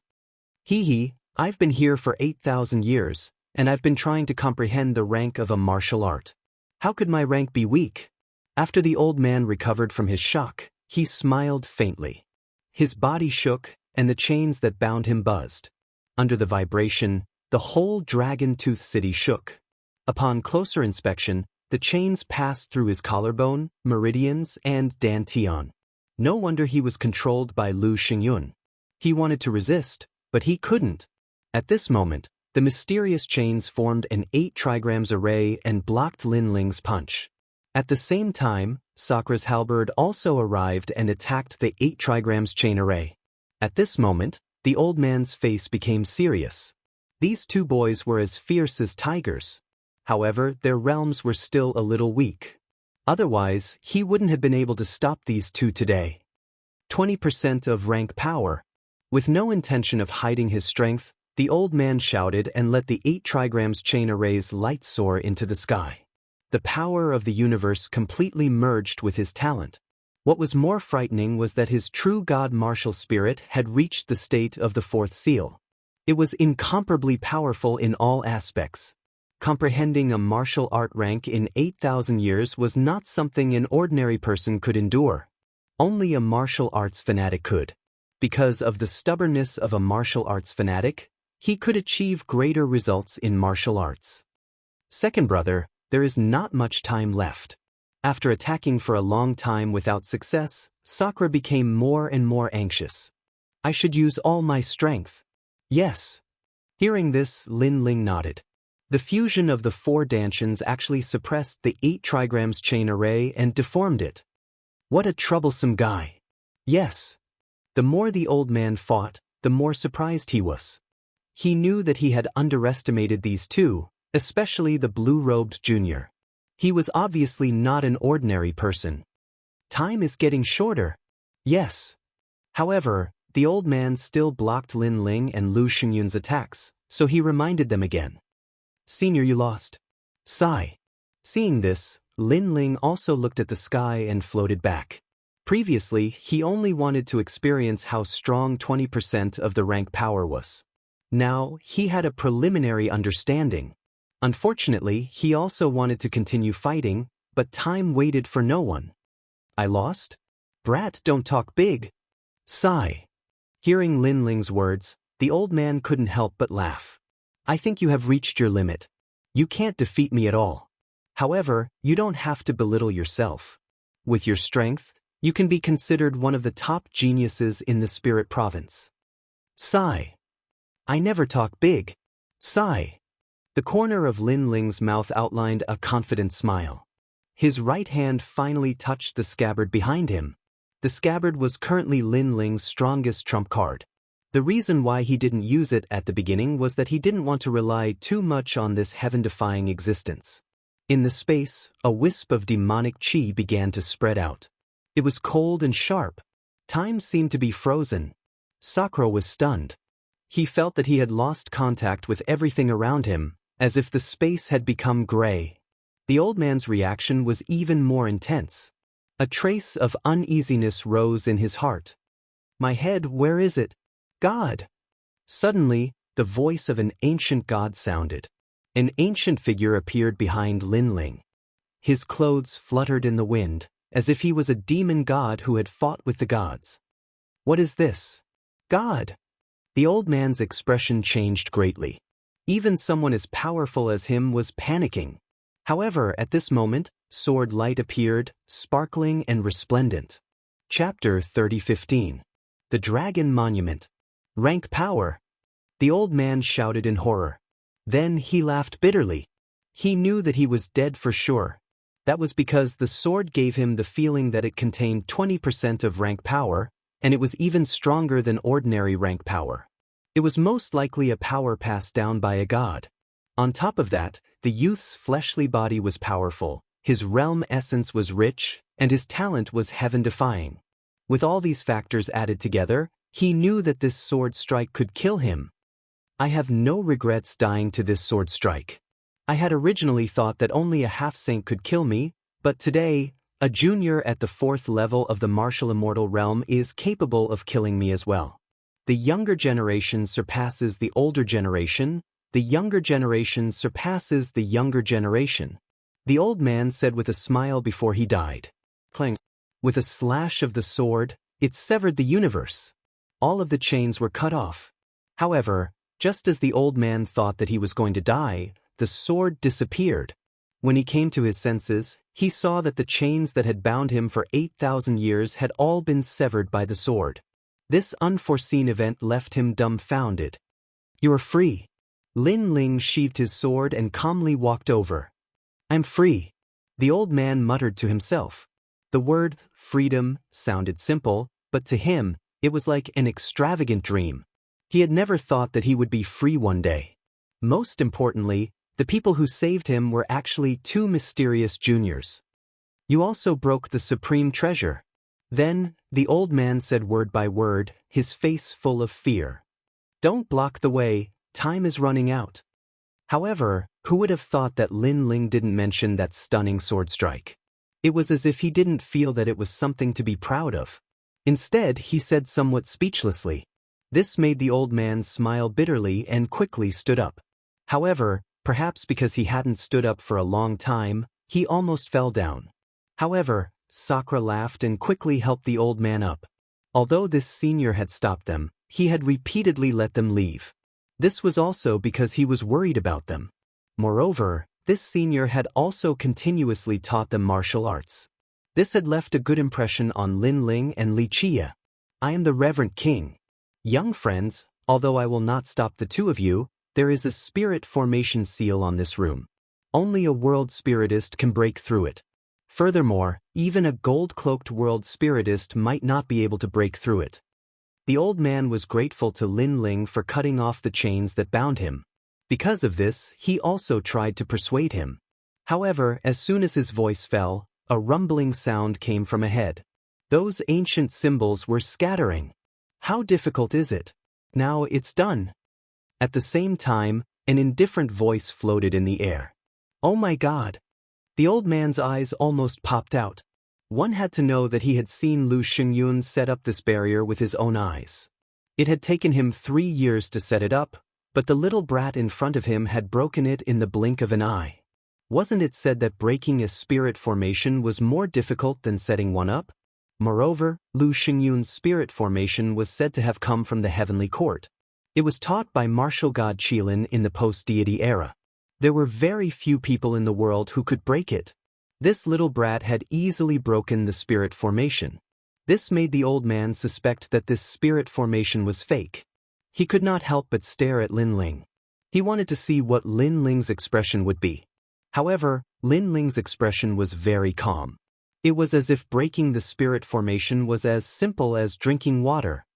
Hee, I've been here for 8,000 years, and I've been trying to comprehend the rank of a martial art. How could my rank be weak? After the old man recovered from his shock, he smiled faintly. His body shook, and the chains that bound him buzzed. Under the vibration, the whole Dragon Tooth city shook. Upon closer inspection, the chains passed through his collarbone, meridians, and dantian. No wonder he was controlled by Lu Xingyun. He wanted to resist, but he couldn't. At this moment, the mysterious chains formed an 8 trigrams array and blocked Lin Ling's punch. At the same time, Sakra's halberd also arrived and attacked the 8 trigrams chain array. At this moment, the old man's face became serious. These two boys were as fierce as tigers. However, their realms were still a little weak. Otherwise, he wouldn't have been able to stop these two today. 20% of rank power. With no intention of hiding his strength, the old man shouted and let the 8 trigrams chain array's light soar into the sky. The power of the universe completely merged with his talent. What was more frightening was that his true god martial spirit had reached the state of the 4th seal. It was incomparably powerful in all aspects. Comprehending a martial art rank in 8,000 years was not something an ordinary person could endure. Only a martial arts fanatic could. Because of the stubbornness of a martial arts fanatic, he could achieve greater results in martial arts. Second brother, there is not much time left. After attacking for a long time without success, Sakra became more and more anxious. I should use all my strength. Yes. Hearing this, Lin Ling nodded. The fusion of the 4 dantians actually suppressed the 8 trigrams chain array and deformed it. What a troublesome guy. Yes. The more the old man fought, the more surprised he was. He knew that he had underestimated these two, especially the blue-robed junior. He was obviously not an ordinary person. Time is getting shorter. Yes. However, the old man still blocked Lin Ling and Lu Xingyun's attacks, so he reminded them again. Senior, you lost. Sigh. Seeing this, Lin Ling also looked at the sky and floated back. Previously, he only wanted to experience how strong 20% of the rank power was. Now, he had a preliminary understanding. Unfortunately, he also wanted to continue fighting, but time waited for no one. I lost? Brat, don't talk big. Sigh. Hearing Lin Ling's words, the old man couldn't help but laugh. I think you have reached your limit. You can't defeat me at all. However, you don't have to belittle yourself. With your strength, you can be considered one of the top geniuses in the Spirit Province. Sigh. I never talk big. Sigh. The corner of Lin Ling's mouth outlined a confident smile. His right hand finally touched the scabbard behind him. The scabbard was currently Lin Ling's strongest trump card. The reason why he didn't use it at the beginning was that he didn't want to rely too much on this heaven-defying existence. In the space, a wisp of demonic chi began to spread out. It was cold and sharp. Time seemed to be frozen. Sakura was stunned. He felt that he had lost contact with everything around him, as if the space had become gray. The old man's reaction was even more intense. A trace of uneasiness rose in his heart. My head, where is it? God! Suddenly, the voice of an ancient god sounded. An ancient figure appeared behind Lin Ling. His clothes fluttered in the wind, as if he was a demon god who had fought with the gods. What is this? God! The old man's expression changed greatly. Even someone as powerful as him was panicking. However, at this moment, sword light appeared, sparkling and resplendent. Chapter 30:15. The Dragon Monument. Rank power. The old man shouted in horror. Then he laughed bitterly. He knew that he was dead for sure. That was because the sword gave him the feeling that it contained 20% of rank power, and it was even stronger than ordinary rank power. It was most likely a power passed down by a god. On top of that, the youth's fleshly body was powerful, his realm essence was rich, and his talent was heaven-defying. With all these factors added together, he knew that this sword strike could kill him. I have no regrets dying to this sword strike. I had originally thought that only a half-saint could kill me, but today, a junior at the 4th level of the martial immortal realm is capable of killing me as well. The younger generation surpasses the older generation, the younger generation surpasses the younger generation. The old man said with a smile before he died. Clang. With a slash of the sword, it severed the universe. All of the chains were cut off. However, just as the old man thought that he was going to die, the sword disappeared. When he came to his senses, he saw that the chains that had bound him for 8,000 years had all been severed by the sword. This unforeseen event left him dumbfounded. "You are free." Lin Ling sheathed his sword and calmly walked over. "I'm free," the old man muttered to himself. The word freedom sounded simple, but to him, it was like an extravagant dream. He had never thought that he would be free one day. Most importantly, the people who saved him were actually two mysterious juniors. "You also broke the supreme treasure." Then, the old man said word by word, his face full of fear. "Don't block the way, time is running out." However, who would have thought that Lin Ling didn't mention that stunning sword strike? It was as if he didn't feel that it was something to be proud of. Instead, he said somewhat speechlessly. This made the old man smile bitterly and quickly stood up. However, perhaps because he hadn't stood up for a long time, he almost fell down. However, Sakura laughed and quickly helped the old man up. Although this senior had stopped them, he had repeatedly let them leave. This was also because he was worried about them. Moreover, this senior had also continuously taught them martial arts. This had left a good impression on Lin Ling and Li Chia. "I am the Reverend King. Young friends, although I will not stop the two of you, there is a spirit formation seal on this room. Only a world spiritist can break through it. Furthermore, even a gold-cloaked world spiritist might not be able to break through it." The old man was grateful to Lin Ling for cutting off the chains that bound him. Because of this, he also tried to persuade him. However, as soon as his voice fell, a rumbling sound came from ahead. Those ancient symbols were scattering. "How difficult is it? Now it's done." At the same time, an indifferent voice floated in the air. "Oh my God!" The old man's eyes almost popped out. One had to know that he had seen Lu Xingyun set up this barrier with his own eyes. It had taken him 3 years to set it up, but the little brat in front of him had broken it in the blink of an eye. Wasn't it said that breaking a spirit formation was more difficult than setting one up? Moreover, Lu Xingyun's spirit formation was said to have come from the heavenly court. It was taught by martial god Qilin in the post-deity era. There were very few people in the world who could break it. This little brat had easily broken the spirit formation. This made the old man suspect that this spirit formation was fake. He could not help but stare at Lin Ling. He wanted to see what Lin Ling's expression would be. However, Lin Ling's expression was very calm. It was as if breaking the spirit formation was as simple as drinking water.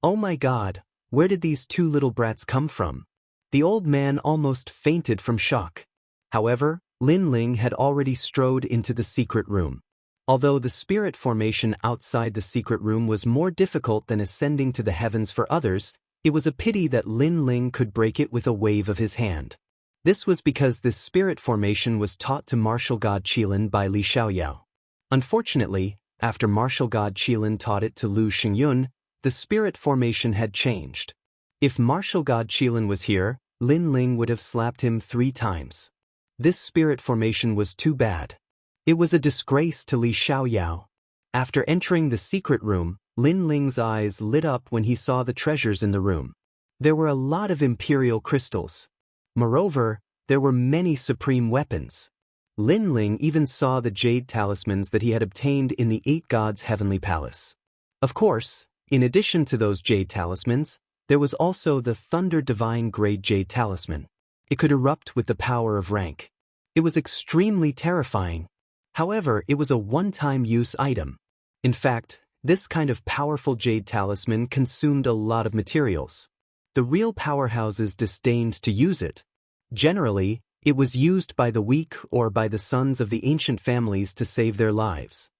"Oh my God, where did these two little brats come from?" The old man almost fainted from shock. However, Lin Ling had already strode into the secret room. Although the spirit formation outside the secret room was more difficult than ascending to the heavens for others, it was a pity that Lin Ling could break it with a wave of his hand. This was because this spirit formation was taught to martial god Qilin by Li Xiaoyao. Unfortunately, after martial god Qilin taught it to Lu Xingyun, the spirit formation had changed. If martial god Qilin was here, Lin Ling would have slapped him 3 times. This spirit formation was too bad. It was a disgrace to Li Xiaoyao. After entering the secret room, Lin Ling's eyes lit up when he saw the treasures in the room. There were a lot of imperial crystals. Moreover, there were many supreme weapons. Lin Ling even saw the jade talismans that he had obtained in the 8 gods' heavenly palace. Of course, in addition to those jade talismans, there was also the Thunder Divine Grade Jade Talisman. It could erupt with the power of rank. It was extremely terrifying. However, it was a one-time use item. In fact, this kind of powerful jade talisman consumed a lot of materials. The real powerhouses disdained to use it. Generally, it was used by the weak or by the sons of the ancient families to save their lives.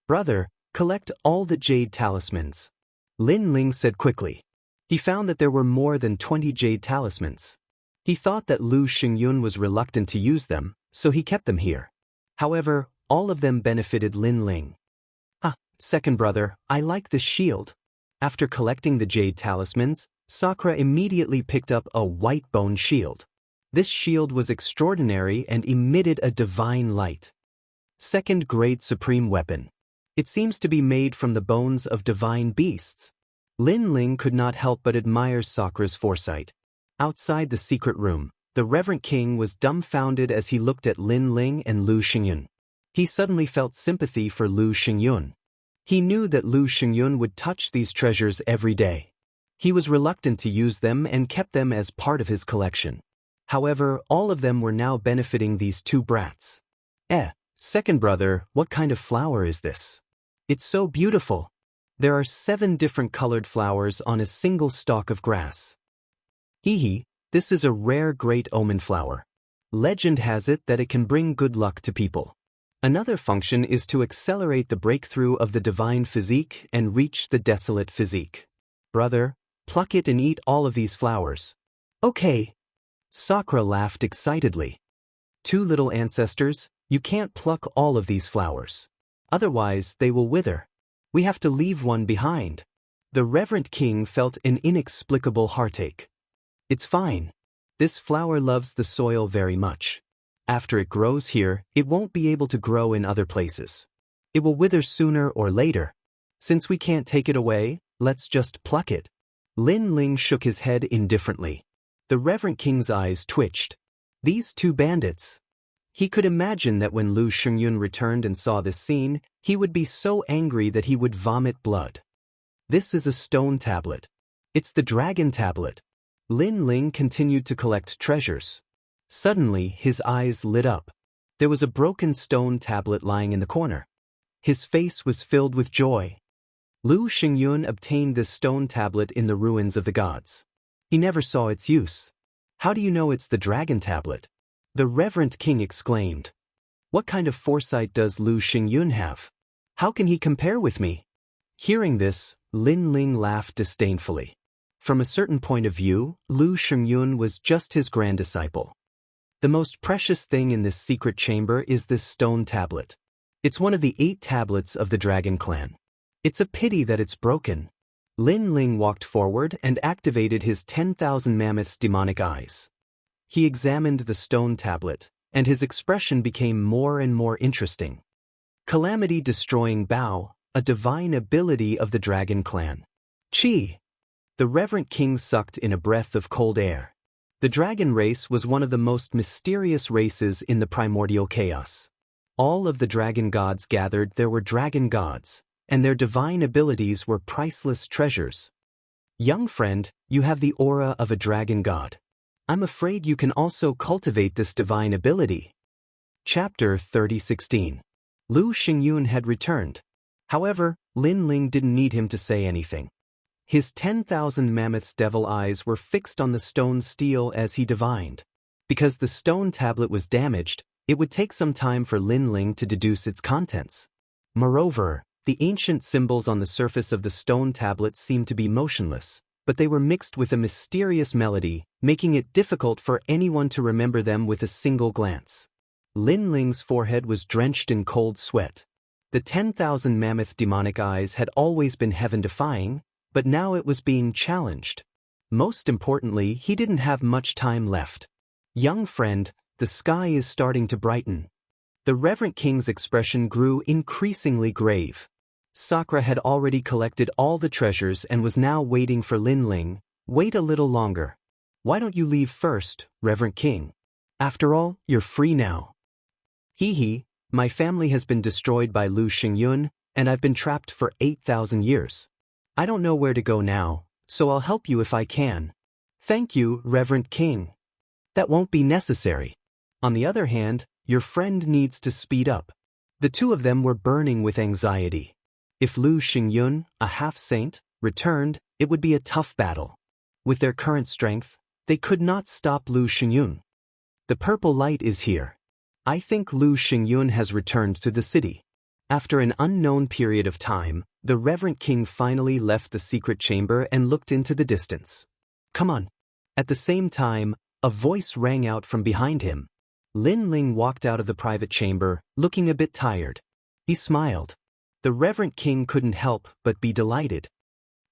"Brother, collect all the jade talismans," Lin Ling said quickly. He found that there were more than 20 jade talismans. He thought that Lu Xingyun was reluctant to use them, so he kept them here. However, all of them benefited Lin Ling. Second brother, I like this shield." After collecting the jade talismans, Sakura immediately picked up a white bone shield. This shield was extraordinary and emitted a divine light. Second grade supreme weapon. It seems to be made from the bones of divine beasts. Lin Ling could not help but admire Sakra's foresight. Outside the secret room, the Reverend King was dumbfounded as he looked at Lin Ling and Lu Xingyun. He suddenly felt sympathy for Lu Xingyun. He knew that Lu Xingyun would touch these treasures every day. He was reluctant to use them and kept them as part of his collection. However, all of them were now benefiting these two brats. Second brother, what kind of flower is this? It's so beautiful. There are 7 different colored flowers on a single stalk of grass. This is a rare great omen flower. Legend has it that it can bring good luck to people. Another function is to accelerate the breakthrough of the divine physique and reach the desolate physique. Brother, pluck it and eat all of these flowers. Okay. Sakra laughed excitedly. 2 little ancestors, you can't pluck all of these flowers. Otherwise, they will wither. We have to leave one behind. The Reverend King felt an inexplicable heartache. It's fine. This flower loves the soil very much. After it grows here, it won't be able to grow in other places. It will wither sooner or later. Since we can't take it away, let's just pluck it. Lin Ling shook his head indifferently. The Reverend King's eyes twitched. These 2 bandits. He could imagine that when Lu Xingyun returned and saw this scene, he would be so angry that he would vomit blood. This is a stone tablet. It's the dragon tablet. Lin Ling continued to collect treasures. Suddenly, his eyes lit up. There was a broken stone tablet lying in the corner. His face was filled with joy. Lu Xingyun obtained this stone tablet in the ruins of the gods. He never saw its use. How do you know it's the dragon tablet? The Reverend King exclaimed. What kind of foresight does Lu Xingyun have? How can he compare with me? Hearing this, Lin Ling laughed disdainfully. From a certain point of view, Lu Xingyun was just his grand disciple. The most precious thing in this secret chamber is this stone tablet. It's one of the 8 tablets of the Dragon Clan. It's a pity that it's broken. Lin Ling walked forward and activated his 10,000 mammoths' demonic eyes. He examined the stone tablet, and his expression became more and more interesting. Calamity-destroying bow, a divine ability of the Dragon Clan. Chi! The Reverend King sucked in a breath of cold air. The dragon race was one of the most mysterious races in the primordial chaos. All of the dragon gods gathered there were dragon gods, and their divine abilities were priceless treasures. Young friend, you have the aura of a dragon god. I'm afraid you can also cultivate this divine ability. Chapter 30:16. Lu Xingyun had returned. However, Lin Ling didn't need him to say anything. His 10,000 mammoths' devil eyes were fixed on the stone steel as he divined. Because the stone tablet was damaged, it would take some time for Lin Ling to deduce its contents. Moreover, the ancient symbols on the surface of the stone tablet seemed to be motionless, but they were mixed with a mysterious melody, making it difficult for anyone to remember them with a single glance. Lin Ling's forehead was drenched in cold sweat. The 10,000 mammoth demonic eyes had always been heaven-defying, but now it was being challenged. Most importantly, he didn't have much time left. Young friend, the sky is starting to brighten. The Reverend King's expression grew increasingly grave. Sakra had already collected all the treasures and was now waiting for Lin Ling. Wait a little longer. Why don't you leave first, Reverend King? After all, you're free now. My family has been destroyed by Lu Xingyun, and I've been trapped for 8,000 years. I don't know where to go now, so I'll help you if I can. Thank you, Reverend King. That won't be necessary. On the other hand, your friend needs to speed up. The 2 of them were burning with anxiety. If Lu Xingyun, a half-saint, returned, it would be a tough battle. With their current strength, they could not stop Lu Xingyun. The purple light is here. I think Lu Xingyun has returned to the city. After an unknown period of time, the Reverend King finally left the secret chamber and looked into the distance. Come on. At the same time, a voice rang out from behind him. Lin Ling walked out of the private chamber, looking a bit tired. He smiled. The Reverend King couldn't help but be delighted.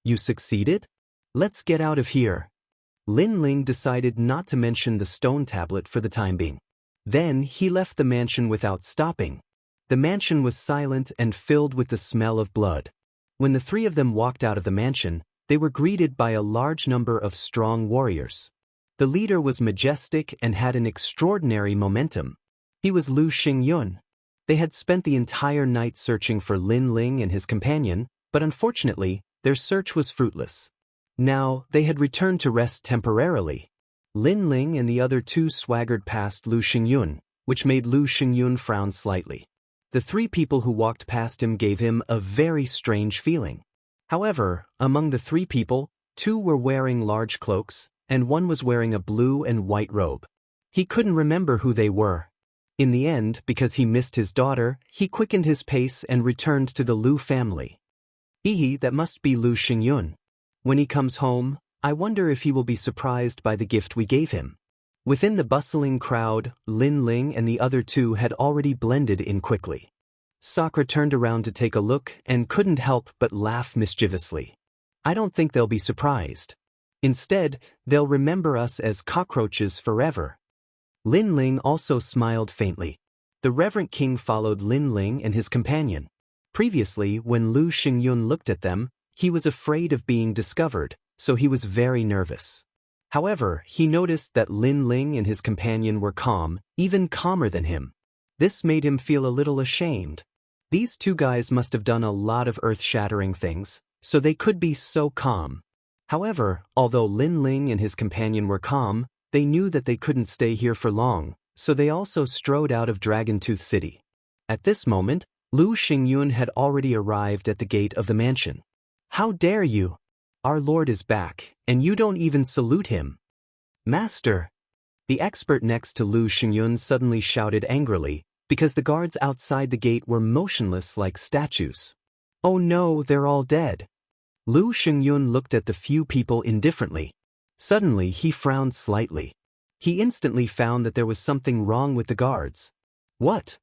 You succeeded? Let's get out of here. Lin Ling decided not to mention the stone tablet for the time being. Then he left the mansion without stopping. The mansion was silent and filled with the smell of blood. When the 3 of them walked out of the mansion, they were greeted by a large number of strong warriors. The leader was majestic and had an extraordinary momentum. He was Lu Xingyun. They had spent the entire night searching for Lin Ling and his companion, but unfortunately, their search was fruitless. Now, they had returned to rest temporarily. Lin Ling and the other two swaggered past Lu Xingyun, which made Lu Xingyun frown slightly. The three people who walked past him gave him a very strange feeling. However, among the three people, two were wearing large cloaks, and one was wearing a blue and white robe. He couldn't remember who they were. In the end, because he missed his daughter, he quickened his pace and returned to the Lu family. That must be Lu Xingyun. When he comes home, I wonder if he will be surprised by the gift we gave him. Within the bustling crowd, Lin Ling and the other two had already blended in quickly. Sakura turned around to take a look and couldn't help but laugh mischievously. I don't think they'll be surprised. Instead, they'll remember us as cockroaches forever. Lin Ling also smiled faintly. The Reverend King followed Lin Ling and his companion. Previously, when Lu Xingyun looked at them, he was afraid of being discovered, so he was very nervous. However, he noticed that Lin Ling and his companion were calm, even calmer than him. This made him feel a little ashamed. These two guys must have done a lot of earth-shattering things, so they could be so calm. However, although Lin Ling and his companion were calm, they knew that they couldn't stay here for long, so they also strode out of Dragontooth City. At this moment, Lu Xingyun had already arrived at the gate of the mansion. How dare you! Our lord is back, and you don't even salute him. Master! The expert next to Lu Xingyun suddenly shouted angrily, because the guards outside the gate were motionless like statues. Oh no, they're all dead. Lu Xingyun looked at the few people indifferently. Suddenly he frowned slightly. He instantly found that there was something wrong with the guards. What?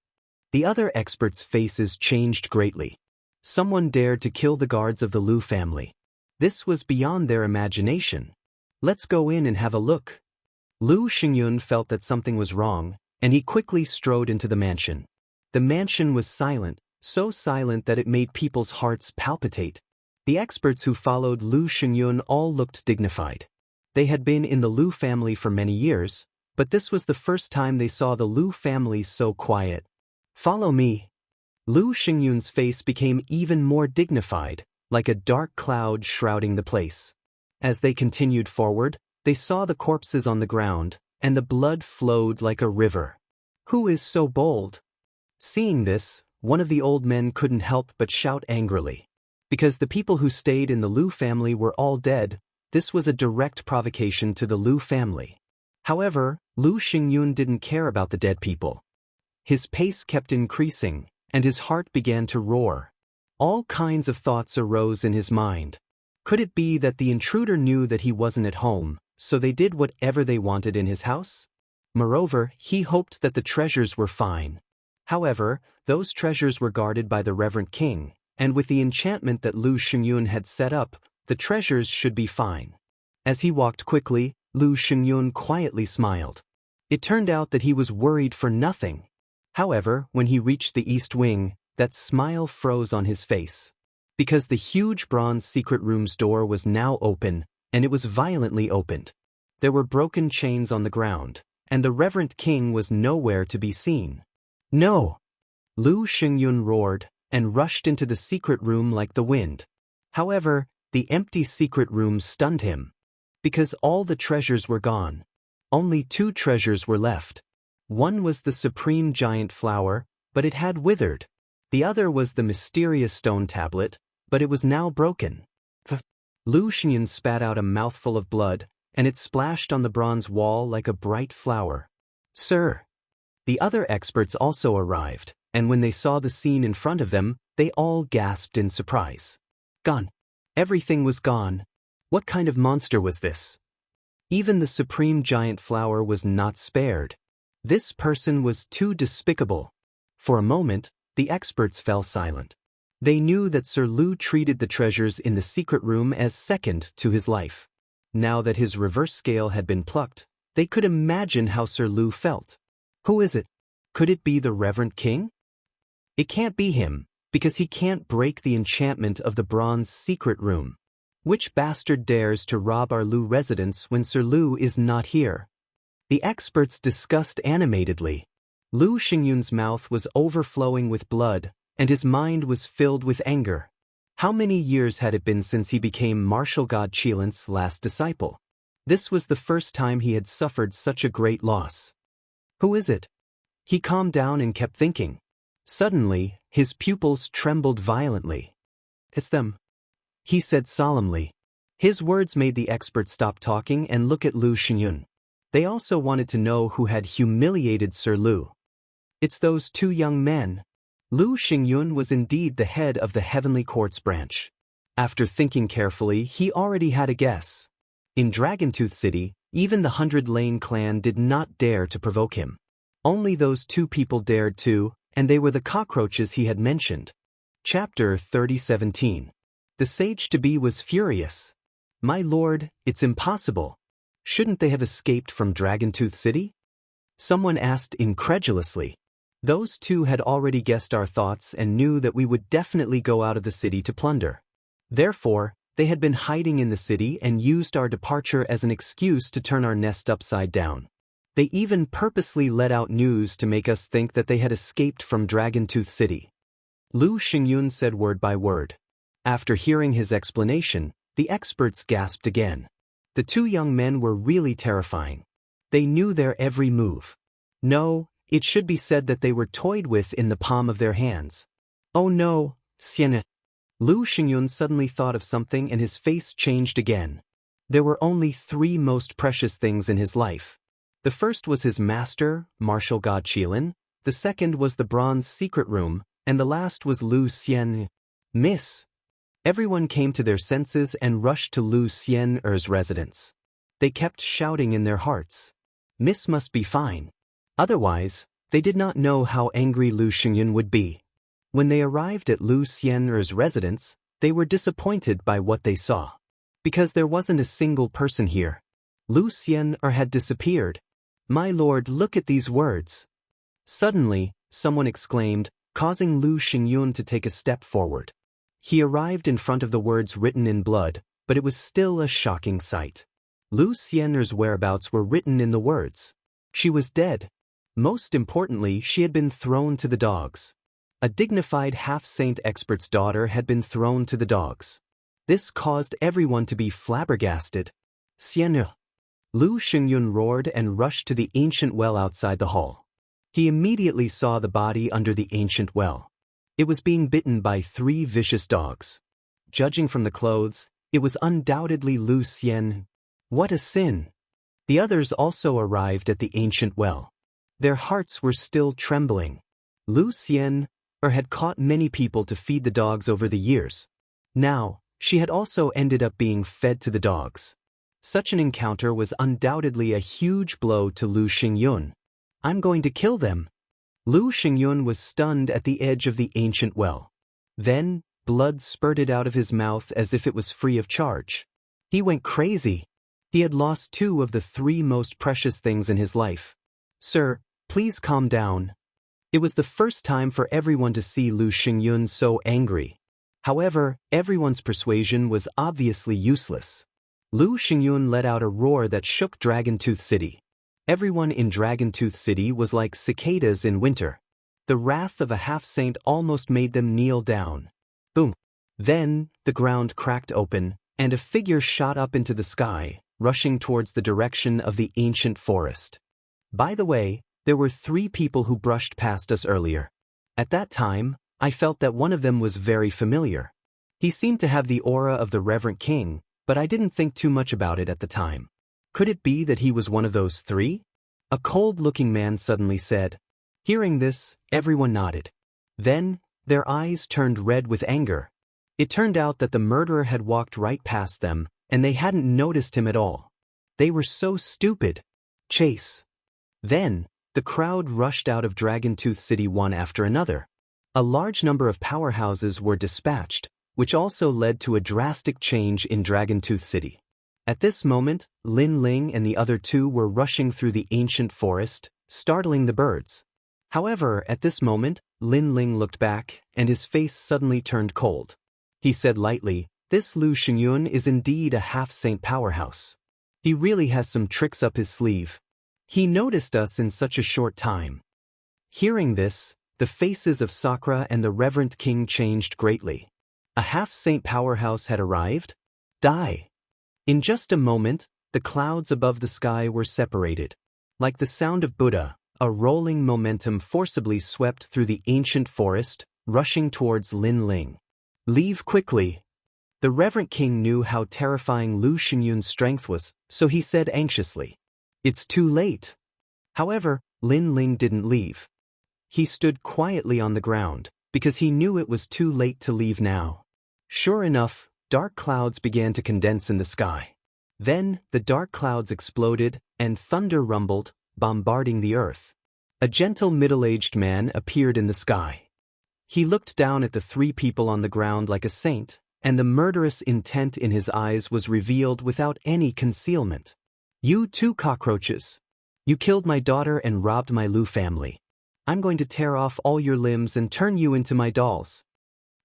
The other experts' faces changed greatly. Someone dared to kill the guards of the Lu family. This was beyond their imagination. Let's go in and have a look. Lu Xingyun felt that something was wrong, and he quickly strode into the mansion. The mansion was silent, so silent that it made people's hearts palpitate. The experts who followed Lu Xingyun all looked dignified. They had been in the Lu family for many years, but this was the first time they saw the Lu family so quiet. Follow me. Lu Xingyun's face became even more dignified, like a dark cloud shrouding the place. As they continued forward, they saw the corpses on the ground, and the blood flowed like a river. Who is so bold? Seeing this, one of the old men couldn't help but shout angrily. Because the people who stayed in the Lu family were all dead, this was a direct provocation to the Lu family. However, Lu Xingyun didn't care about the dead people. His pace kept increasing, and his heart began to roar. All kinds of thoughts arose in his mind. Could it be that the intruder knew that he wasn't at home, so they did whatever they wanted in his house? Moreover, he hoped that the treasures were fine. However, those treasures were guarded by the Reverend King, and with the enchantment that Lu Xingyun had set up, the treasures should be fine. As he walked quickly, Lu Xingyun quietly smiled. It turned out that he was worried for nothing. However, when he reached the east wing, that smile froze on his face. Because the huge bronze secret room's door was now open, and it was violently opened. There were broken chains on the ground, and the Reverend King was nowhere to be seen. No! Lu Xingyun roared, and rushed into the secret room like the wind. However, the empty secret room stunned him. Because all the treasures were gone. Only two treasures were left. One was the supreme giant flower, but it had withered. The other was the mysterious stone tablet, but it was now broken. Lu Xingyun spat out a mouthful of blood, and it splashed on the bronze wall like a bright flower. Sir! The other experts also arrived, and when they saw the scene in front of them, they all gasped in surprise. Gone. Everything was gone. What kind of monster was this? Even the supreme giant flower was not spared. This person was too despicable. For a moment, the experts fell silent. They knew that Sir Lu treated the treasures in the secret room as second to his life. Now that his reverse scale had been plucked, they could imagine how Sir Lu felt. Who is it? Could it be the Reverend King? It can't be him, because he can't break the enchantment of the bronze secret room. Which bastard dares to rob our Lu residence when Sir Lu is not here? The experts discussed animatedly. Lu Xingyun's mouth was overflowing with blood, and his mind was filled with anger. How many years had it been since he became martial god Qilin's last disciple? This was the first time he had suffered such a great loss. Who is it? He calmed down and kept thinking. Suddenly, his pupils trembled violently. It's them, he said solemnly. His words made the experts stop talking and look at Lu Xingyun. They also wanted to know who had humiliated Sir Lu. It's those two young men. Lu Xingyun was indeed the head of the Heavenly Courts branch. After thinking carefully, he already had a guess. In Dragontooth City, even the 100 Lane clan did not dare to provoke him. Only those two people dared to, and they were the cockroaches he had mentioned. Chapter 30:17. The sage-to-be was furious. My lord, it's impossible. Shouldn't they have escaped from Dragontooth City? Someone asked incredulously. Those two had already guessed our thoughts and knew that we would definitely go out of the city to plunder. Therefore, they had been hiding in the city and used our departure as an excuse to turn our nest upside down. They even purposely let out news to make us think that they had escaped from Dragontooth City. Lu Xingyun said word by word. After hearing his explanation, the experts gasped again. The two young men were really terrifying. They knew their every move. No, it should be said that they were toyed with in the palm of their hands. Oh no, Xian. Lu Xingyun suddenly thought of something and his face changed again. There were only 3 most precious things in his life. The first was his master, martial god Qilin, the second was the bronze secret room, and the last was Lu Xian. Miss. Everyone came to their senses and rushed to Lu Xian's residence. They kept shouting in their hearts. Miss must be fine. Otherwise, they did not know how angry Lu Xingyun would be. When they arrived at Lu Xian's residence, they were disappointed by what they saw. Because there wasn't a single person here. Lu Xian had disappeared. My lord, look at these words. Suddenly, someone exclaimed, causing Lu Xingyun to take a step forward. He arrived in front of the words written in blood, but it was still a shocking sight. Lu Xian's whereabouts were written in the words. She was dead. Most importantly, she had been thrown to the dogs. A dignified half-saint expert's daughter had been thrown to the dogs. This caused everyone to be flabbergasted. Xian. Lu Xingyun roared and rushed to the ancient well outside the hall. He immediately saw the body under the ancient well. It was being bitten by 3 vicious dogs. Judging from the clothes, it was undoubtedly Lu Xian. What a sin! The others also arrived at the ancient well. Their hearts were still trembling. Lu Xian had caught many people to feed the dogs over the years. Now, she had also ended up being fed to the dogs. Such an encounter was undoubtedly a huge blow to Lu Xingyun. I'm going to kill them. Lu Xingyun was stunned at the edge of the ancient well. Then, blood spurted out of his mouth as if it was free of charge. He went crazy. He had lost 2 of the 3 most precious things in his life. Sir, please calm down. It was the first time for everyone to see Lu Xingyun so angry. However, everyone's persuasion was obviously useless. Lu Xingyun let out a roar that shook Dragontooth City. Everyone in Dragontooth City was like cicadas in winter. The wrath of a half-saint almost made them kneel down. Boom! Then, the ground cracked open, and a figure shot up into the sky, rushing towards the direction of the ancient forest. By the way, there were 3 people who brushed past us earlier. At that time, I felt that one of them was very familiar. He seemed to have the aura of the Reverend King, but I didn't think too much about it at the time. Could it be that he was one of those 3? A cold-looking man suddenly said. Hearing this, everyone nodded. Then, their eyes turned red with anger. It turned out that the murderer had walked right past them, and they hadn't noticed him at all. They were so stupid. Chase. Then, the crowd rushed out of Dragontooth City one after another. A large number of powerhouses were dispatched, which also led to a drastic change in Dragontooth City. At this moment, Lin Ling and the other 2 were rushing through the ancient forest, startling the birds. However, at this moment, Lin Ling looked back, and his face suddenly turned cold. He said lightly, This Lu Xingyun is indeed a half-saint powerhouse. He really has some tricks up his sleeve. He noticed us in such a short time. Hearing this, the faces of Sakura and the Reverend King changed greatly. A half-saint powerhouse had arrived? Die! In just a moment, the clouds above the sky were separated. Like the sound of Buddha, a rolling momentum forcibly swept through the ancient forest, rushing towards Lin Ling. Leave quickly! The Reverend King knew how terrifying Lu Xingyun's strength was, so he said anxiously. It's too late. However, Lin Ling didn't leave. He stood quietly on the ground, because he knew it was too late to leave now. Sure enough, dark clouds began to condense in the sky. Then, the dark clouds exploded, and thunder rumbled, bombarding the earth. A gentle middle-aged man appeared in the sky. He looked down at the three people on the ground like a saint, and the murderous intent in his eyes was revealed without any concealment. You two cockroaches! You killed my daughter and robbed my Lu family. I'm going to tear off all your limbs and turn you into my dolls.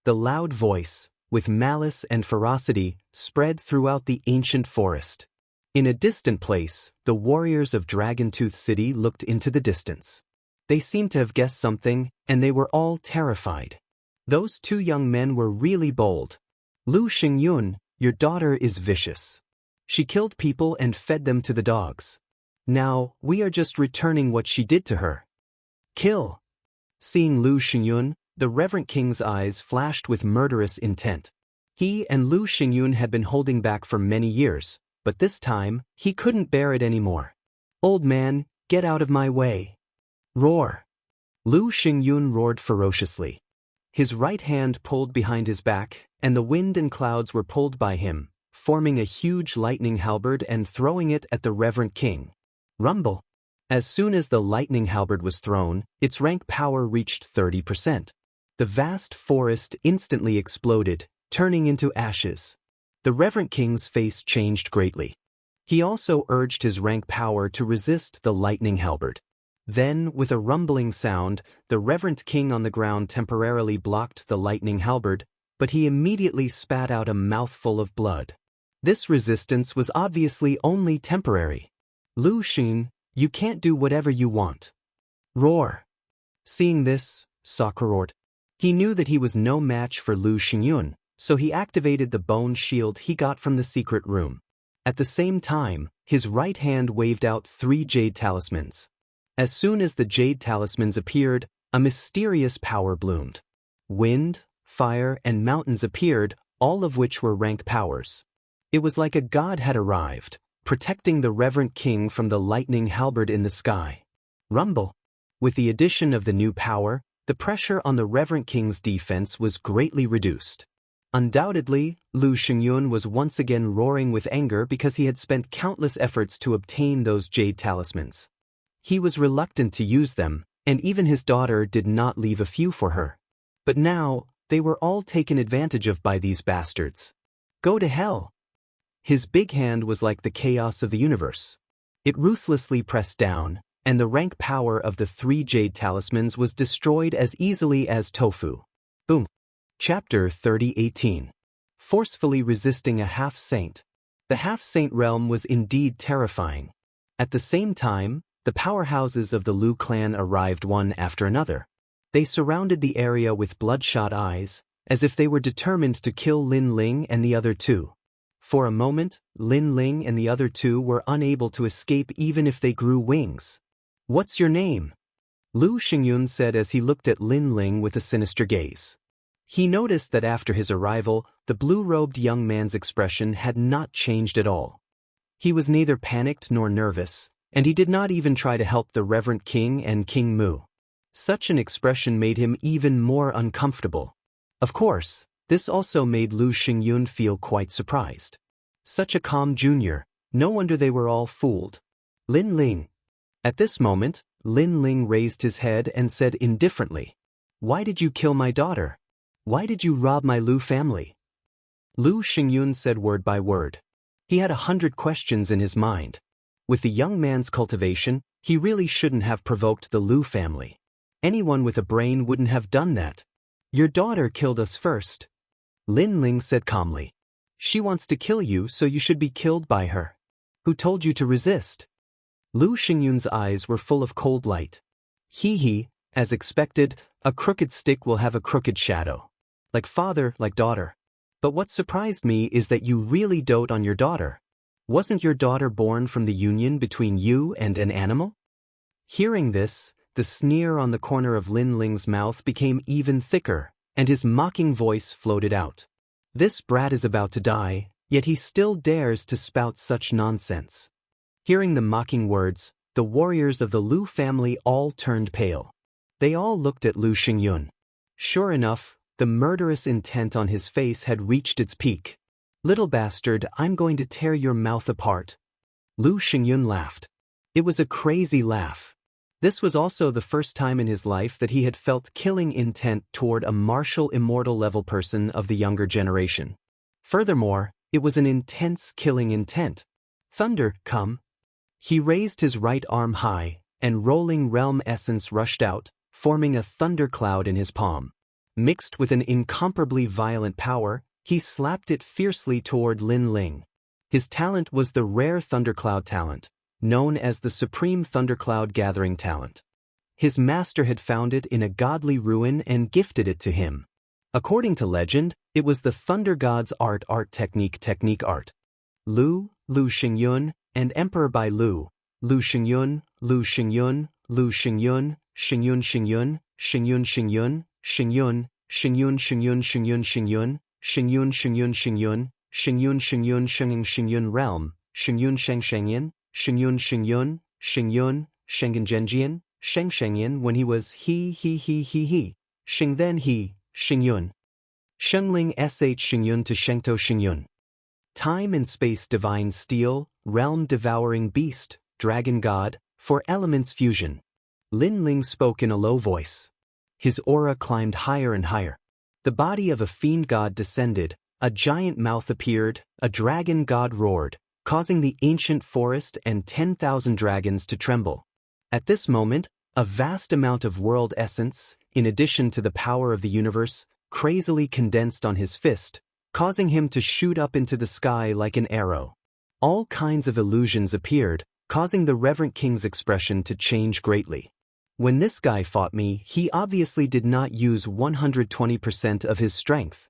The loud voice, with malice and ferocity, spread throughout the ancient forest. In a distant place, the warriors of Dragontooth City looked into the distance. They seemed to have guessed something, and they were all terrified. Those two young men were really bold. Lu Xingyun, your daughter is vicious. She killed people and fed them to the dogs. Now, we are just returning what she did to her. Kill! Seeing Lu Xingyun, the Reverend King's eyes flashed with murderous intent. He and Lu Xingyun had been holding back for many years, but this time, he couldn't bear it anymore. Old man, get out of my way. Roar! Lu Xingyun roared ferociously. His right hand pulled behind his back, and the wind and clouds were pulled by him, forming a huge lightning halberd and throwing it at the Reverend King. Rumble! As soon as the lightning halberd was thrown, its rank power reached 30%. The vast forest instantly exploded, turning into ashes. The Reverend King's face changed greatly. He also urged his rank power to resist the lightning halberd. Then, with a rumbling sound, the Reverend King on the ground temporarily blocked the lightning halberd, but he immediately spat out a mouthful of blood. This resistance was obviously only temporary. Lu Xing, you can't do whatever you want. Roar! Seeing this, Sakura roared. He knew that he was no match for Lu Xingyun, so he activated the bone shield he got from the secret room. At the same time, his right hand waved out 3 jade talismans. As soon as the jade talismans appeared, a mysterious power bloomed. Wind, fire, and mountains appeared, all of which were rank powers. It was like a god had arrived, protecting the Reverend King from the lightning halberd in the sky. Rumble! With the addition of the new power, the pressure on the Reverend King's defense was greatly reduced. Undoubtedly, Lu Xingyun was once again roaring with anger because he had spent countless efforts to obtain those jade talismans. He was reluctant to use them, and even his daughter did not leave a few for her. But now, they were all taken advantage of by these bastards. Go to hell! His big hand was like the chaos of the universe. It ruthlessly pressed down, and the rank power of the 3 jade talismans was destroyed as easily as tofu. Boom! Chapter 30:18. Forcefully resisting a half-saint. The half-saint realm was indeed terrifying. At the same time, the powerhouses of the Lu clan arrived one after another. They surrounded the area with bloodshot eyes, as if they were determined to kill Lin Ling and the other two. For a moment, Lin Ling and the other two were unable to escape even if they grew wings. What's your name? Lu Xingyun said as he looked at Lin Ling with a sinister gaze. He noticed that after his arrival, the blue-robed young man's expression had not changed at all. He was neither panicked nor nervous, and he did not even try to help the Reverend King and King Mu. Such an expression made him even more uncomfortable. Of course, this also made Lu Xingyun feel quite surprised. Such a calm junior, no wonder they were all fooled. Lin Ling. At this moment, Lin Ling raised his head and said indifferently, "Why did you kill my daughter? Why did you rob my Lu family?" Lu Xingyun said word by word. He had 100 questions in his mind. With the young man's cultivation, he really shouldn't have provoked the Lu family. Anyone with a brain wouldn't have done that. Your daughter killed us first. Lin Ling said calmly. She wants to kill you, so you should be killed by her. Who told you to resist? Lu Xingyun's eyes were full of cold light. He, as expected, a crooked stick will have a crooked shadow. Like father, like daughter. But what surprised me is that you really dote on your daughter. Wasn't your daughter born from the union between you and an animal? Hearing this, the sneer on the corner of Lin Ling's mouth became even thicker, and his mocking voice floated out. This brat is about to die, yet he still dares to spout such nonsense. Hearing the mocking words, the warriors of the Lu family all turned pale. They all looked at Lu Xingyun. Sure enough, the murderous intent on his face had reached its peak. Little bastard, I'm going to tear your mouth apart. Lu Xingyun laughed. It was a crazy laugh. This was also the first time in his life that he had felt killing intent toward a martial immortal level person of the younger generation. Furthermore, it was an intense killing intent. Thunder, come. He raised his right arm high, and rolling realm essence rushed out, forming a thundercloud in his palm. Mixed with an incomparably violent power, he slapped it fiercely toward Lin Ling. His talent was the rare thundercloud talent, known as the Supreme Thundercloud Gathering Talent. His master had found it in a godly ruin and gifted it to him. According to legend, it was the Thunder God's art technique art. Lu Xingyun, and Emperor by Lu Xingyun, Lu Xingyun, Lu Xingyun, Xingyun Xingyun, Xingyun Xingyun, Xingyun, Xingyun Xingyun Xingyun Xingyun, Xingyun Xingyun Xingyun, Xingyun Xingyun Xingyun Xingyun Realm, Xingyun Shengshengyan, Xingyun Xingyun, Xingyun, Shengen Zhenjian, Shengshengyan when he was he, Xing then he, Xingyun. Shengling sh Xingyun to Shengto Xingyun. Time and space divine steel, realm devouring beast, dragon god, for elements fusion. Lin Ling spoke in a low voice. His aura climbed higher and higher. The body of a fiend god descended, a giant mouth appeared, a dragon god roared, causing the ancient forest and 10,000 dragons to tremble. At this moment, a vast amount of world essence, in addition to the power of the universe, crazily condensed on his fist, causing him to shoot up into the sky like an arrow. All kinds of illusions appeared, causing the reverent king's expression to change greatly. When this guy fought me, he obviously did not use 120% of his strength.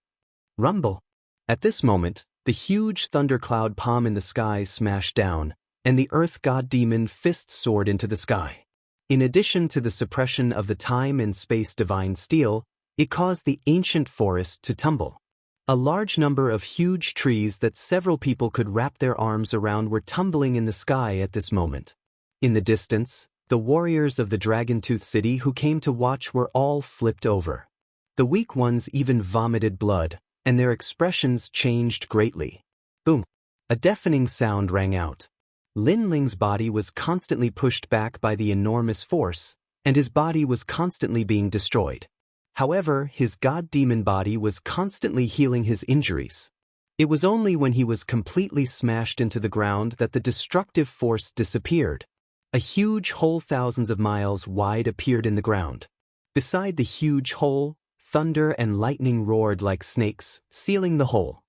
Rumble. At this moment, the huge thundercloud palm in the sky smashed down, and the earth god demon fist soared into the sky. In addition to the suppression of the time and space divine steel, it caused the ancient forest to tumble. A large number of huge trees that several people could wrap their arms around were tumbling in the sky at this moment. In the distance, the warriors of the Dragon-Tooth City who came to watch were all flipped over. The weak ones even vomited blood, and their expressions changed greatly. Boom! A deafening sound rang out. Lin Ling's body was constantly pushed back by the enormous force, and his body was constantly being destroyed. However, his god-demon body was constantly healing his injuries. It was only when he was completely smashed into the ground that the destructive force disappeared. A huge hole thousands of miles wide appeared in the ground. Beside the huge hole, thunder and lightning roared like snakes, sealing the hole.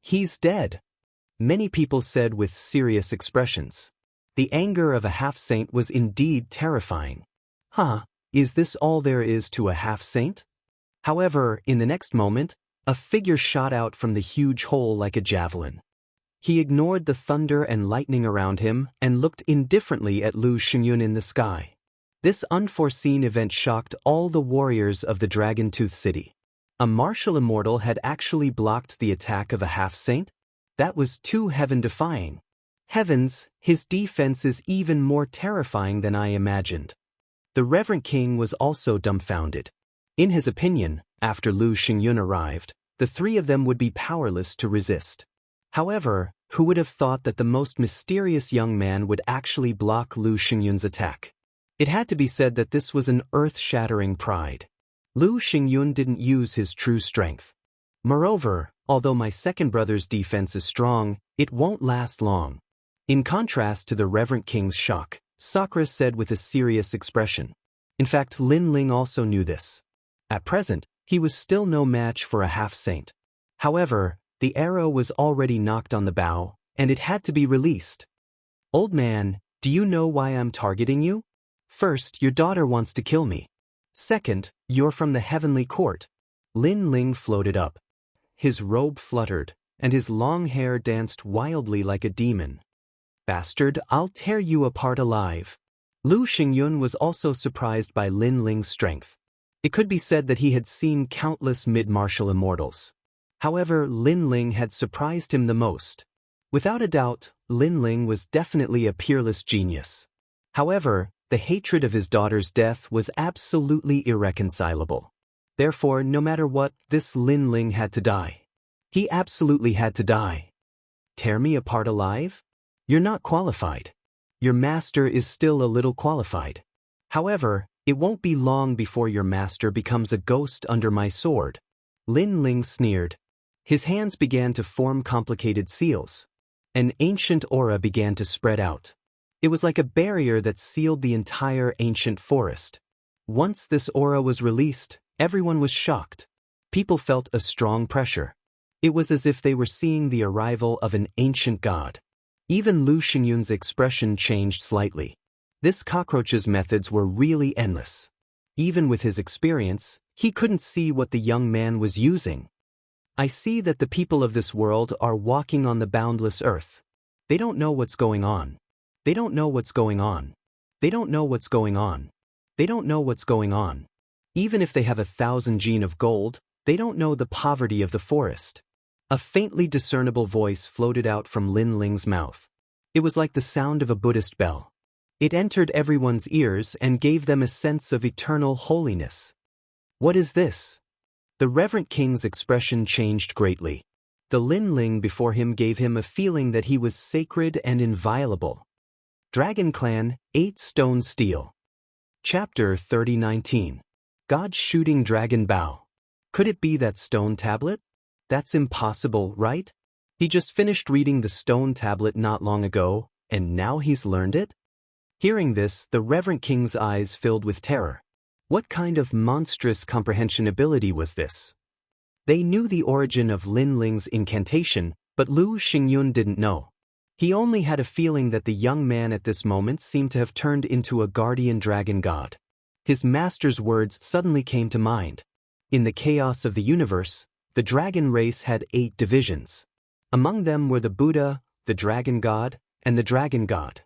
He's dead. Many people said with serious expressions. The anger of a half-saint was indeed terrifying. Huh, is this all there is to a half-saint? However, in the next moment, a figure shot out from the huge hole like a javelin. He ignored the thunder and lightning around him and looked indifferently at Lu Xingyun in the sky. This unforeseen event shocked all the warriors of the Dragon-Tooth City. A martial immortal had actually blocked the attack of a half-saint? That was too heaven-defying. Heavens, his defense is even more terrifying than I imagined. The Reverend King was also dumbfounded. In his opinion, after Lu Xingyun arrived, the three of them would be powerless to resist. However, who would have thought that the most mysterious young man would actually block Lu Xingyun's attack? It had to be said that this was an earth-shattering pride. Lu Xingyun didn't use his true strength. Moreover, although my second brother's defense is strong, it won't last long. In contrast to the Reverend King's shock, Sakura said with a serious expression. In fact, Lin Ling also knew this. At present, he was still no match for a half-saint. However, The arrow was already knocked on the bow, and it had to be released. Old man, do you know why I'm targeting you? First, your daughter wants to kill me. Second, you're from the heavenly court. Lin Ling floated up. His robe fluttered, and his long hair danced wildly like a demon. Bastard, I'll tear you apart alive. Lu Xingyun was also surprised by Lin Ling's strength. It could be said that he had seen countless mid-martial immortals. However, Lin Ling had surprised him the most. Without a doubt, Lin Ling was definitely a peerless genius. However, the hatred of his daughter's death was absolutely irreconcilable. Therefore, no matter what, this Lin Ling had to die. He absolutely had to die. Tear me apart alive? You're not qualified. Your master is still a little qualified. However, it won't be long before your master becomes a ghost under my sword. Lin Ling sneered. His hands began to form complicated seals. An ancient aura began to spread out. It was like a barrier that sealed the entire ancient forest. Once this aura was released, everyone was shocked. People felt a strong pressure. It was as if they were seeing the arrival of an ancient god. Even Lu Xingyun's expression changed slightly. This cockroach's methods were really endless. Even with his experience, he couldn't see what the young man was using. I see that the people of this world are walking on the boundless earth. They don't know what's going on. They don't know what's going on. They don't know what's going on. They don't know what's going on. Even if they have 1,000 gene of gold, they don't know the poverty of the forest. A faintly discernible voice floated out from Lin Ling's mouth. It was like the sound of a Buddhist bell. It entered everyone's ears and gave them a sense of eternal holiness. What is this? The reverent king's expression changed greatly. The Lin Ling before him gave him a feeling that he was sacred and inviolable. Dragon Clan, 8 Stone Steel. Chapter 30:19. God shooting dragon bow. Could it be that stone tablet? That's impossible, right? He just finished reading the stone tablet not long ago, and now he's learned it? Hearing this, the reverent king's eyes filled with terror. What kind of monstrous comprehension ability was this? They knew the origin of Lin Ling's incantation, but Lu Xingyun didn't know. He only had a feeling that the young man at this moment seemed to have turned into a guardian dragon god. His master's words suddenly came to mind. In the chaos of the universe, the dragon race had 8 divisions. Among them were the Buddha, the dragon god, and the dragon god.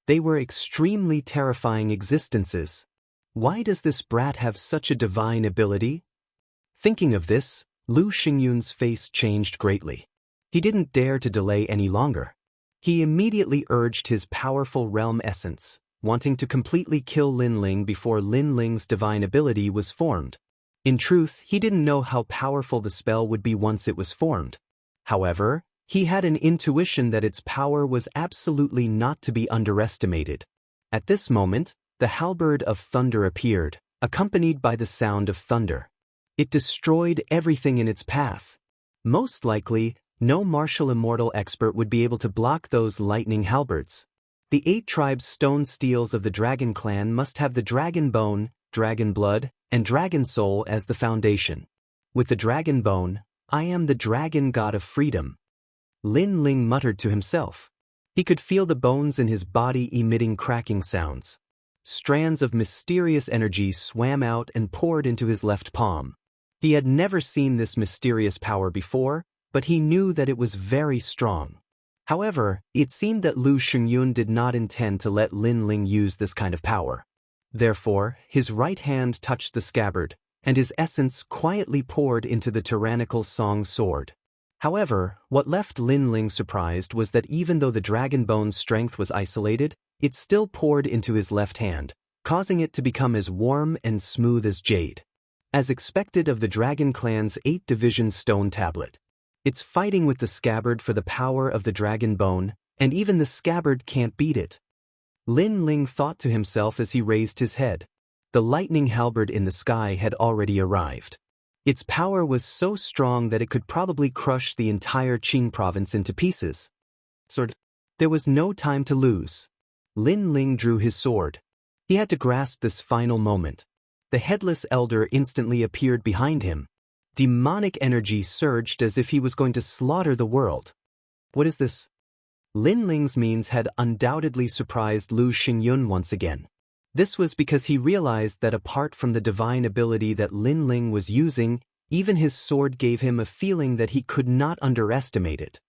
They were extremely terrifying existences. Why does this brat have such a divine ability? Thinking of this, Lu Xingyun's face changed greatly. He didn't dare to delay any longer. He immediately urged his powerful realm essence, wanting to completely kill Lin Ling before Lin Ling's divine ability was formed. In truth, he didn't know how powerful the spell would be once it was formed. However, he had an intuition that its power was absolutely not to be underestimated. At this moment, the halberd of thunder appeared, accompanied by the sound of thunder. It destroyed everything in its path. Most likely, no martial immortal expert would be able to block those lightning halberds. The 8 tribes stone steels of the Dragon Clan must have the dragon bone, dragon blood, and dragon soul as the foundation. With the dragon bone, I am the dragon god of freedom. Lin Ling muttered to himself. He could feel the bones in his body emitting cracking sounds. Strands of mysterious energy swam out and poured into his left palm. He had never seen this mysterious power before, but he knew that it was very strong. However, it seemed that Lu Xingyun did not intend to let Lin Ling use this kind of power. Therefore, his right hand touched the scabbard, and his essence quietly poured into the tyrannical Song sword. However, what left Lin Ling surprised was that even though the dragon bone's strength was isolated, it still poured into his left hand, causing it to become as warm and smooth as jade. As expected of the Dragon Clan's 8-division stone tablet. It's fighting with the scabbard for the power of the dragon bone, and even the scabbard can't beat it. Lin Ling thought to himself as he raised his head. The lightning halberd in the sky had already arrived. Its power was so strong that it could probably crush the entire Qing province into pieces. There was no time to lose. Lin Ling drew his sword. He had to grasp this final moment. The headless elder instantly appeared behind him. Demonic energy surged as if he was going to slaughter the world. What is this? Lin Ling's means had undoubtedly surprised Lu Xingyun once again. This was because he realized that apart from the divine ability that Lin Ling was using, even his sword gave him a feeling that he could not underestimate it.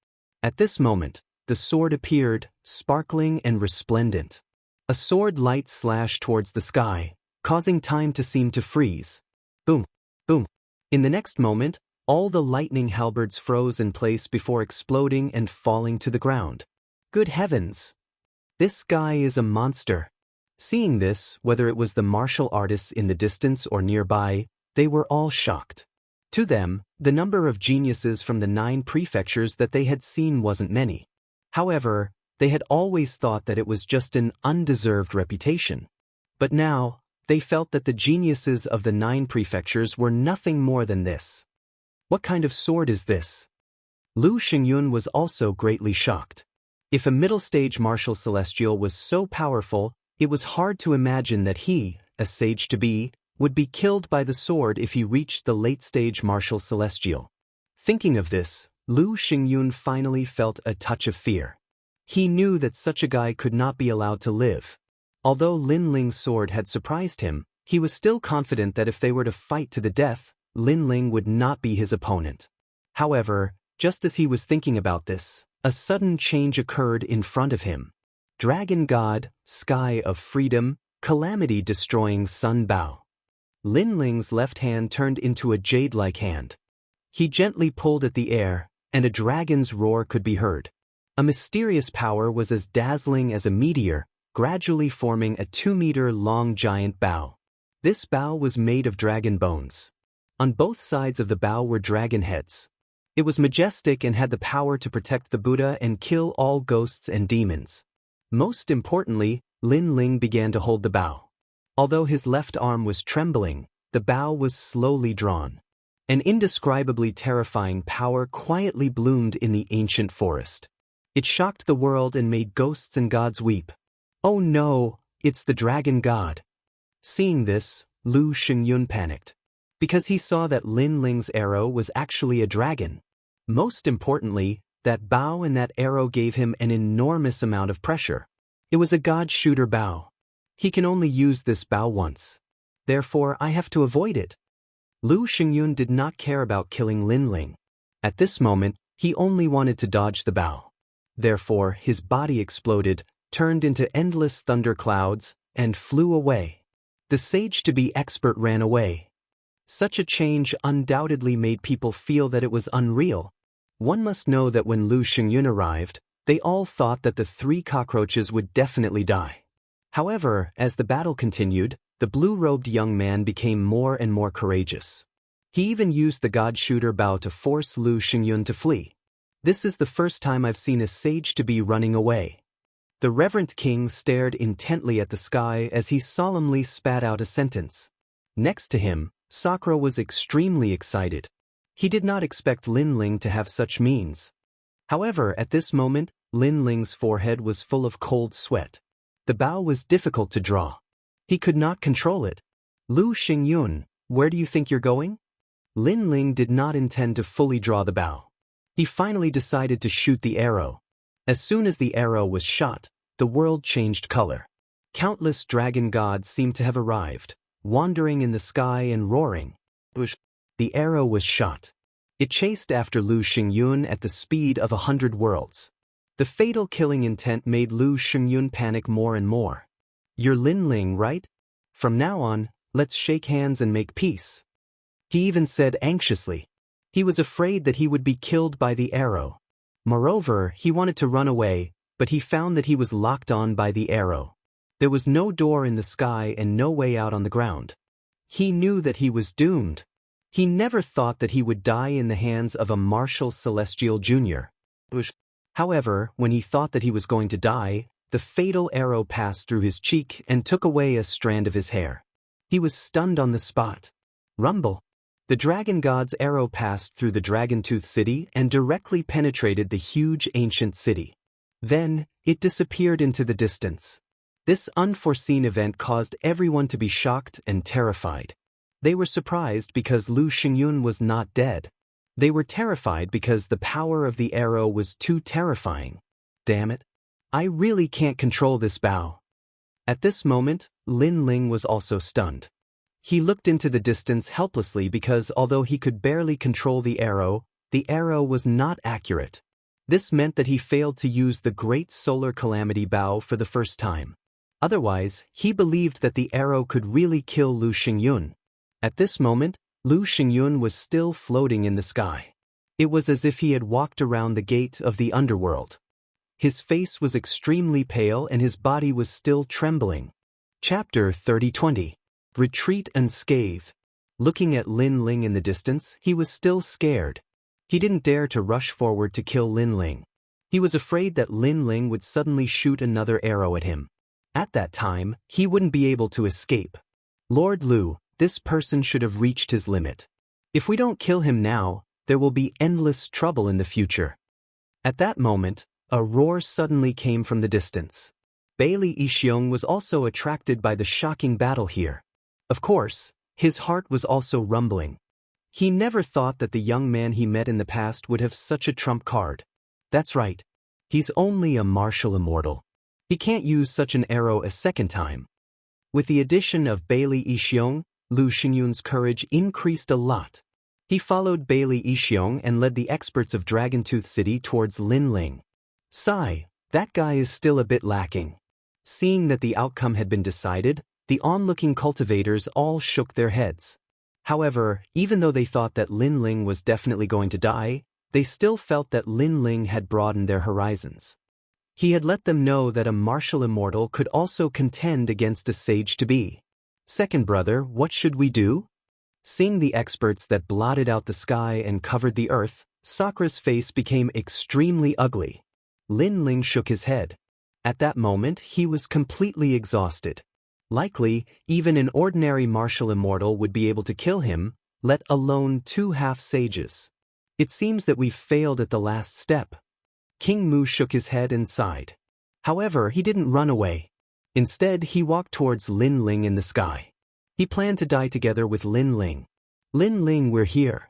At this moment, the sword appeared, sparkling and resplendent. A sword light slashed towards the sky, causing time to seem to freeze. Boom, boom. In the next moment, all the lightning halberds froze in place before exploding and falling to the ground. Good heavens! This guy is a monster. Seeing this, whether it was the martial artists in the distance or nearby, they were all shocked. To them, the number of geniuses from the 9 prefectures that they had seen wasn't many. However, they had always thought that it was just an undeserved reputation. But now, they felt that the geniuses of the 9 prefectures were nothing more than this. What kind of sword is this? Lu Xingyun was also greatly shocked. If a middle-stage martial celestial was so powerful, it was hard to imagine that he, a sage-to-be, would be killed by the sword if he reached the late-stage martial celestial. Thinking of this, Lu Xingyun finally felt a touch of fear. He knew that such a guy could not be allowed to live. Although Lin Ling's sword had surprised him, he was still confident that if they were to fight to the death, Lin Ling would not be his opponent. However, just as he was thinking about this, a sudden change occurred in front of him. Dragon God, Sky of Freedom, Calamity-destroying Sun Bao. Lin Ling's left hand turned into a jade-like hand. He gently pulled at the air, and a dragon's roar could be heard. A mysterious power was as dazzling as a meteor, gradually forming a 2-meter-long giant bow. This bow was made of dragon bones. On both sides of the bow were dragon heads. It was majestic and had the power to protect the Buddha and kill all ghosts and demons. Most importantly, Lin Ling began to hold the bow. Although his left arm was trembling, the bow was slowly drawn. An indescribably terrifying power quietly bloomed in the ancient forest. It shocked the world and made ghosts and gods weep. Oh no, it's the dragon god. Seeing this, Lu Xingyun panicked. Because he saw that Lin Ling's arrow was actually a dragon. Most importantly, that bow and that arrow gave him an enormous amount of pressure. It was a god-shooter bow. He can only use this bow once. Therefore, I have to avoid it. Lu Xingyun did not care about killing Lin Ling. At this moment, he only wanted to dodge the bow. Therefore, his body exploded, turned into endless thunder clouds, and flew away. The sage-to-be expert ran away. Such a change undoubtedly made people feel that it was unreal. One must know that when Lu Xingyun arrived, they all thought that the 3 cockroaches would definitely die. However, as the battle continued, the blue-robed young man became more and more courageous. He even used the god-shooter bow to force Lu Xingyun to flee. This is the first time I've seen a sage-to-be running away. The reverend king stared intently at the sky as he solemnly spat out a sentence. Next to him, Sakura was extremely excited. He did not expect Lin Ling to have such means. However, at this moment, Lin Ling's forehead was full of cold sweat. The bow was difficult to draw. He could not control it. Lu Xingyun, where do you think you're going? Lin Ling did not intend to fully draw the bow. He finally decided to shoot the arrow. As soon as the arrow was shot, the world changed color. Countless dragon gods seemed to have arrived, wandering in the sky and roaring. The arrow was shot. It chased after Lu Xingyun at the speed of 100 worlds. The fatal killing intent made Lu Xingyun panic more and more. You're Lin Ling, right? From now on, let's shake hands and make peace. He even said anxiously. He was afraid that he would be killed by the arrow. Moreover, he wanted to run away, but he found that he was locked on by the arrow. There was no door in the sky and no way out on the ground. He knew that he was doomed. He never thought that he would die in the hands of a martial celestial junior. However, when he thought that he was going to die, the fatal arrow passed through his cheek and took away a strand of his hair. He was stunned on the spot. Rumble. The dragon god's arrow passed through the Dragon-Tooth City and directly penetrated the huge ancient city. Then, it disappeared into the distance. This unforeseen event caused everyone to be shocked and terrified. They were surprised because Lu Xingyun was not dead. They were terrified because the power of the arrow was too terrifying. Damn it. I really can't control this bow. At this moment, Lin Ling was also stunned. He looked into the distance helplessly because although he could barely control the arrow was not accurate. This meant that he failed to use the Great Solar Calamity bow for the first time. Otherwise, he believed that the arrow could really kill Lu Xingyun. At this moment, Lu Xingyun was still floating in the sky. It was as if he had walked around the gate of the underworld. His face was extremely pale and his body was still trembling. Chapter 30:20. Retreat unscathed. Looking at Lin Ling in the distance, he was still scared. He didn't dare to rush forward to kill Lin Ling. He was afraid that Lin Ling would suddenly shoot another arrow at him. At that time, he wouldn't be able to escape. Lord Lu, this person should have reached his limit. If we don't kill him now, there will be endless trouble in the future. At that moment, a roar suddenly came from the distance. Bailey Yixiong was also attracted by the shocking battle here. Of course, his heart was also rumbling. He never thought that the young man he met in the past would have such a trump card. That's right. He's only a martial immortal. He can't use such an arrow a second time. With the addition of Bailey Yixiong, Lu Xingyun's courage increased a lot. He followed Bailey Yixiong and led the experts of Dragontooth City towards Lin Ling. Sigh, that guy is still a bit lacking. Seeing that the outcome had been decided, the onlooking cultivators all shook their heads. However, even though they thought that Lin Ling was definitely going to die, they still felt that Lin Ling had broadened their horizons. He had let them know that a martial immortal could also contend against a sage-to-be. Second brother, what should we do? Seeing the experts that blotted out the sky and covered the earth, Sakura's face became extremely ugly. Lin Ling shook his head. At that moment, he was completely exhausted. Likely, even an ordinary martial immortal would be able to kill him, let alone two half-sages. It seems that we've failed at the last step. King Mu shook his head and sighed. However, he didn't run away. Instead, he walked towards Lin Ling in the sky. He planned to die together with Lin Ling. Lin Ling, we're here.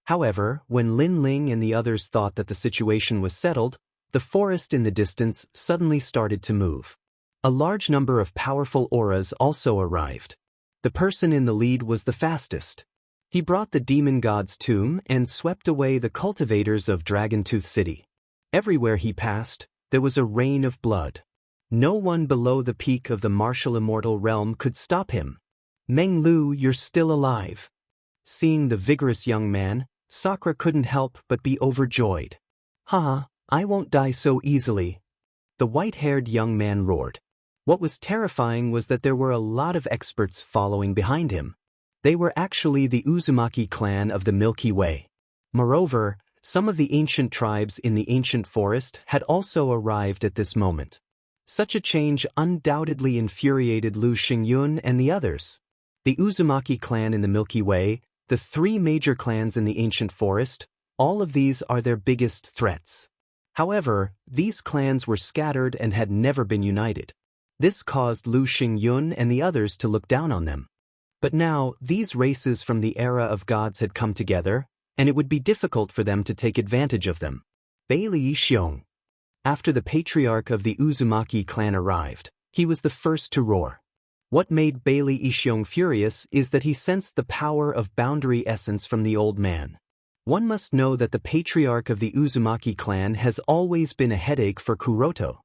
However, when Lin Ling and the others thought that the situation was settled, the forest in the distance suddenly started to move. A large number of powerful auras also arrived. The person in the lead was the fastest. He brought the demon god's tomb and swept away the cultivators of Dragontooth City. Everywhere he passed, there was a rain of blood. No one below the peak of the martial immortal realm could stop him. Meng Lu, you're still alive. Seeing the vigorous young man, Sakura couldn't help but be overjoyed. Haha, I won't die so easily. The white-haired young man roared. What was terrifying was that there were a lot of experts following behind him. They were actually the Uzumaki clan of the Milky Way. Moreover, some of the ancient tribes in the ancient forest had also arrived at this moment. Such a change undoubtedly infuriated Lu Xingyun and the others. The Uzumaki clan in the Milky Way, the three major clans in the ancient forest, all of these are their biggest threats. However, these clans were scattered and had never been united. This caused Lu Xingyun and the others to look down on them. But now, these races from the era of gods had come together, and it would be difficult for them to take advantage of them. Bailey Yixiong. After the patriarch of the Uzumaki clan arrived, he was the first to roar. What made Bailey Yixiong furious is that he sensed the power of boundary essence from the old man. One must know that the patriarch of the Uzumaki clan has always been a headache for Kuroto.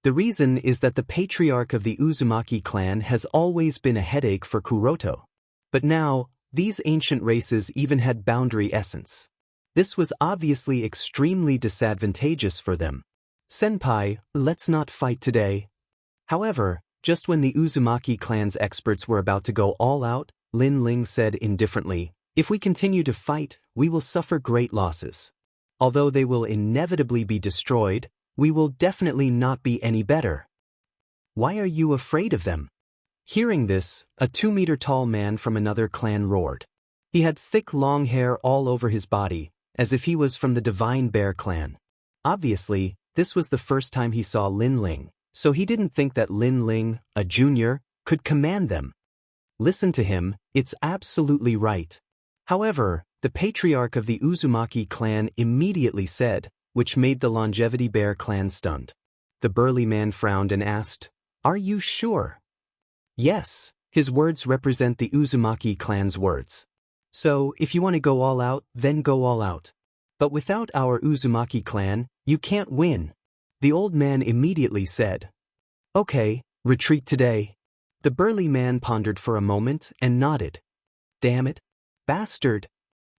The reason is that the patriarch of the Uzumaki clan has always been a headache for Kuroto. But now, these ancient races even had boundary essence. This was obviously extremely disadvantageous for them. Senpai, let's not fight today. However, just when the Uzumaki clan's experts were about to go all out, Lin Ling said indifferently, if we continue to fight, we will suffer great losses. Although they will inevitably be destroyed, we will definitely not be any better. Why are you afraid of them? Hearing this, a 2-meter-tall man from another clan roared. He had thick long hair all over his body, as if he was from the Divine Bear clan. Obviously, this was the first time he saw Lin Ling, so he didn't think that Lin Ling, a junior, could command them. Listen to him, it's absolutely right. However, the patriarch of the Uzumaki clan immediately said, which made the Longevity Bear clan stunned. The burly man frowned and asked, "Are you sure?" Yes, his words represent the Uzumaki clan's words. So, if you want to go all out, then go all out. But without our Uzumaki clan, you can't win. The old man immediately said. Okay, retreat today. The burly man pondered for a moment and nodded. Damn it. Bastard.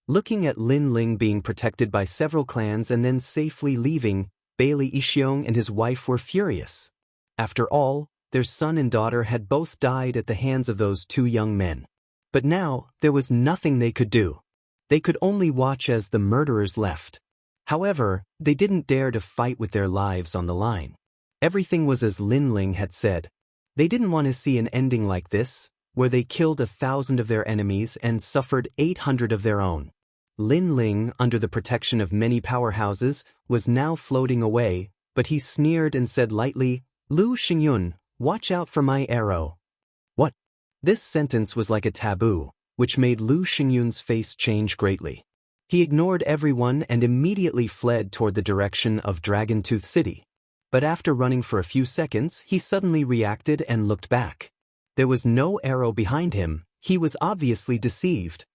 Looking at Lin Ling being protected by several clans and then safely leaving, Bailey Ishiong and his wife were furious. After all, their son and daughter had both died at the hands of those two young men. But now, there was nothing they could do. They could only watch as the murderers left. However, they didn't dare to fight with their lives on the line. Everything was as Lin Ling had said. They didn't want to see an ending like this, where they killed 1,000 of their enemies and suffered 800 of their own. Lin Ling, under the protection of many powerhouses, was now floating away, but he sneered and said lightly, "Lu Xingyun, watch out for my arrow." What? This sentence was like a taboo, which made Lu Xingyun's face change greatly. He ignored everyone and immediately fled toward the direction of Dragon Tooth City. But after running for a few seconds, he suddenly reacted and looked back. There was no arrow behind him. He was obviously deceived.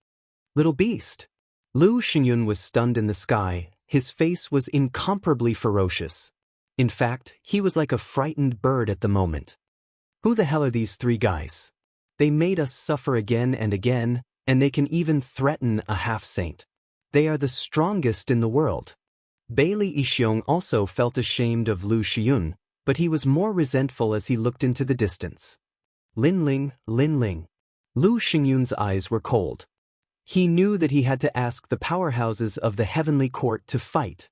Little beast. Lu Xingyun was stunned in the sky. His face was incomparably ferocious. In fact, he was like a frightened bird at the moment. Who the hell are these three guys? They made us suffer again and again, and they can even threaten a half-saint. They are the strongest in the world. Bailey Ishiong also felt ashamed of Lu Xiyun, but he was more resentful as he looked into the distance. Lin Ling, Lin Ling. Lu Xingyun's eyes were cold. He knew that he had to ask the powerhouses of the Heavenly Court to fight.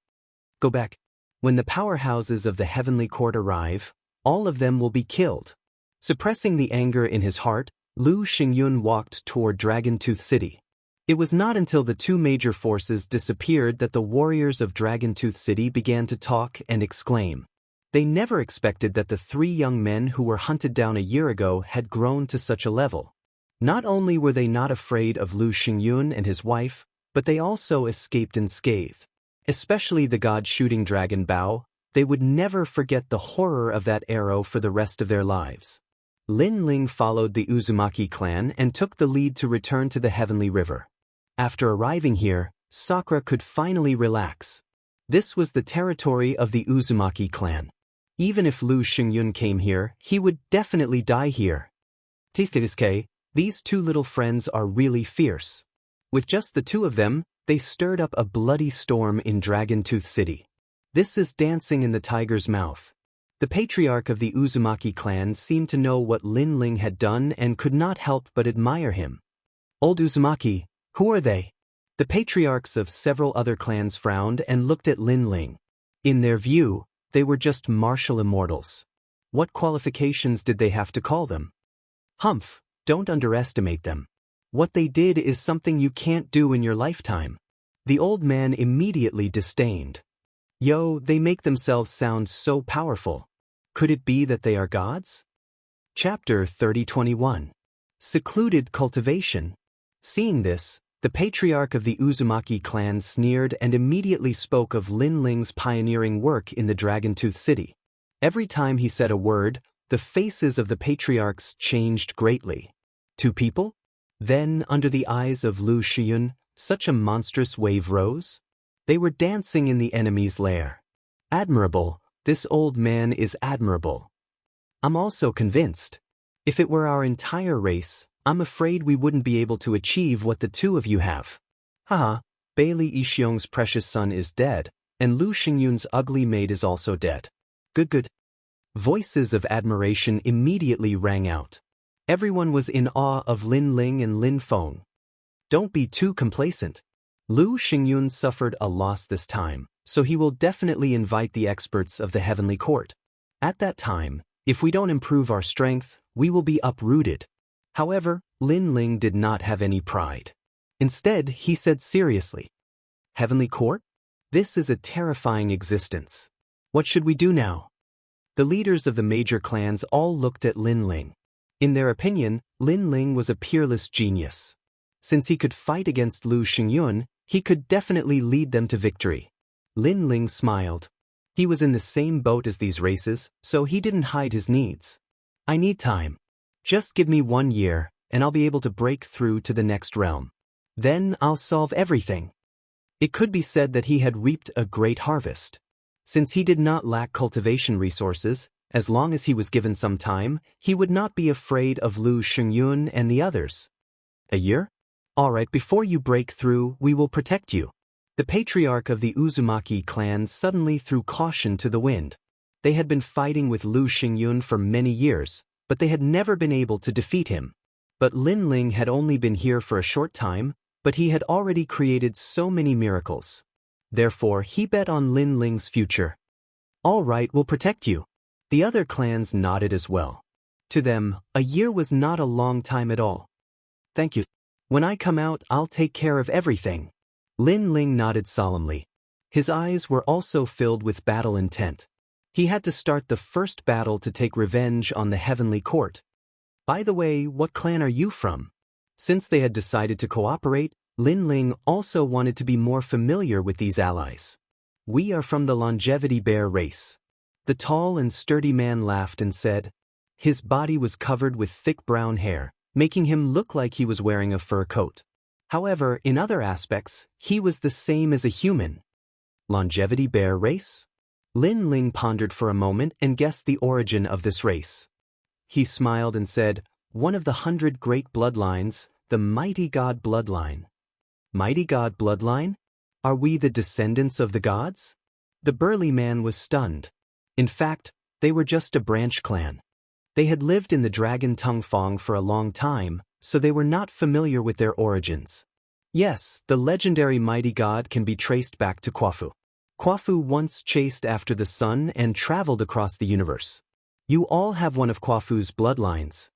Go back. When the powerhouses of the Heavenly Court arrive, all of them will be killed. Suppressing the anger in his heart, Lu Xingyun walked toward Dragon Tooth City. It was not until the two major forces disappeared that the warriors of Dragon Tooth City began to talk and exclaim. They never expected that the three young men who were hunted down a year ago had grown to such a level. Not only were they not afraid of Lu Xingyun and his wife, but they also escaped unscathed. Especially the god-shooting dragon Bao, they would never forget the horror of that arrow for the rest of their lives. Lin Ling followed the Uzumaki clan and took the lead to return to the Heavenly River. After arriving here, Sakura could finally relax. This was the territory of the Uzumaki clan. Even if Lu Xingyun came here, he would definitely die here. Tisuke, these two little friends are really fierce. With just the two of them, they stirred up a bloody storm in Dragon Tooth City. This is dancing in the tiger's mouth. The patriarch of the Uzumaki clan seemed to know what Lin Ling had done and could not help but admire him. Old Uzumaki, who are they? The patriarchs of several other clans frowned and looked at Lin Ling. In their view, they were just martial immortals. What qualifications did they have to call them? Humph, don't underestimate them. What they did is something you can't do in your lifetime. The old man immediately disdained. Yo, they make themselves sound so powerful. Could it be that they are gods? Chapter 30:21. Secluded Cultivation. Seeing this, the patriarch of the Uzumaki clan sneered and immediately spoke of Lin Ling's pioneering work in the Dragon Tooth City. Every time he said a word, the faces of the patriarchs changed greatly. Two people? Then, under the eyes of Lu Xiyun, such a monstrous wave rose? They were dancing in the enemy's lair. Admirable, this old man is admirable. I'm also convinced. If it were our entire race, I'm afraid we wouldn't be able to achieve what the two of you have. Haha, Bailey Ishiong's precious son is dead, and Lu Xingyun's ugly maid is also dead. Good. Voices of admiration immediately rang out. Everyone was in awe of Lin Ling and Lin Feng. Don't be too complacent. Lu Xingyun suffered a loss this time, so he will definitely invite the experts of the Heavenly Court. At that time, if we don't improve our strength, we will be uprooted. However, Lin Ling did not have any pride. Instead, he said seriously, Heavenly Court? This is a terrifying existence. What should we do now? The leaders of the major clans all looked at Lin Ling. In their opinion, Lin Ling was a peerless genius. Since he could fight against Lu Xingyun, he could definitely lead them to victory. Lin Ling smiled. He was in the same boat as these races, so he didn't hide his needs. I need time. Just give me 1 year, and I'll be able to break through to the next realm. Then I'll solve everything. It could be said that he had reaped a great harvest. Since he did not lack cultivation resources, as long as he was given some time, he would not be afraid of Lu Xingyun and the others. A year? All right, before you break through, we will protect you. The patriarch of the Uzumaki clan suddenly threw caution to the wind. They had been fighting with Lu Xingyun for many years, but they had never been able to defeat him. But Lin Ling had only been here for a short time, but he had already created so many miracles. Therefore, he bet on Lin Ling's future. All right, we'll protect you. The other clans nodded as well. To them, a year was not a long time at all. Thank you. When I come out, I'll take care of everything. Lin Ling nodded solemnly. His eyes were also filled with battle intent. He had to start the first battle to take revenge on the heavenly court. By the way, what clan are you from? Since they had decided to cooperate, Lin Ling also wanted to be more familiar with these allies. We are from the Longevity Bear race. The tall and sturdy man laughed and said. His body was covered with thick brown hair, making him look like he was wearing a fur coat. However, in other aspects, he was the same as a human. Longevity Bear race? Lin Ling pondered for a moment and guessed the origin of this race. He smiled and said, one of the 100 great bloodlines, the Mighty God bloodline. Mighty God bloodline? Are we the descendants of the gods? The burly man was stunned. In fact, they were just a branch clan. They had lived in the Dragon Tongue Fong for a long time, so they were not familiar with their origins. Yes, the legendary Mighty God can be traced back to Quafu. Quafu once chased after the sun and traveled across the universe. You all have one of Quafu's bloodlines.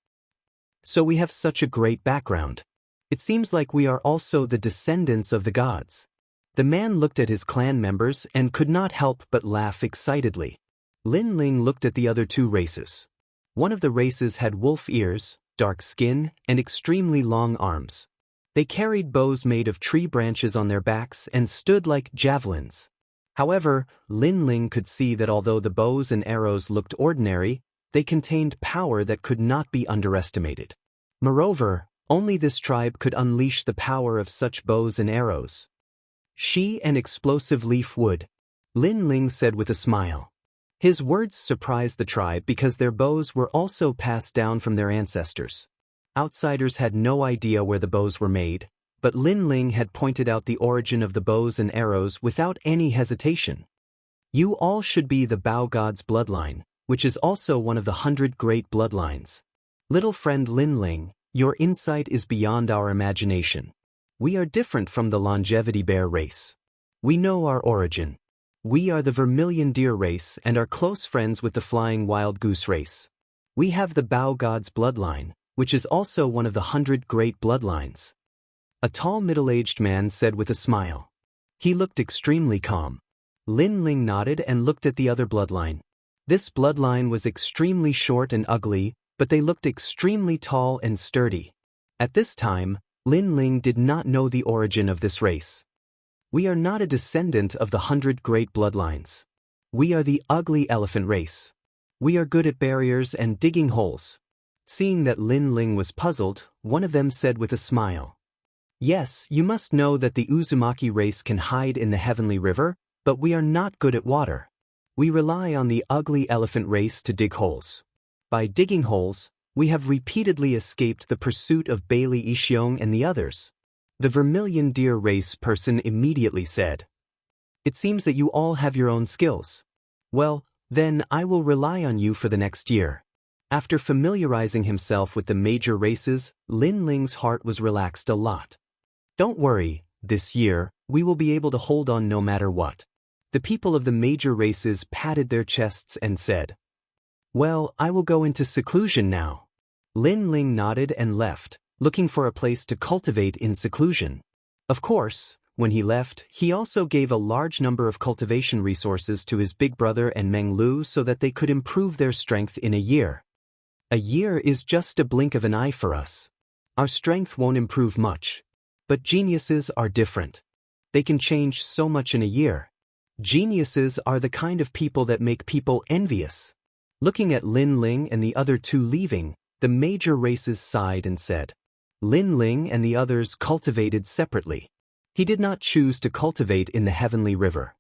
So we have such a great background. It seems like we are also the descendants of the gods. The man looked at his clan members and could not help but laugh excitedly. Lin Ling looked at the other 2 races. One of the races had wolf ears, dark skin, and extremely long arms. They carried bows made of tree branches on their backs and stood like javelins. However, Lin Ling could see that although the bows and arrows looked ordinary, they contained power that could not be underestimated. Moreover, only this tribe could unleash the power of such bows and arrows. She and explosive leaf wood, Lin Ling said with a smile. His words surprised the tribe because their bows were also passed down from their ancestors. Outsiders had no idea where the bows were made, but Lin Ling had pointed out the origin of the bows and arrows without any hesitation. You all should be the Bao God's bloodline, which is also one of the 100 great bloodlines. Little friend Lin Ling, your insight is beyond our imagination. We are different from the Longevity Bear race. We know our origin. We are the Vermilion Deer race and are close friends with the Flying Wild Goose race. We have the Bao God's bloodline, which is also one of the 100 great bloodlines. A tall middle-aged man said with a smile. He looked extremely calm. Lin Ling nodded and looked at the other bloodline. This bloodline was extremely short and ugly, but they looked extremely tall and sturdy. At this time, Lin Ling did not know the origin of this race. We are not a descendant of the 100 great bloodlines. We are the ugly elephant race. We are good at barriers and digging holes. Seeing that Lin Ling was puzzled, one of them said with a smile. Yes, you must know that the Uzumaki race can hide in the heavenly river, but we are not good at water. We rely on the ugly elephant race to dig holes. By digging holes, we have repeatedly escaped the pursuit of Bailey Ishiong and the others. The Vermilion Deer race person immediately said. It seems that you all have your own skills. Well, then I will rely on you for the next year. After familiarizing himself with the major races, Lin Ling's heart was relaxed a lot. Don't worry, this year, we will be able to hold on no matter what. The people of the major races patted their chests and said. Well, I will go into seclusion now. Lin Ling nodded and left, looking for a place to cultivate in seclusion. Of course, when he left, he also gave a large number of cultivation resources to his big brother and Meng Lu so that they could improve their strength in a year. A year is just a blink of an eye for us. Our strength won't improve much. But geniuses are different. They can change so much in a year. Geniuses are the kind of people that make people envious. Looking at Lin Ling and the other two leaving, the major races sighed and said, Lin Ling and the others cultivated separately. He did not choose to cultivate in the heavenly river.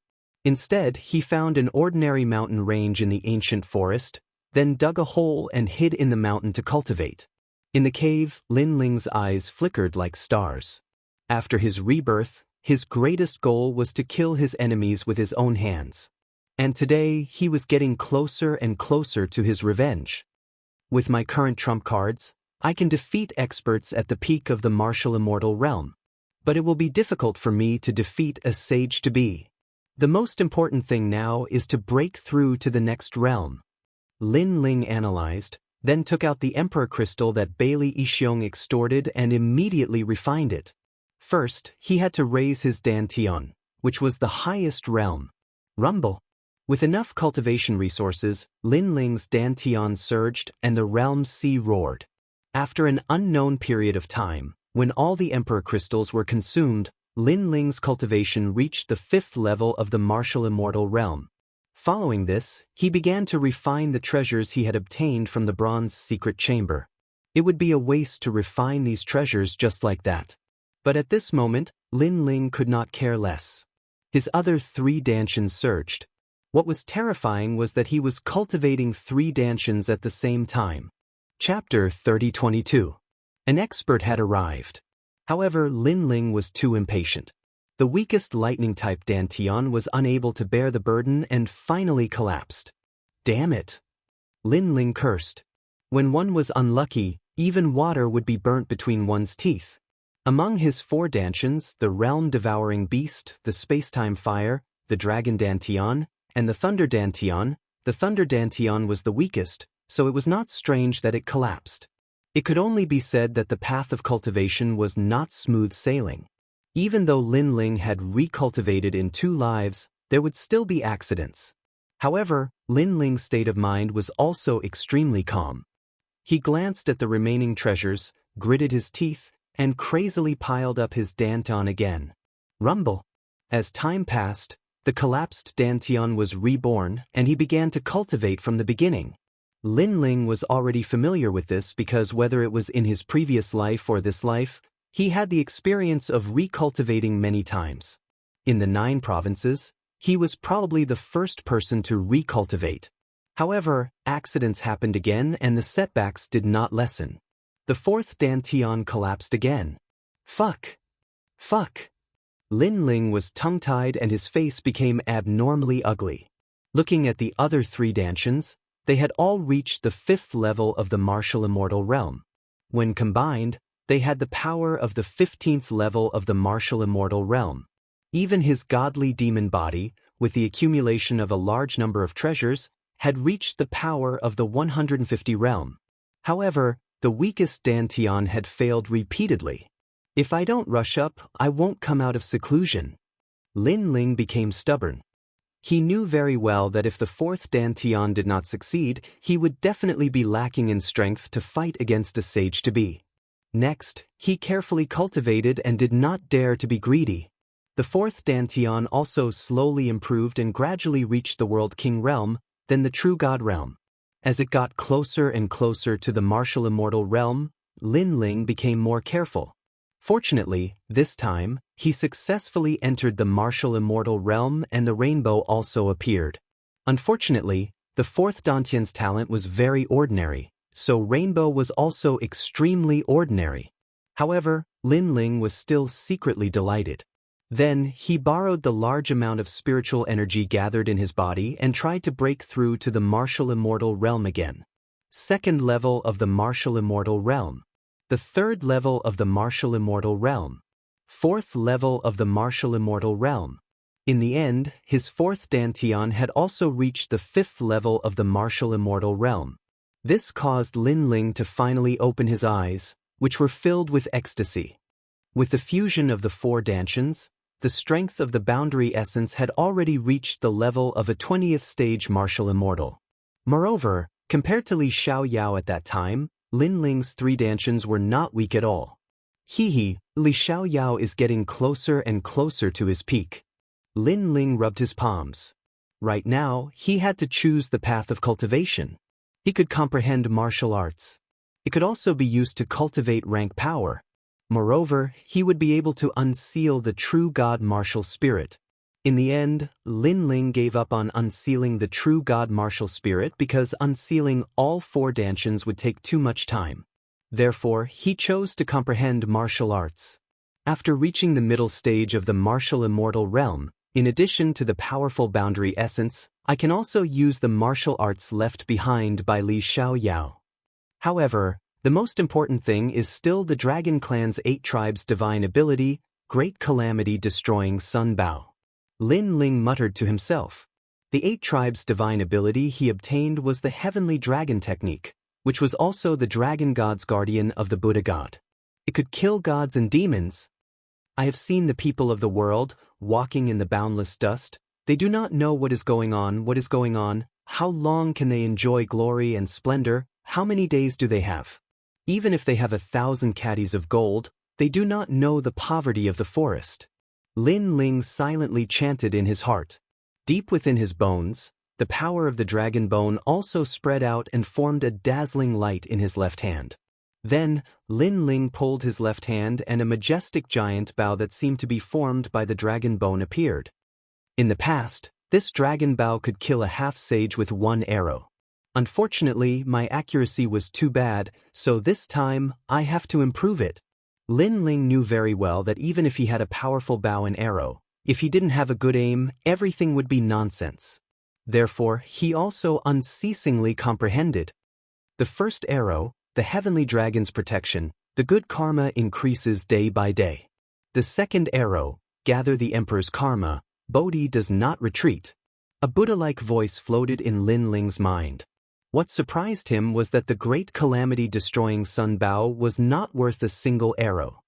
Instead, he found an ordinary mountain range in the ancient forest, then dug a hole and hid in the mountain to cultivate. In the cave, Lin Ling's eyes flickered like stars. After his rebirth, his greatest goal was to kill his enemies with his own hands. And today, he was getting closer and closer to his revenge. With my current trump cards, I can defeat experts at the peak of the martial immortal realm. But it will be difficult for me to defeat a sage-to-be. The most important thing now is to break through to the next realm. Lin Ling analyzed, then took out the Emperor Crystal that Bailey Yixiong extorted and immediately refined it. First, he had to raise his Dantian, which was the highest realm. Rumble. With enough cultivation resources, Lin Ling's Dantian surged and the realm's sea roared. After an unknown period of time, when all the Emperor Crystals were consumed, Lin Ling's cultivation reached the 5th level of the martial immortal realm. Following this, he began to refine the treasures he had obtained from the bronze secret chamber. It would be a waste to refine these treasures just like that. But at this moment, Lin Ling could not care less. His other 3 Dantians surged. What was terrifying was that he was cultivating 3 Dantians at the same time. Chapter 3022. An expert had arrived. However, Lin Ling was too impatient. The weakest lightning-type Dantian was unable to bear the burden and finally collapsed. Damn it! Lin Ling cursed. When one was unlucky, even water would be burnt between one's teeth. Among his 4 Dantians, the realm-devouring beast, the space-time fire, the dragon Dantian, and the thunder Dantian, the thunder Dantian was the weakest, so it was not strange that it collapsed. It could only be said that the path of cultivation was not smooth sailing. Even though Lin Ling had recultivated in 2 lives, there would still be accidents. However, Lin Ling's state of mind was also extremely calm. He glanced at the remaining treasures, gritted his teeth, and crazily piled up his Dantian again. Rumble. As time passed, the collapsed Dantian was reborn and he began to cultivate from the beginning. Lin Ling was already familiar with this because whether it was in his previous life or this life, he had the experience of recultivating many times. In the 9 provinces, he was probably the first person to recultivate. However, accidents happened again and the setbacks did not lessen. The 4th Dantian collapsed again. Fuck. Fuck. Lin Ling was tongue-tied and his face became abnormally ugly. Looking at the other 3 Dantians, they had all reached the 5th level of the martial immortal realm. When combined, they had the power of the 15th level of the martial immortal realm. Even his godly demon body, with the accumulation of a large number of treasures, had reached the power of the 150 realm. However, the weakest Dantian had failed repeatedly. If I don't rush up, I won't come out of seclusion. Lin Ling became stubborn. He knew very well that if the 4th Dantian did not succeed, he would definitely be lacking in strength to fight against a sage-to-be. Next, he carefully cultivated and did not dare to be greedy. The 4th Dantian also slowly improved and gradually reached the World King realm, then the True God realm. As it got closer and closer to the martial immortal realm, Lin Ling became more careful. Fortunately, this time, he successfully entered the martial immortal realm and the rainbow also appeared. Unfortunately, the 4th Dantian's talent was very ordinary, so rainbow was also extremely ordinary. However, Lin Ling was still secretly delighted. Then, he borrowed the large amount of spiritual energy gathered in his body and tried to break through to the martial immortal realm again. 2nd level of the martial immortal realm. The 3rd level of the martial immortal realm. 4th level of the martial immortal realm. In the end, his 4th Dantian had also reached the 5th level of the martial immortal realm. This caused Lin Ling to finally open his eyes, which were filled with ecstasy. With the fusion of the 4 Dantians, the strength of the boundary essence had already reached the level of a 20th stage martial immortal. Moreover, Compared to Li Xiaoyao at that time, Lin Ling's 3 dantians were not weak at all. Li Xiaoyao is getting closer and closer to his peak. Lin Ling rubbed his palms. Right now, he had to choose the path of cultivation. He could comprehend martial arts. It could also be used to cultivate rank power. Moreover, he would be able to unseal the true God martial spirit. In the end, Lin Ling gave up on unsealing the true God martial spirit because unsealing all 4 dantians would take too much time. Therefore, he chose to comprehend martial arts. After reaching the middle stage of the martial immortal realm, in addition to the powerful boundary essence, I can also use the martial arts left behind by Li Xiaoyao. However, the most important thing is still the Dragon Clan's 8 tribes' divine ability, Great Calamity Destroying Sun Bao. Lin Ling muttered to himself. The 8 tribes' divine ability he obtained was the Heavenly Dragon Technique, which was also the Dragon God's guardian of the Buddha God. It could kill gods and demons. I have seen the people of the world, walking in the boundless dust. They do not know what is going on, how long can they enjoy glory and splendor, how many days do they have? Even if they have 1,000 caddies of gold, they do not know the poverty of the forest. Lin Ling silently chanted in his heart. Deep within his bones, the power of the dragon bone also spread out and formed a dazzling light in his left hand. Then, Lin Ling pulled his left hand and a majestic giant bow that seemed to be formed by the dragon bone appeared. In the past, this dragon bow could kill a half-sage with 1 arrow. Unfortunately, my accuracy was too bad, so this time, I have to improve it. Lin Ling knew very well that even if he had a powerful bow and arrow, if he didn't have a good aim, everything would be nonsense. Therefore, he also unceasingly comprehended. The first arrow, the heavenly dragon's protection, the good karma increases day by day. The second arrow, gather the emperor's karma, Bodhi does not retreat. A Buddha-like voice floated in Lin Ling's mind. What surprised him was that the great calamity-destroying Sun Bao was not worth a single arrow.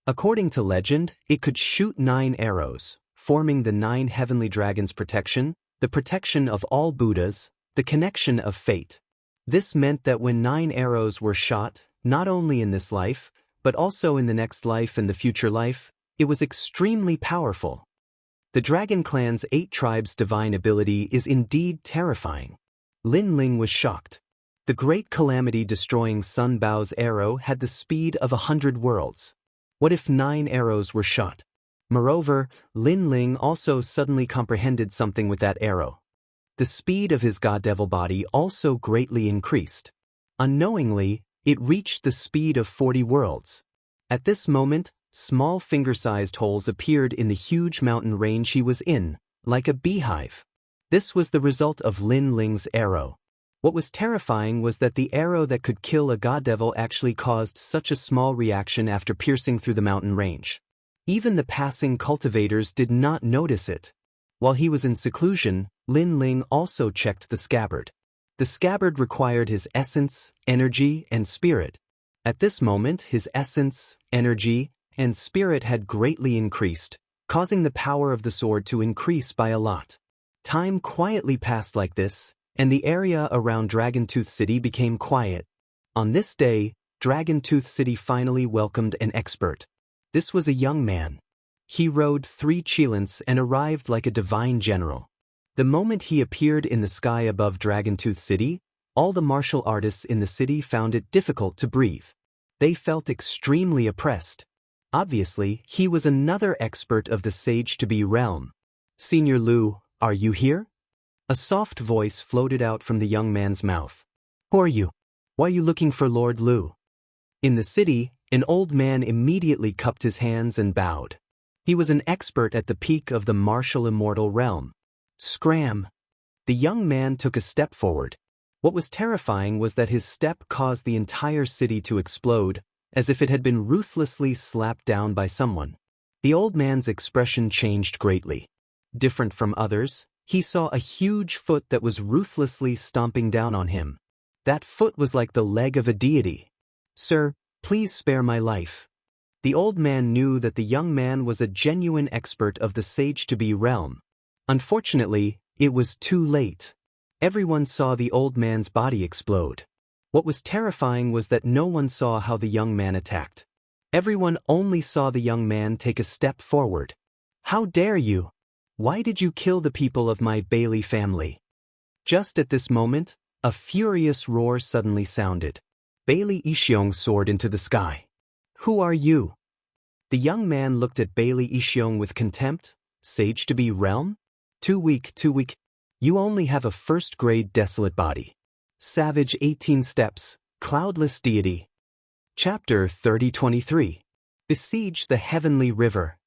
According to legend, it could shoot 9 arrows, forming the 9 heavenly dragons' protection, the protection of all Buddhas, the connection of fate. This meant that when 9 arrows were shot, not only in this life, but also in the next life and the future life, it was extremely powerful. The Dragon Clan's 8 tribes' divine ability is indeed terrifying. Lin Ling was shocked. The great calamity-destroying Sun Bao's arrow had the speed of 100 worlds. What if 9 arrows were shot? Moreover, Lin Ling also suddenly comprehended something with that arrow. The speed of his god-devil body also greatly increased. Unknowingly, it reached the speed of 40 worlds. At this moment, small finger-sized holes appeared in the huge mountain range he was in, like a beehive. This was the result of Lin Ling's arrow. What was terrifying was that the arrow that could kill a god-devil actually caused such a small reaction after piercing through the mountain range. Even the passing cultivators did not notice it. While he was in seclusion, Lin Ling also checked the scabbard. The scabbard required his essence, energy, and spirit. At this moment, his essence, energy, and spirit had greatly increased, causing the power of the sword to increase by a lot. Time quietly passed like this, and the area around Dragon Tooth City became quiet. On this day, Dragon Tooth City finally welcomed an expert. This was a young man. He rode 3 chilants and arrived like a divine general. The moment he appeared in the sky above Dragon Tooth City, all the martial artists in the city found it difficult to breathe. They felt extremely oppressed. Obviously, he was another expert of the Sage-to-Be realm. "Senior Liu, are you here?" A soft voice floated out from the young man's mouth. "Who are you? Why are you looking for Lord Liu?" In the city, an old man immediately cupped his hands and bowed. He was an expert at the peak of the martial immortal realm. Scram! The young man took a step forward. What was terrifying was that his step caused the entire city to explode, as if it had been ruthlessly slapped down by someone. The old man's expression changed greatly. Different from others, he saw a huge foot that was ruthlessly stomping down on him. That foot was like the leg of a deity. "Sir, please spare my life." The old man knew that the young man was a genuine expert of the Sage-to-Be realm. Unfortunately, it was too late. Everyone saw the old man's body explode. What was terrifying was that no one saw how the young man attacked. Everyone only saw the young man take a step forward. How dare you? Why did you kill the people of my Bailey family? Just at this moment, a furious roar suddenly sounded. Bailey Ishiong soared into the sky. Who are you? The young man looked at Bailey Ishiong with contempt. Sage to be realm? Too weak. You only have a first-grade desolate body. Savage 18 steps, cloudless deity. Chapter 30-23. Besiege the heavenly river.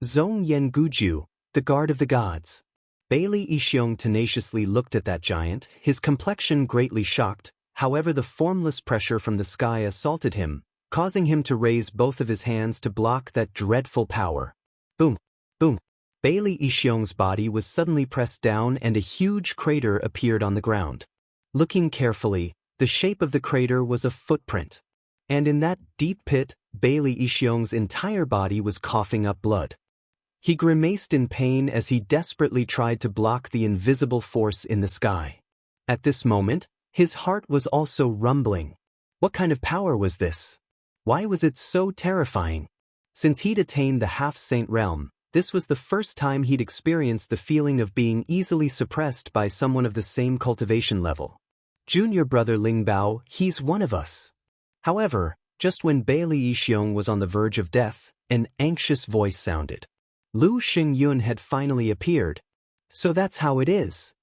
Zong Yen Guju, the guard of the gods. Bailey Ishiong tenaciously looked at that giant, his complexion greatly shocked. However, the formless pressure from the sky assaulted him, causing him to raise both of his hands to block that dreadful power. Boom, boom. Bailey Ishiong's body was suddenly pressed down and a huge crater appeared on the ground. Looking carefully, the shape of the crater was a footprint. And in that deep pit, Bailey Ishiong's entire body was coughing up blood. He grimaced in pain as he desperately tried to block the invisible force in the sky. At this moment, his heart was also rumbling. What kind of power was this? Why was it so terrifying? Since he'd attained the half-saint realm, this was the first time he'd experienced the feeling of being easily suppressed by someone of the same cultivation level. Junior brother Lingbao, he's one of us. However, just when Bailey Ishiong was on the verge of death, an anxious voice sounded. Lu Xingyun had finally appeared. So that's how it is.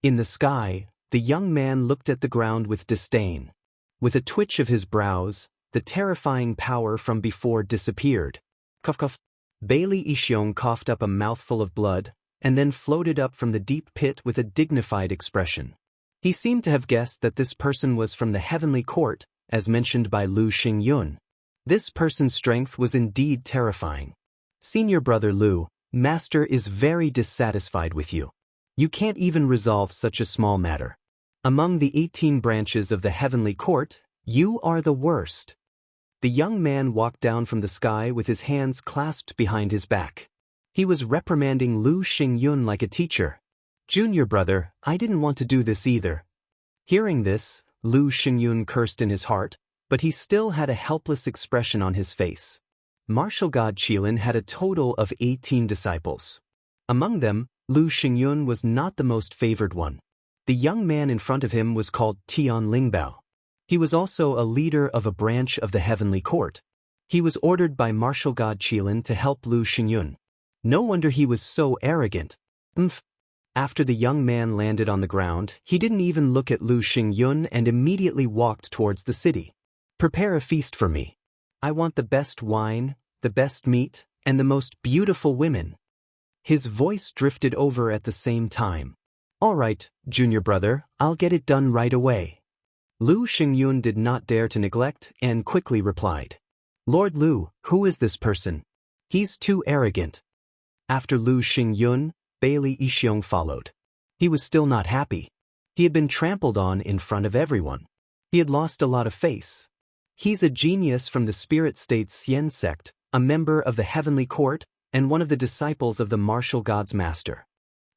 In the sky, the young man looked at the ground with disdain. With a twitch of his brows, the terrifying power from before disappeared. Cough cough. Bailey Ishiong coughed up a mouthful of blood, and then floated up from the deep pit with a dignified expression. He seemed to have guessed that this person was from the heavenly court, as mentioned by Lu Xingyun. This person's strength was indeed terrifying. Senior brother Lu, Master is very dissatisfied with you. You can't even resolve such a small matter. Among the 18 branches of the heavenly court, you are the worst. The young man walked down from the sky with his hands clasped behind his back. He was reprimanding Lu Xingyun like a teacher. Junior brother, I didn't want to do this either. Hearing this, Lu Xingyun cursed in his heart, but he still had a helpless expression on his face. Martial god Qilin had a total of 18 disciples. Among them, Lu Xingyun was not the most favored one. The young man in front of him was called Tian Lingbao. He was also a leader of a branch of the heavenly court. He was ordered by martial god Qilin to help Lu Xingyun. No wonder he was so arrogant. After the young man landed on the ground, he didn't even look at Lu Xingyun and immediately walked towards the city. Prepare a feast for me. I want the best wine, the best meat, and the most beautiful women. His voice drifted over at the same time. All right, junior brother, I'll get it done right away. Lu Xingyun did not dare to neglect and quickly replied. Lord Lu, who is this person? He's too arrogant. After Lu Xingyun, Bailey Ishiong followed. He was still not happy. He had been trampled on in front of everyone. He had lost a lot of face. He's a genius from the spirit state Xian sect, a member of the heavenly court, and one of the disciples of the martial god's master.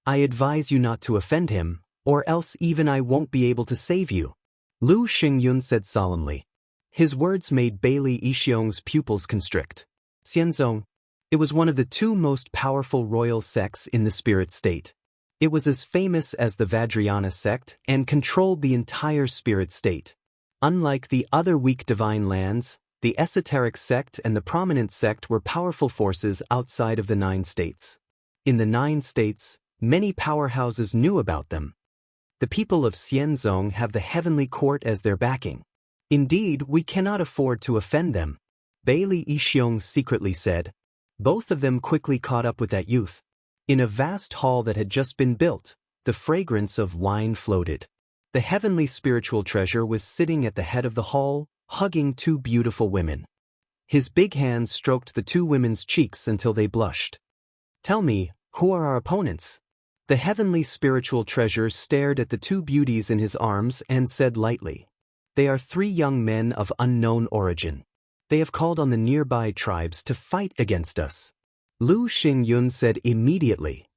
I advise you not to offend him, or else even I won't be able to save you. Lu Xingyun said solemnly. His words made Bailey Ishiong's pupils constrict. Xianzong. It was one of the two most powerful royal sects in the spirit state. It was as famous as the Vajrayana sect and controlled the entire spirit state. Unlike the other weak divine lands, the esoteric sect and the prominent sect were powerful forces outside of the 9 states. In the 9 states, many powerhouses knew about them. The people of Xianzong have the heavenly court as their backing. Indeed, we cannot afford to offend them. Bailey Ishiong secretly said. Both of them quickly caught up with that youth. In a vast hall that had just been built, the fragrance of wine floated. The heavenly spiritual treasure was sitting at the head of the hall, hugging 2 beautiful women. His big hands stroked the 2 women's cheeks until they blushed. Tell me, who are our opponents? The heavenly spiritual treasure stared at the 2 beauties in his arms and said lightly. They are 3 young men of unknown origin. They have called on the nearby tribes to fight against us. Lu Xingyun said immediately.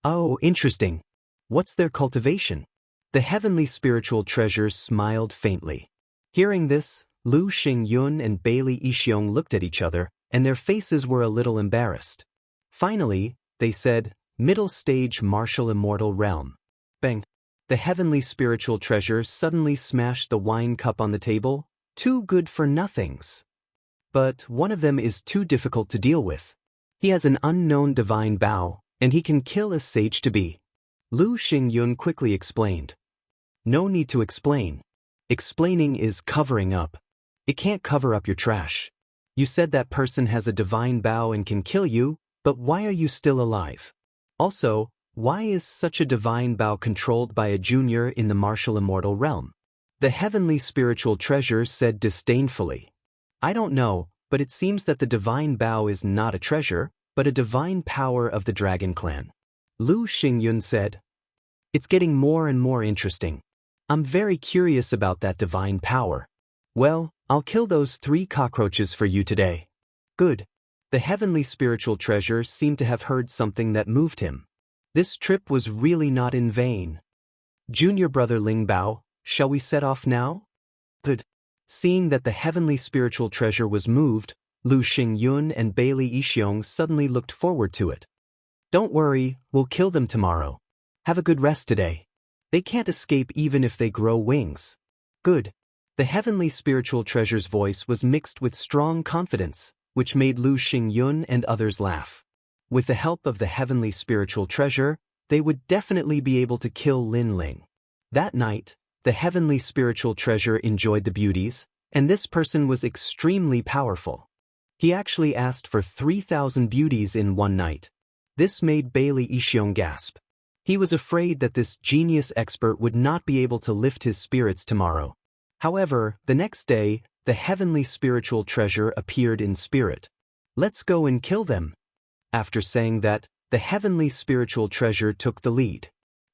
Oh, interesting. What's their cultivation? The heavenly spiritual treasure smiled faintly. Hearing this, Lu Xingyun and Bailey Yixiong looked at each other, and their faces were a little embarrassed. Finally, they said, "Middle stage martial immortal realm." Bang! The heavenly spiritual treasure suddenly smashed the wine cup on the table. Two good-for-nothings. But one of them is too difficult to deal with. He has an unknown divine bow, and he can kill a sage-to-be. Lu Xingyun quickly explained. No need to explain. Explaining is covering up. It can't cover up your trash. You said that person has a divine bow and can kill you, but why are you still alive? Also, why is such a divine bow controlled by a junior in the martial immortal realm? The heavenly spiritual treasure said disdainfully. I don't know, but it seems that the divine bow is not a treasure, but a divine power of the dragon clan. Lu Xingyun said. It's getting more and more interesting. I'm very curious about that divine power. Well, I'll kill those 3 cockroaches for you today. Good. The heavenly spiritual treasure seemed to have heard something that moved him. This trip was really not in vain. Junior brother Ling Bao, shall we set off now? Good. Seeing that the heavenly spiritual treasure was moved, Lu Xingyun and Bailey Yixiong suddenly looked forward to it. Don't worry, we'll kill them tomorrow. Have a good rest today. They can't escape even if they grow wings. Good. The heavenly spiritual treasure's voice was mixed with strong confidence, which made Lu Xingyun and others laugh. With the help of the heavenly spiritual treasure, they would definitely be able to kill Lin Ling. That night, the heavenly spiritual treasure enjoyed the beauties, and this person was extremely powerful. He actually asked for 3,000 beauties in one night. This made Bailey Yixiong gasp. He was afraid that this genius expert would not be able to lift his spirits tomorrow. However, the next day, the heavenly spiritual treasure appeared in spirit. Let's go and kill them. After saying that, the heavenly spiritual treasure took the lead.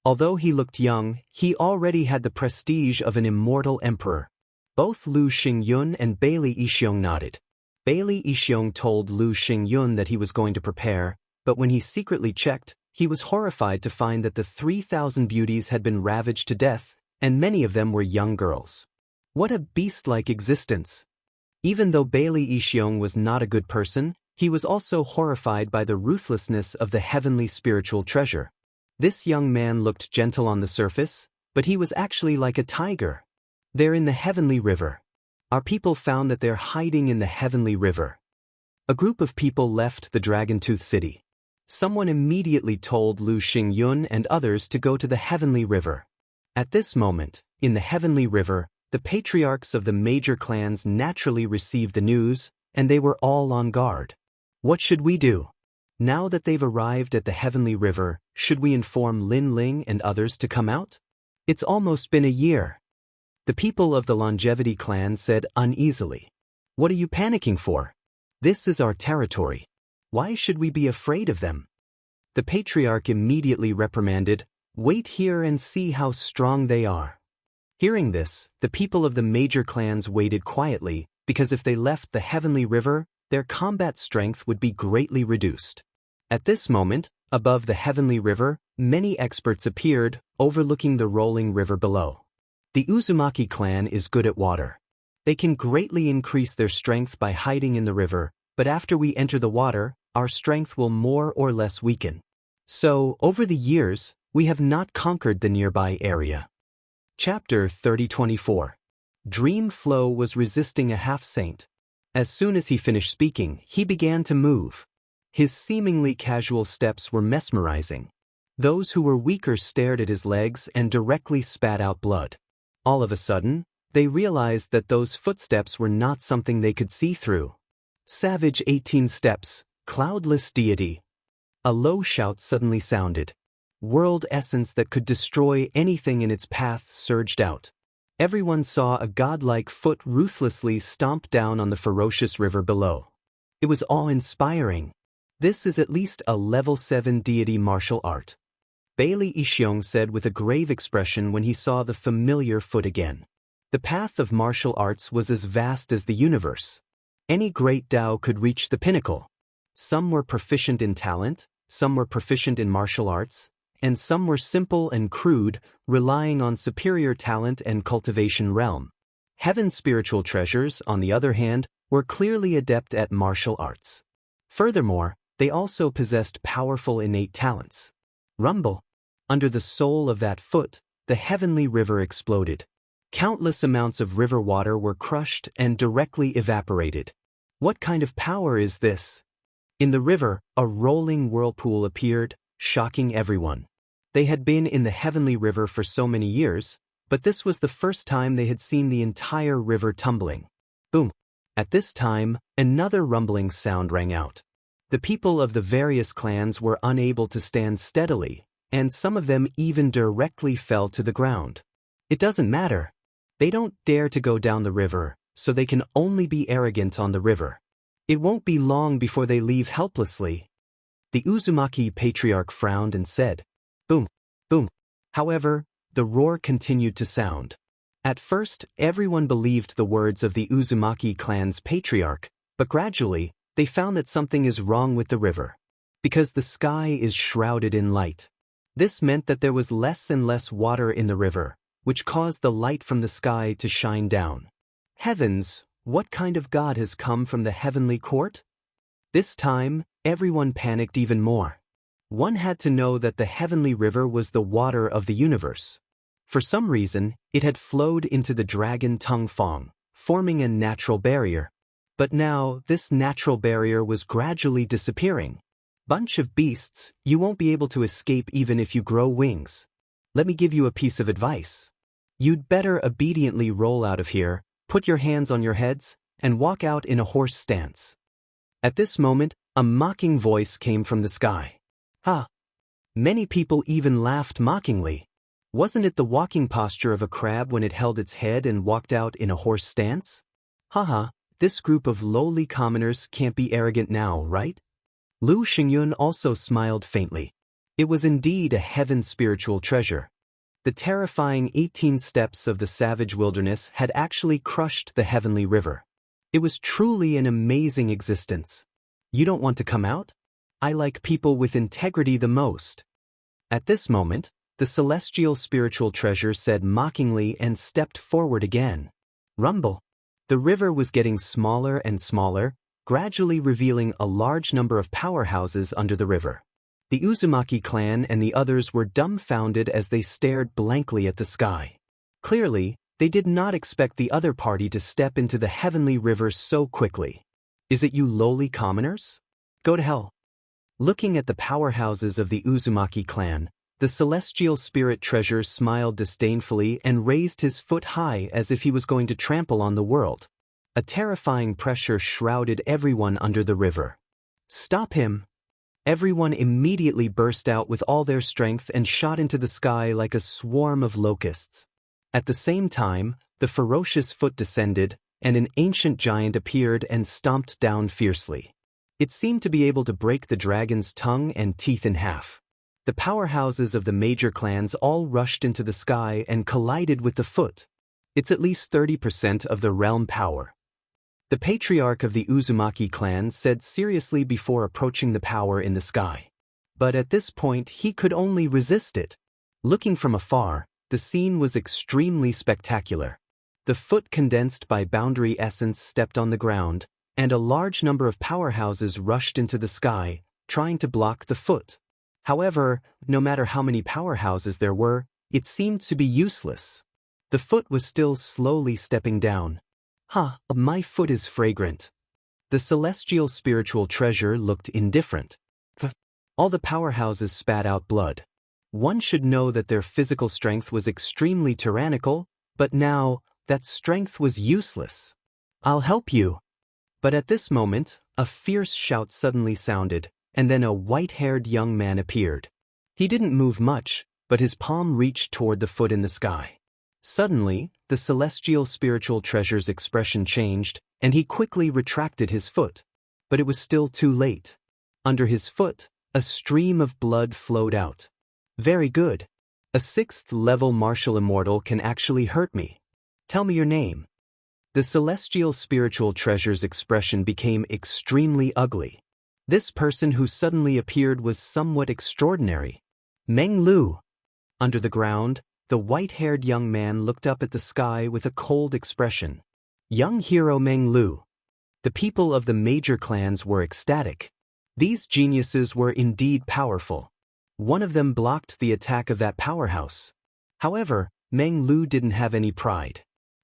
Although he looked young, he already had the prestige of an immortal emperor. Both Lu Xingyun and Bailey Yixiong nodded. Bailey Yixiong told Lu Xingyun that he was going to prepare, but when he secretly checked, he was horrified to find that the 3,000 beauties had been ravaged to death, and many of them were young girls. What a beast-like existence! Even though Bailey Yixiong was not a good person, he was also horrified by the ruthlessness of the heavenly spiritual treasure. This young man looked gentle on the surface, but he was actually like a tiger. They're in the heavenly river. Our people found that they're hiding in the heavenly river. A group of people left the Dragon Tooth City. Someone immediately told Lu Xingyun and others to go to the heavenly river. At this moment, in the heavenly river, the patriarchs of the major clans naturally received the news, and they were all on guard. What should we do? Now that they've arrived at the heavenly river, should we inform Lin Ling and others to come out? It's almost been a year. The people of the Longevity clan said uneasily. What are you panicking for? This is our territory. Why should we be afraid of them? The patriarch immediately reprimanded, wait here and see how strong they are. Hearing this, the people of the major clans waited quietly, because if they left the heavenly river, their combat strength would be greatly reduced. At this moment, above the heavenly river, many experts appeared, overlooking the rolling river below. The Uzumaki clan is good at water. They can greatly increase their strength by hiding in the river, but after we enter the water, our strength will more or less weaken. So, over the years, we have not conquered the nearby area. Chapter 30-24. Dream Flow was resisting a half-saint. As soon as he finished speaking, he began to move. His seemingly casual steps were mesmerizing. Those who were weaker stared at his legs and directly spat out blood. All of a sudden, they realized that those footsteps were not something they could see through. Savage 18 steps, cloudless deity. A low shout suddenly sounded. World essence that could destroy anything in its path surged out. Everyone saw a godlike foot ruthlessly stomp down on the ferocious river below. It was awe-inspiring. This is at least a level 7 deity martial art. Bailey Yixiong said with a grave expression when he saw the familiar foot again. The path of martial arts was as vast as the universe. Any great Tao could reach the pinnacle. Some were proficient in talent, some were proficient in martial arts, and some were simple and crude, relying on superior talent and cultivation realm. Heaven's spiritual treasures, on the other hand, were clearly adept at martial arts. Furthermore, they also possessed powerful innate talents. Rumble. Under the sole of that foot, the heavenly river exploded. Countless amounts of river water were crushed and directly evaporated. What kind of power is this? In the river, a rolling whirlpool appeared, shocking everyone. They had been in the heavenly river for so many years, but this was the first time they had seen the entire river tumbling. Boom! At this time, another rumbling sound rang out. The people of the various clans were unable to stand steadily, and some of them even directly fell to the ground. It doesn't matter. They don't dare to go down the river, so they can only be arrogant on the river. It won't be long before they leave helplessly. The Uzumaki patriarch frowned and said, "Boom, boom." However, the roar continued to sound. At first, everyone believed the words of the Uzumaki clan's patriarch, but gradually, they found that something is wrong with the river. Because the sky is shrouded in light. This meant that there was less and less water in the river, which caused the light from the sky to shine down. Heavens, what kind of god has come from the heavenly court? This time, everyone panicked even more. One had to know that the heavenly river was the water of the universe. For some reason, it had flowed into the dragon Tung Fong, forming a natural barrier. But now, this natural barrier was gradually disappearing. Bunch of beasts, you won't be able to escape even if you grow wings. Let me give you a piece of advice. You'd better obediently roll out of here, put your hands on your heads, and walk out in a horse stance. At this moment, a mocking voice came from the sky. Ha! Many people even laughed mockingly. Wasn't it the walking posture of a crab when it held its head and walked out in a horse stance? Haha, this group of lowly commoners can't be arrogant now, right? Lu Xingyun also smiled faintly. It was indeed a heaven's spiritual treasure. The terrifying 18 steps of the savage wilderness had actually crushed the heavenly river. It was truly an amazing existence. You don't want to come out? I like people with integrity the most. At this moment, the celestial spiritual treasure said mockingly and stepped forward again. Rumble. The river was getting smaller and smaller, gradually revealing a large number of powerhouses under the river. The Uzumaki clan and the others were dumbfounded as they stared blankly at the sky. Clearly, they did not expect the other party to step into the heavenly river so quickly. Is it you lowly commoners? Go to hell. Looking at the powerhouses of the Uzumaki clan, the celestial spirit treasure smiled disdainfully and raised his foot high as if he was going to trample on the world. A terrifying pressure shrouded everyone under the river. Stop him! Everyone immediately burst out with all their strength and shot into the sky like a swarm of locusts. At the same time, the ferocious foot descended, and an ancient giant appeared and stomped down fiercely. It seemed to be able to break the dragon's tongue and teeth in half. The powerhouses of the major clans all rushed into the sky and collided with the foot. It's at least 30% of the realm power. The patriarch of the Uzumaki clan said seriously before approaching the power in the sky. But at this point he could only resist it. Looking from afar, the scene was extremely spectacular. The foot condensed by boundary essence stepped on the ground, and a large number of powerhouses rushed into the sky, trying to block the foot. However, no matter how many powerhouses there were, it seemed to be useless. The foot was still slowly stepping down. My foot is fragrant. The celestial spiritual treasure looked indifferent. All the powerhouses spat out blood. One should know that their physical strength was extremely tyrannical, but now, that strength was useless. I'll help you. But at this moment, a fierce shout suddenly sounded, and then a white-haired young man appeared. He didn't move much, but his palm reached toward the foot in the sky. Suddenly, the celestial spiritual treasure's expression changed, and he quickly retracted his foot. But it was still too late. Under his foot, a stream of blood flowed out. Very good. A 6th-level martial immortal can actually hurt me. Tell me your name. The celestial spiritual treasure's expression became extremely ugly. This person who suddenly appeared was somewhat extraordinary. Meng Lu. Under the ground, the white-haired young man looked up at the sky with a cold expression. Young hero Meng Lu. The people of the major clans were ecstatic. These geniuses were indeed powerful. One of them blocked the attack of that powerhouse. However, Meng Lu didn't have any pride.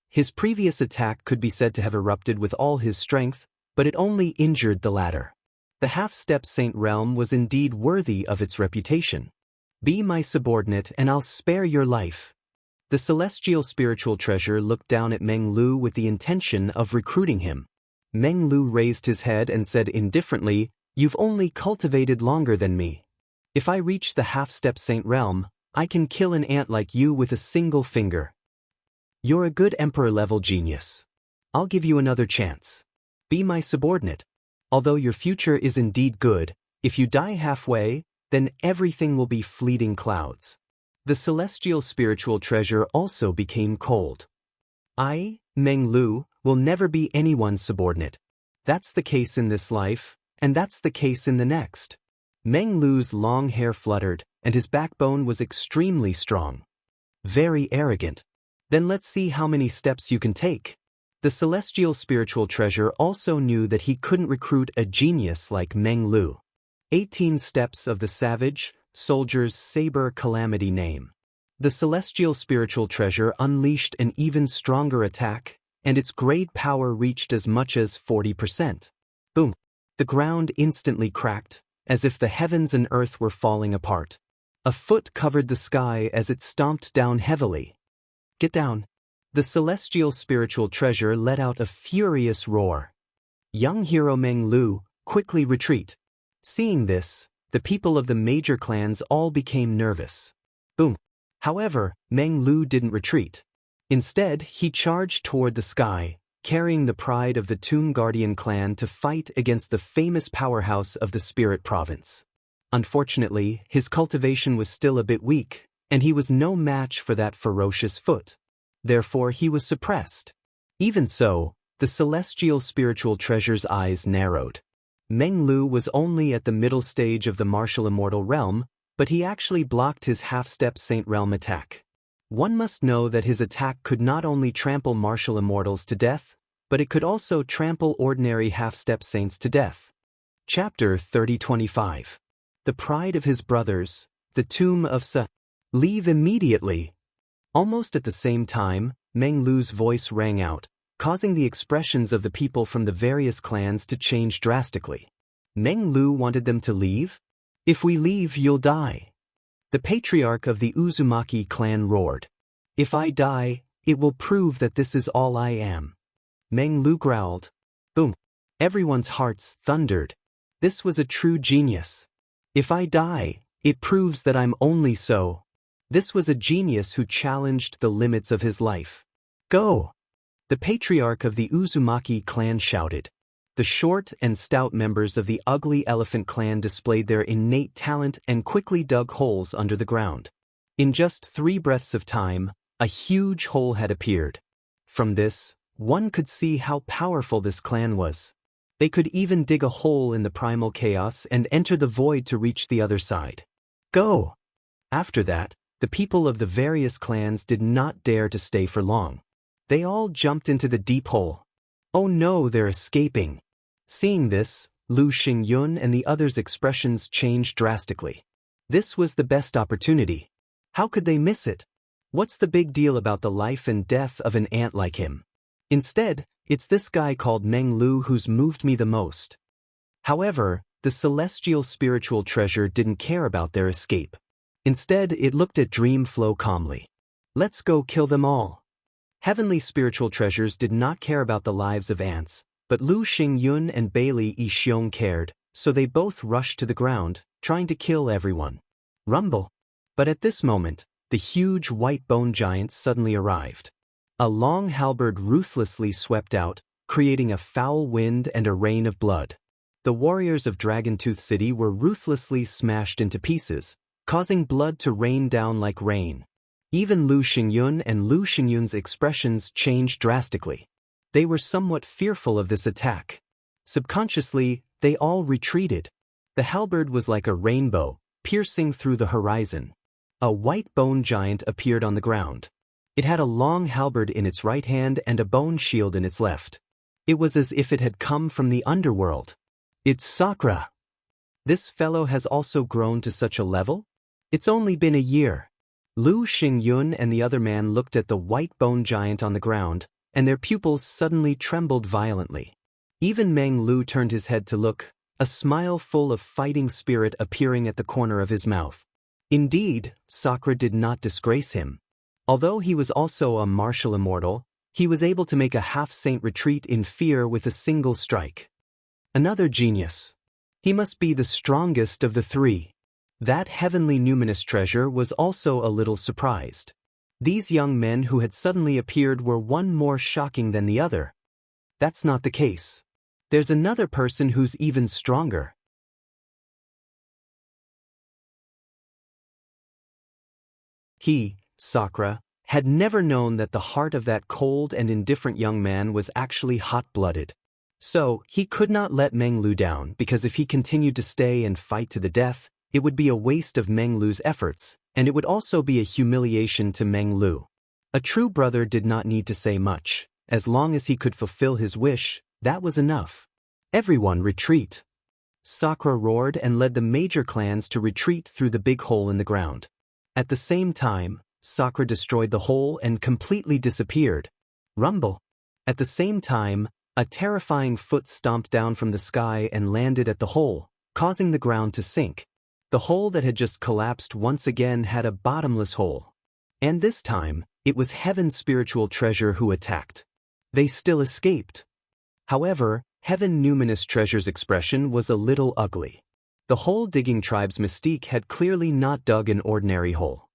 His previous attack could be said to have erupted with all his strength, but it only injured the latter. The half-step Saint realm was indeed worthy of its reputation. Be my subordinate and I'll spare your life. The celestial spiritual treasure looked down at Meng Lu with the intention of recruiting him. Meng Lu raised his head and said indifferently, "You've only cultivated longer than me. If I reach the half-step Saint realm, I can kill an ant like you with a single finger. You're a good emperor-level genius. I'll give you another chance. Be my subordinate. Although your future is indeed good, if you die halfway, then everything will be fleeting clouds." The celestial spiritual treasure also became cold. I, Meng Lu, will never be anyone's subordinate. That's the case in this life, and that's the case in the next. Meng Lu's long hair fluttered, and his backbone was extremely strong. Very arrogant. Then let's see how many steps you can take. The celestial spiritual treasure also knew that he couldn't recruit a genius like Meng Lu. 18 steps of the savage soldier's saber calamity name. The celestial spiritual treasure unleashed an even stronger attack, and its grade power reached as much as 40%. Boom! The ground instantly cracked, as if the heavens and earth were falling apart. A foot covered the sky as it stomped down heavily. Get down! The celestial spiritual treasure let out a furious roar. Young hero Meng Lu, quickly retreat. Seeing this, the people of the major clans all became nervous. Boom! However, Meng Lu didn't retreat. Instead, he charged toward the sky, carrying the pride of the Tomb Guardian clan to fight against the famous powerhouse of the Spirit Province. Unfortunately, his cultivation was still a bit weak, and he was no match for that ferocious foot. Therefore, he was suppressed. Even so, the celestial spiritual treasure's eyes narrowed. Meng Lu was only at the middle stage of the martial immortal realm, but he actually blocked his half-step Saint realm attack. One must know that his attack could not only trample martial immortals to death, but it could also trample ordinary half-step saints to death. Chapter 30:25. The pride of his brothers, the tomb of Sa. Leave immediately. Almost at the same time, Meng Lu's voice rang out, causing the expressions of the people from the various clans to change drastically. Meng Lu wanted them to leave? If we leave, you'll die. The patriarch of the Uzumaki clan roared. If I die, it will prove that this is all I am. Meng Lu growled. Boom! Everyone's hearts thundered. This was a true genius. If I die, it proves that I'm only so. This was a genius who challenged the limits of his life. Go! The patriarch of the Uzumaki clan shouted. The short and stout members of the Ugly Elephant clan displayed their innate talent and quickly dug holes under the ground. In just 3 breaths of time, a huge hole had appeared. From this, one could see how powerful this clan was. They could even dig a hole in the primal chaos and enter the void to reach the other side. Go! After that, the people of the various clans did not dare to stay for long. They all jumped into the deep hole. Oh no, they're escaping. Seeing this, Lu Xingyun and the others' expressions changed drastically. This was the best opportunity. How could they miss it? What's the big deal about the life and death of an ant like him? Instead, it's this guy called Meng Lu who's moved me the most. However, the celestial spiritual treasure didn't care about their escape. Instead, it looked at Dream Flow calmly. Let's go kill them all. Heavenly spiritual treasures did not care about the lives of ants, but Lu Xingyun and Bailey Yixiong cared, so they both rushed to the ground, trying to kill everyone. Rumble! But at this moment, the huge white bone giant suddenly arrived. A long halberd ruthlessly swept out, creating a foul wind and a rain of blood. The warriors of Dragontooth City were ruthlessly smashed into pieces, causing blood to rain down like rain. Even Lu Xingyun and Lu Xingyun's expressions changed drastically. They were somewhat fearful of this attack. Subconsciously, they all retreated. The halberd was like a rainbow, piercing through the horizon. A white bone giant appeared on the ground. It had a long halberd in its right hand and a bone shield in its left. It was as if it had come from the underworld. It's Sakura. This fellow has also grown to such a level? It's only been a year. Lu Xingyun and the other man looked at the white bone giant on the ground, and their pupils suddenly trembled violently. Even Meng Lu turned his head to look, a smile full of fighting spirit appearing at the corner of his mouth. Indeed, Sakura did not disgrace him. Although he was also a martial immortal, he was able to make a half-saint retreat in fear with a single strike. Another genius. He must be the strongest of the three. That heavenly numinous treasure was also a little surprised. These young men who had suddenly appeared were one more shocking than the other. That's not the case. There's another person who's even stronger. He, Sakura, had never known that the heart of that cold and indifferent young man was actually hot-blooded. So, he could not let Meng Lu down because if he continued to stay and fight to the death, it would be a waste of Meng Lu's efforts, and it would also be a humiliation to Meng Lu. A true brother did not need to say much. As long as he could fulfill his wish, that was enough. Everyone retreat. Sakura roared and led the major clans to retreat through the big hole in the ground. At the same time, Sakura destroyed the hole and completely disappeared. Rumble. At the same time, a terrifying foot stomped down from the sky and landed at the hole, causing the ground to sink. The hole that had just collapsed once again had a bottomless hole. And this time, it was Heaven's spiritual treasure who attacked. They still escaped. However, Heaven Numinous Treasure's expression was a little ugly. The hole-digging tribe's mystique had clearly not dug an ordinary hole.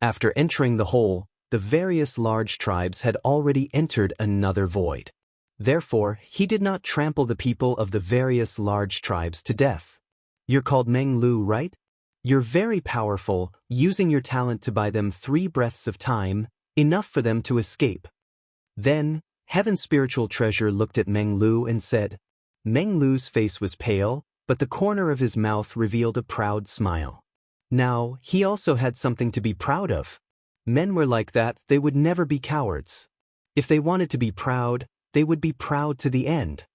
After entering the hole, the various large tribes had already entered another void. Therefore, he did not trample the people of the various large tribes to death. You're called Meng Lu, right? You're very powerful, using your talent to buy them 3 breaths of time, enough for them to escape. Then, Heaven's spiritual treasure looked at Meng Lu and said. Meng Lu's face was pale, but the corner of his mouth revealed a proud smile. Now, he also had something to be proud of. Men were like that, they would never be cowards. If they wanted to be proud, they would be proud to the end.